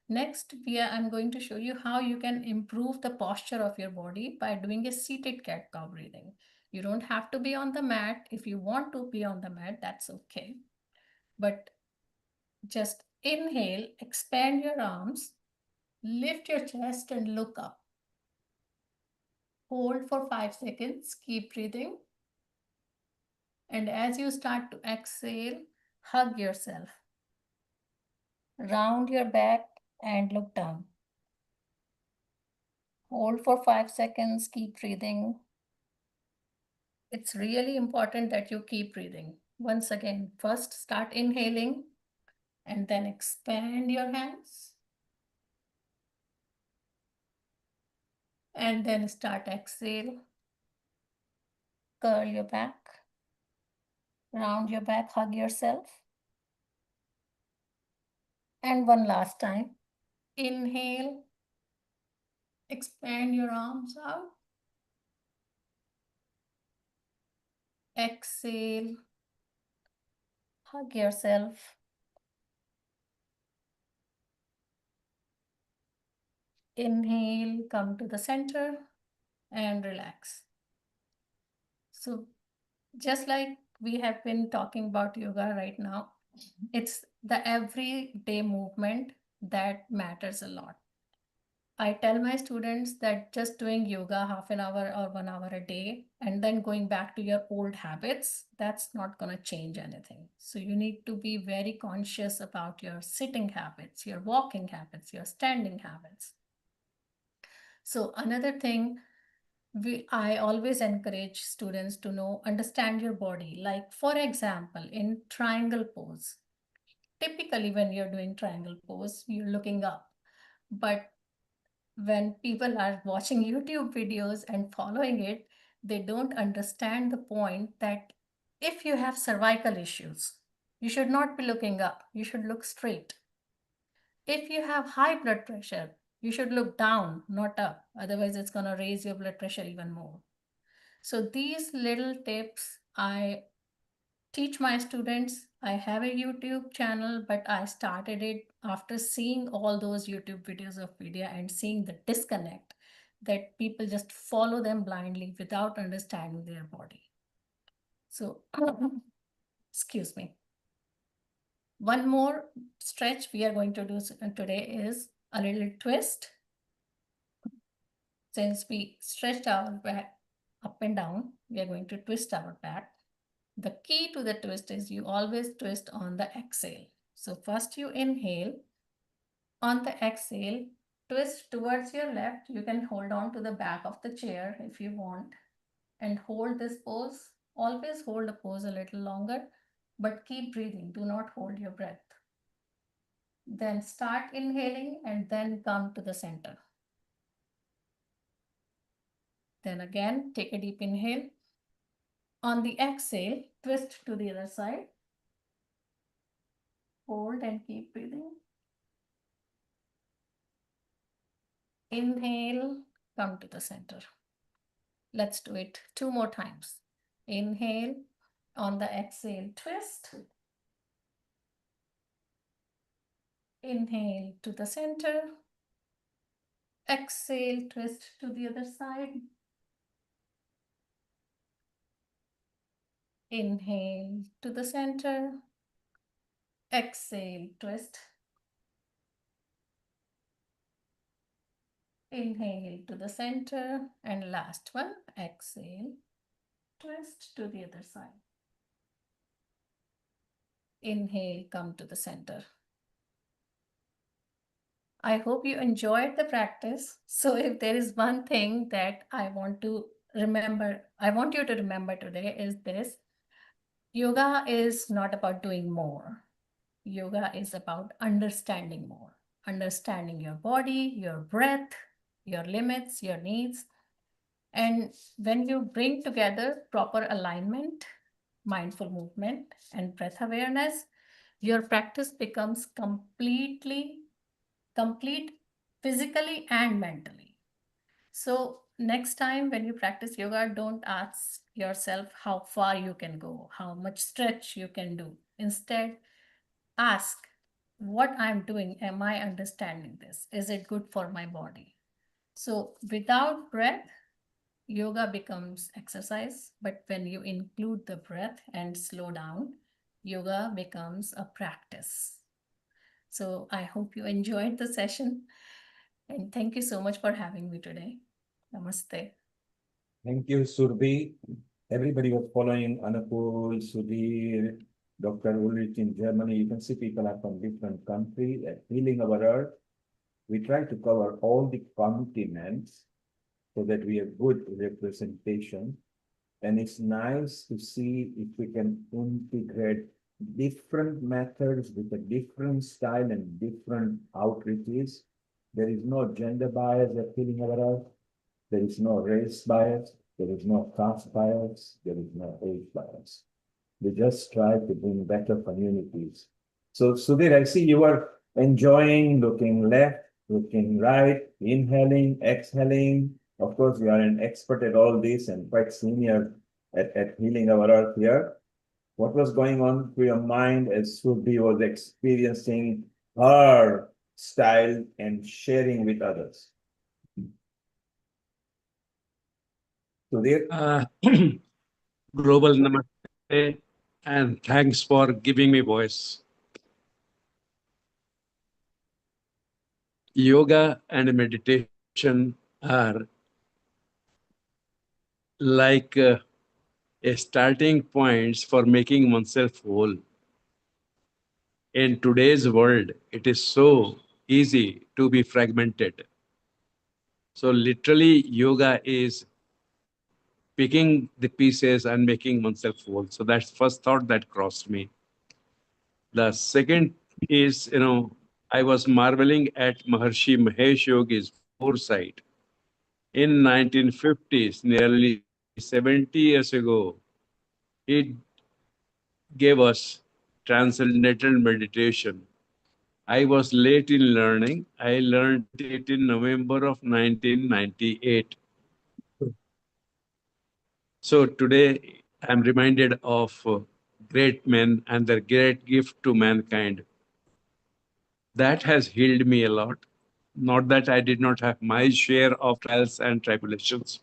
Next, I'm going to show you how you can improve the posture of your body by doing a seated cat-cow breathing. You don't have to be on the mat. If you want to be on the mat, that's okay. But just inhale, expand your arms, lift your chest and look up. Hold for 5 seconds, keep breathing. And as you start to exhale, hug yourself. Round your back and look down. Hold for 5 seconds, keep breathing. It's really important that you keep breathing. Once again, first start inhaling and then expand your hands. And then start exhale. Curl your back. Round your back, hug yourself. And one last time. Inhale. Expand your arms out. Exhale. Hug yourself. Inhale, come to the center and relax. So just like we have been talking about yoga right now, it's the everyday movement that matters a lot. I tell my students that just doing yoga half an hour or 1 hour a day and then going back to your old habits, that's not going to change anything. So you need to be very conscious about your sitting habits, your walking habits, your standing habits. So another thing, I always encourage students to understand your body. Like for example, in triangle pose, typically when you're doing triangle pose, you're looking up. But when people are watching YouTube videos and following it, they don't understand the point that if you have cervical issues, You should not be looking up. You should look straight. If you have high blood pressure, you should look down, not up. Otherwise, it's going to raise your blood pressure even more. So these little tips I teach my students. I have a YouTube channel, but I started it after seeing all those YouTube videos of Vidya and seeing the disconnect that people just follow them blindly without understanding their body. So, excuse me. One more stretch we are going to do today is a little twist. Since we stretched our back up and down, we are going to twist our back. The key to the twist is you always twist on the exhale. So first you inhale. On the exhale, twist towards your left. You can hold on to the back of the chair if you want and hold this pose. Always hold the pose a little longer, but keep breathing. Do not hold your breath. Then start inhaling and then come to the center. Then again, take a deep inhale. On the exhale, twist to the other side. Hold and keep breathing. Inhale, come to the center. Let's do it 2 more times. Inhale, on the exhale, twist. Inhale to the center. Exhale, twist to the other side. Inhale to the center. Exhale, twist. Inhale to the center. And last one, exhale, twist to the other side. Inhale, come to the center. I hope you enjoyed the practice. So if there is one thing that I want you to remember today is this. Yoga is not about doing more. Yoga is about understanding more. Understanding your body, your breath, your limits, your needs. And when you bring together proper alignment, mindful movement, and breath awareness, your practice becomes complete physically and mentally. So next time when you practice yoga, don't ask yourself how far you can go, how much stretch you can do. Instead, ask what I'm doing. Am I understanding this? Is it good for my body? So without breath, yoga becomes exercise. But when you include the breath and slow down, yoga becomes a practice. So I hope you enjoyed the session. And thank you so much for having me today. Namaste. Thank you, Surbhi. Everybody was following Anupul, Sudhir, Dr. Ulrich in Germany. You can see people are from different countries. At Healing Our Earth, we try to cover all the continents so that we have good representation. And it's nice to see if we can integrate different methods with a different style and different outreaches. There is no gender bias at Healing Our Earth. There is no race bias. There is no caste bias. There is no age bias. We just try to bring better communities. So, Sudhir, I see you are enjoying looking left, looking right, inhaling, exhaling. Of course, you are an expert at all this and quite senior at Healing Our Earth here. What was going on through your mind as Surbhi was experiencing her style and sharing with others? Global Namaste, and thanks for giving me voice. Yoga and meditation are like a starting points for making oneself whole. In today's world, it is so easy to be fragmented. So literally, yoga is picking the pieces and making oneself whole. So that's first thought that crossed me. The second is, I was marveling at Maharshi Mahesh Yogi's foresight. In 1950s, nearly 70 years ago, he gave us transcendental meditation. I was late in learning. I learned it in November of 1998. So today I'm reminded of great men and their great gift to mankind. That has healed me a lot. Not that I did not have my share of trials and tribulations.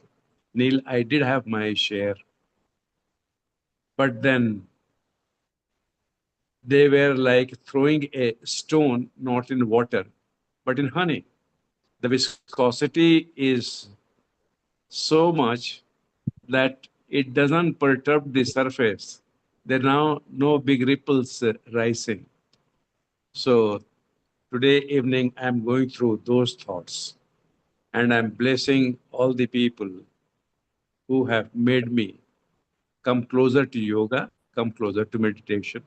Neil, I did have my share. But then they were like throwing a stone not in water, but in honey. The viscosity is so much that it doesn't perturb the surface. There are now no big ripples rising. So today evening, I'm going through those thoughts and I'm blessing all the people who have made me come closer to yoga, come closer to meditation.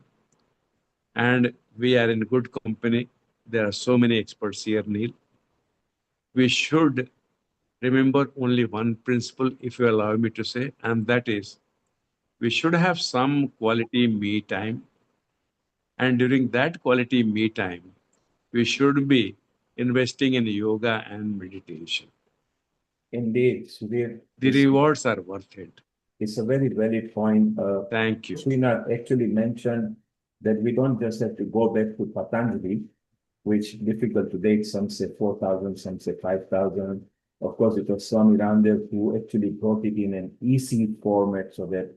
And we are in good company. There are so many experts here, Neil. We should remember only one principle, if you allow me to say, and that is we should have some quality me time. And during that quality me time, we should be investing in yoga and meditation. Indeed, Sudhir. The rewards are worth it. It's a very valid point. Thank you. Srinath actually mentioned that we don't just have to go back to Patanjali, which difficult to date. Some say 4,000, some say 5,000. Of course, it was Swami Ramdev who actually brought it in an easy format so that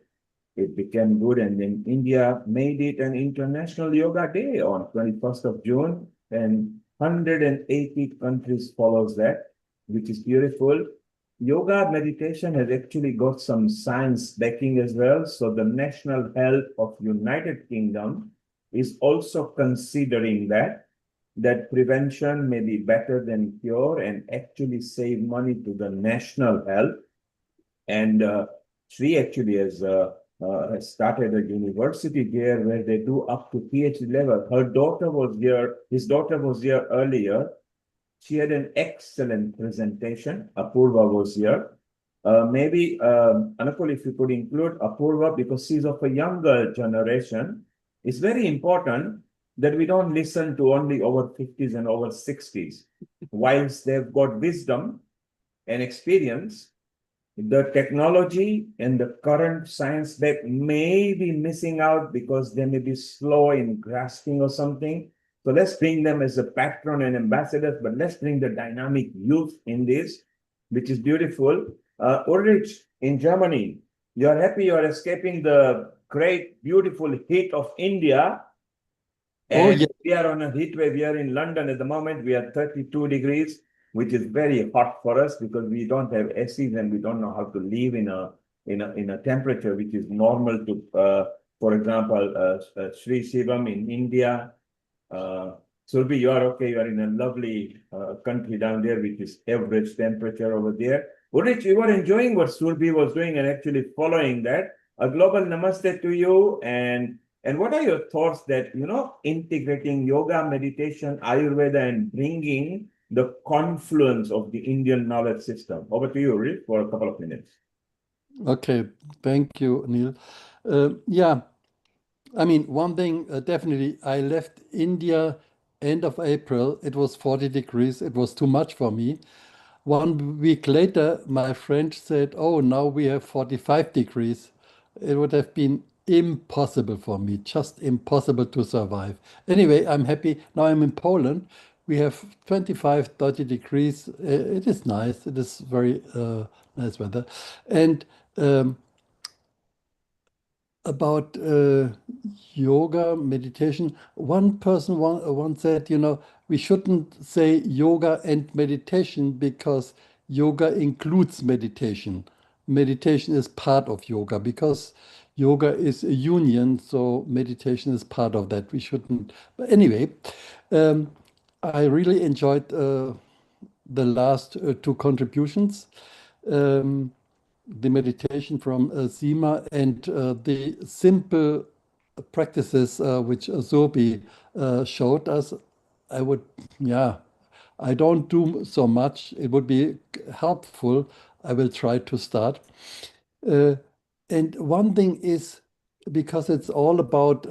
it became good. And then India made it an International Yoga Day on 21st of June. And 180 countries follows that, which is beautiful. Yoga meditation has actually got some science backing as well. So the National Health of United Kingdom is also considering that prevention may be better than cure and actually save money to the national health. And she actually has started a university there where they do up to PhD level. Her daughter was here, his daughter was here earlier. She had an excellent presentation. Apurwa was here. Maybe, Anupul, if you could include Apurwa, because she's of a younger generation. It's very important that we don't listen to only over 50s and over 60s. Whilst they've got wisdom and experience, the technology and the current science back may be missing out because they may be slow in grasping or something. So let's bring them as a patron and ambassadors, but let's bring the dynamic youth in this, which is beautiful. Ulrich, in Germany, you're happy you're escaping the great, beautiful heat of India. And yeah. we are on a heat wave here in London at the moment. We are 32 degrees, which is very hot for us because we don't have ACs and we don't know how to live in a temperature which is normal to, for example, Sri Shivam in India. Surbi, you are okay. You are in a lovely country down there, which is average temperature over there. Ulrich, you were enjoying what Surbi was doing and actually following that. A global namaste to you. And what are your thoughts that, integrating yoga, meditation, Ayurveda, and bringing the confluence of the Indian knowledge system? Over to you, Ulrich, for a couple of minutes. Okay, thank you, Neil. Yeah, I mean, one thing, definitely, I left India end of April. It was 40 degrees. It was too much for me. 1 week later, my friend said, oh, now we have 45 degrees. It would have been impossible for me, just impossible to survive. Anyway, I'm happy. Now I'm in Poland. We have 25, 30 degrees. It is nice. It is very nice weather. And about yoga, meditation, one person once said, we shouldn't say yoga and meditation because yoga includes meditation. Meditation is part of yoga because yoga is a union, so meditation is part of that. We shouldn't. But anyway, I really enjoyed the last two contributions. The meditation from Seema and the simple practices which Zobi showed us. I don't do so much. It would be helpful. I will try to start. And one thing is, because it's all about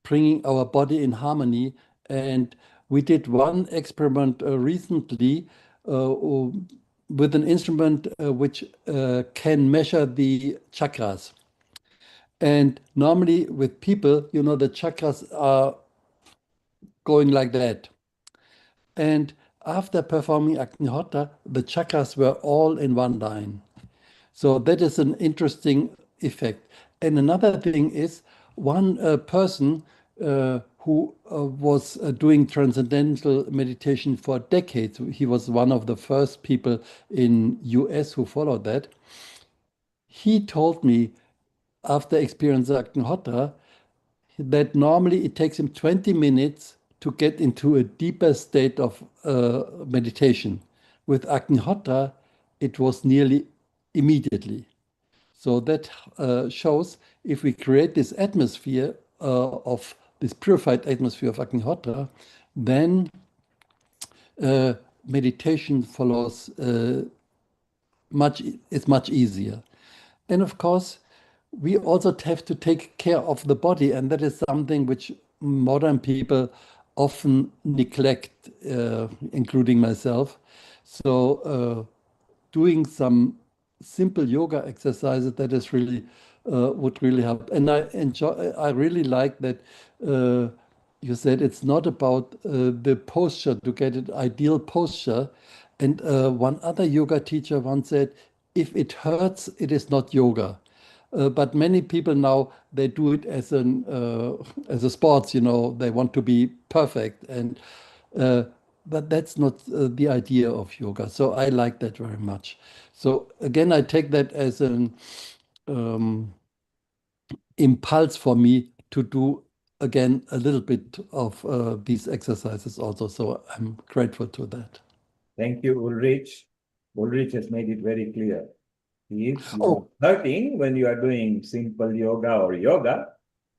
bringing our body in harmony. And we did one experiment recently with an instrument which can measure the chakras. And normally with people, you know, the chakras are going like that. And after performing Agnihotra, the chakras were all in one line. So that is an interesting effect. And another thing is one person who was doing transcendental meditation for decades. He was one of the first people in US who followed that. He told me after experiencing Agnihotra that normally it takes him 20 minutes to get into a deeper state of meditation. With Agnihotra, it was nearly immediately. So that shows if we create this atmosphere of this purified atmosphere of Agnihotra, then meditation follows it's much easier. And of course, we also have to take care of the body, and that is something which modern people often neglect, including myself. So doing some simple yoga exercises, that is really would really help. And I really like that you said it's not about the posture to get an ideal posture. And one other yoga teacher once said, if it hurts, it is not yoga. But many people now, they do it as a sports, you know, they want to be perfect. And but that's not the idea of yoga. So I like that very much. So again, I take that as an impulse for me to do again a little bit of these exercises also. So I'm grateful to that. Thank you, Ulrich. Ulrich has made it very clear. If you are hurting when you are doing simple yoga or yoga,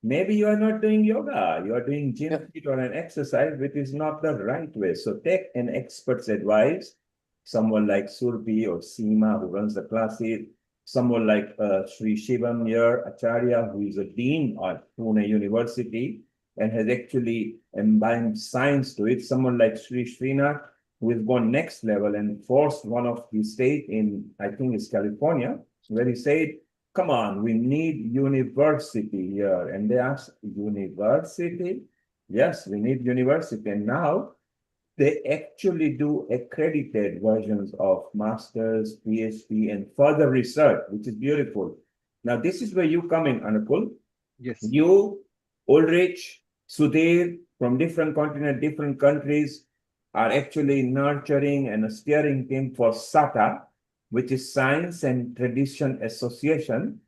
maybe you are not doing yoga. You are doing gym fit or an exercise, which is not the right way. So take an expert's advice, someone like Surbi or Seema, who runs the classes, someone like Sri Shivam here, Acharya, who is a dean at Pune University and has actually imbibed science to it, someone like Sri Srinath, who has gone next level and forced one of the state in, I think it's California, where he said, come on, we need university here. And they asked, university? Yes, we need university. And now they actually do accredited versions of masters, PhD, and further research, which is beautiful. Now, this is where you come in, Anukul. Yes. You, Ulrich, Sudhir, from different continents, different countries, are actually nurturing and a steering team for SATA, which is Science and Tradition Association,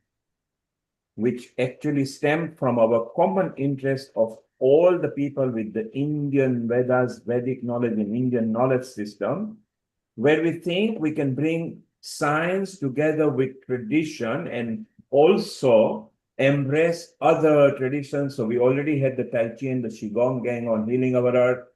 which actually stemmed from our common interest of all the people with the Indian Vedas, Vedic knowledge and Indian knowledge system, where we think we can bring science together with tradition and also embrace other traditions. So we already had the Tai Chi and the Qigong gang on Healing Our Earth.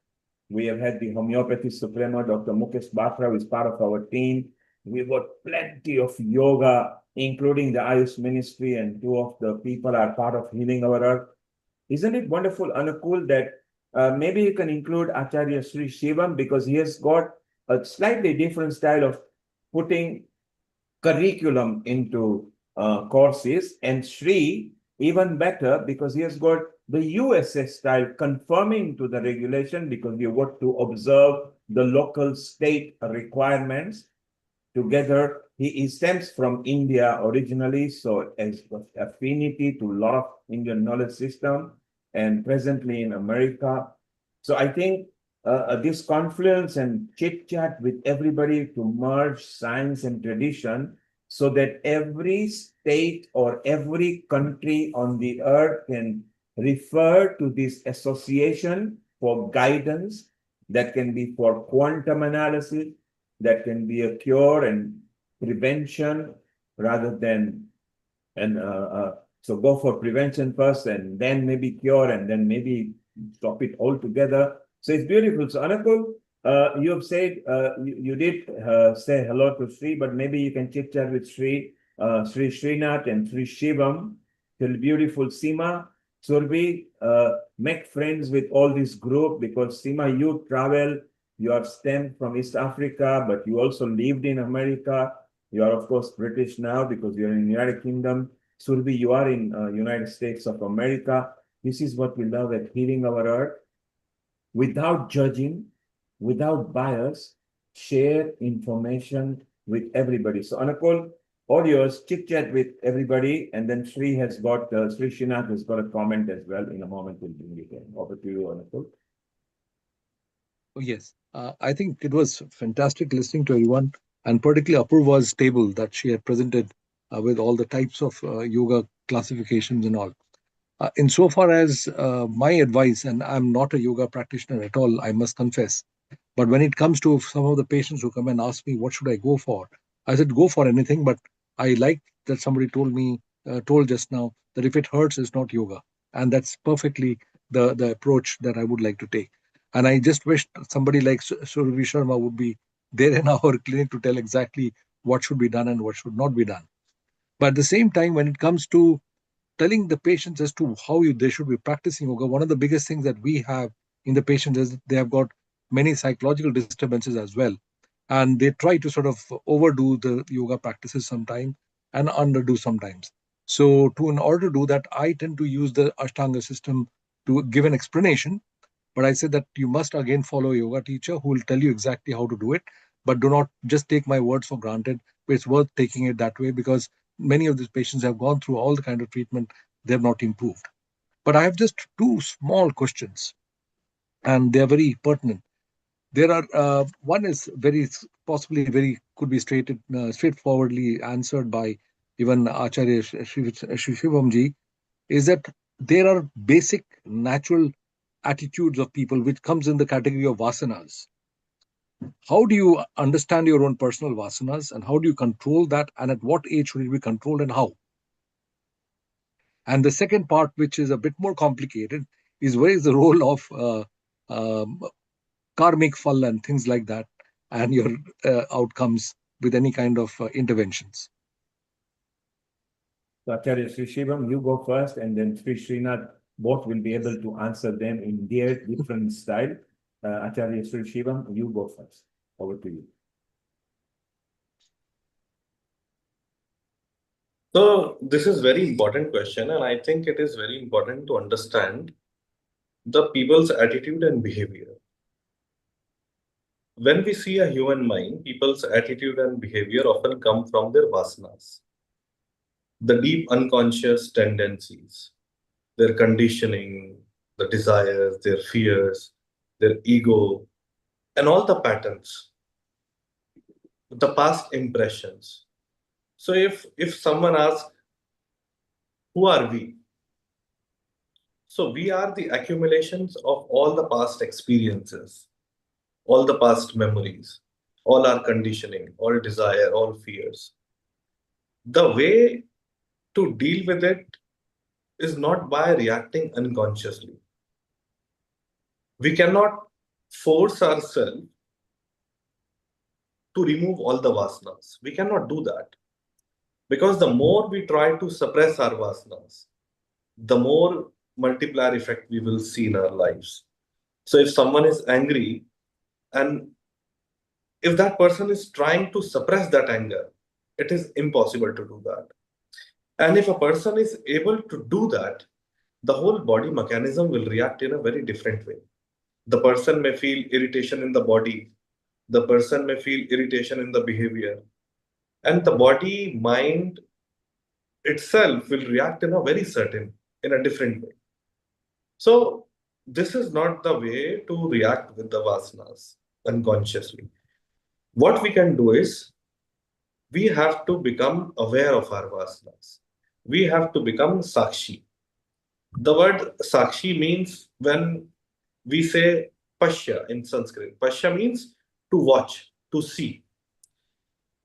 We have had the Homeopathy Supremo, Dr. Mukesh Batra, who is part of our team. We've got plenty of yoga, including the Ayush Ministry, and two of the people are part of Healing Our Earth. Isn't it wonderful, Anukul, that maybe you can include Acharya Sri Shivam, because he has got a slightly different style of putting curriculum into courses, and Sri, even better, because he has got the USA style conforming to the regulation, because you want to observe the local state requirements. Together, he stems from India originally, so has affinity to a lot of Indian knowledge system, and presently in America. So I think this confluence and chit chat with everybody to merge science and tradition, so that every state or every country on the earth can refer to this association for guidance, that can be for quantum analysis, that can be a cure and prevention rather than, and so go for prevention first and then maybe cure and then maybe stop it altogether. So it's beautiful. So Anukul, you have said, you did say hello to Sri, but maybe you can chit chat with Sri, Sri Srinath and Sri Shivam, till beautiful Seema. Surbi, make friends with all this group because Seema, you travel, you are stemmed from East Africa, but you also lived in America. You are, of course, British now because you're in the United Kingdom. Surbi, you are in United States of America. This is what we love at Healing Our Earth. Without judging, without bias, share information with everybody. So, Anakul, all yours, chit chat with everybody, and then Sri Srinath has got a comment as well. In a moment, we'll bring it in. Over to you, Anakul. Oh, yes. I think it was fantastic listening to everyone, and particularly Apurwa's table that she had presented with all the types of yoga classifications and all. Insofar as my advice, and I'm not a yoga practitioner at all, I must confess, but when it comes to some of the patients who come and ask me, what should I go for? I said, go for anything, but I like that somebody told just now that if it hurts, it's not yoga. And that's perfectly the approach that I would like to take. And I just wish somebody like Surabhi Sharma would be there in our clinic to tell exactly what should be done and what should not be done. But at the same time, when it comes to telling the patients as to how they should be practicing yoga, one of the biggest things that we have in the patients is they have got many psychological disturbances as well. And they try to sort of overdo the yoga practices sometimes and underdo sometimes. So in order to do that, I tend to use the Ashtanga system to give an explanation. But I said that you must again follow a yoga teacher who will tell you exactly how to do it. But do not just take my words for granted. It's worth taking it that way because many of these patients have gone through all the kind of treatment, they have not improved. But I have just two small questions, and they are very pertinent. There are one is very possibly very could be straightforwardly answered by even Acharya Shivamji, is that there are basic natural attitudes of people which comes in the category of vasanas. How do you understand your own personal vasanas and how do you control that, and at what age should it be controlled and how? And the second part, which is a bit more complicated, is where is the role of karmic fall and things like that, and your outcomes with any kind of interventions. So Acharya Sri Shivam, you go first, and then Sri Srinath, both will be able to answer them in their different style. Acharya Sri Shivam, you go first. Over to you. So this is very important question, and I think it is very important to understand the people's attitude and behavior. When we see a human mind, people's attitude and behavior often come from their vasanas, the deep unconscious tendencies, their conditioning, the desires, their fears, their ego, and all the patterns, the past impressions. So if someone asks, who are we? So we are the accumulations of all the past experiences, all the past memories, all our conditioning, all desire, all fears. The way to deal with it is not by reacting unconsciously. We cannot force ourselves to remove all the vasanas. We cannot do that. Because the more we try to suppress our vasanas, the more multiplier effect we will see in our lives. So if someone is angry, and if that person is trying to suppress that anger, it is impossible to do that. And if a person is able to do that, the whole body mechanism will react in a very different way. The person may feel irritation in the body. The person may feel irritation in the behavior. And the body, mind itself will react in a different way. So this is not the way to react with the vasanas unconsciously. What we can do is, we have to become aware of our vasanas. We have to become sakshi. The word sakshi means, when we say pashya in Sanskrit, pashya means to watch, to see.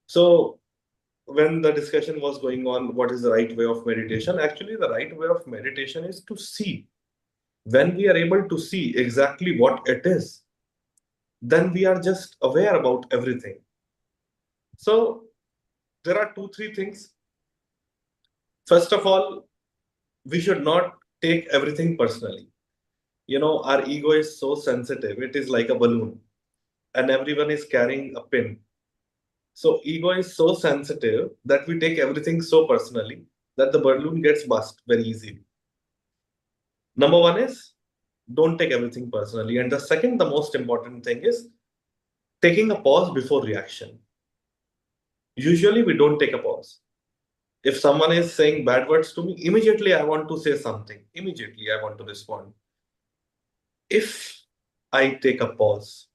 So when the discussion was going on, what is the right way of meditation? Actually, the right way of meditation is to see. When we are able to see exactly what it is, then we are just aware about everything. So there are 2-3 things. First of all, we should not take everything personally. Our ego is so sensitive. It is like a balloon, and everyone is carrying a pin. So ego is so sensitive that we take everything so personally that the balloon gets burst very easily. Number one is don't take everything personally. And the second, the most important thing is taking a pause before reaction. Usually we don't take a pause. If someone is saying bad words to me, immediately I want to say something. Immediately I want to respond. If I take a pause,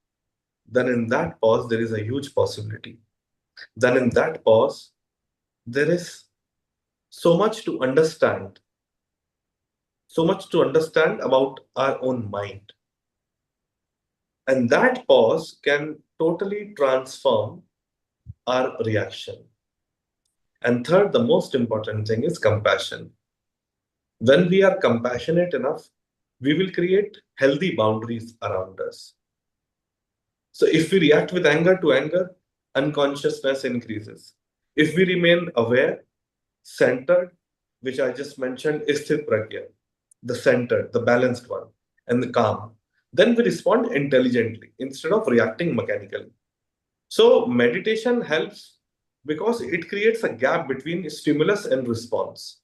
then in that pause, there is a huge possibility. Then in that pause, there is so much to understand about our own mind. And that pause can totally transform our reaction. And third, the most important thing is compassion. When we are compassionate enough, we will create healthy boundaries around us. So if we react with anger to anger, unconsciousness increases. If we remain aware, centered, which I just mentioned, is sthit pragya, the centered, the balanced one, and the calm, then we respond intelligently instead of reacting mechanically. So meditation helps because it creates a gap between stimulus and response.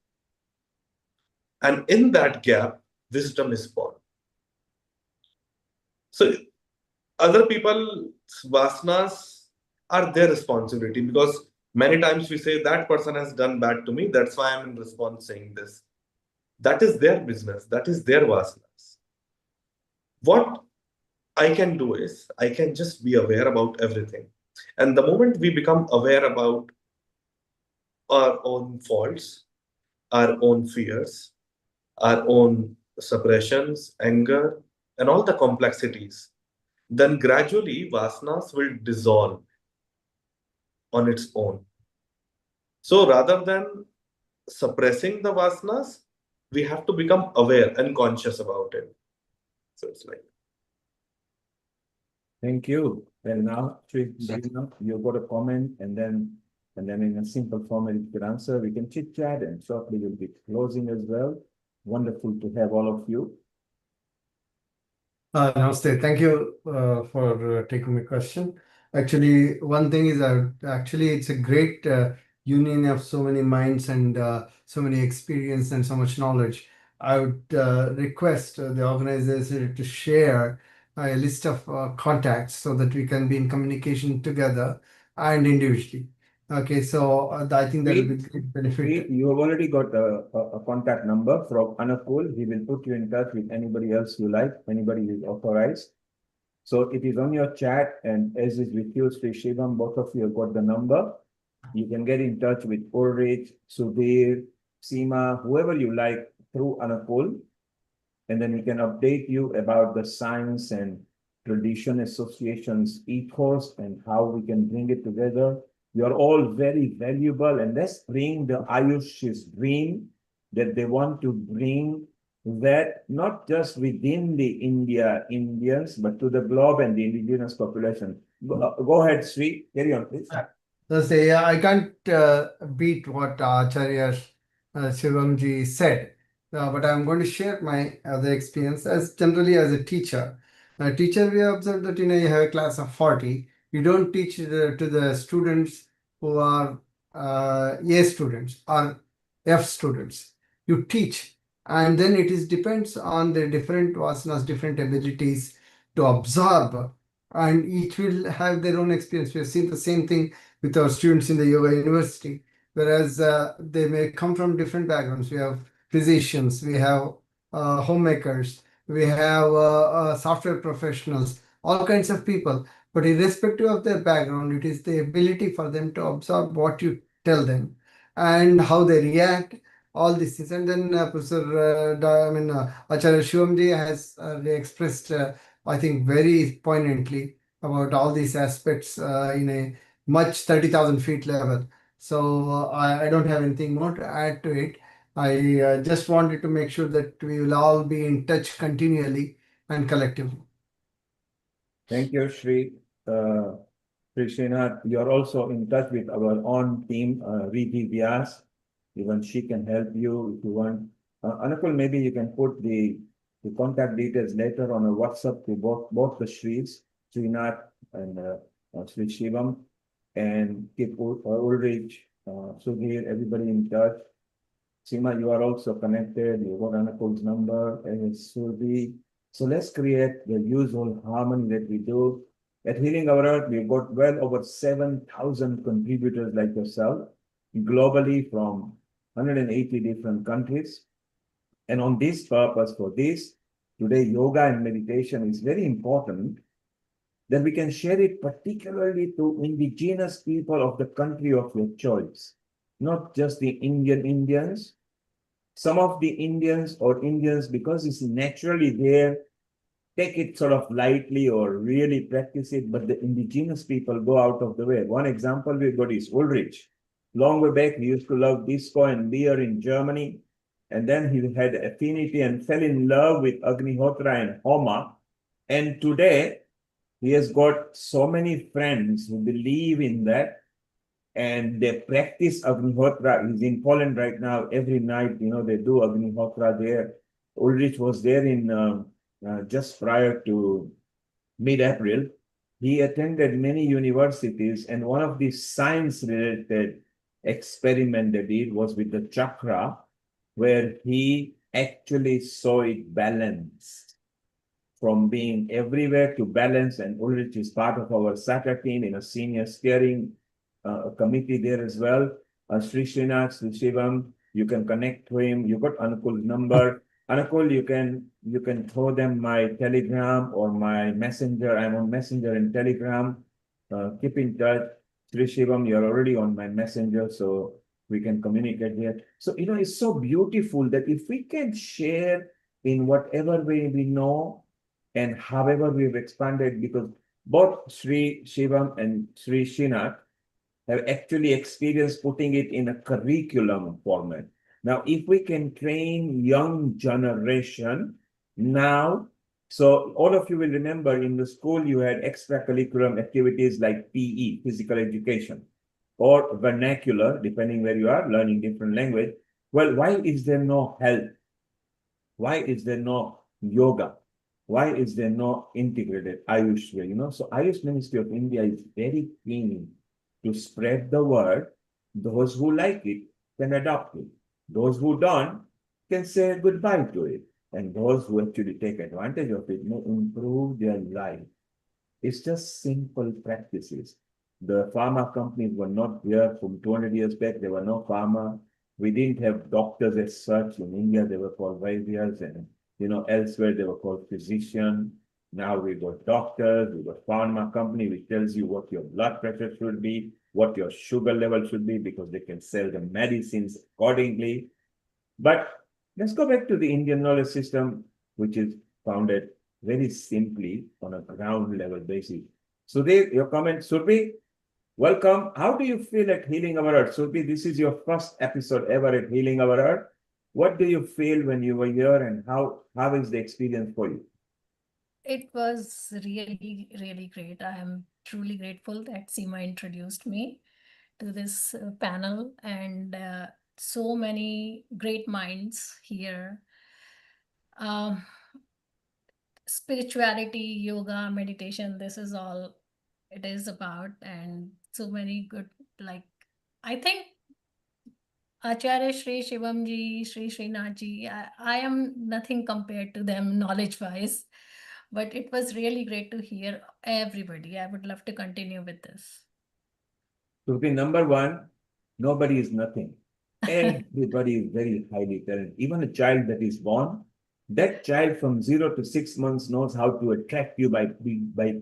And in that gap, wisdom is born. So other people's vasanas are their responsibility, because many times we say that person has done bad to me, that's why I'm in response saying this. That is their business, that is their vasanas. What I can do is I can just be aware about everything. And the moment we become aware about our own faults, our own fears, our own suppressions, anger, and all the complexities, then gradually vasanas will dissolve on its own. So rather than suppressing the vasanas, we have to become aware and conscious about it. So it's like. Thank you. And now, Srina, you've got a comment, and then in a simple format, you can answer. We can chit chat, and shortly we'll be closing as well. Wonderful to have all of you. Namaste. Thank you for taking my question. Actually, one thing is actually it's a great union of so many minds and so many experience and so much knowledge. I would request the organizer to share a list of contacts so that we can be in communication together and individually. Okay, so I think that will be a great benefit. You have already got a contact number from Anakul. He will put you in touch with anybody else you like, anybody who is authorized. So it is on your chat, and as is with you, Sri Shivam, both of you have got the number. You can get in touch with Ulrich, Sudhir, Seema, whoever you like through Anakul, and then he can update you about the science and tradition associations ethos and how we can bring it together. You're all very valuable, and let's bring the Ayush's dream that they want to bring that not just within the Indians, but to the globe and the indigenous population. Go ahead, Sri. Carry on, please. So say, I can't beat what Acharya Shivamji said, but I'm going to share my other experience as generally as a teacher. A teacher, we observe that you have a class of 40. You don't teach to the students who are A students or F students. You teach, and then it is depends on the different vasanas, different abilities to absorb, and each will have their own experience. We have seen the same thing with our students in the yoga university, whereas they may come from different backgrounds. We have physicians, we have homemakers, we have software professionals, all kinds of people. But irrespective of their background, it is the ability for them to absorb what you tell them and how they react, all these things. And then Professor Acharya Shivamji has expressed, I think, very poignantly about all these aspects in a much 30,000 feet level. So I don't have anything more to add to it. I just wanted to make sure that we will all be in touch continually and collectively. Thank you, Sri. Krishna, you're also in touch with our own team, Riddhi Vyas. Even she can help you if you want. Anukul, maybe you can put the contact details later on a WhatsApp to both the Sris, Srinath and Sri Shivam, and keep Ulrich, Sudhir, everybody in touch. Seema, you are also connected. You got Anukul's number and Surbi. So let's create the usual harmony that we do. At Healing Our Earth, we've got well over 7,000 contributors like yourself, globally from 180 different countries. And on this purpose, for this, today yoga and meditation is very important that we can share it particularly to indigenous people of the country of your choice, not just the Indians. Some of the Indians or Indians, because it's naturally there, take it sort of lightly or really practice it, but the indigenous people go out of the way. One example we got is Ulrich. Long way back, he used to love disco and beer in Germany. And then he had affinity and fell in love with Agnihotra and Homa. And today, he has got so many friends who believe in that. And they practice Agnihotra. He's in Poland right now. Every night, they do Agnihotra there. Ulrich was there in just prior to mid-April. He attended many universities, and one of the science-related experiment they did was with the chakra, where he actually saw it balanced from being everywhere to balance. And Ulrich is part of our SATA team in a senior steering committee there as well. Sri Srinath, Sri Shivam, you can connect to him. You got Anukul's number. Anukul, you can throw them my Telegram or my Messenger. I'm on Messenger and Telegram. Keep in touch. Sri Shivam, you're already on my Messenger, so we can communicate here. So, it's so beautiful that if we can share in whatever way we know and however we've expanded, because both Sri Shivam and Sri Srinath have actually experienced putting it in a curriculum format. Now, if we can train young generation now, so all of you will remember in the school you had extracurricular activities like PE, physical education, or vernacular, depending where you are, learning different language. Well, why is there no health? Why is there no yoga? Why is there no integrated Ayush? So Ayush Ministry of India is very keen to spread the word. Those who like it can adopt it. Those who don't can say goodbye to it. And those who actually take advantage of it may improve their life. It's just simple practices. The pharma companies were not there from 200 years back. There were no pharma. We didn't have doctors as such. In India, they were called Vyas, and elsewhere they were called physician. Now we got doctors, we got pharma company which tells you what your blood pressure should be, what your sugar level should be, because they can sell the medicines accordingly. But let's go back to the Indian knowledge system, which is founded very simply on a ground level basis. Sudhir, your comment. Surbi, welcome. How do you feel at Healing Our Earth? Surbi, this is your first episode ever at Healing Our Earth. What do you feel when you were here, and how is the experience for you? It was really, really great. I am truly grateful that Seema introduced me to this panel, and so many great minds here. Spirituality, yoga, meditation, this is all it is about, and so many good, I think Acharya Sri Shivamji, Sri Srinathji, I am nothing compared to them knowledge-wise, but it was really great to hear everybody. I would love to continue with this. So, number one, nobody is nothing. Everybody is very highly talented. Even a child that is born, that child from 0 to 6 months knows how to attract you by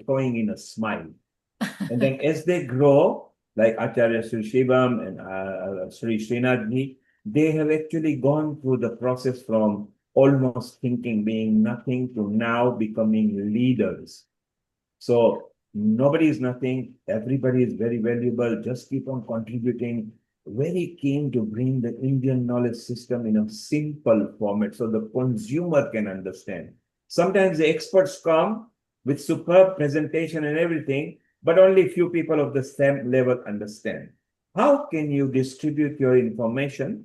throwing in a smile. And then as they grow, like Acharya Sri Shivam and Sri Srinathji, they have actually gone through the process from almost thinking, being nothing, to now becoming leaders. So nobody is nothing. Everybody is very valuable. Just keep on contributing. Very keen to bring the Indian knowledge system in a simple format so the consumer can understand. Sometimes the experts come with superb presentation and everything, but only few people of the same level understand. How can you distribute your information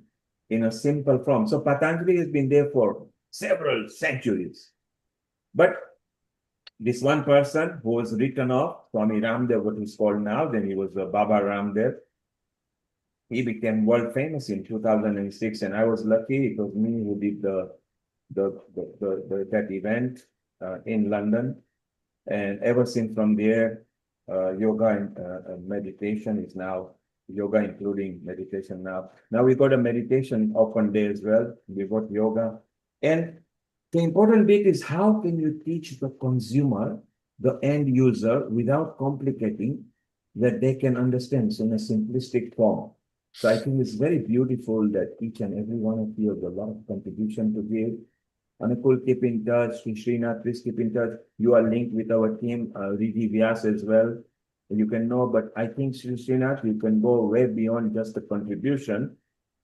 in a simple form. So Patanjali has been there for several centuries. But this one person who was written off, Swami Ramdev, what is called now, then he was Baba Ramdev. He became world famous in 2006, and I was lucky. It was me who did that event in London. And ever since from there, yoga and meditation is now yoga, including meditation now. Now we got a meditation open day as well. We got yoga. And the important bit is how can you teach the consumer, the end user, without complicating, that they can understand in a simplistic form. So I think it's very beautiful that each and every one of you have a lot of contribution to give. Anukul, keep in touch. Srinath, please keep in touch. You are linked with our team, Riddhi, Vyas as well. You can know, but I think Srinath, you can go way beyond just the contribution,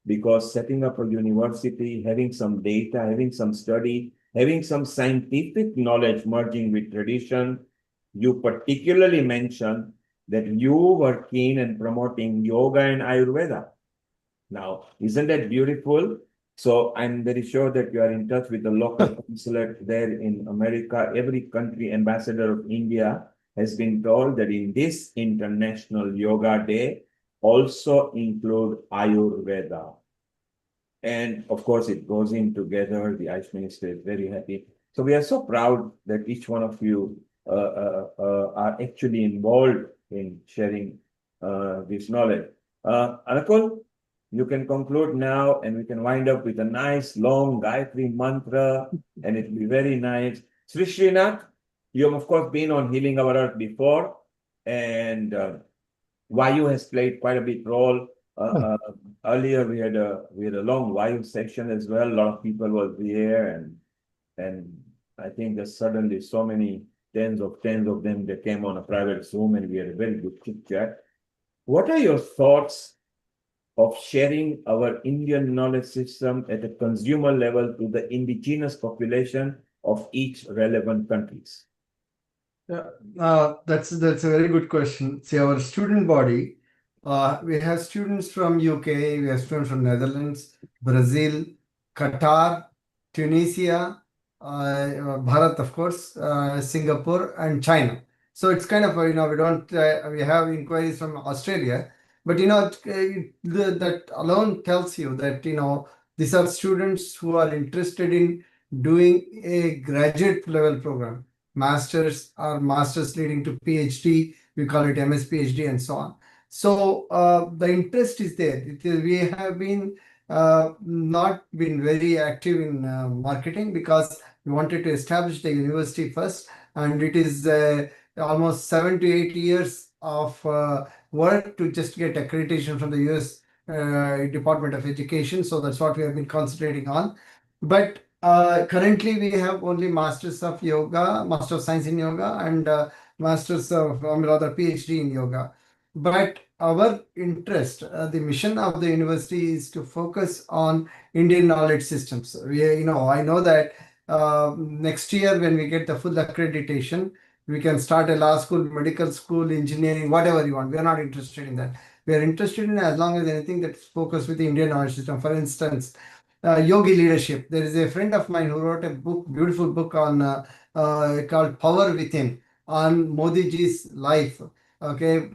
because setting up a university, having some data, having some study, having some scientific knowledge merging with tradition. You particularly mentioned that you were keen in promoting yoga and Ayurveda. Now, isn't that beautiful? So I'm very sure that you are in touch with the local consulate there in America. Every country ambassador of India has been told that in this International Yoga Day, also include Ayurveda. And of course, it goes in together. The Ayush Minister is very happy. So we are so proud that each one of you are actually involved in sharing this knowledge. Anakul, you can conclude now, and we can wind up with a nice long Gayatri mantra, and it'll be very nice. Sri Srinath, you have of course been on Healing Our Earth before, and Vayu has played quite a big role. Earlier we had a long Vayu section as well. A lot of people were there, and I think that suddenly so many tens of them that came on a private Zoom, and we had a very good chit chat. What are your thoughts of sharing our Indian knowledge system at a consumer level to the indigenous population of each relevant countries? Yeah, that's a very good question. See, our student body, we have students from UK, we have students from Netherlands, Brazil, Qatar, Tunisia, Bharat, of course, Singapore, and China. So it's kind of, we have inquiries from Australia, but that alone tells you that these are students who are interested in doing a graduate level program, masters or masters leading to PhD. We call it MS PhD and so on. So the interest is there. We have been not been very active in marketing, because we wanted to establish the university first, and it is almost 7 to 8 years of work to just get accreditation from the US Department of Education. So that's what we have been concentrating on. But currently we have only Masters of Yoga, Master of Science in Yoga, and Masters of, rather, PhD in Yoga. But our interest, the mission of the university is to focus on Indian knowledge systems. I know that next year when we get the full accreditation, we can start a law school, medical school, engineering, whatever you want. We are not interested in that. We are interested in as long as anything that's focused with the Indian knowledge system. For instance, yogi leadership. There is a friend of mine who wrote a book, beautiful book on called Power Within, on Modi ji's life. Okay,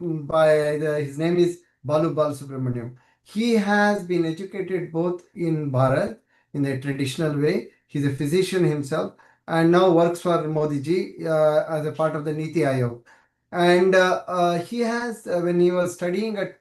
his name is Balu Balasubramaniam. He has been educated both in Bharat in the traditional way. He's a physician himself, and now works for Modi ji as a part of the Niti Aayog. And he has, when he was studying at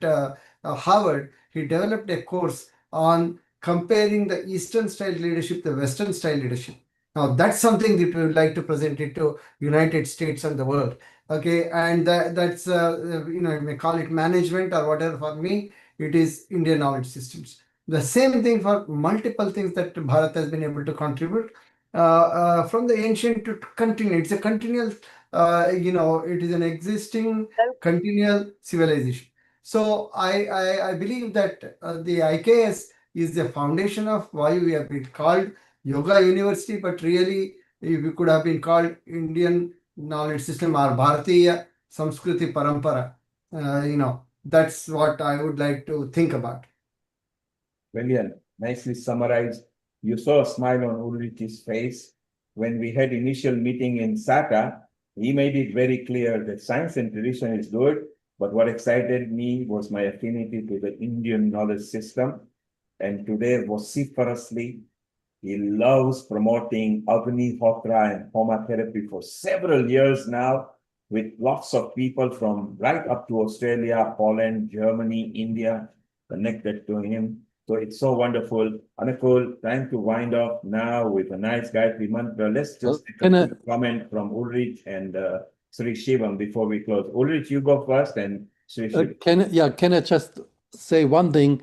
Harvard, he developed a course on comparing the Eastern style leadership, the Western style leadership. Now that's something that we would like to present it to United States and the world. Okay, and that's you may call it management or whatever. For me, it is Indian knowledge systems. The same thing for multiple things that Bharat has been able to contribute from the ancient to continue. It's a continual, it is an existing continual civilization. So I believe that the IKS is the foundation of why we have been called Yoga University, but really we could have been called Indian knowledge system or Bharatiya Samskriti Parampara. That's what I would like to think about. Brilliant. nicely summarized. You saw a smile on Ulrich's face. When we had initial meeting in Saka, he made it very clear that science and tradition is good, but what excited me was my affinity to the Indian knowledge system. And today, vociferously, he loves promoting Agni Hotra and Homa therapy for several years now, with lots of people from right up to Australia, Poland, Germany, India connected to him. So it's so wonderful. Anukul, time to wind up now with a nice Gayatri mantra. Let's just take a quick comment from Ulrich and Sri Shivam before we close. Ulrich, you go first, and Sri Shivam. Can I just say one thing?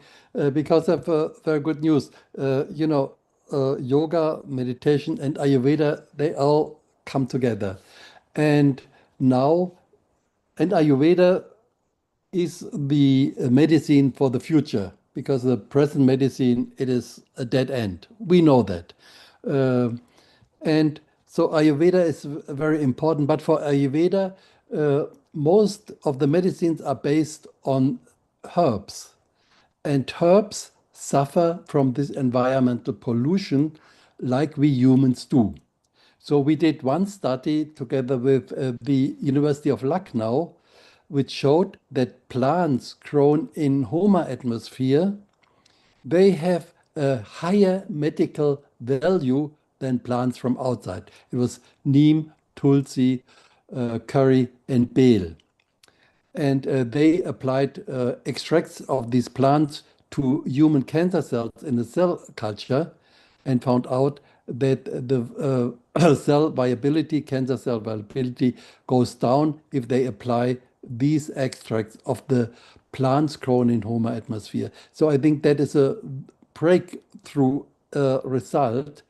Because of very good news. Yoga, meditation, and Ayurveda, they all come together. And now, and Ayurveda is the medicine for the future, because the present medicine, it is a dead end. We know that. And so Ayurveda is very important, but for Ayurveda, most of the medicines are based on herbs. And herbs suffer from this environmental pollution like we humans do. So we did one study together with the University of Lucknow, which showed that plants grown in Homa atmosphere, they have a higher medical value than plants from outside. It was neem, tulsi, curry, and bale. And they applied extracts of these plants to human cancer cells in a cell culture and found out that the cell viability, cancer cell viability, goes down if they apply these extracts of the plants grown in Homa atmosphere. So I think that is a breakthrough result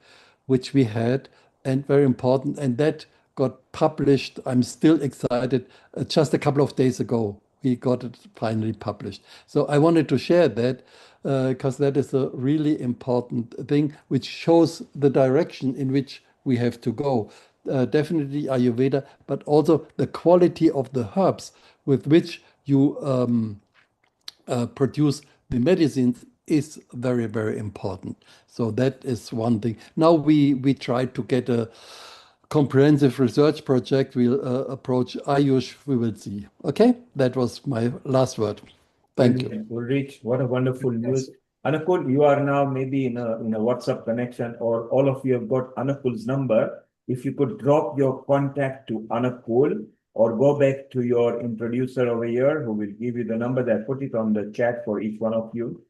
which we had, and very important. And that got published. I'm still excited. Just a couple of days ago, we got it finally published. So I wanted to share that because that is a really important thing, which shows the direction in which we have to go. Definitely Ayurveda, but also the quality of the herbs with which you produce the medicines is very, very important. So that is one thing. Now we try to get a comprehensive research project. We'll approach Ayush. We will see. Okay, that was my last word. Thank you. Ulrich, what a wonderful news. Anukul, you are now maybe in a WhatsApp connection, or all of you have got Anukul's number. If you could drop your contact to Anukul, or go back to your introducer over here, who will give you the number. That put it on the chat for each one of you.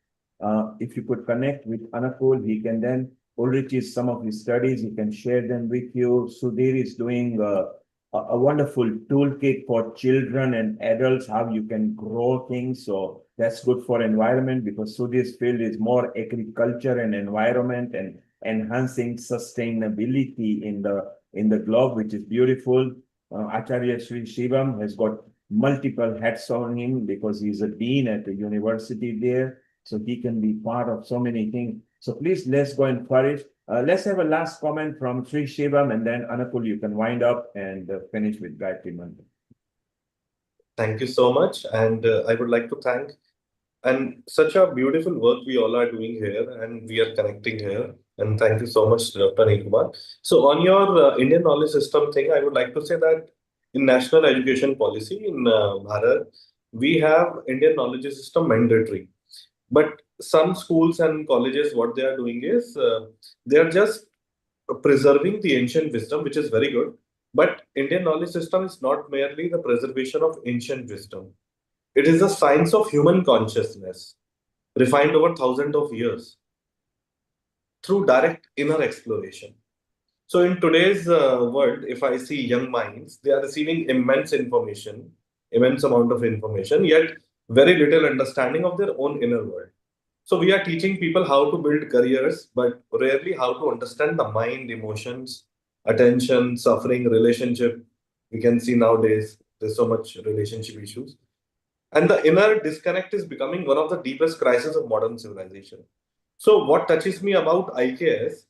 If you could connect with Anukul, he can then, Ulrich is some of his studies, he can share them with you. Sudhir is doing a wonderful toolkit for children and adults, how you can grow things. So that's good for environment, because Sudhir's field is more agriculture and environment and enhancing sustainability in the globe, which is beautiful. Acharya Sri Shivam has got multiple hats on him because he's a dean at the university there. So he can be part of so many things. So please, let's go and flourish. Let's have a last comment from Sri Shivam, and then Anukul, you can wind up and finish with Gayatri Mantra. Thank you so much. And I would like to thank, and such a beautiful work we all are doing here, and we are connecting here. And thank you so much, Dr. Kumar. So on your Indian knowledge system thing, I would like to say that in national education policy in Bharat, we have Indian knowledge system mandatory. But some schools and colleges, what they are doing is they are just preserving the ancient wisdom, which is very good. But Indian knowledge system is not merely the preservation of ancient wisdom. It is the science of human consciousness, refined over thousands of years through direct inner exploration. So in today's world, if I see young minds, they are receiving immense amount of information, yet very little understanding of their own inner world. So we are teaching people how to build careers, but rarely how to understand the mind, emotions, attention, suffering, relationship. We can see nowadays there's so much relationship issues. And the inner disconnect is becoming one of the deepest crises of modern civilization. So what touches me about IKS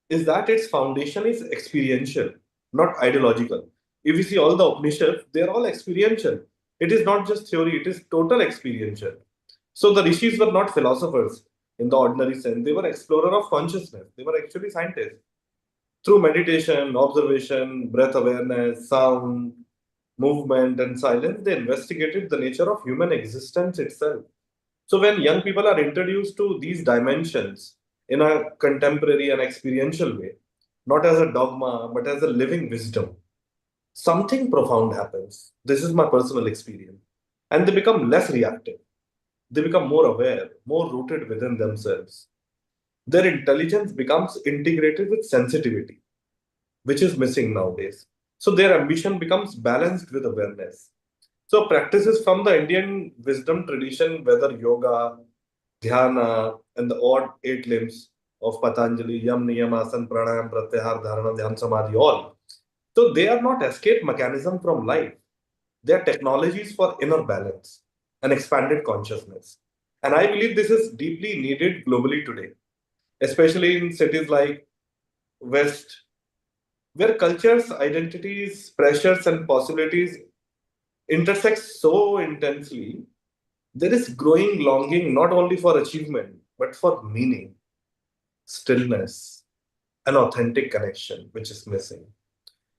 is that its foundation is experiential, not ideological. If you see all the Upanishads, they are all experiential. It is not just theory, it is total experiential. So the rishis were not philosophers. in the ordinary sense. They were explorers of consciousness. They were actually scientists. Through meditation, observation, breath awareness, sound, movement, and silence, they investigated the nature of human existence itself. So when young people are introduced to these dimensions in a contemporary and experiential way, not as a dogma, but as a living wisdom, something profound happens. This is my personal experience. And they become less reactive. They become more aware, more rooted within themselves. Their intelligence becomes integrated with sensitivity, which is missing nowadays. So their ambition becomes balanced with awareness. So practices from the Indian wisdom tradition, whether yoga, dhyana, and the odd 8 limbs of Patanjali, Yam, Niyam, Asana, Pranayam, Pratyahar, Dharana, Dhyan, Samadhi, all. So they are not escape mechanism from life. They are technologies for inner balance and expanded consciousness. And I believe this is deeply needed globally today, especially in cities like West, where cultures, identities, pressures, and possibilities intersect so intensely. There is growing longing not only for achievement, but for meaning, stillness, and authentic connection, which is missing.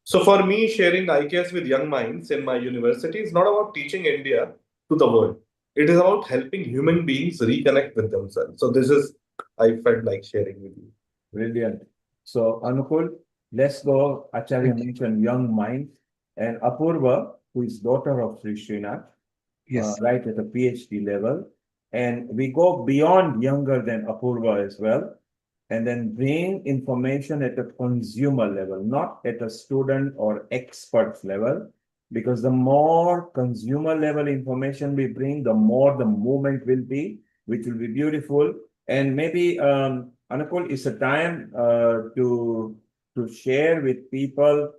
So for me, sharing IKS with young minds in my university is not about teaching India to the world. It is about helping human beings reconnect with themselves. So this is, I felt like sharing with you. Brilliant. So, Anukul, let's go. Acharya mentioned young minds, and Apurva, who is daughter of Sri Srinath, Yes. right at the PhD level. And we go beyond younger than Apurva as well, and then bring information at a consumer level, not at a student or experts level, because the more consumer level information we bring, the more the movement will be, which will be beautiful. And maybe, Anukul, it's a time to share with people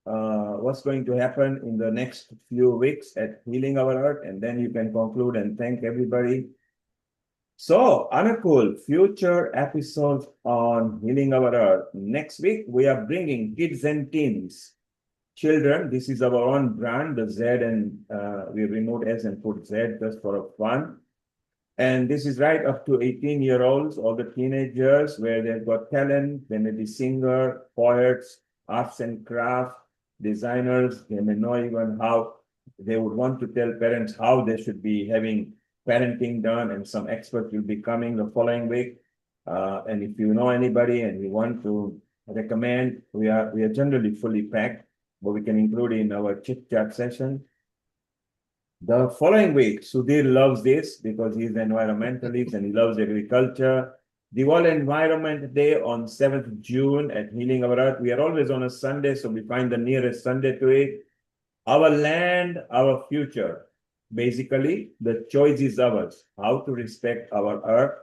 what's going to happen in the next few weeks at Healing Our Earth, and then you can conclude and thank everybody. So, Anukul, future episodes on Healing Our Earth. Next week, we are bringing kids and teens. Children, this is our own brand, the Z, and we removed S and put Z just for fun. And this is right up to 18-year-olds, all the teenagers where they've got talent. They may be singer, poets, arts and craft, designers. They may know even how they would want to tell parents how they should be having parenting done, and some experts will be coming the following week. And if you know anybody and you want to recommend, we are generally fully packed, but we can include in our chit chat session. The following week, Sudhir loves this because he's an environmentalist and he loves agriculture. The World Environment Day on 7th June at Healing Our Earth. We are always on a Sunday, so we find the nearest Sunday to it. Our land, our future. Basically, the choice is ours, how to respect our earth.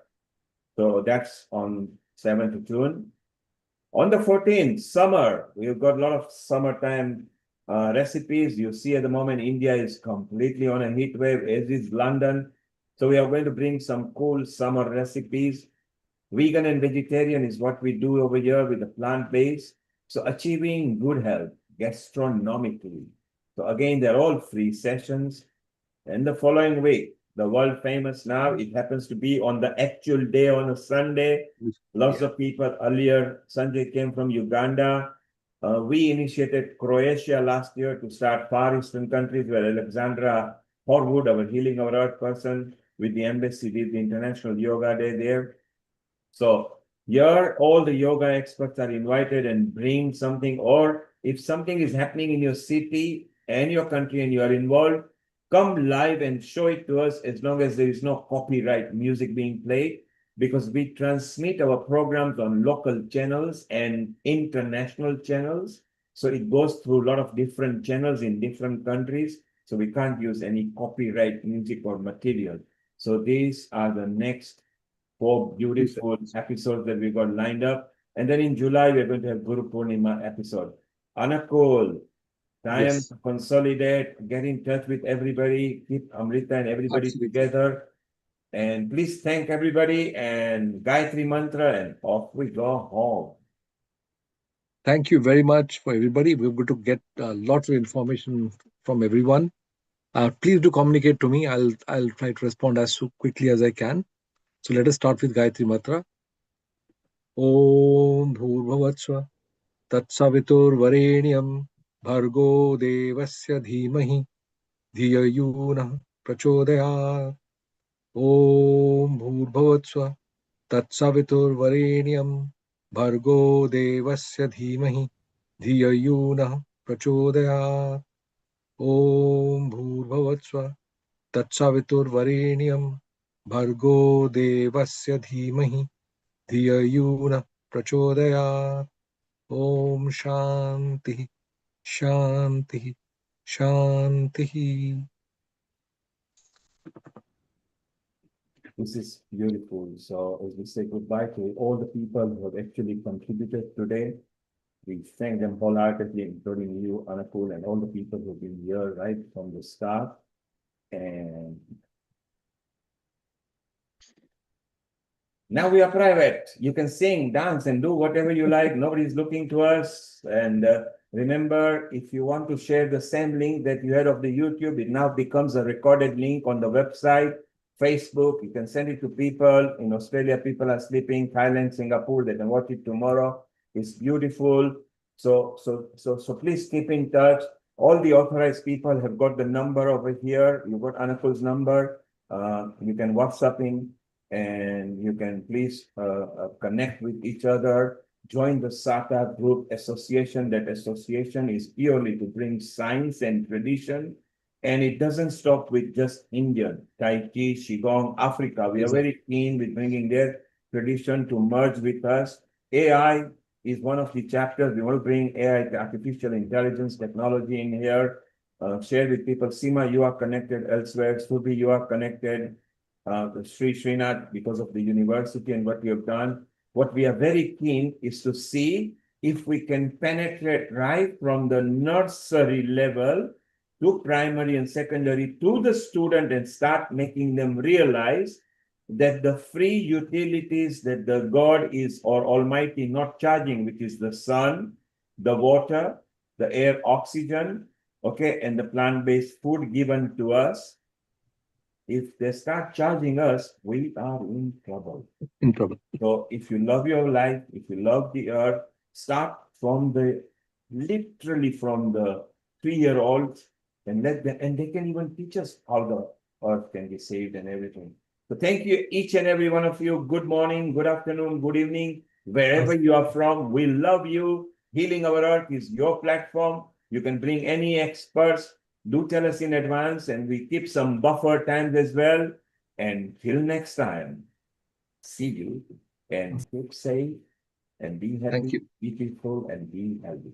So that's on 7th June. On the 14th, summer, we've got a lot of summertime recipes. You see at the moment, India is completely on a heat wave, as is London. So we are going to bring some cool summer recipes. Vegan and vegetarian is what we do over here with the plant-based. So achieving good health gastronomically. So again, they're all free sessions. And the following week, the world famous now, it happens to be on the actual day on a Sunday. Lots of people earlier, Sanjay came from Uganda. We initiated Croatia last year to start Far Eastern countries, where Alexandra Horwood, our Healing Our Earth person with the embassy, did the International Yoga Day there. So here, all the yoga experts are invited and bring something, or if something is happening in your city and your country and you are involved, come live and show it to us, as long as there is no copyright music being played, because we transmit our programs on local channels and international channels. So it goes through a lot of different channels in different countries. So we can't use any copyright music or material. So these are the next 4 beautiful episodes that we got lined up. And then in July, we're going to have Guru Purnima episode. Anakul, time to consolidate, get in touch with everybody, keep Amrita and everybody together. And please thank everybody and Gayatri Mantra, and off we go home. Thank you very much for everybody. We're going to get lots of information from everyone. Please do communicate to me. I'll try to respond as quickly as I can. So let us start with Gayatri Mantra. Om Bhurbhuvatsva Tatsaviturvarenyam Bhargo Devasya Dhimahi Dhiyayunah Prachodayat. Om Bhurbhuvatsva Tatsaviturvarenyam Bhargo Devasya Dhimahi Dhiyayunah Prachodayat. Om Bhurbhuvatsva Tatsaviturvarenyam Bhargo Devasya Dhimahi Dhiyayunah Prachodayat. Om Shanti Shanti Shanti. This is beautiful. So as we say goodbye to all the people who have actually contributed today, we thank them wholeheartedly, including you, Anakul, and all the people who've been here right from the start. And now we are private. You can sing, dance, and do whatever you like. Nobody's looking to us. And remember, if you want to share the same link that you had of the YouTube, it now becomes a recorded link on the website, Facebook. You can send it to people. In Australia, people are sleeping. Thailand, Singapore, they can watch it tomorrow. It's beautiful. So please keep in touch. All the authorized people have got the number over here. You've got Anakul's number. You can WhatsApp him. And you can please connect with each other, join the SATA group association. That association is purely to bring science and tradition, and it doesn't stop with just Indian, Tai Chi, Qigong, Africa. We are very keen with bringing their tradition to merge with us. AI is one of the chapters. We want to bring AI, artificial intelligence technology in here, share with people. Seema, you are connected elsewhere. Subi, you are connected. Sri Srinath, because of the university and what we have done. What we are very keen is to see if we can penetrate right from the nursery level to primary and secondary to the student and start making them realize that the free utilities that the God is or Almighty not charging, which is the sun, the water, the air, oxygen, okay, and the plant-based food given to us. If they start charging us, we are in trouble. In trouble. So if you love your life, if you love the earth, start from literally from the 3-year-olds and let them, and they can even teach us how the earth can be saved and everything. So thank you, each and every one of you. Good morning, good afternoon, good evening, wherever you are from. We love you. Healing Our Earth is your platform. You can bring any experts. Do tell us in advance, and we keep some buffer times as well. And till next time, see you and keep safe and be happy, be peaceful, and be healthy.